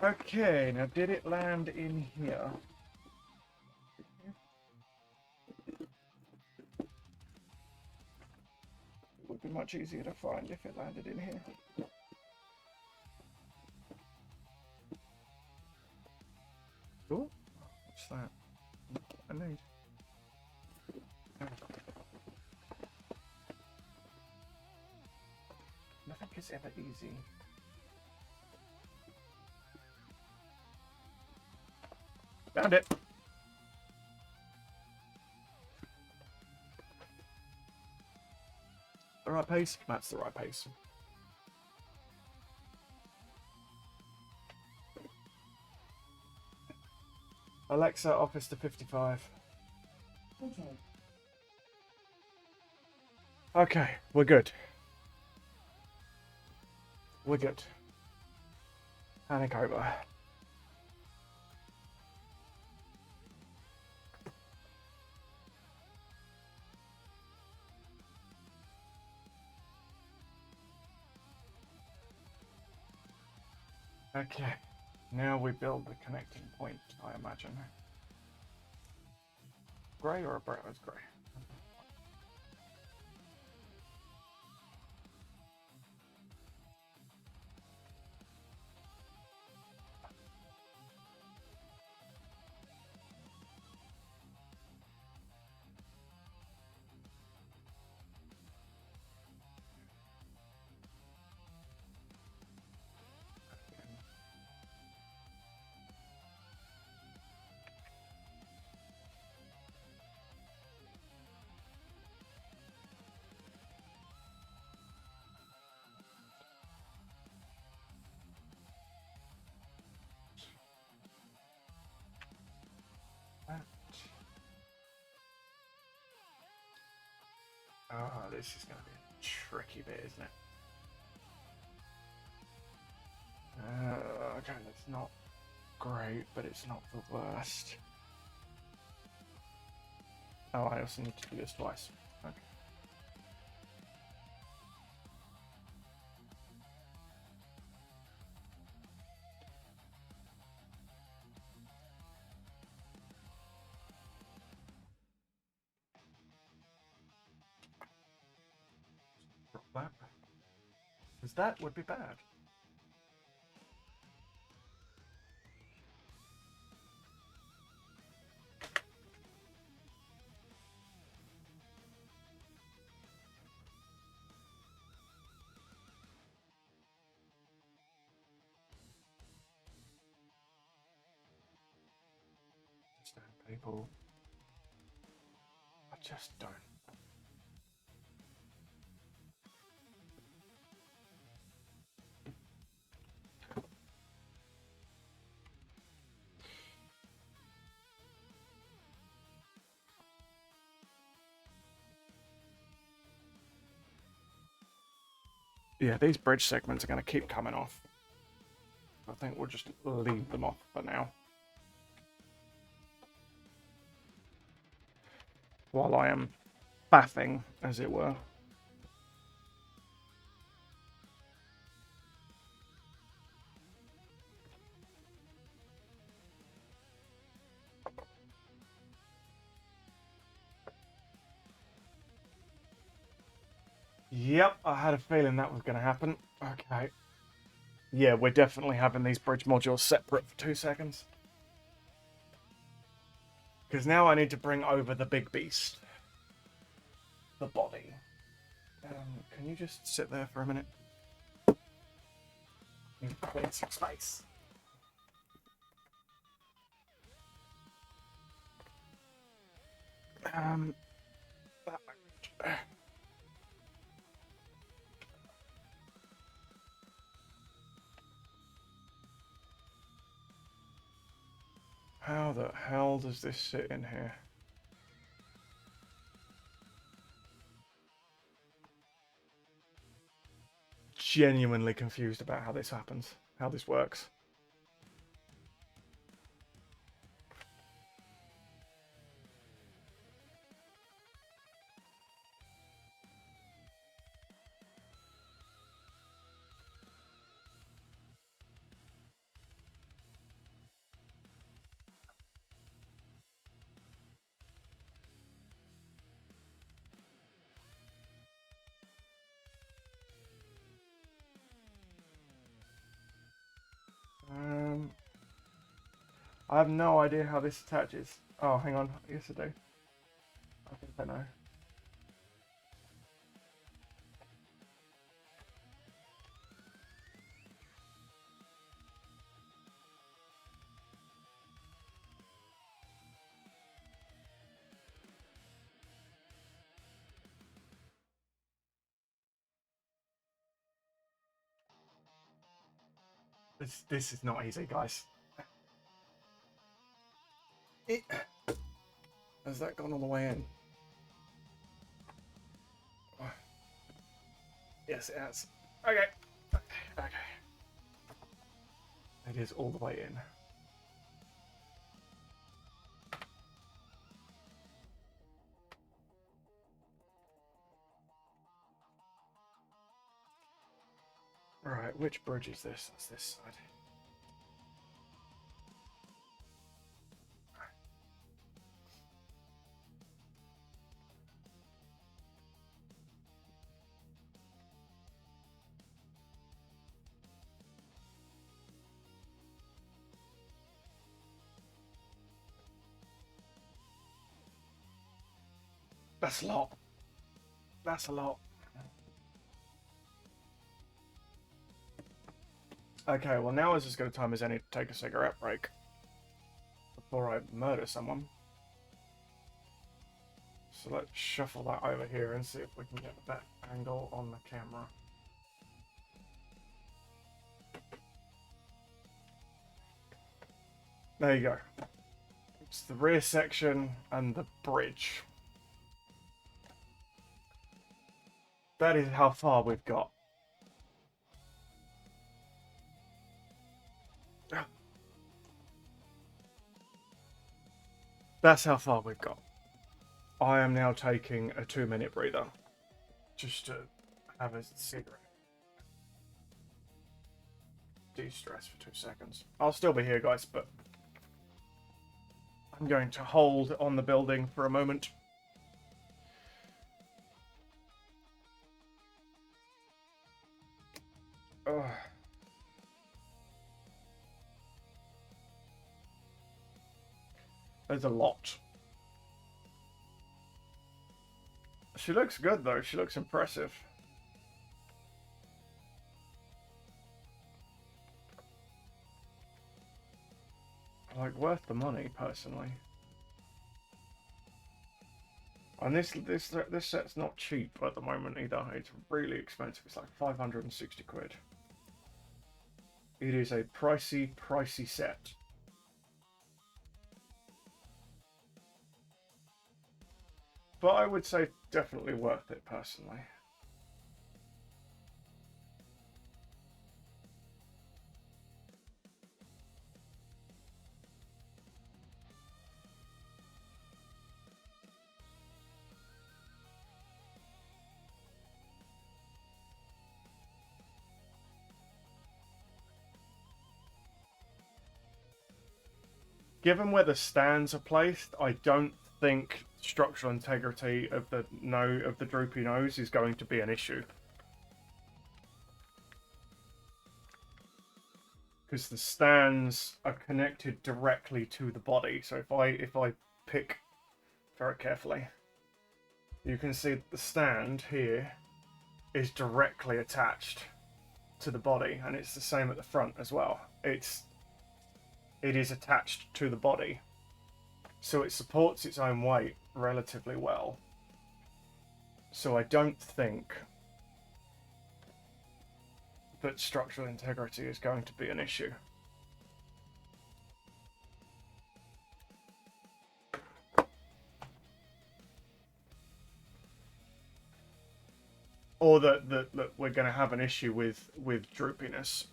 S1: Okay, now did it land in here? It would be much easier to find if it landed in here. Oh, what's that? I need. Nothing is ever easy. Found it. The right pace? That's the right pace. Alexa, office to 55.
S3: Okay.
S1: Okay, we're good. We're good. Panic over. Okay, now we build the connecting point, I imagine. Grey or a brown? It's grey. Oh, this is going to be a tricky bit, isn't it? Okay, that's not great, but it's not the worst. Oh, I also need to do this twice. Because that would be bad. People, I just don't. Yeah, these bridge segments are going to keep coming off. I think we'll just leave them off for now. While I am faffing, as it were. Yep, I had a feeling that was going to happen. Okay. Yeah, we're definitely having these bridge modules separate for 2 seconds. Because now I need to bring over the big beast. The body. Can you just sit there for a minute? Clear some space. That way. How the hell does this sit in here? Genuinely confused about how this happens, how this works. I have no idea how this attaches. Oh, hang on. Yes, I do. I think I know. This is not easy, guys. Has that gone all the way in? Yes, it has. Okay. Okay. It is all the way in. Right, which bridge is this? That's this side. That's a lot. That's a lot. Okay, well now is as good a time as any to take a cigarette break before I murder someone. So let's shuffle that over here and see if we can get that angle on the camera. There you go. It's the rear section and the bridge. That is how far we've got. That's how far we've got. I am now taking a 2-minute breather. Just to have a cigarette. De-stress for 2 seconds. I'll still be here, guys, but I'm going to hold on the building for a moment. Ugh. There's a lot. She looks good though. She looks impressive. Like, worth the money, personally. And this set's not cheap at the moment either. It's really expensive. It's like 560 quid. It is a pricey set. But I would say definitely worth it, personally. Given where the stands are placed, I don't think structural integrity of the droopy nose is going to be an issue. Because the stands are connected directly to the body. So if I pick very carefully, you can see that the stand here is directly attached to the body, and it's the same at the front as well. It is attached to the body, so it supports its own weight relatively well. So I don't think that structural integrity is going to be an issue. Or that we're going to have an issue with droopiness.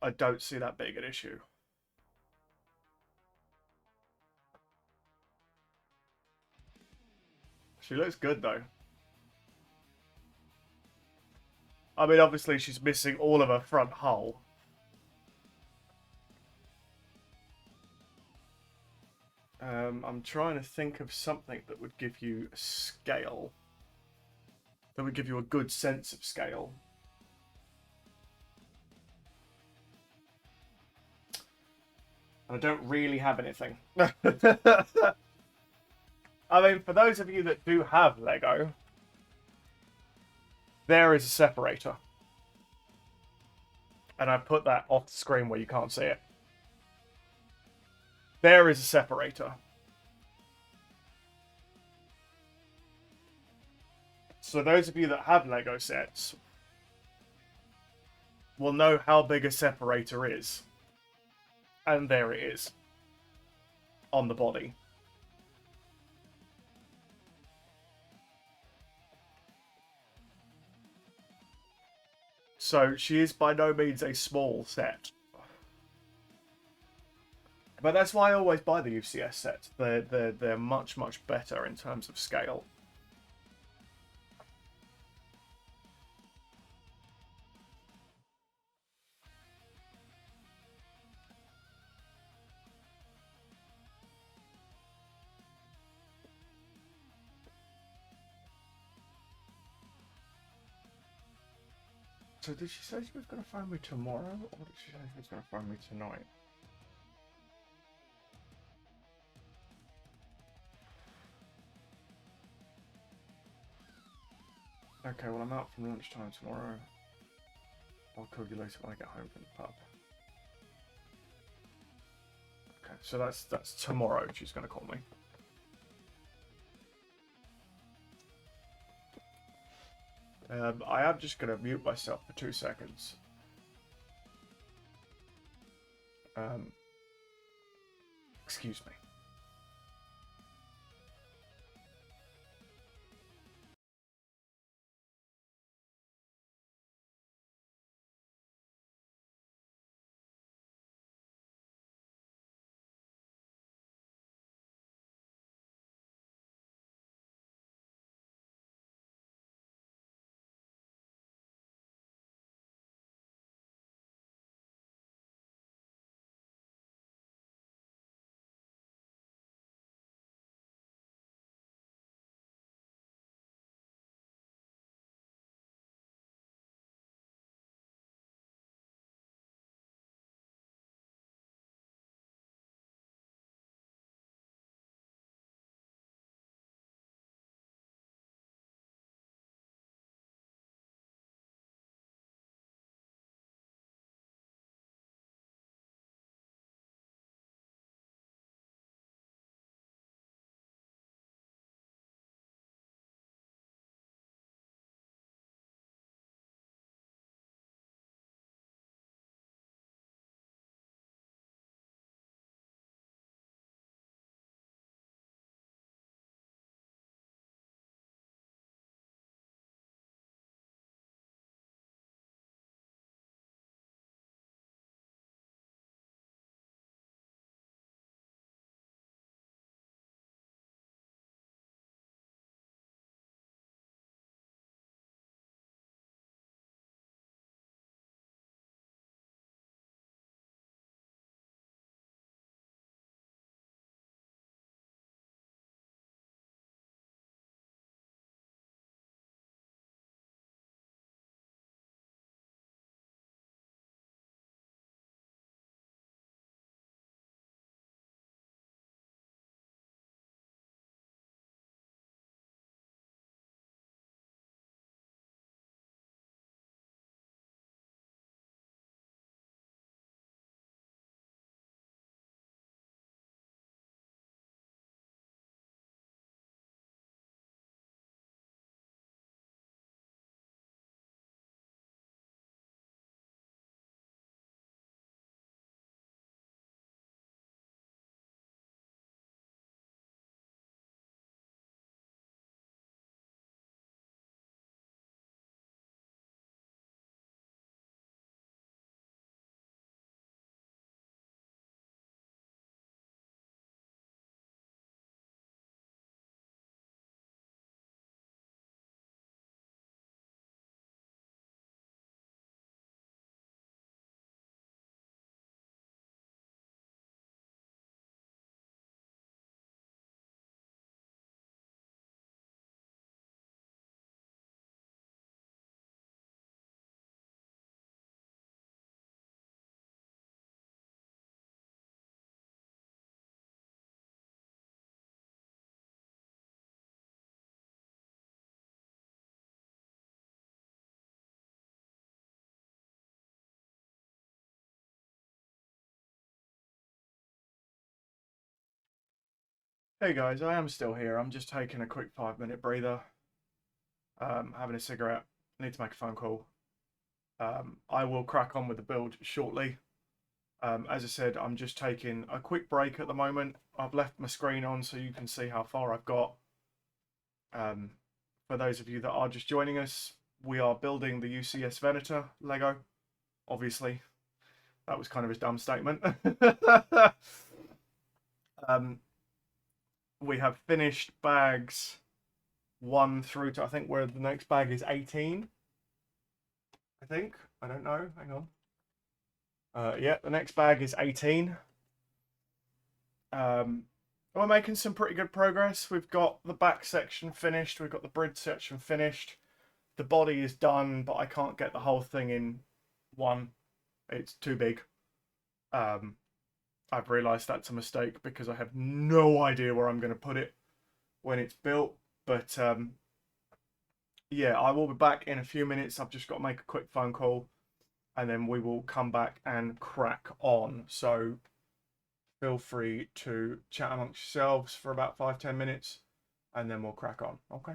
S1: I don't see that big an issue. She looks good though. I mean, obviously she's missing all of her front hull. I'm trying to think of something that would give you a scale. That would give you a good sense of scale. I don't really have anything. I mean, for those of you that do have Lego, there is a separator. And I put that off the screen where you can't see it. There is a separator. So those of you that have Lego sets will know how big a separator is. And there it is. On the body. So she is by no means a small set. But that's why I always buy the UCS sets. They're much better in terms of scale. So did she say she was going to phone me tomorrow, or did she say she was going to phone me tonight? Okay, well I'm out from lunchtime tomorrow. I'll call you later when I get home from the pub. Okay, so that's tomorrow she's going to call me. I am just going to mute myself for 2 seconds. Excuse me. Hey guys, I am still here. I'm just taking a quick 5 minute breather, having a cigarette. Need to make a phone call. I will crack on with the build shortly. As I said, I'm just taking a quick break at the moment. I've left my screen on so you can see how far I've got. For those of you that are just joining us, we are building the UCS Venator Lego. Obviously, that was kind of a dumb statement. We have finished bags 1 through to, I think, where the next bag is 18. I think. I don't know. Hang on. Yeah, the next bag is 18. We're making some pretty good progress. We've got the back section finished. We've got the bridge section finished. The body is done, but I can't get the whole thing in one. It's too big. I've realised that's a mistake because I have no idea where I'm going to put it when it's built. But yeah, I will be back in a few minutes. I've just got to make a quick phone call and then we will come back and crack on. So feel free to chat amongst yourselves for about 5-10 minutes and then we'll crack on. Okay.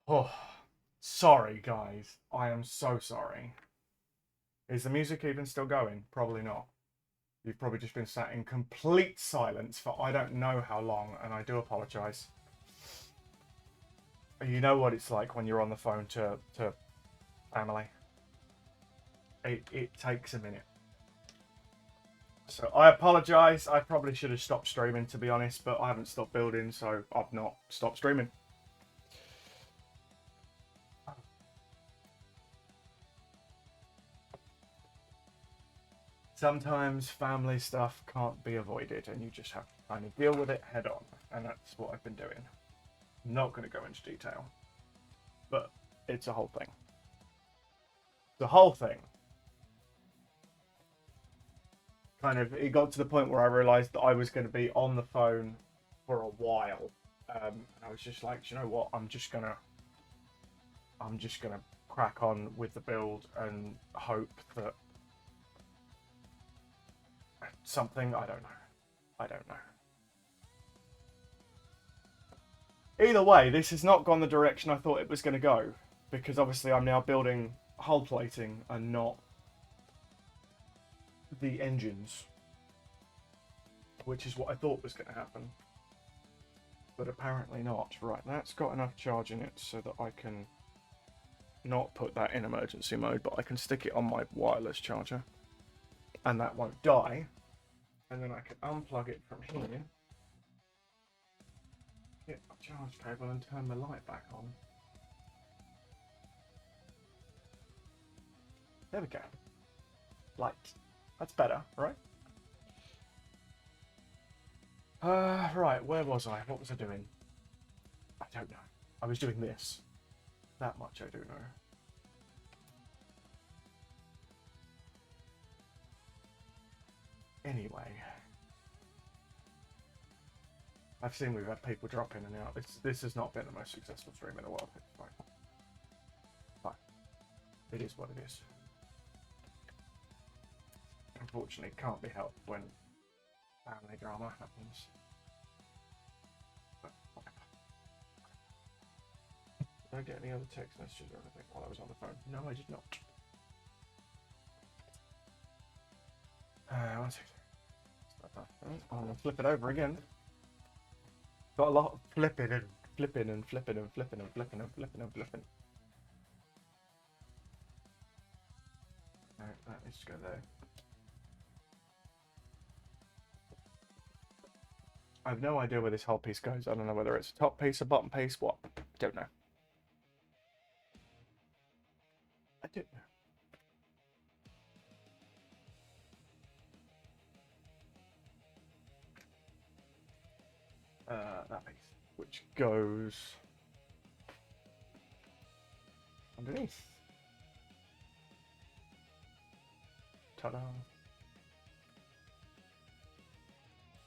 S1: Oh, sorry, guys. I am so sorry. Is the music even still going? Probably not. You've probably just been sat in complete silence for I don't know how long, and I do apologise. You know what it's like when you're on the phone to family. It takes a minute. So I apologise. I probably should have stopped streaming, to be honest, but I haven't stopped building, so I've not stopped streaming. Sometimes family stuff can't be avoided, and you just have to kind of deal with it head on, and that's what I've been doing. I'm not going to go into detail, but it's a whole thing. The whole thing. Kind of, it got to the point where I realised that I was going to be on the phone for a while. And I was just like, do you know what? I'm just gonna crack on with the build and hope that something, I don't know. Either way, this has not gone the direction I thought it was going to go, because obviously I'm now building hull plating and not the engines, which is what I thought was going to happen. But apparently not. Right, that's got enough charge in it so that I can not put that in emergency mode, but I can stick it on my wireless charger and that won't die. And then I can unplug it from here, get my charge cable and turn the light back on. There we go. Light. That's better, right? Right, where was I? What was I doing? I don't know. I was doing this. That much I do know. Anyway. I've seen we've had people drop in and out. This has not been the most successful stream in the world. It's fine. Fine. It is what it is. Unfortunately, it can't be helped when family drama happens. But whatever. Did I get any other text messages or anything while I was on the phone? No, I did not. One second. I'm going to flip it over again. Got a lot of flipping and flipping and flipping and flipping and flipping and flipping and flipping. Alright, that needs to go there. I have no idea where this whole piece goes. I don't know whether it's a top piece, a bottom piece, what. Don't know. I don't know. That piece, which goes underneath. Ta-da.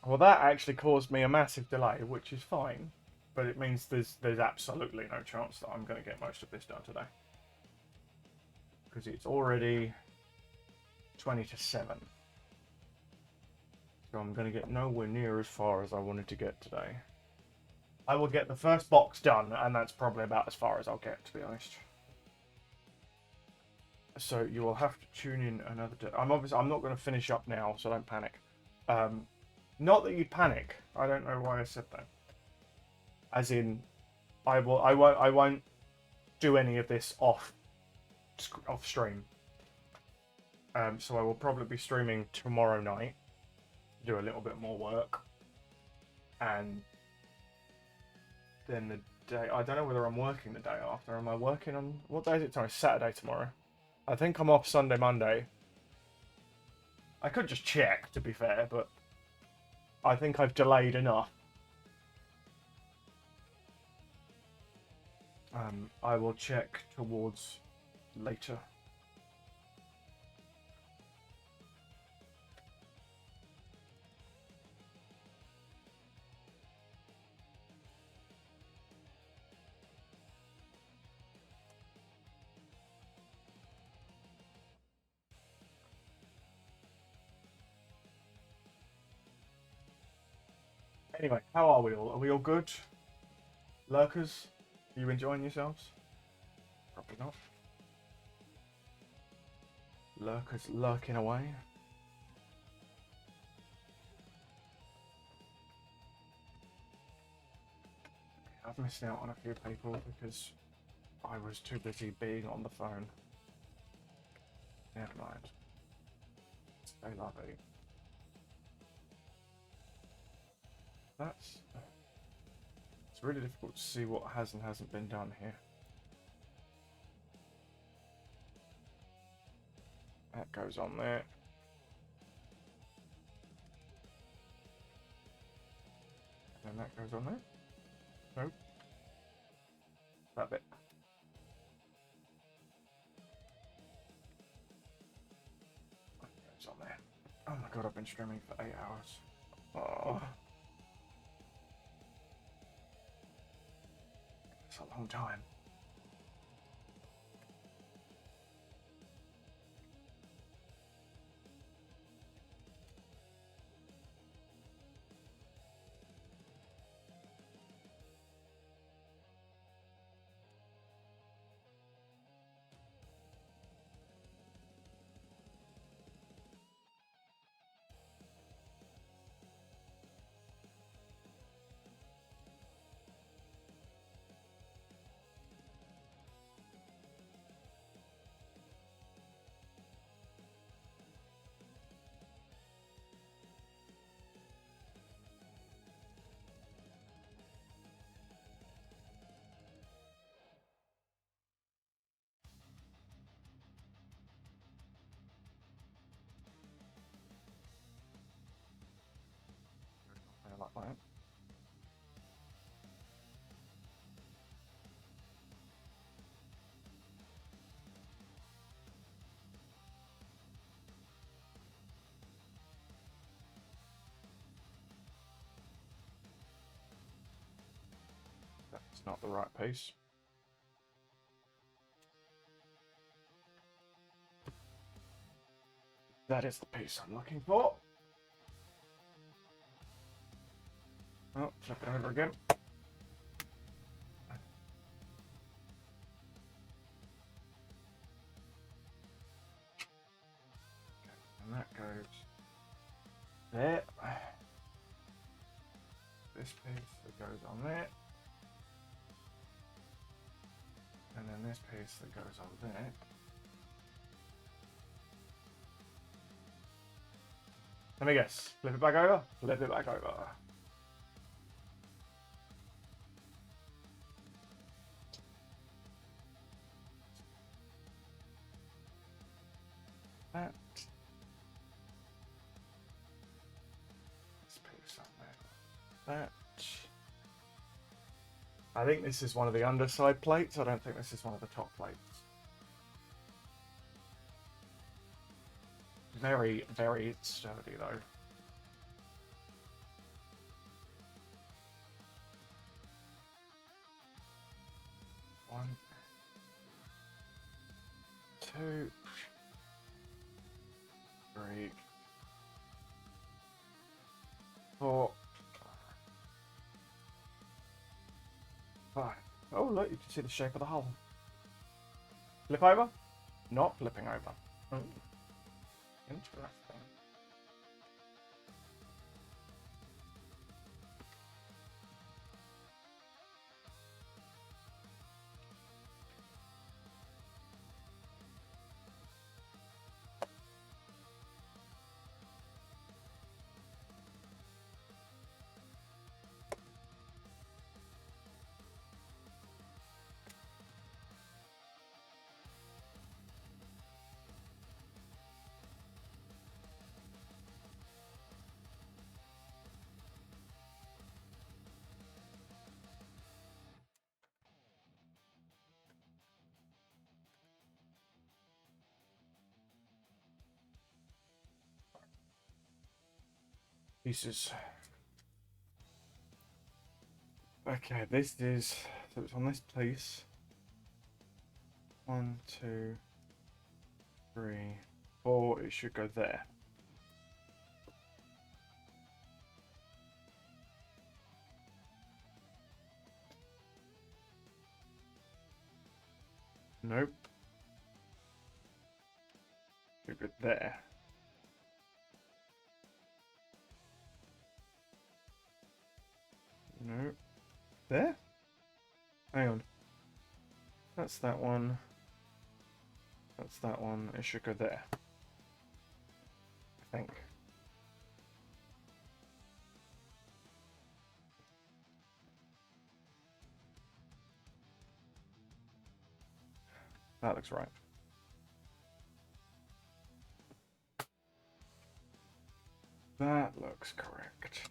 S1: Well, that actually caused me a massive delay, which is fine, but it means there's absolutely no chance that I'm going to get most of this done today. Because it's already 20 to 7. So I'm going to get nowhere near as far as I wanted to get today. I will get the first box done, and that's probably about as far as I'll get, to be honest. So you will have to tune in another day. I'm not going to finish up now, so don't panic. Not that you panic. I don't know why I said that. As in, I won't do any of this off stream. So I will probably be streaming tomorrow night. Do a little bit more work, and then the day, I don't know whether I'm working the day after. Am I working on, what day is it tomorrow? Saturday tomorrow. I think I'm off Sunday, Monday. I could just check, to be fair, but I think I've delayed enough. I will check towards later. Anyway, how are we all? Are we all good? Lurkers? Are you enjoying yourselves? Probably not. Lurkers lurking away. I've missed out on a few people because I was too busy being on the phone. Never mind. Stay lovely. It's really difficult to see what has and hasn't been done here. That goes on there. And then that goes on there. Nope. That bit. That goes on there. Oh my god, I've been streaming for 8 hours. Oh. It's a long time. I like that. That's not the right piece. That is the piece I'm looking for. Oh, flip it over again. And that goes there. This piece that goes on there. And then this piece that goes on there. Let me guess. Flip it back over. Flip it back over. That. This piece on there. That. I think this is one of the underside plates. I don't think this is one of the top plates. Very, very sturdy though. One, two, three, four, five. Oh look, you can see the shape of the hull. Flip over? Not flipping over. Oh. Interesting. Pieces. Okay, this is, so it's on this piece. 1, 2, 3, 4. It should go there. Nope. You're good there. Nope. There? Hang on. That's that one. That's that one. It should go there. I think. That looks right. That looks correct.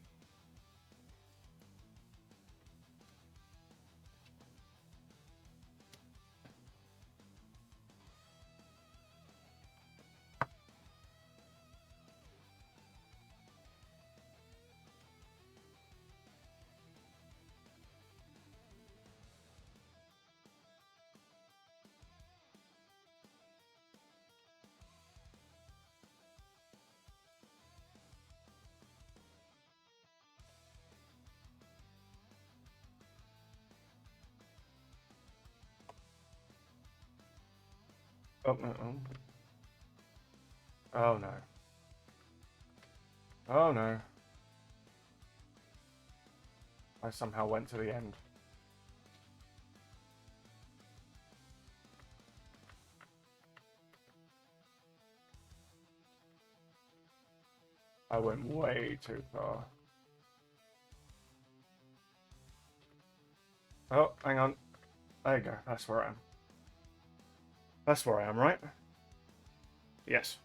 S1: Oh, no. Oh, no. Oh, no. I somehow went to the end. I went way too far. Oh, hang on. There you go. That's where I am. That's where I am, right? Yes.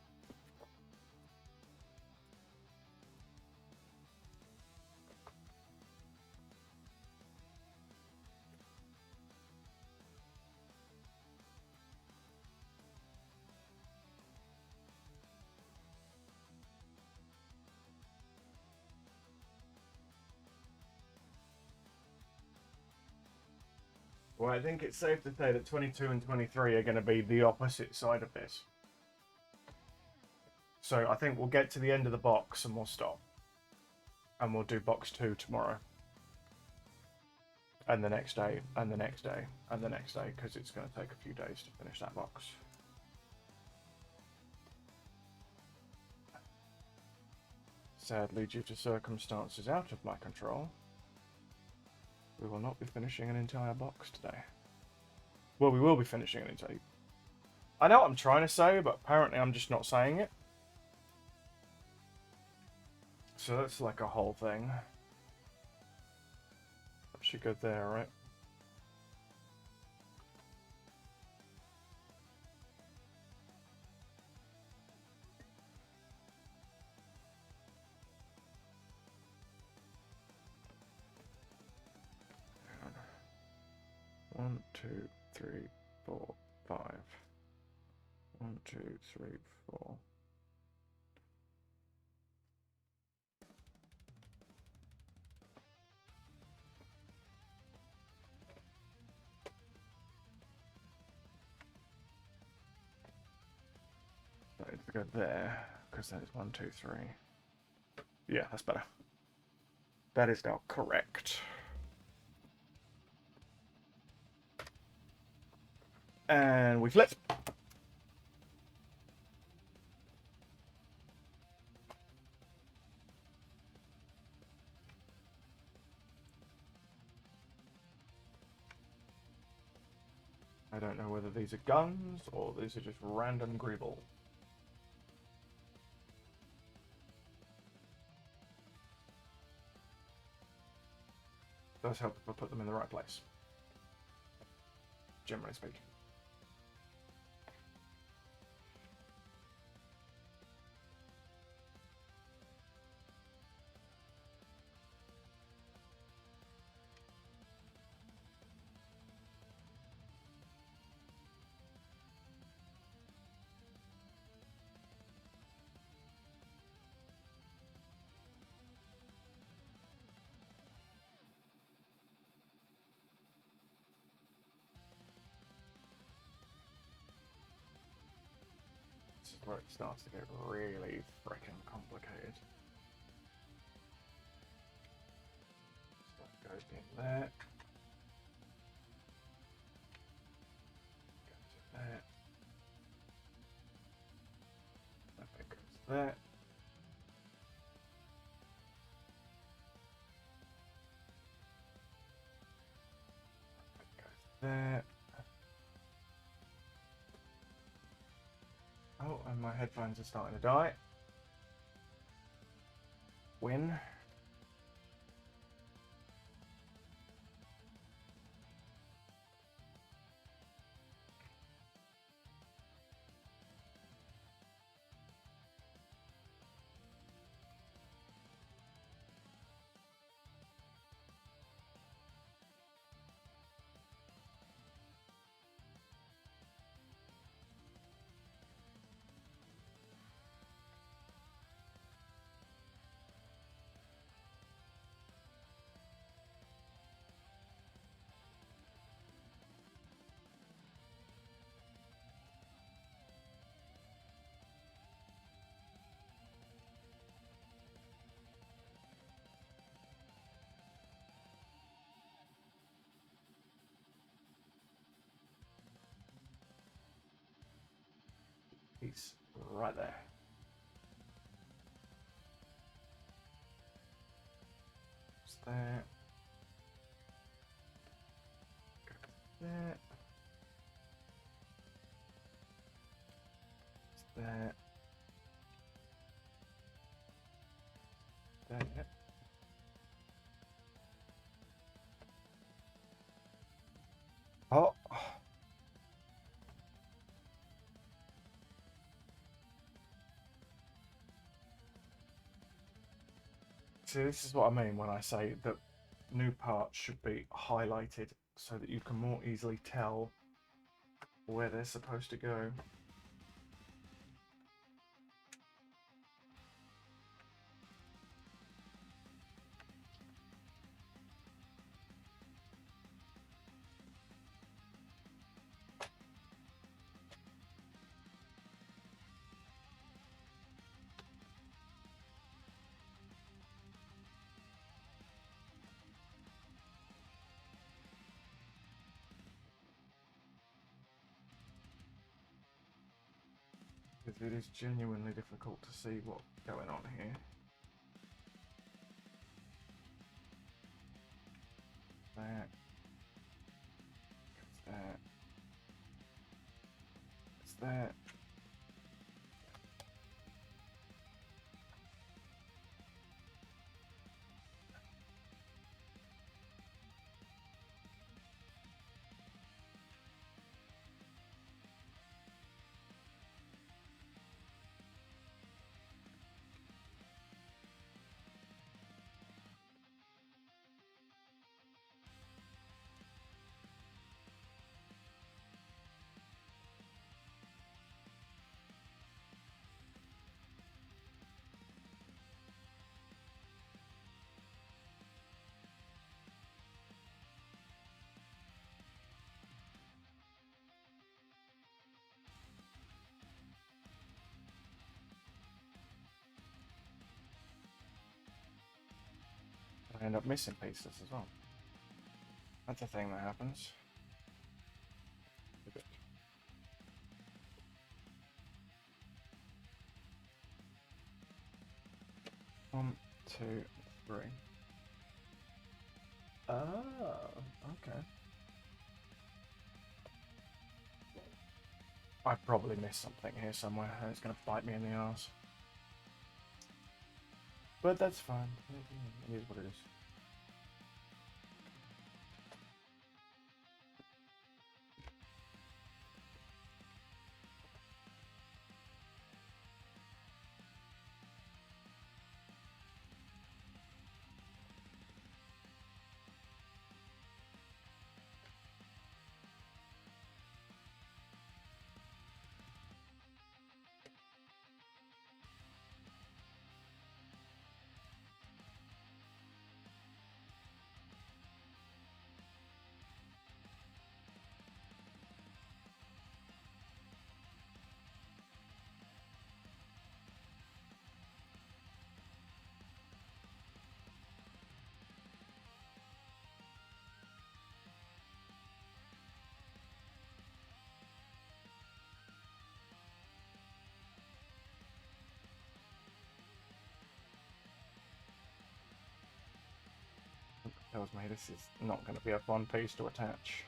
S1: Well, I think it's safe to say that 22 and 23 are going to be the opposite side of this. So I think we'll get to the end of the box and we'll stop. And we'll do box 2 tomorrow. And the next day, and the next day, and the next day, because it's going to take a few days to finish that box. Sadly, due to circumstances out of my control, we will not be finishing an entire box today. Well, we will be finishing an entire... I know what I'm trying to say, but apparently I'm just not saying it. So that's like a whole thing. That should go there, right? One, two, three, 4, 5. 1, 2, 3, 4. That needs to go there, because that is 1, 2, 3. Yeah, that's better. That is now correct. And we flip. I don't know whether these are guns or these are just random greeble. It does help if I put them in the right place, generally speaking. This is where it starts to get really freaking complicated. Stuff goes in there. That goes there. That goes there. Oh, and my headphones are starting to die. Win. He's right there. It's there. There. It's there. There. Yeah. Oh. See, this is what I mean when I say that new parts should be highlighted so that you can more easily tell where they're supposed to go. Because it is genuinely difficult to see what's going on here. That. It's that. It's that. I end up missing pieces as well. That's a thing that happens. One, two, three. Oh, okay. I probably missed something here somewhere and it's going to bite me in the ass. But that's fine. It is what it is. tells me this is not going to be a fun piece to attach.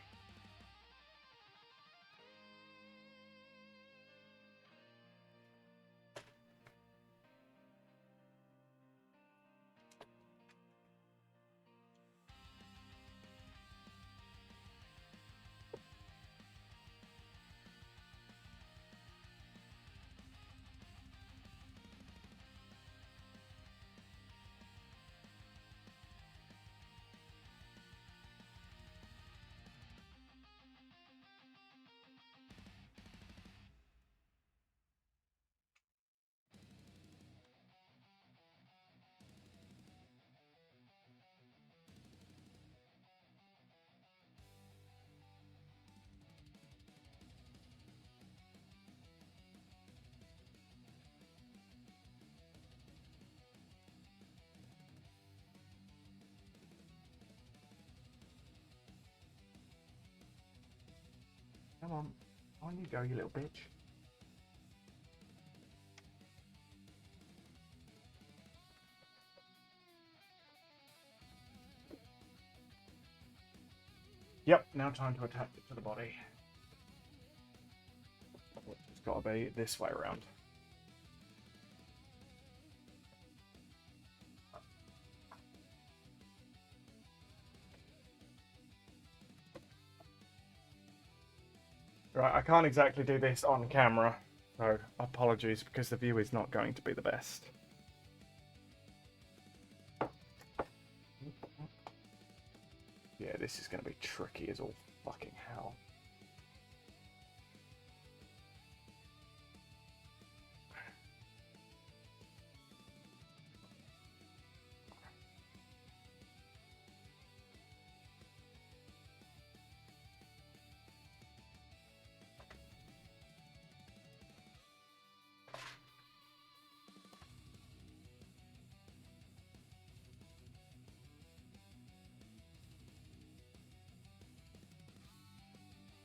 S1: Come on you go, you little bitch. Yep, now time to attach it to the body. Which has got to be this way around. Right, I can't exactly do this on camera, so apologies because the view is not going to be the best. Yeah, this is going to be tricky as all fucking hell.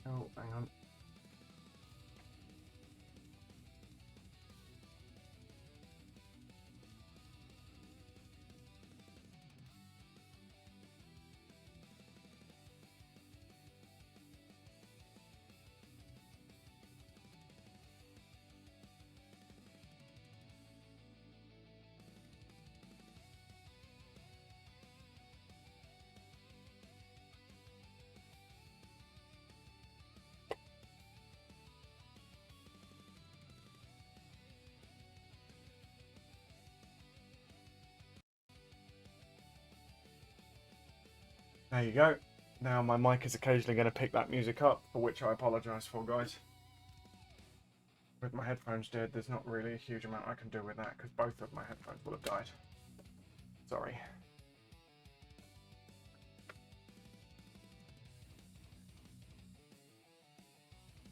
S1: Oh, hang on. There you go. Now my mic is occasionally going to pick that music up, for which I apologise for, guys. With my headphones dead, there's not really a huge amount I can do with that, because both of my headphones will have died. Sorry.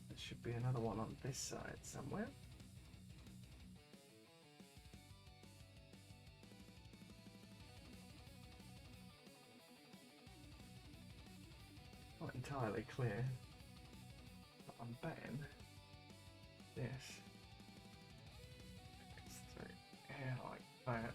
S1: There should be another one on this side somewhere. Not entirely clear, but I'm betting this it's through here like that.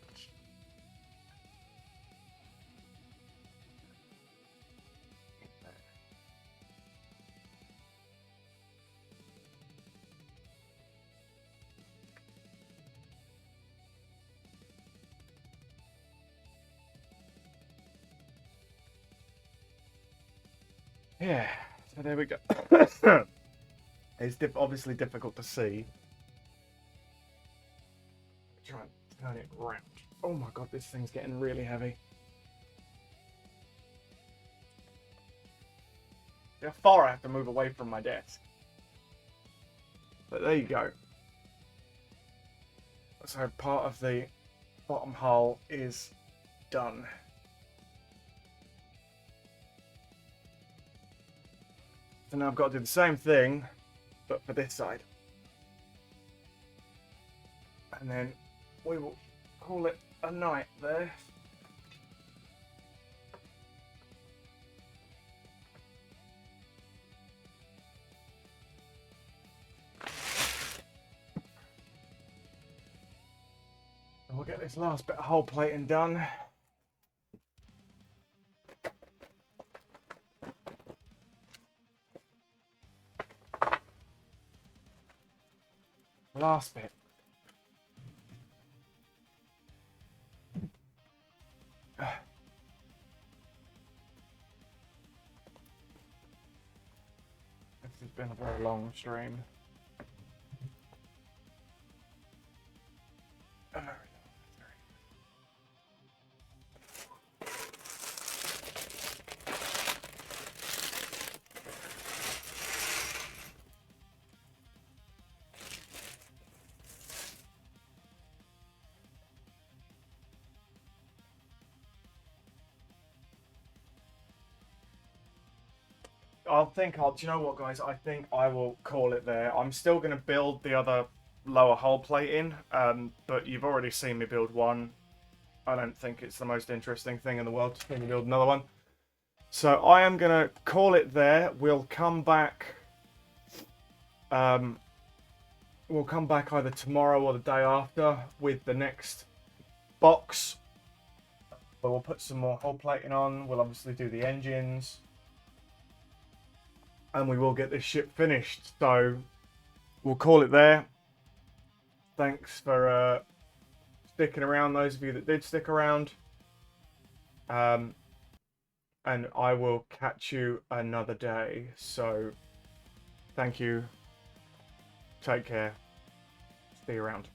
S1: Yeah, so there we go. It's obviously difficult to see. Try and turn it round. Oh my god, this thing's getting really heavy. See how far I have to move away from my desk. But there you go. So part of the bottom hull is done. So now I've got to do the same thing, but for this side. And then we will call it a night there. And we'll get this last bit of hull plating done. Last bit. This has been a very long stream. A very long stream. Do you know what, guys? I think I will call it there. I'm still going to build the other lower hull plate in, but you've already seen me build one. I don't think it's the most interesting thing in the world to see me build another one. So I am going to call it there. We'll come back. We'll come back either tomorrow or the day after with the next box. But we'll put some more hull plating on. We'll obviously do the engines. And we will get this ship finished. So we'll call it there. Thanks for sticking around, those of you that did stick around. And I will catch you another day. So thank you. Take care. See you around.